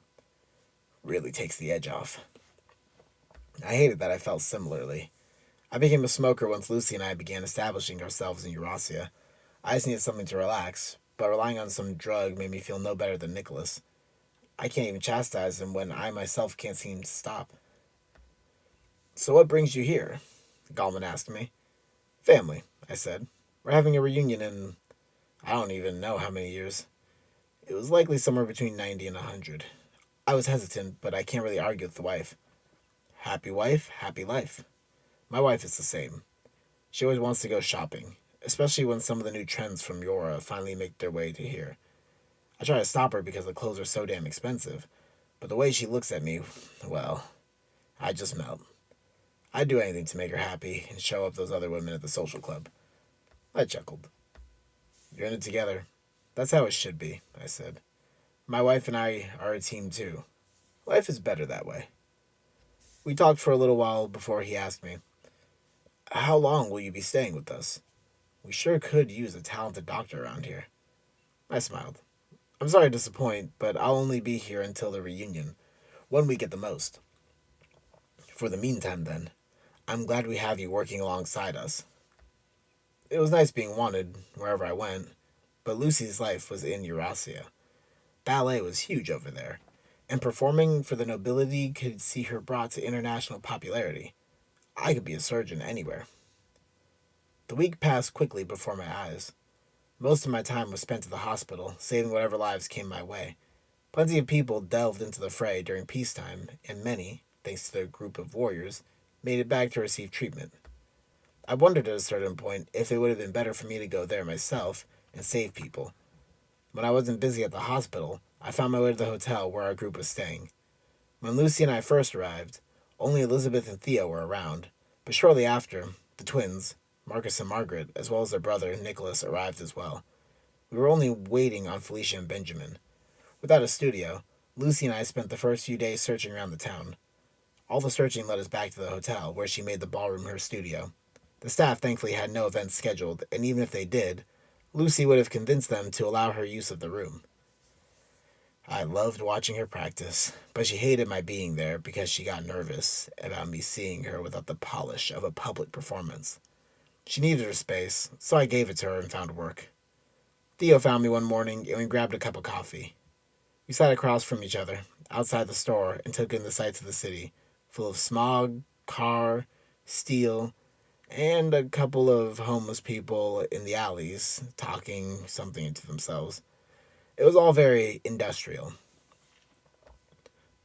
Really takes the edge off. I hated that I felt similarly. I became a smoker once Lucy and I began establishing ourselves in Eurasia. I just needed something to relax, but relying on some drug made me feel no better than Nicholas. I can't even chastise him when I myself can't seem to stop. So what brings you here? Gallman asked me. Family, I said. We're having a reunion in I don't even know how many years. It was likely somewhere between 90 and 100. I was hesitant, but I can't really argue with the wife. Happy wife, happy life. My wife is the same. She always wants to go shopping, especially when some of the new trends from Yora finally make their way to here. I try to stop her because the clothes are so damn expensive, but the way she looks at me, well, I just melt. I'd do anything to make her happy and show up those other women at the social club. I chuckled. You're in it together. That's how it should be, I said. My wife and I are a team too. Life is better that way. We talked for a little while before he asked me, how long will you be staying with us? We sure could use a talented doctor around here. I smiled. I'm sorry to disappoint, but I'll only be here until the reunion, 1 week at the most. For the meantime, then, I'm glad we have you working alongside us. It was nice being wanted wherever I went, but Lucy's life was in Eurasia. Ballet was huge over there, and performing for the nobility could see her brought to international popularity. I could be a surgeon anywhere. The week passed quickly before my eyes. Most of my time was spent at the hospital, saving whatever lives came my way. Plenty of people delved into the fray during peacetime, and many, thanks to their group of warriors, made it back to receive treatment. I wondered at a certain point if it would have been better for me to go there myself and save people. When I wasn't busy at the hospital, I found my way to the hotel where our group was staying. When Lucy and I first arrived, only Elizabeth and Theo were around, but shortly after, the twins, Marcus and Margaret, as well as their brother, Nicholas, arrived as well. We were only waiting on Felicia and Benjamin. Without a studio, Lucy and I spent the first few days searching around the town. All the searching led us back to the hotel, where she made the ballroom her studio. The staff thankfully had no events scheduled, and even if they did, Lucy would have convinced them to allow her use of the room. I loved watching her practice, but she hated my being there because she got nervous about me seeing her without the polish of a public performance. She needed her space, so I gave it to her and found work. Theo found me one morning and we grabbed a cup of coffee. We sat across from each other, outside the store, and took in the sights of the city, full of smog, car, steel, and a couple of homeless people in the alleys talking something into themselves. It was all very industrial.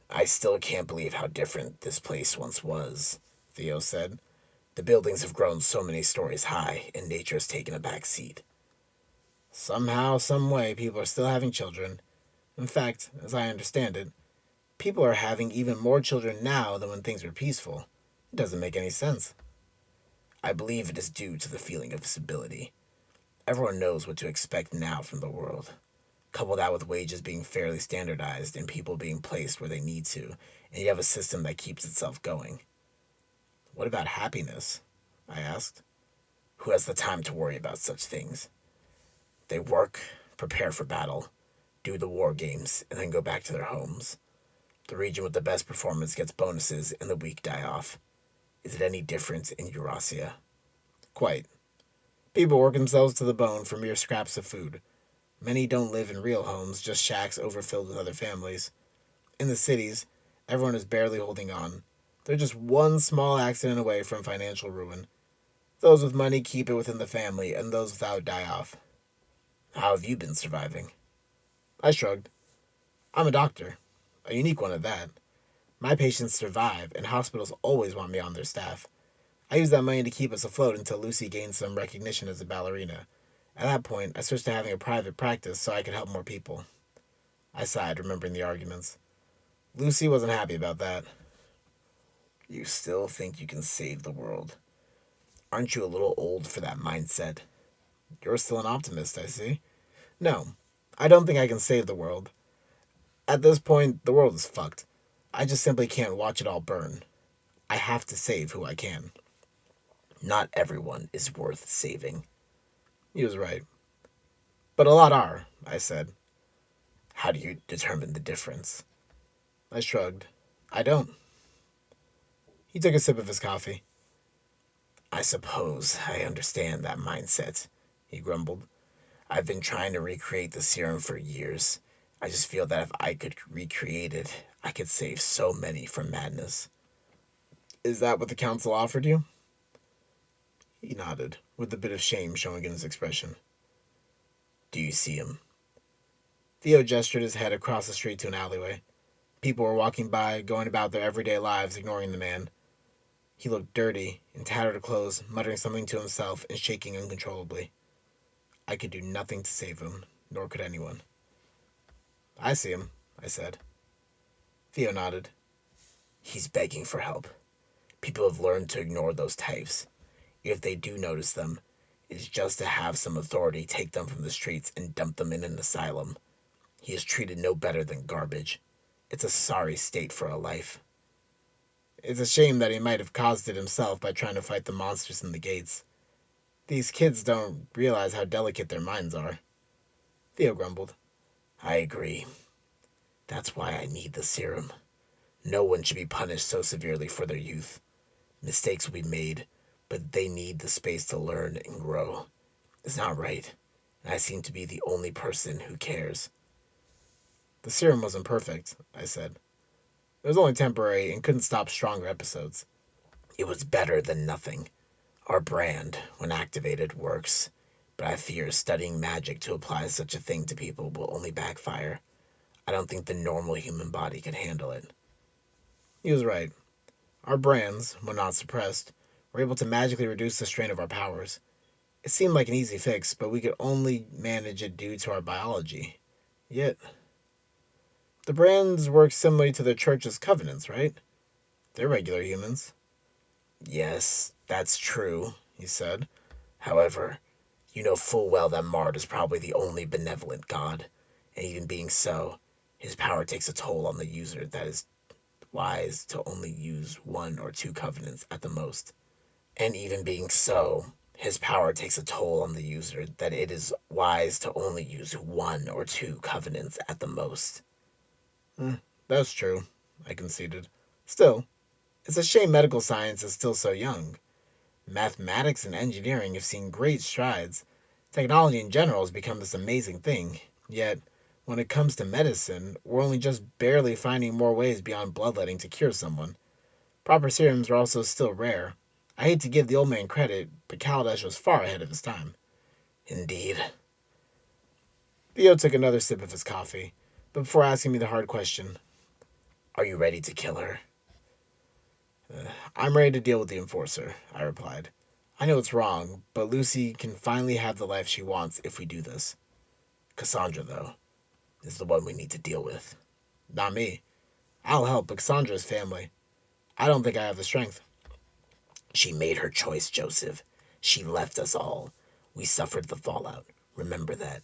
I still can't believe how different this place once was, Theo said. The buildings have grown so many stories high, and nature has taken a back seat. Somehow, some way, people are still having children. In fact, as I understand it, people are having even more children now than when things were peaceful. It doesn't make any sense. I believe it is due to the feeling of stability. Everyone knows what to expect now from the world. Couple that with wages being fairly standardized and people being placed where they need to, and you have a system that keeps itself going. What about happiness? I asked. Who has the time to worry about such things? They work, prepare for battle, do the war games, and then go back to their homes. The region with the best performance gets bonuses and the weak die off. Is it any different in Eurasia? Quite. People work themselves to the bone for mere scraps of food. Many don't live in real homes, just shacks overfilled with other families. In the cities, everyone is barely holding on. They're just one small accident away from financial ruin. Those with money keep it within the family, and those without die off. How have you been surviving? I shrugged. I'm a doctor. A unique one at that. My patients survive, and hospitals always want me on their staff. I use that money to keep us afloat until Lucy gains some recognition as a ballerina. At that point, I switched to having a private practice so I could help more people. I sighed, remembering the arguments. Lucy wasn't happy about that. You still think you can save the world? Aren't you a little old for that mindset? You're still an optimist, I see. No, I don't think I can save the world. At this point, the world is fucked. I just simply can't watch it all burn. I have to save who I can. Not everyone is worth saving. He was right. But a lot are, I said. How do you determine the difference? I shrugged. I don't. He took a sip of his coffee. I suppose I understand that mindset, he grumbled. I've been trying to recreate the serum for years. I just feel that if I could recreate it, I could save so many from madness. Is that what the council offered you? He nodded, with a bit of shame showing in his expression. Do you see him? Theo gestured his head across the street to an alleyway. People were walking by, going about their everyday lives, ignoring the man. He looked dirty, in tattered clothes, muttering something to himself and shaking uncontrollably. I could do nothing to save him, nor could anyone. I see him, I said. Theo nodded. He's begging for help. People have learned to ignore those types. If they do notice them, it's just to have some authority take them from the streets and dump them in an asylum. He is treated no better than garbage. It's a sorry state for a life. It's a shame that he might have caused it himself by trying to fight the monsters in the gates. These kids don't realize how delicate their minds are. Theo grumbled. I agree. That's why I need the serum. No one should be punished so severely for their youth. Mistakes will be made, but they need the space to learn and grow. It's not right, and I seem to be the only person who cares. The serum wasn't perfect, I said. It was only temporary and couldn't stop stronger episodes. It was better than nothing. Our brand, when activated, works, but I fear studying magic to apply such a thing to people will only backfire. I don't think the normal human body can handle it. He was right. Our brands, when not suppressed, were able to magically reduce the strain of our powers. It seemed like an easy fix, but we could only manage it due to our biology. Yet, the brands work similarly to the church's covenants, right? They're regular humans. Yes, that's true, he said. However, you know full well that Mard is probably the only benevolent god, and even being so, his power takes a toll on the user that is wise to only use one or two covenants at the most. And even being so, his power takes a toll on the user that it is wise to only use one or two covenants at the most. That's true, I conceded. Still, it's a shame medical science is still so young. Mathematics and engineering have seen great strides. Technology in general has become this amazing thing. Yet, when it comes to medicine, we're only just barely finding more ways beyond bloodletting to cure someone. Proper serums are also still rare. I hate to give the old man credit, but Kaladesh was far ahead of his time. Indeed. Theo took another sip of his coffee, but before asking me the hard question, are you ready to kill her? I'm ready to deal with the Enforcer, I replied. I know it's wrong, but Lucy can finally have the life she wants if we do this. Cassandra, though, is the one we need to deal with. Not me. I'll help, but Cassandra's family. I don't think I have the strength. She made her choice, Joseph. She left us all. We suffered the fallout. Remember that.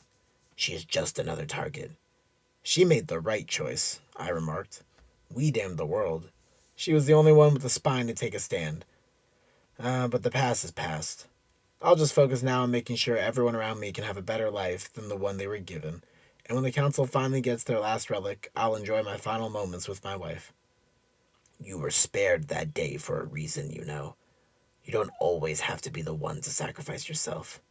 She is just another target. She made the right choice, I remarked. We damned the world. She was the only one with the spine to take a stand. But the past is past. I'll just focus now on making sure everyone around me can have a better life than the one they were given. And when the council finally gets their last relic, I'll enjoy my final moments with my wife. You were spared that day for a reason, you know. You don't always have to be the one to sacrifice yourself.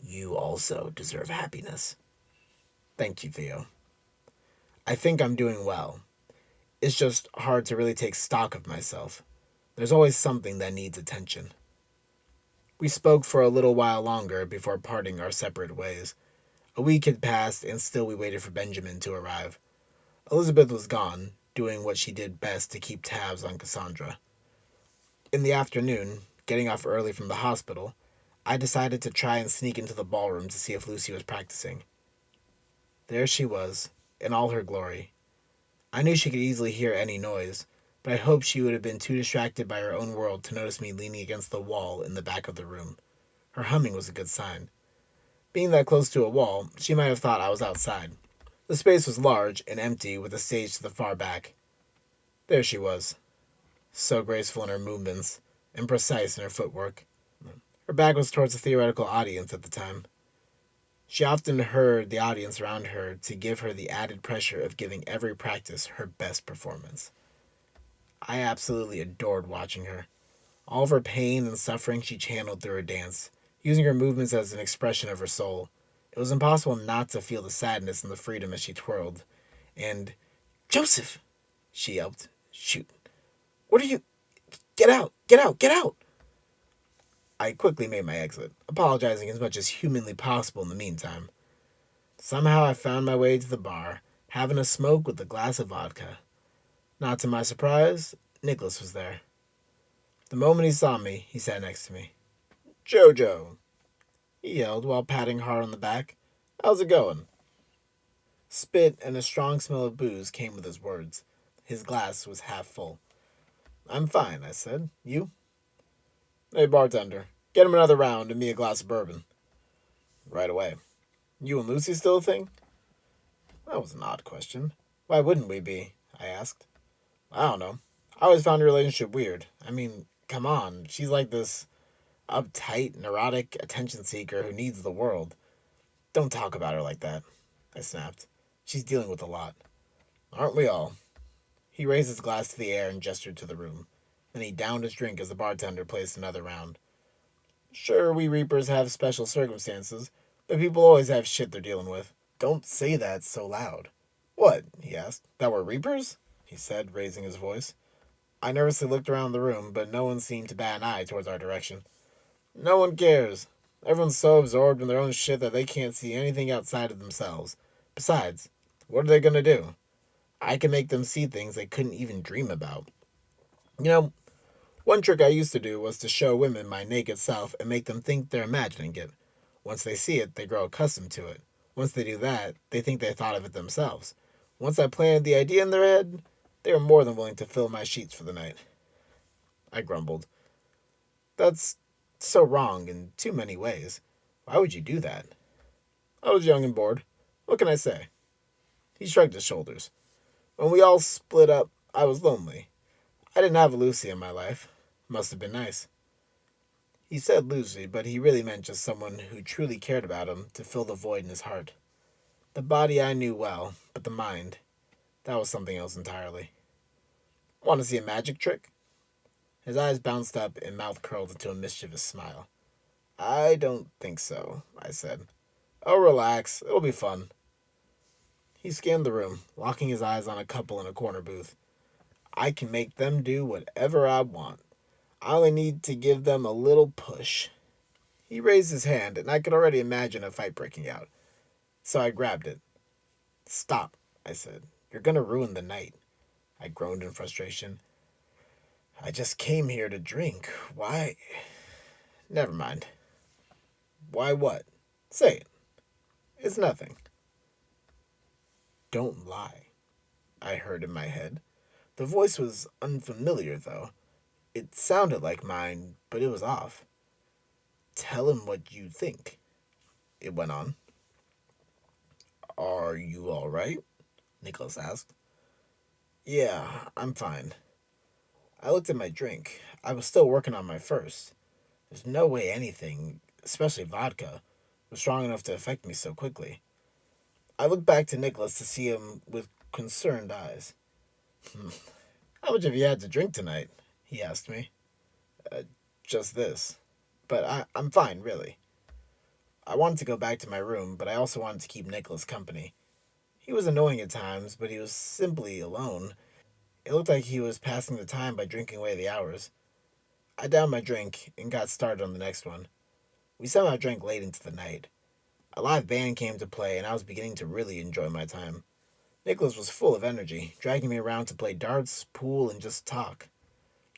You also deserve happiness. Thank you, Theo. I think I'm doing well. It's just hard to really take stock of myself. There's always something that needs attention. We spoke for a little while longer before parting our separate ways. A week had passed, and still we waited for Benjamin to arrive. Elizabeth was gone, doing what she did best to keep tabs on Cassandra. In the afternoon, getting off early from the hospital, I decided to try and sneak into the ballroom to see if Lucy was practicing. There she was, in all her glory. I knew she could easily hear any noise, but I hoped she would have been too distracted by her own world to notice me leaning against the wall in the back of the room. Her humming was a good sign. Being that close to a wall, she might have thought I was outside. The space was large and empty, with a stage to the far back. There she was, so graceful in her movements and precise in her footwork. Her back was towards the theoretical audience at the time. She often heard the audience around her to give her the added pressure of giving every practice her best performance. I absolutely adored watching her. All of her pain and suffering she channeled through her dance, using her movements as an expression of her soul. It was impossible not to feel the sadness and the freedom as she twirled. And, Joseph! She yelped. Shoot. What are you... Get out! Get out! Get out! I quickly made my exit, apologizing as much as humanly possible in the meantime. Somehow I found my way to the bar, having a smoke with a glass of vodka. Not to my surprise, Nicholas was there. The moment he saw me, he sat next to me. "Jojo," he yelled while patting hard on the back. "How's it going?" Spit and a strong smell of booze came with his words. His glass was half full. "I'm fine," I said. "You?" "Hey, bartender, get him another round and me a glass of bourbon." "Right away." "You and Lucy still a thing?" That was an odd question. "Why wouldn't we be?" I asked. "I don't know. I always found your relationship weird. I mean, come on. She's like this uptight, neurotic attention seeker who needs the world." "Don't talk about her like that," I snapped. "She's dealing with a lot." "Aren't we all?" He raised his glass to the air and gestured to the room. Then he downed his drink as the bartender placed another round. "Sure, we Reapers have special circumstances, but people always have shit they're dealing with." "Don't say that so loud." "What?" he asked. "That we're Reapers?" he said, raising his voice. I nervously looked around the room, but no one seemed to bat an eye towards our direction. "No one cares. Everyone's so absorbed in their own shit that they can't see anything outside of themselves. Besides, what are they gonna do? I can make them see things they couldn't even dream about. You know, one trick I used to do was to show women my naked self and make them think they're imagining it. Once they see it, they grow accustomed to it. Once they do that, they think they thought of it themselves. Once I planted the idea in their head, they were more than willing to fill my sheets for the night." I grumbled. "That's so wrong in too many ways. Why would you do that?" "I was young and bored. What can I say?" He shrugged his shoulders. "When we all split up, I was lonely. I didn't have a Lucy in my life. Must have been nice." He said Lucy, but he really meant just someone who truly cared about him to fill the void in his heart. The body I knew well, but the mind, that was something else entirely. "Want to see a magic trick?" His eyes bounced up and mouth curled into a mischievous smile. "I don't think so," I said. "Oh, relax. It'll be fun." He scanned the room, locking his eyes on a couple in a corner booth. "I can make them do whatever I want. I only need to give them a little push." He raised his hand, and I could already imagine a fight breaking out. So I grabbed it. "Stop," I said. "You're gonna ruin the night." I groaned in frustration. "I just came here to drink. Why?" "Never mind." "Why what?" "Say it." "It's nothing." "Don't lie," I heard in my head. The voice was unfamiliar, though. It sounded like mine, but it was off. "Tell him what you think," it went on. "Are you all right?" Nicholas asked. "Yeah, I'm fine." I looked at my drink. I was still working on my first. There's no way anything, especially vodka, was strong enough to affect me so quickly. I looked back to Nicholas to see him with concerned eyes. "How much have you had to drink tonight?" he asked me. "Uh, just this. But I'm fine, really." I wanted to go back to my room, but I also wanted to keep Nicholas company. He was annoying at times, but he was simply alone. It looked like he was passing the time by drinking away the hours. I downed my drink and got started on the next one. We somehow drank late into the night. A live band came to play, and I was beginning to really enjoy my time. Nicholas was full of energy, dragging me around to play darts, pool, and just talk.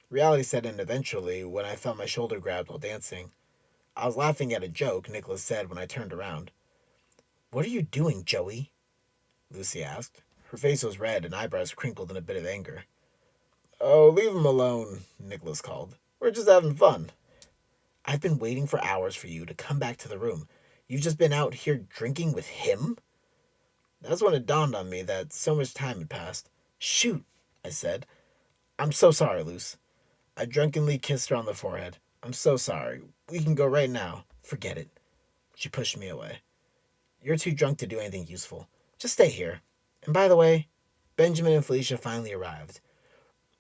Reality set in eventually when I felt my shoulder grabbed while dancing. I was laughing at a joke Nicholas said when I turned around. "What are you doing, Joey?" Lucy asked. Her face was red and eyebrows crinkled in a bit of anger. "Oh, leave him alone," Nicholas called. "We're just having fun." "I've been waiting for hours for you to come back to the room. You've just been out here drinking with him?" That's when it dawned on me that so much time had passed. "Shoot," I said. "I'm so sorry, Luce." I drunkenly kissed her on the forehead. "I'm so sorry. We can go right now." "Forget it." She pushed me away. "You're too drunk to do anything useful. Just stay here. And by the way, Benjamin and Felicia finally arrived.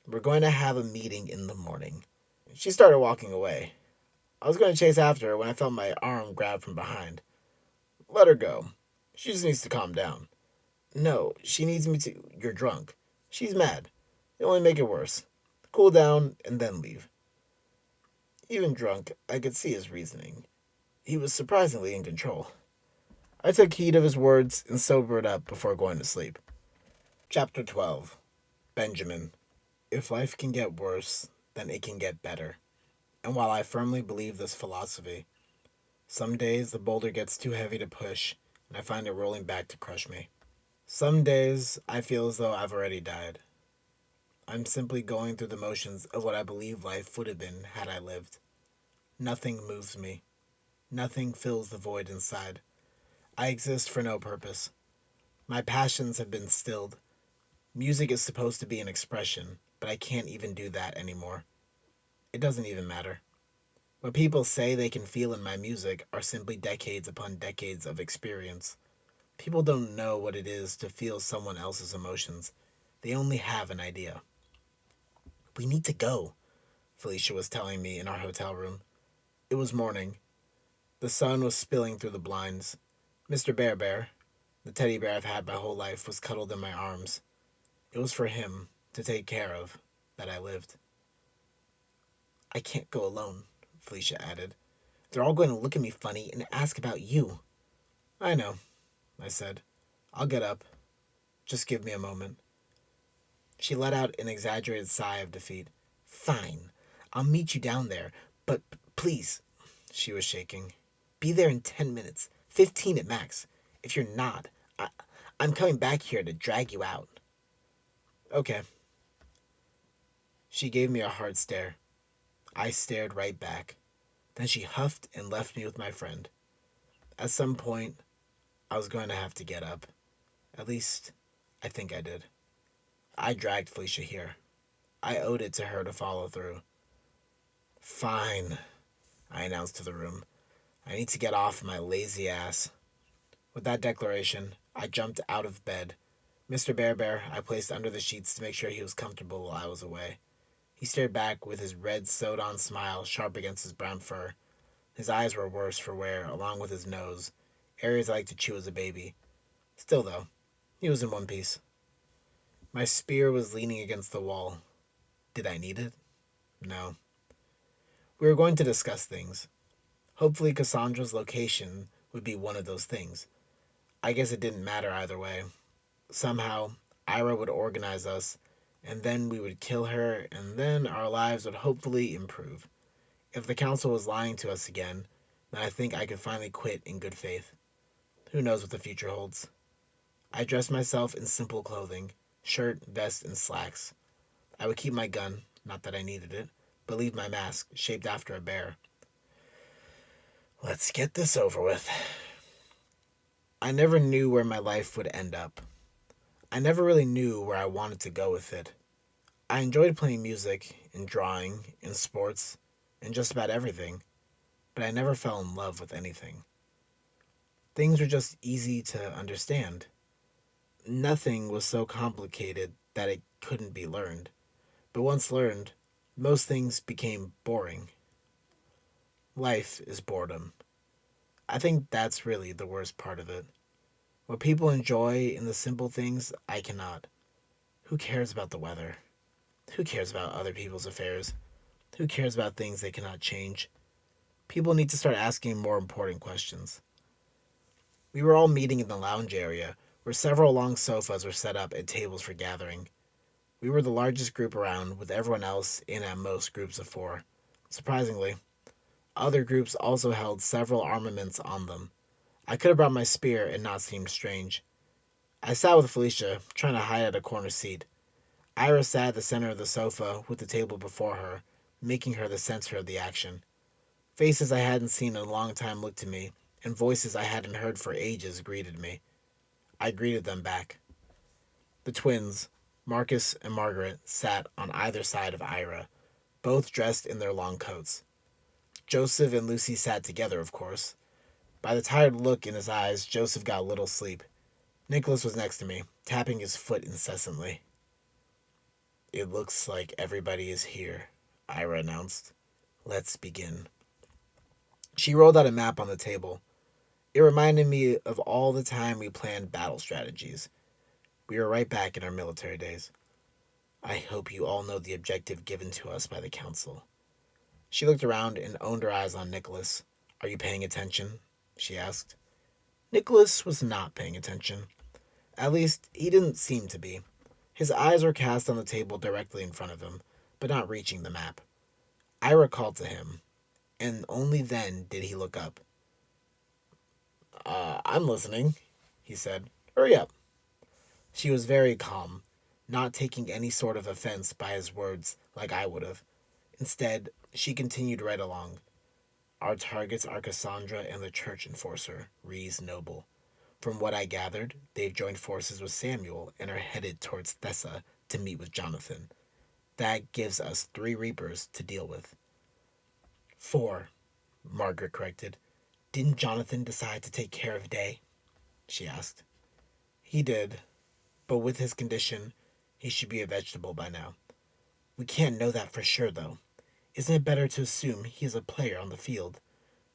We're going to have a meeting in the morning." She started walking away. I was going to chase after her when I felt my arm grabbed from behind. "Let her go. She just needs to calm down." "No, she needs me to." "You're drunk." "She's mad. It'll only make it worse. Cool down and then leave." Even drunk, I could see his reasoning. He was surprisingly in control. I took heed of his words and sobered up before going to sleep. Chapter 12. Benjamin. If life can get worse, then it can get better. And while I firmly believe this philosophy, some days the boulder gets too heavy to push, and I find it rolling back to crush me. Some days I feel as though I've already died. I'm simply going through the motions of what I believe life would have been had I lived. Nothing moves me. Nothing fills the void inside. I exist for no purpose. My passions have been stilled. Music is supposed to be an expression, but I can't even do that anymore. It doesn't even matter. What people say they can feel in my music are simply decades upon decades of experience. People don't know what it is to feel someone else's emotions. They only have an idea. We need to go, Felicia was telling me in our hotel room. It was morning. The sun was spilling through the blinds. Mr. Bear Bear, the teddy bear I've had my whole life, was cuddled in my arms. It was for him to take care of that I lived. I can't go alone, Felicia added. They're all going to look at me funny and ask about you. I know, I said. I'll get up. Just give me a moment. She let out an exaggerated sigh of defeat. Fine. I'll meet you down there. But please, she was shaking. Be there in 10 minutes. 15 at max. If you're not, I'm coming back here to drag you out. Okay. She gave me a hard stare. I stared right back. Then she huffed and left me with my friend. At some point, I was going to have to get up. At least, I think I did. I dragged Felicia here. I owed it to her to follow through. Fine, I announced to the room. I need to get off my lazy ass. With that declaration, I jumped out of bed. Mr. Bear Bear I placed under the sheets to make sure he was comfortable while I was away. He stared back with his red sewed-on smile sharp against his brown fur. His eyes were worse for wear, along with his nose, areas I like to chew as a baby. Still, though, he was in one piece. My spear was leaning against the wall. Did I need it? No. We were going to discuss things. Hopefully Cassandra's location would be one of those things. I guess it didn't matter either way. Somehow, Ira would organize us, and then we would kill her, and then our lives would hopefully improve. If the council was lying to us again, then I think I could finally quit in good faith. Who knows what the future holds? I dressed myself in simple clothing, shirt, vest, and slacks. I would keep my gun, not that I needed it, but leave my mask, shaped after a bear. Let's get this over with. I never knew where my life would end up. I never really knew where I wanted to go with it. I enjoyed playing music, and drawing, and sports, and just about everything, but I never fell in love with anything. Things were just easy to understand. Nothing was so complicated that it couldn't be learned. But once learned, most things became boring. Life is boredom. I think that's really the worst part of it. What people enjoy in the simple things, I cannot. Who cares about the weather? Who cares about other people's affairs? Who cares about things they cannot change? People need to start asking more important questions. We were all meeting in the lounge area, where several long sofas were set up at tables for gathering. We were the largest group around, with everyone else in at most groups of 4. Surprisingly, other groups also held several armaments on them. I could have brought my spear and not seemed strange. I sat with Felicia, trying to hide at a corner seat. Ira sat at the center of the sofa with the table before her, making her the center of the action. Faces I hadn't seen in a long time looked at me, and voices I hadn't heard for ages greeted me. I greeted them back. The twins, Marcus and Margaret, sat on either side of Ira, both dressed in their long coats. Joseph and Lucy sat together, of course. By the tired look in his eyes, Joseph got little sleep. Nicholas was next to me, tapping his foot incessantly. It looks like everybody is here, Ira announced. Let's begin. She rolled out a map on the table. It reminded me of all the time we planned battle strategies. We were right back in our military days. I hope you all know the objective given to us by the council. She looked around and owned her eyes on Nicholas. Are you paying attention? She asked. Nicholas was not paying attention. At least, he didn't seem to be. His eyes were cast on the table directly in front of him, but not reaching the map. Ira called to him, and only then did he look up. I'm listening, he said. Hurry up. She was very calm, not taking any sort of offense by his words like I would have. Instead, she continued right along. Our targets are Cassandra and the church enforcer, Reese Noble. From what I gathered, they've joined forces with Samuel and are headed towards Thessa to meet with Jonathan. That gives us 3 Reapers to deal with. 4, Margaret corrected. Didn't Jonathan decide to take care of Day? She asked. He did, but with his condition, he should be a vegetable by now. We can't know that for sure, though. Isn't it better to assume he is a player on the field?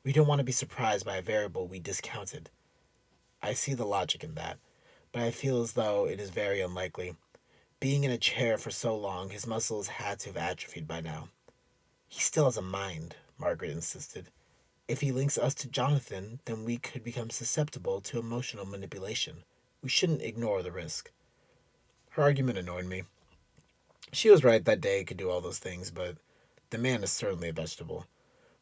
We don't want to be surprised by a variable we discounted. I see the logic in that, but I feel as though it is very unlikely. Being in a chair for so long, his muscles had to have atrophied by now. He still has a mind, Margaret insisted. If he links us to Jonathan, then we could become susceptible to emotional manipulation. We shouldn't ignore the risk. Her argument annoyed me. She was right that Day could do all those things, but the man is certainly a vegetable.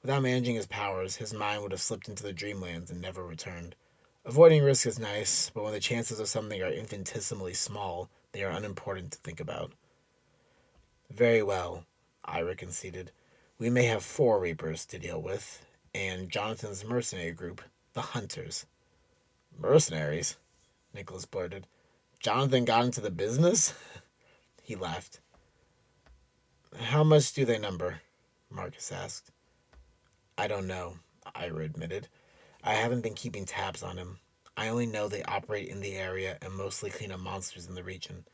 Without managing his powers, his mind would have slipped into the dreamlands and never returned. Avoiding risk is nice, but when the chances of something are infinitesimally small, they are unimportant to think about. Very well, Ira conceded. We may have 4 Reapers to deal with, and Jonathan's mercenary group, the Hunters. Mercenaries? Nicholas blurted. Jonathan got into the business? He laughed. How much do they number? Marcus asked. I don't know, Ira admitted. I haven't been keeping tabs on him. I only know they operate in the area and mostly clean up monsters in the region.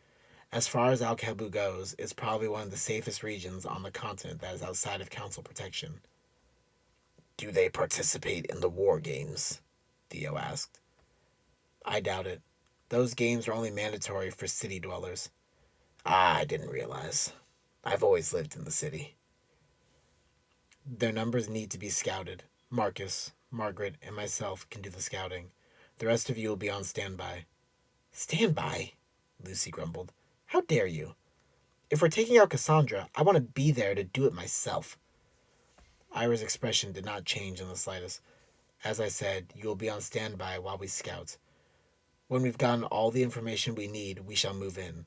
As far as Al Kabu goes, it's probably one of the safest regions on the continent that is outside of council protection. Do they participate in the war games? Theo asked. I doubt it. Those games are only mandatory for city dwellers. I didn't realize. I've always lived in the city. Their numbers need to be scouted. Marcus, Margaret, and myself can do the scouting. The rest of you will be on standby. Standby? Lucy grumbled. How dare you? If we're taking out Cassandra, I want to be there to do it myself. Ira's expression did not change in the slightest. As I said, you will be on standby while we scout. When we've gotten all the information we need, we shall move in.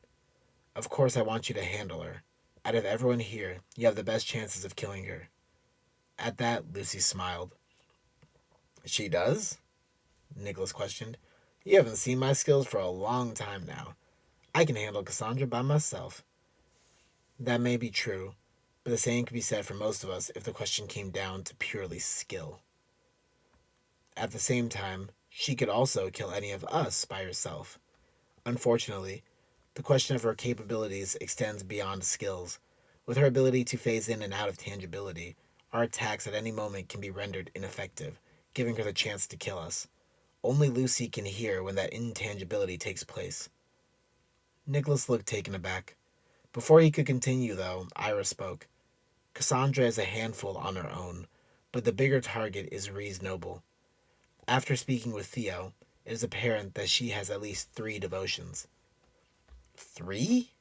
Of course, I want you to handle her. Out of everyone here, you have the best chances of killing her. At that, Lucy smiled. She does? Nicholas questioned. You haven't seen my skills for a long time now. I can handle Cassandra by myself. That may be true, but the same could be said for most of us if the question came down to purely skill. At the same time, she could also kill any of us by herself. Unfortunately, the question of her capabilities extends beyond skills. With her ability to phase in and out of tangibility, our attacks at any moment can be rendered ineffective, giving her the chance to kill us. Only Lucy can hear when that intangibility takes place. Nicholas looked taken aback. Before he could continue, though, Ira spoke. Cassandra is a handful on her own, but the bigger target is Reese Noble. After speaking with Theo, it is apparent that she has at least 3 devotions. 3?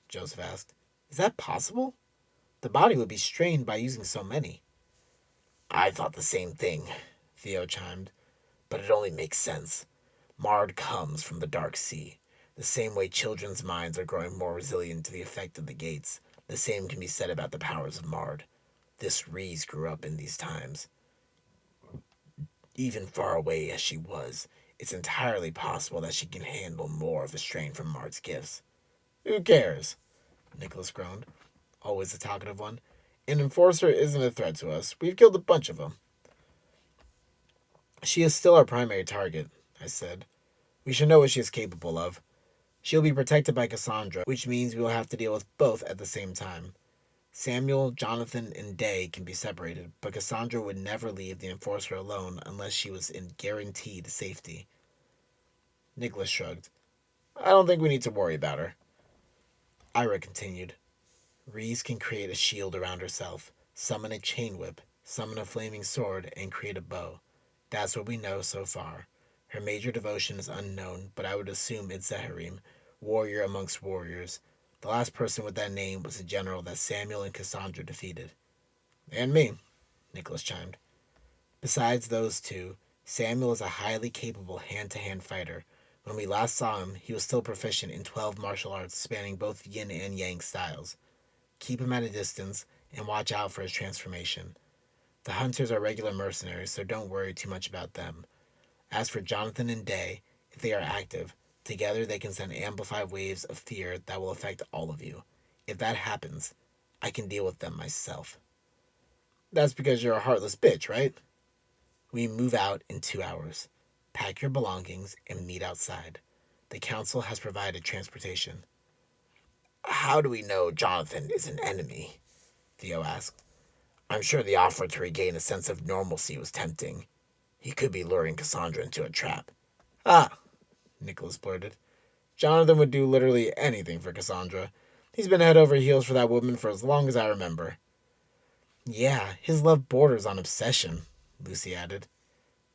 Joseph asked. Is that possible? The body would be strained by using so many. I thought the same thing, Theo chimed, but it only makes sense. Mard comes from the Dark Sea. The same way children's minds are growing more resilient to the effect of the gates, the same can be said about the powers of Mard. This Reese grew up in these times. Even far away as she was, it's entirely possible that she can handle more of the strain from Mard's gifts. Who cares? Nicholas groaned, always the talkative one. An enforcer isn't a threat to us. We've killed a bunch of them. She is still our primary target, I said. We should know what she is capable of. She'll be protected by Cassandra, which means we will have to deal with both at the same time. Samuel, Jonathan, and Day can be separated, but Cassandra would never leave the Enforcer alone unless she was in guaranteed safety. Nicholas shrugged. I don't think we need to worry about her. Ira continued. Reese can create a shield around herself, summon a chain whip, summon a flaming sword, and create a bow. That's what we know so far. Her major devotion is unknown, but I would assume it's Zeharim, warrior amongst warriors. The last person with that name was a general that Samuel and Cassandra defeated. And me, Nicholas chimed. Besides those two, Samuel is a highly capable hand-to-hand fighter. When we last saw him, he was still proficient in 12 martial arts spanning both yin and yang styles. Keep him at a distance and watch out for his transformation. The hunters are regular mercenaries, so don't worry too much about them. As for Jonathan and Day, if they are active, together they can send amplified waves of fear that will affect all of you. If that happens, I can deal with them myself. That's because you're a heartless bitch, right? We move out in 2 hours. Pack your belongings and meet outside. The council has provided transportation. How do we know Jonathan is an enemy? Theo asked. I'm sure the offer to regain a sense of normalcy was tempting. He could be luring Cassandra into a trap. Ah, Nicholas blurted. Jonathan would do literally anything for Cassandra. He's been head over heels for that woman for as long as I remember. Yeah, his love borders on obsession, Lucy added.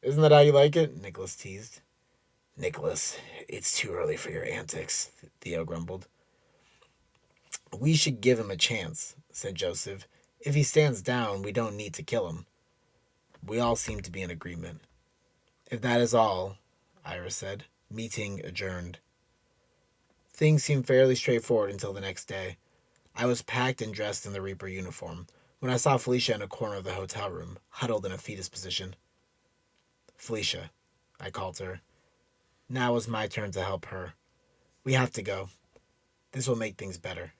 Isn't that how you like it? Nicholas teased. Nicholas, it's too early for your antics, Theo grumbled. We should give him a chance, said Joseph. If he stands down, we don't need to kill him. We all seem to be in agreement. If that is all, Iris said. Meeting adjourned. Things seemed fairly straightforward until the next day. I was packed and dressed in the Reaper uniform when I saw Felicia in a corner of the hotel room, huddled in a fetus position. Felicia, I called her. Now it was my turn to help her. We have to go. This will make things better.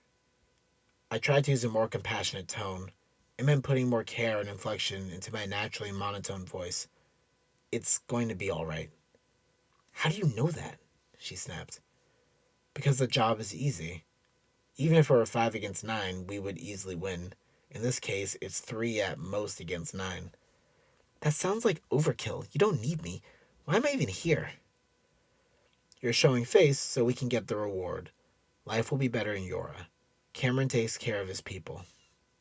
I tried to use a more compassionate tone. It meant putting more care and inflection into my naturally monotone voice. It's going to be all right. How do you know that? She snapped. Because the job is easy. Even if it were 5 against 9, we would easily win. In this case, it's 3 at most against 9. That sounds like overkill. You don't need me. Why am I even here? You're showing face so we can get the reward. Life will be better in Yora. Cameron takes care of his people.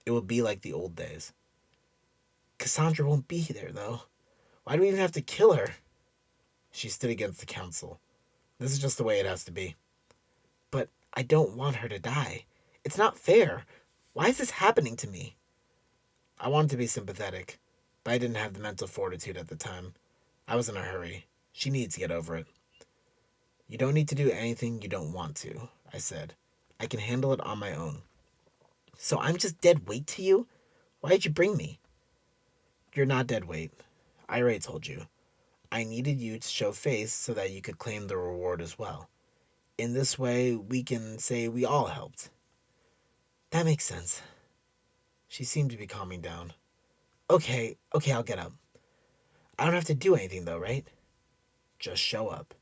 It will be like the old days. Cassandra won't be there, though. Why do we even have to kill her? She stood against the council. This is just the way it has to be. But I don't want her to die. It's not fair. Why is this happening to me? I wanted to be sympathetic, but I didn't have the mental fortitude at the time. I was in a hurry. She needs to get over it. You don't need to do anything you don't want to, I said. I can handle it on my own. So I'm just dead weight to you? Why did you bring me? You're not dead weight. I already told you. I needed you to show face so that you could claim the reward as well. In this way, we can say we all helped. That makes sense. She seemed to be calming down. Okay, I'll get up. I don't have to do anything though, right? Just show up.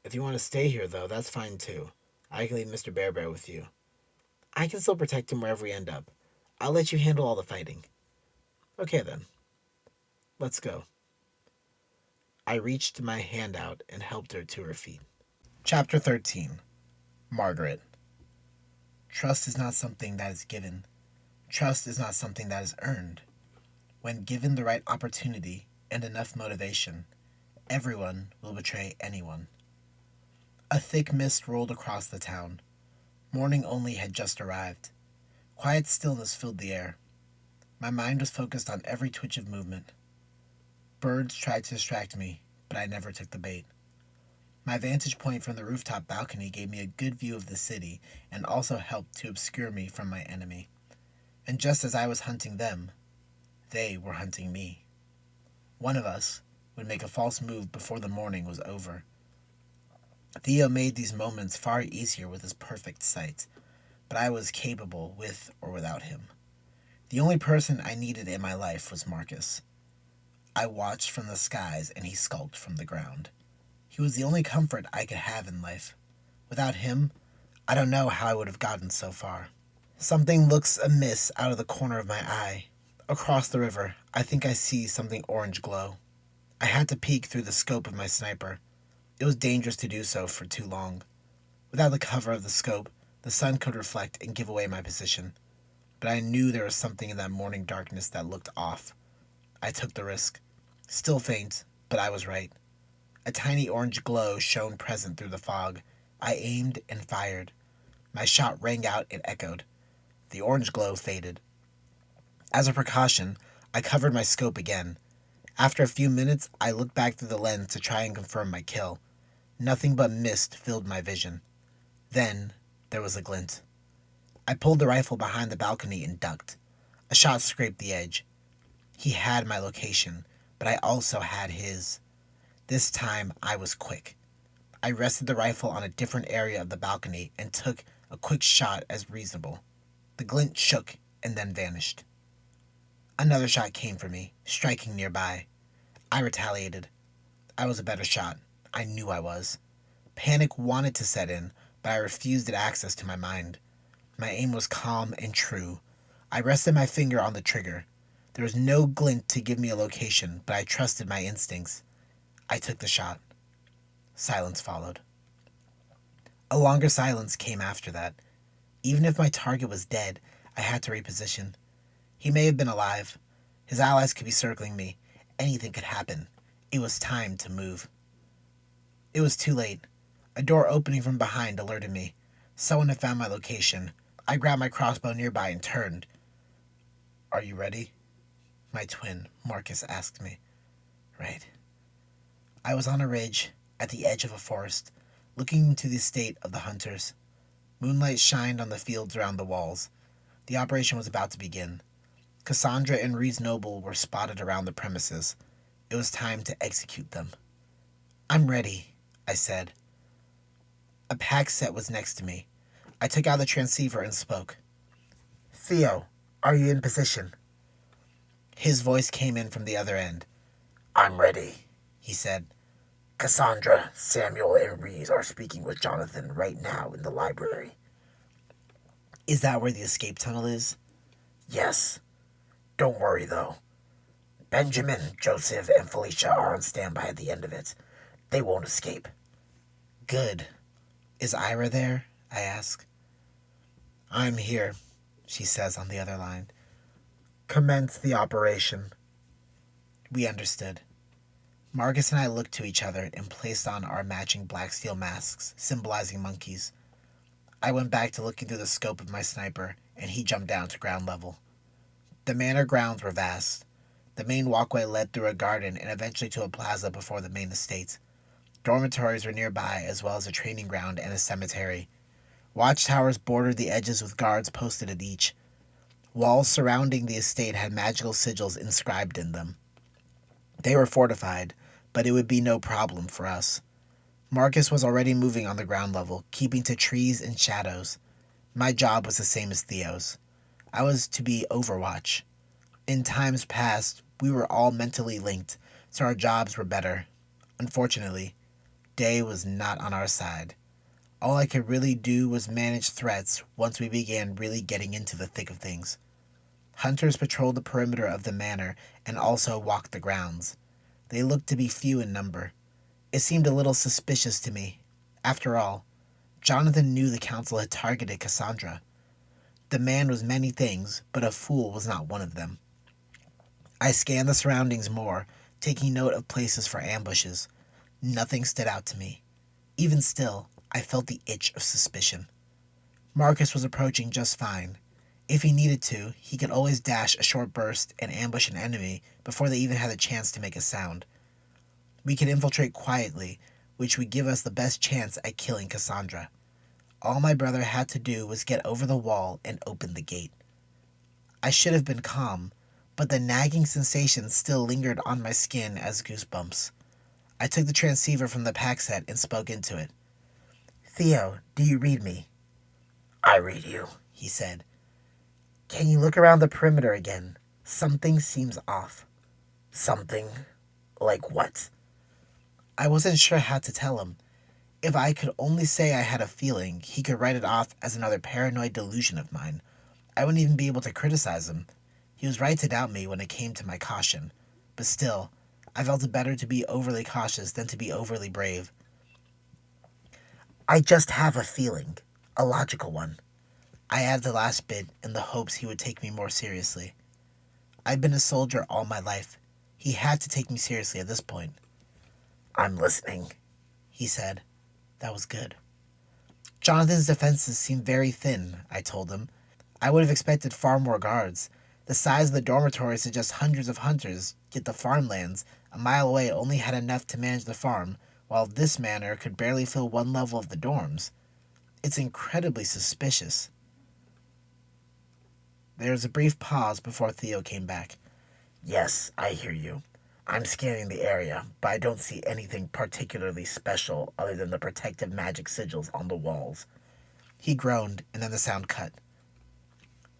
If you want to stay here though, that's fine too. I can leave Mr. Bear with you. I can still protect him wherever we end up. I'll let you handle all the fighting. Okay then. Let's go. I reached my hand out and helped her to her feet. Chapter 13. Margaret. Trust is not something that is given. Trust is not something that is earned. When given the right opportunity and enough motivation, everyone will betray anyone. A thick mist rolled across the town. Morning only had just arrived. Quiet stillness filled the air. My mind was focused on every twitch of movement. Birds tried to distract me, but I never took the bait. My vantage point from the rooftop balcony gave me a good view of the city and also helped to obscure me from my enemy. And just as I was hunting them, they were hunting me. One of us would make a false move before the morning was over. Theo made these moments far easier with his perfect sight, but I was capable with or without him. The only person I needed in my life was Marcus. I watched from the skies and he skulked from the ground. He was the only comfort I could have in life. Without him, I don't know how I would have gotten so far. Something looks amiss out of the corner of my eye. Across the river, I think I see something orange glow. I had to peek through the scope of my sniper. It was dangerous to do so for too long. Without the cover of the scope, the sun could reflect and give away my position. but I knew there was something in that morning darkness that looked off. I took the risk. Still faint, but I was right. A tiny orange glow shone present through the fog. I aimed and fired. My shot rang out and echoed. The orange glow faded. As a precaution, I covered my scope again. After a few minutes, I looked back through the lens to try and confirm my kill. Nothing but mist filled my vision. Then, there was a glint. I pulled the rifle behind the balcony and ducked. A shot scraped the edge. He had my location, but I also had his. This time, I was quick. I rested the rifle on a different area of the balcony and took a quick shot as reasonable. The glint shook and then vanished. Another shot came for me, striking nearby. I retaliated. I was a better shot. I knew I was. Panic wanted to set in, but I refused it access to my mind. My aim was calm and true. I rested my finger on the trigger. There was no glint to give me a location, but I trusted my instincts. I took the shot. Silence followed. A longer silence came after that. Even if my target was dead, I had to reposition. He may have been alive. His allies could be circling me. Anything could happen. It was time to move. It was too late. A door opening from behind alerted me. Someone had found my location. I grabbed my crossbow nearby and turned. "Are you ready?" My twin, Marcus, asked me. "Right." I was on a ridge, at the edge of a forest, looking into the estate of the hunters. Moonlight shined on the fields around the walls. The operation was about to begin. Cassandra and Reese Noble were spotted around the premises. It was time to execute them. "I'm ready," I said. A pack set was next to me. I took out the transceiver and spoke. "Theo, are you in position?" His voice came in from the other end. "I'm ready," he said. "Cassandra, Samuel, and Reese are speaking with Jonathan right now in the library." "Is that where the escape tunnel is?" "Yes. Don't worry, though. Benjamin, Joseph, and Felicia are on standby at the end of it. They won't escape." "Good. Is Ira there?" I ask. "I'm here," she says on the other line. "Commence the operation." We understood. Marcus and I looked to each other and placed on our matching black steel masks, symbolizing monkeys. I went back to looking through the scope of my sniper, and he jumped down to ground level. The manor grounds were vast. The main walkway led through a garden and eventually to a plaza before the main estate. Dormitories were nearby, as well as a training ground and a cemetery. Watchtowers bordered the edges with guards posted at each. Walls surrounding the estate had magical sigils inscribed in them. They were fortified, but it would be no problem for us. Marcus was already moving on the ground level, keeping to trees and shadows. My job was the same as Theo's. I was to be Overwatch. In times past, we were all mentally linked, so our jobs were better. Unfortunately, Day was not on our side. All I could really do was manage threats once we began really getting into the thick of things. Hunters patrolled the perimeter of the manor and also walked the grounds. They looked to be few in number. It seemed a little suspicious to me. After all, Jonathan knew the council had targeted Cassandra. The man was many things, but a fool was not one of them. I scanned the surroundings more, taking note of places for ambushes. Nothing stood out to me. Even still, I felt the itch of suspicion. Marcus was approaching just fine. If he needed to, he could always dash a short burst and ambush an enemy before they even had a chance to make a sound. We could infiltrate quietly, which would give us the best chance at killing Cassandra. All my brother had to do was get over the wall and open the gate. I should have been calm, but the nagging sensation still lingered on my skin as goosebumps. I took the transceiver from the pack set and spoke into it. "Theo, do you read me?" "I read you," he said. "Can you look around the perimeter again? Something seems off." "Something? Like what?" I wasn't sure how to tell him. If I could only say I had a feeling, he could write it off as another paranoid delusion of mine. I wouldn't even be able to criticize him. He was right to doubt me when it came to my caution. But still, I felt it better to be overly cautious than to be overly brave. "I just have a feeling. A logical one. I added the last bit in the hopes he would take me more seriously. I'd been a soldier all my life. He had to take me seriously at this point. I'm listening, he said. That was good. Jonathan's defenses seem very thin, I told him. I would have expected far more guards. The size of the dormitory suggests hundreds of hunters, yet the farmlands, a mile away, only had enough to manage the farm, while this manor could barely fill one level of the dorms. It's incredibly suspicious. There was a brief pause before Theo came back. Yes, I hear you. I'm scanning the area, but I don't see anything particularly special other than the protective magic sigils on the walls. He groaned, and then the sound cut.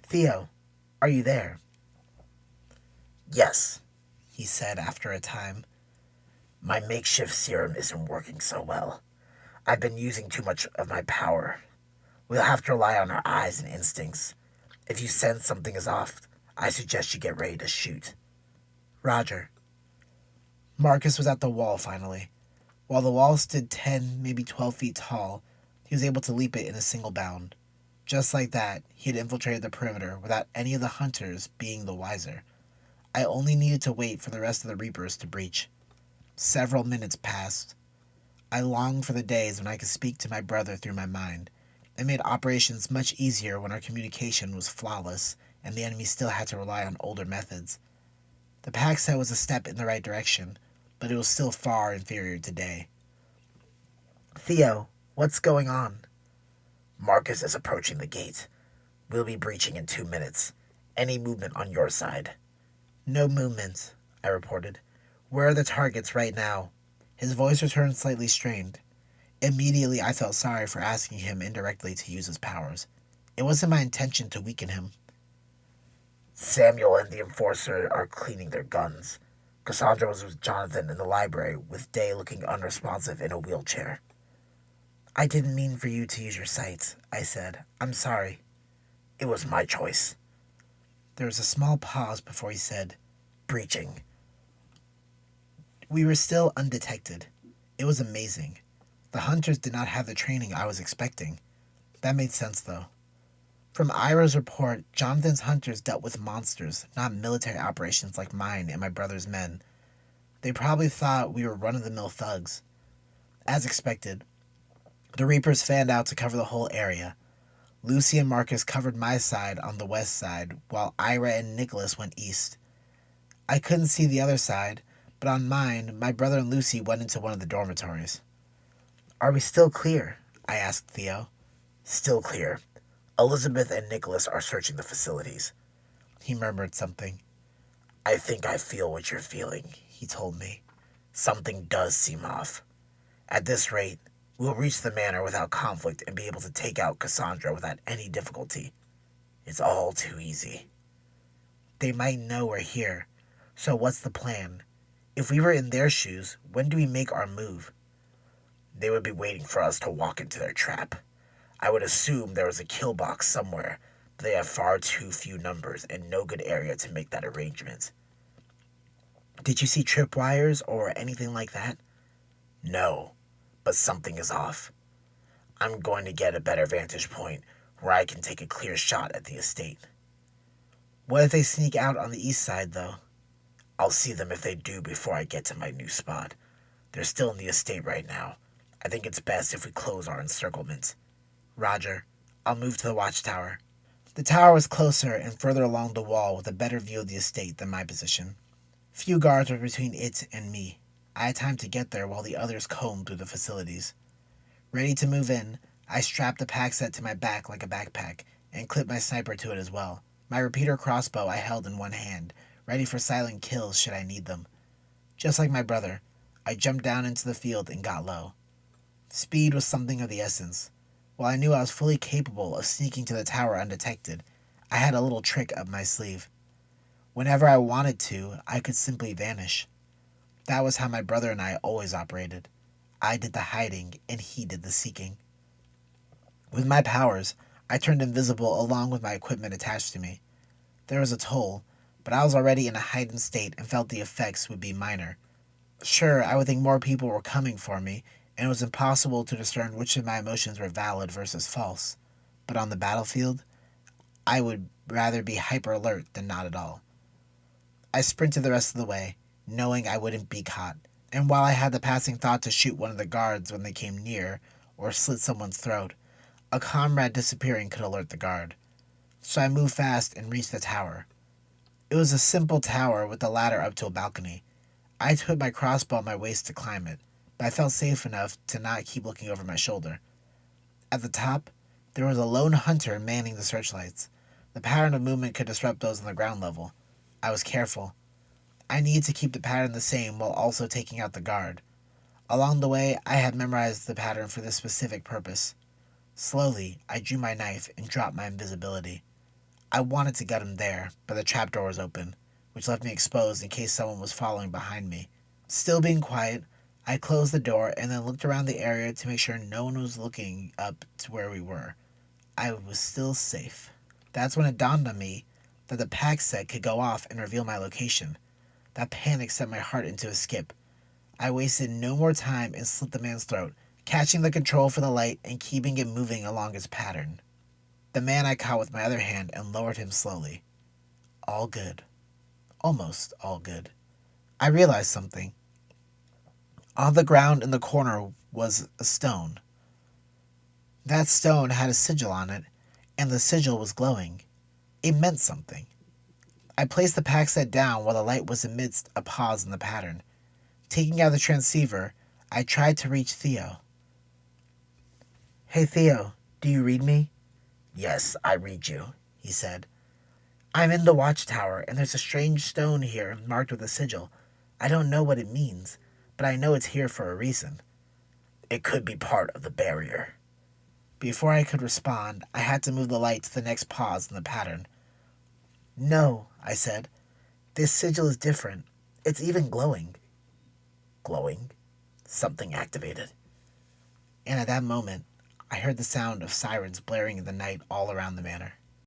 Theo, are you there? Yes, he said after a time. My makeshift serum isn't working so well. I've been using too much of my power. We'll have to rely on our eyes and instincts. If you sense something is off, I suggest you get ready to shoot. Roger. Marcus was at the wall finally. While the wall stood 10, maybe 12 feet tall, he was able to leap it in a single bound. Just like that, he had infiltrated the perimeter without any of the hunters being the wiser. I only needed to wait for the rest of the Reapers to breach. Several minutes passed. I longed for the days when I could speak to my brother through my mind. It made operations much easier when our communication was flawless and the enemy still had to rely on older methods. The pack set was a step in the right direction, but it was still far inferior today. Theo, what's going on? Marcus is approaching the gate. We'll be breaching in 2 minutes. Any movement on your side? No movement, I reported. Where are the targets right now? His voice returned slightly strained. Immediately, I felt sorry for asking him indirectly to use his powers. It wasn't my intention to weaken him. Samuel and the Enforcer are cleaning their guns. Cassandra was with Jonathan in the library, with Day looking unresponsive in a wheelchair. I didn't mean for you to use your sights, I said. I'm sorry. It was my choice. There was a small pause before he said, breaching. We were still undetected. It was amazing. The hunters did not have the training I was expecting. That made sense, though. From Ira's report, Jonathan's hunters dealt with monsters, not military operations like mine and my brother's men. They probably thought we were run-of-the-mill thugs. As expected, the Reapers fanned out to cover the whole area. Lucy and Marcus covered my side on the west side, while Ira and Nicholas went east. I couldn't see the other side, but on mine, my brother and Lucy went into one of the dormitories. Are we still clear? I asked Theo. Still clear. Elizabeth and Nicholas are searching the facilities. He murmured something. I think I feel what you're feeling, he told me. Something does seem off. At this rate, we'll reach the manor without conflict and be able to take out Cassandra without any difficulty. It's all too easy. They might know we're here, so what's the plan? If we were in their shoes, when do we make our move? They would be waiting for us to walk into their trap. I would assume there was a kill box somewhere, but they have far too few numbers and no good area to make that arrangement. Did you see tripwires or anything like that? No, but something is off. I'm going to get a better vantage point where I can take a clear shot at the estate. What if they sneak out on the east side, though? I'll see them if they do before I get to my new spot. They're still in the estate right now. I think it's best if we close our encirclement. Roger. I'll move to the watchtower. The tower was closer and further along the wall with a better view of the estate than my position. Few guards were between it and me. I had time to get there while the others combed through the facilities. Ready to move in, I strapped the pack set to my back like a backpack and clipped my sniper to it as well. My repeater crossbow I held in one hand, ready for silent kills should I need them. Just like my brother, I jumped down into the field and got low. Speed was something of the essence. While I knew I was fully capable of sneaking to the tower undetected, I had a little trick up my sleeve. Whenever I wanted to, I could simply vanish. That was how my brother and I always operated. I did the hiding, and he did the seeking. With my powers, I turned invisible along with my equipment attached to me. There was a toll, but I was already in a heightened state and felt the effects would be minor. Sure, I would think more people were coming for me, and it was impossible to discern which of my emotions were valid versus false. But on the battlefield, I would rather be hyper alert than not at all. I sprinted the rest of the way, knowing I wouldn't be caught, and while I had the passing thought to shoot one of the guards when they came near, or slit someone's throat, a comrade disappearing could alert the guard. So I moved fast and reached the tower. It was a simple tower with a ladder up to a balcony. I had to put my crossbow on my waist to climb it, but I felt safe enough to not keep looking over my shoulder. At the top, there was a lone hunter manning the searchlights. The pattern of movement could disrupt those on the ground level. I was careful. I needed to keep the pattern the same while also taking out the guard. Along the way, I had memorized the pattern for this specific purpose. Slowly, I drew my knife and dropped my invisibility. I wanted to gut him there, but the trapdoor was open, which left me exposed in case someone was following behind me. Still being quiet, I closed the door and then looked around the area to make sure no one was looking up to where we were. I was still safe. That's when it dawned on me that the pack set could go off and reveal my location. That panic sent my heart into a skip. I wasted no more time and slit the man's throat, catching the control for the light and keeping it moving along its pattern. The man I caught with my other hand and lowered him slowly. All good. Almost all good. I realized something. On the ground in the corner was a stone. That stone had a sigil on it, and the sigil was glowing. It meant something. I placed the pack set down while the light was amidst a pause in the pattern. Taking out the transceiver, I tried to reach Theo. "Hey Theo, do you read me?" "Yes, I read you," he said. "I'm in the watchtower, and there's a strange stone here marked with a sigil. I don't know what it means, but I know it's here for a reason." "It could be part of the barrier." Before I could respond, I had to move the light to the next pause in the pattern. "No," I said. "This sigil is different. It's even glowing." "Glowing? Something activated." And at that moment, I heard the sound of sirens blaring in the night all around the manor.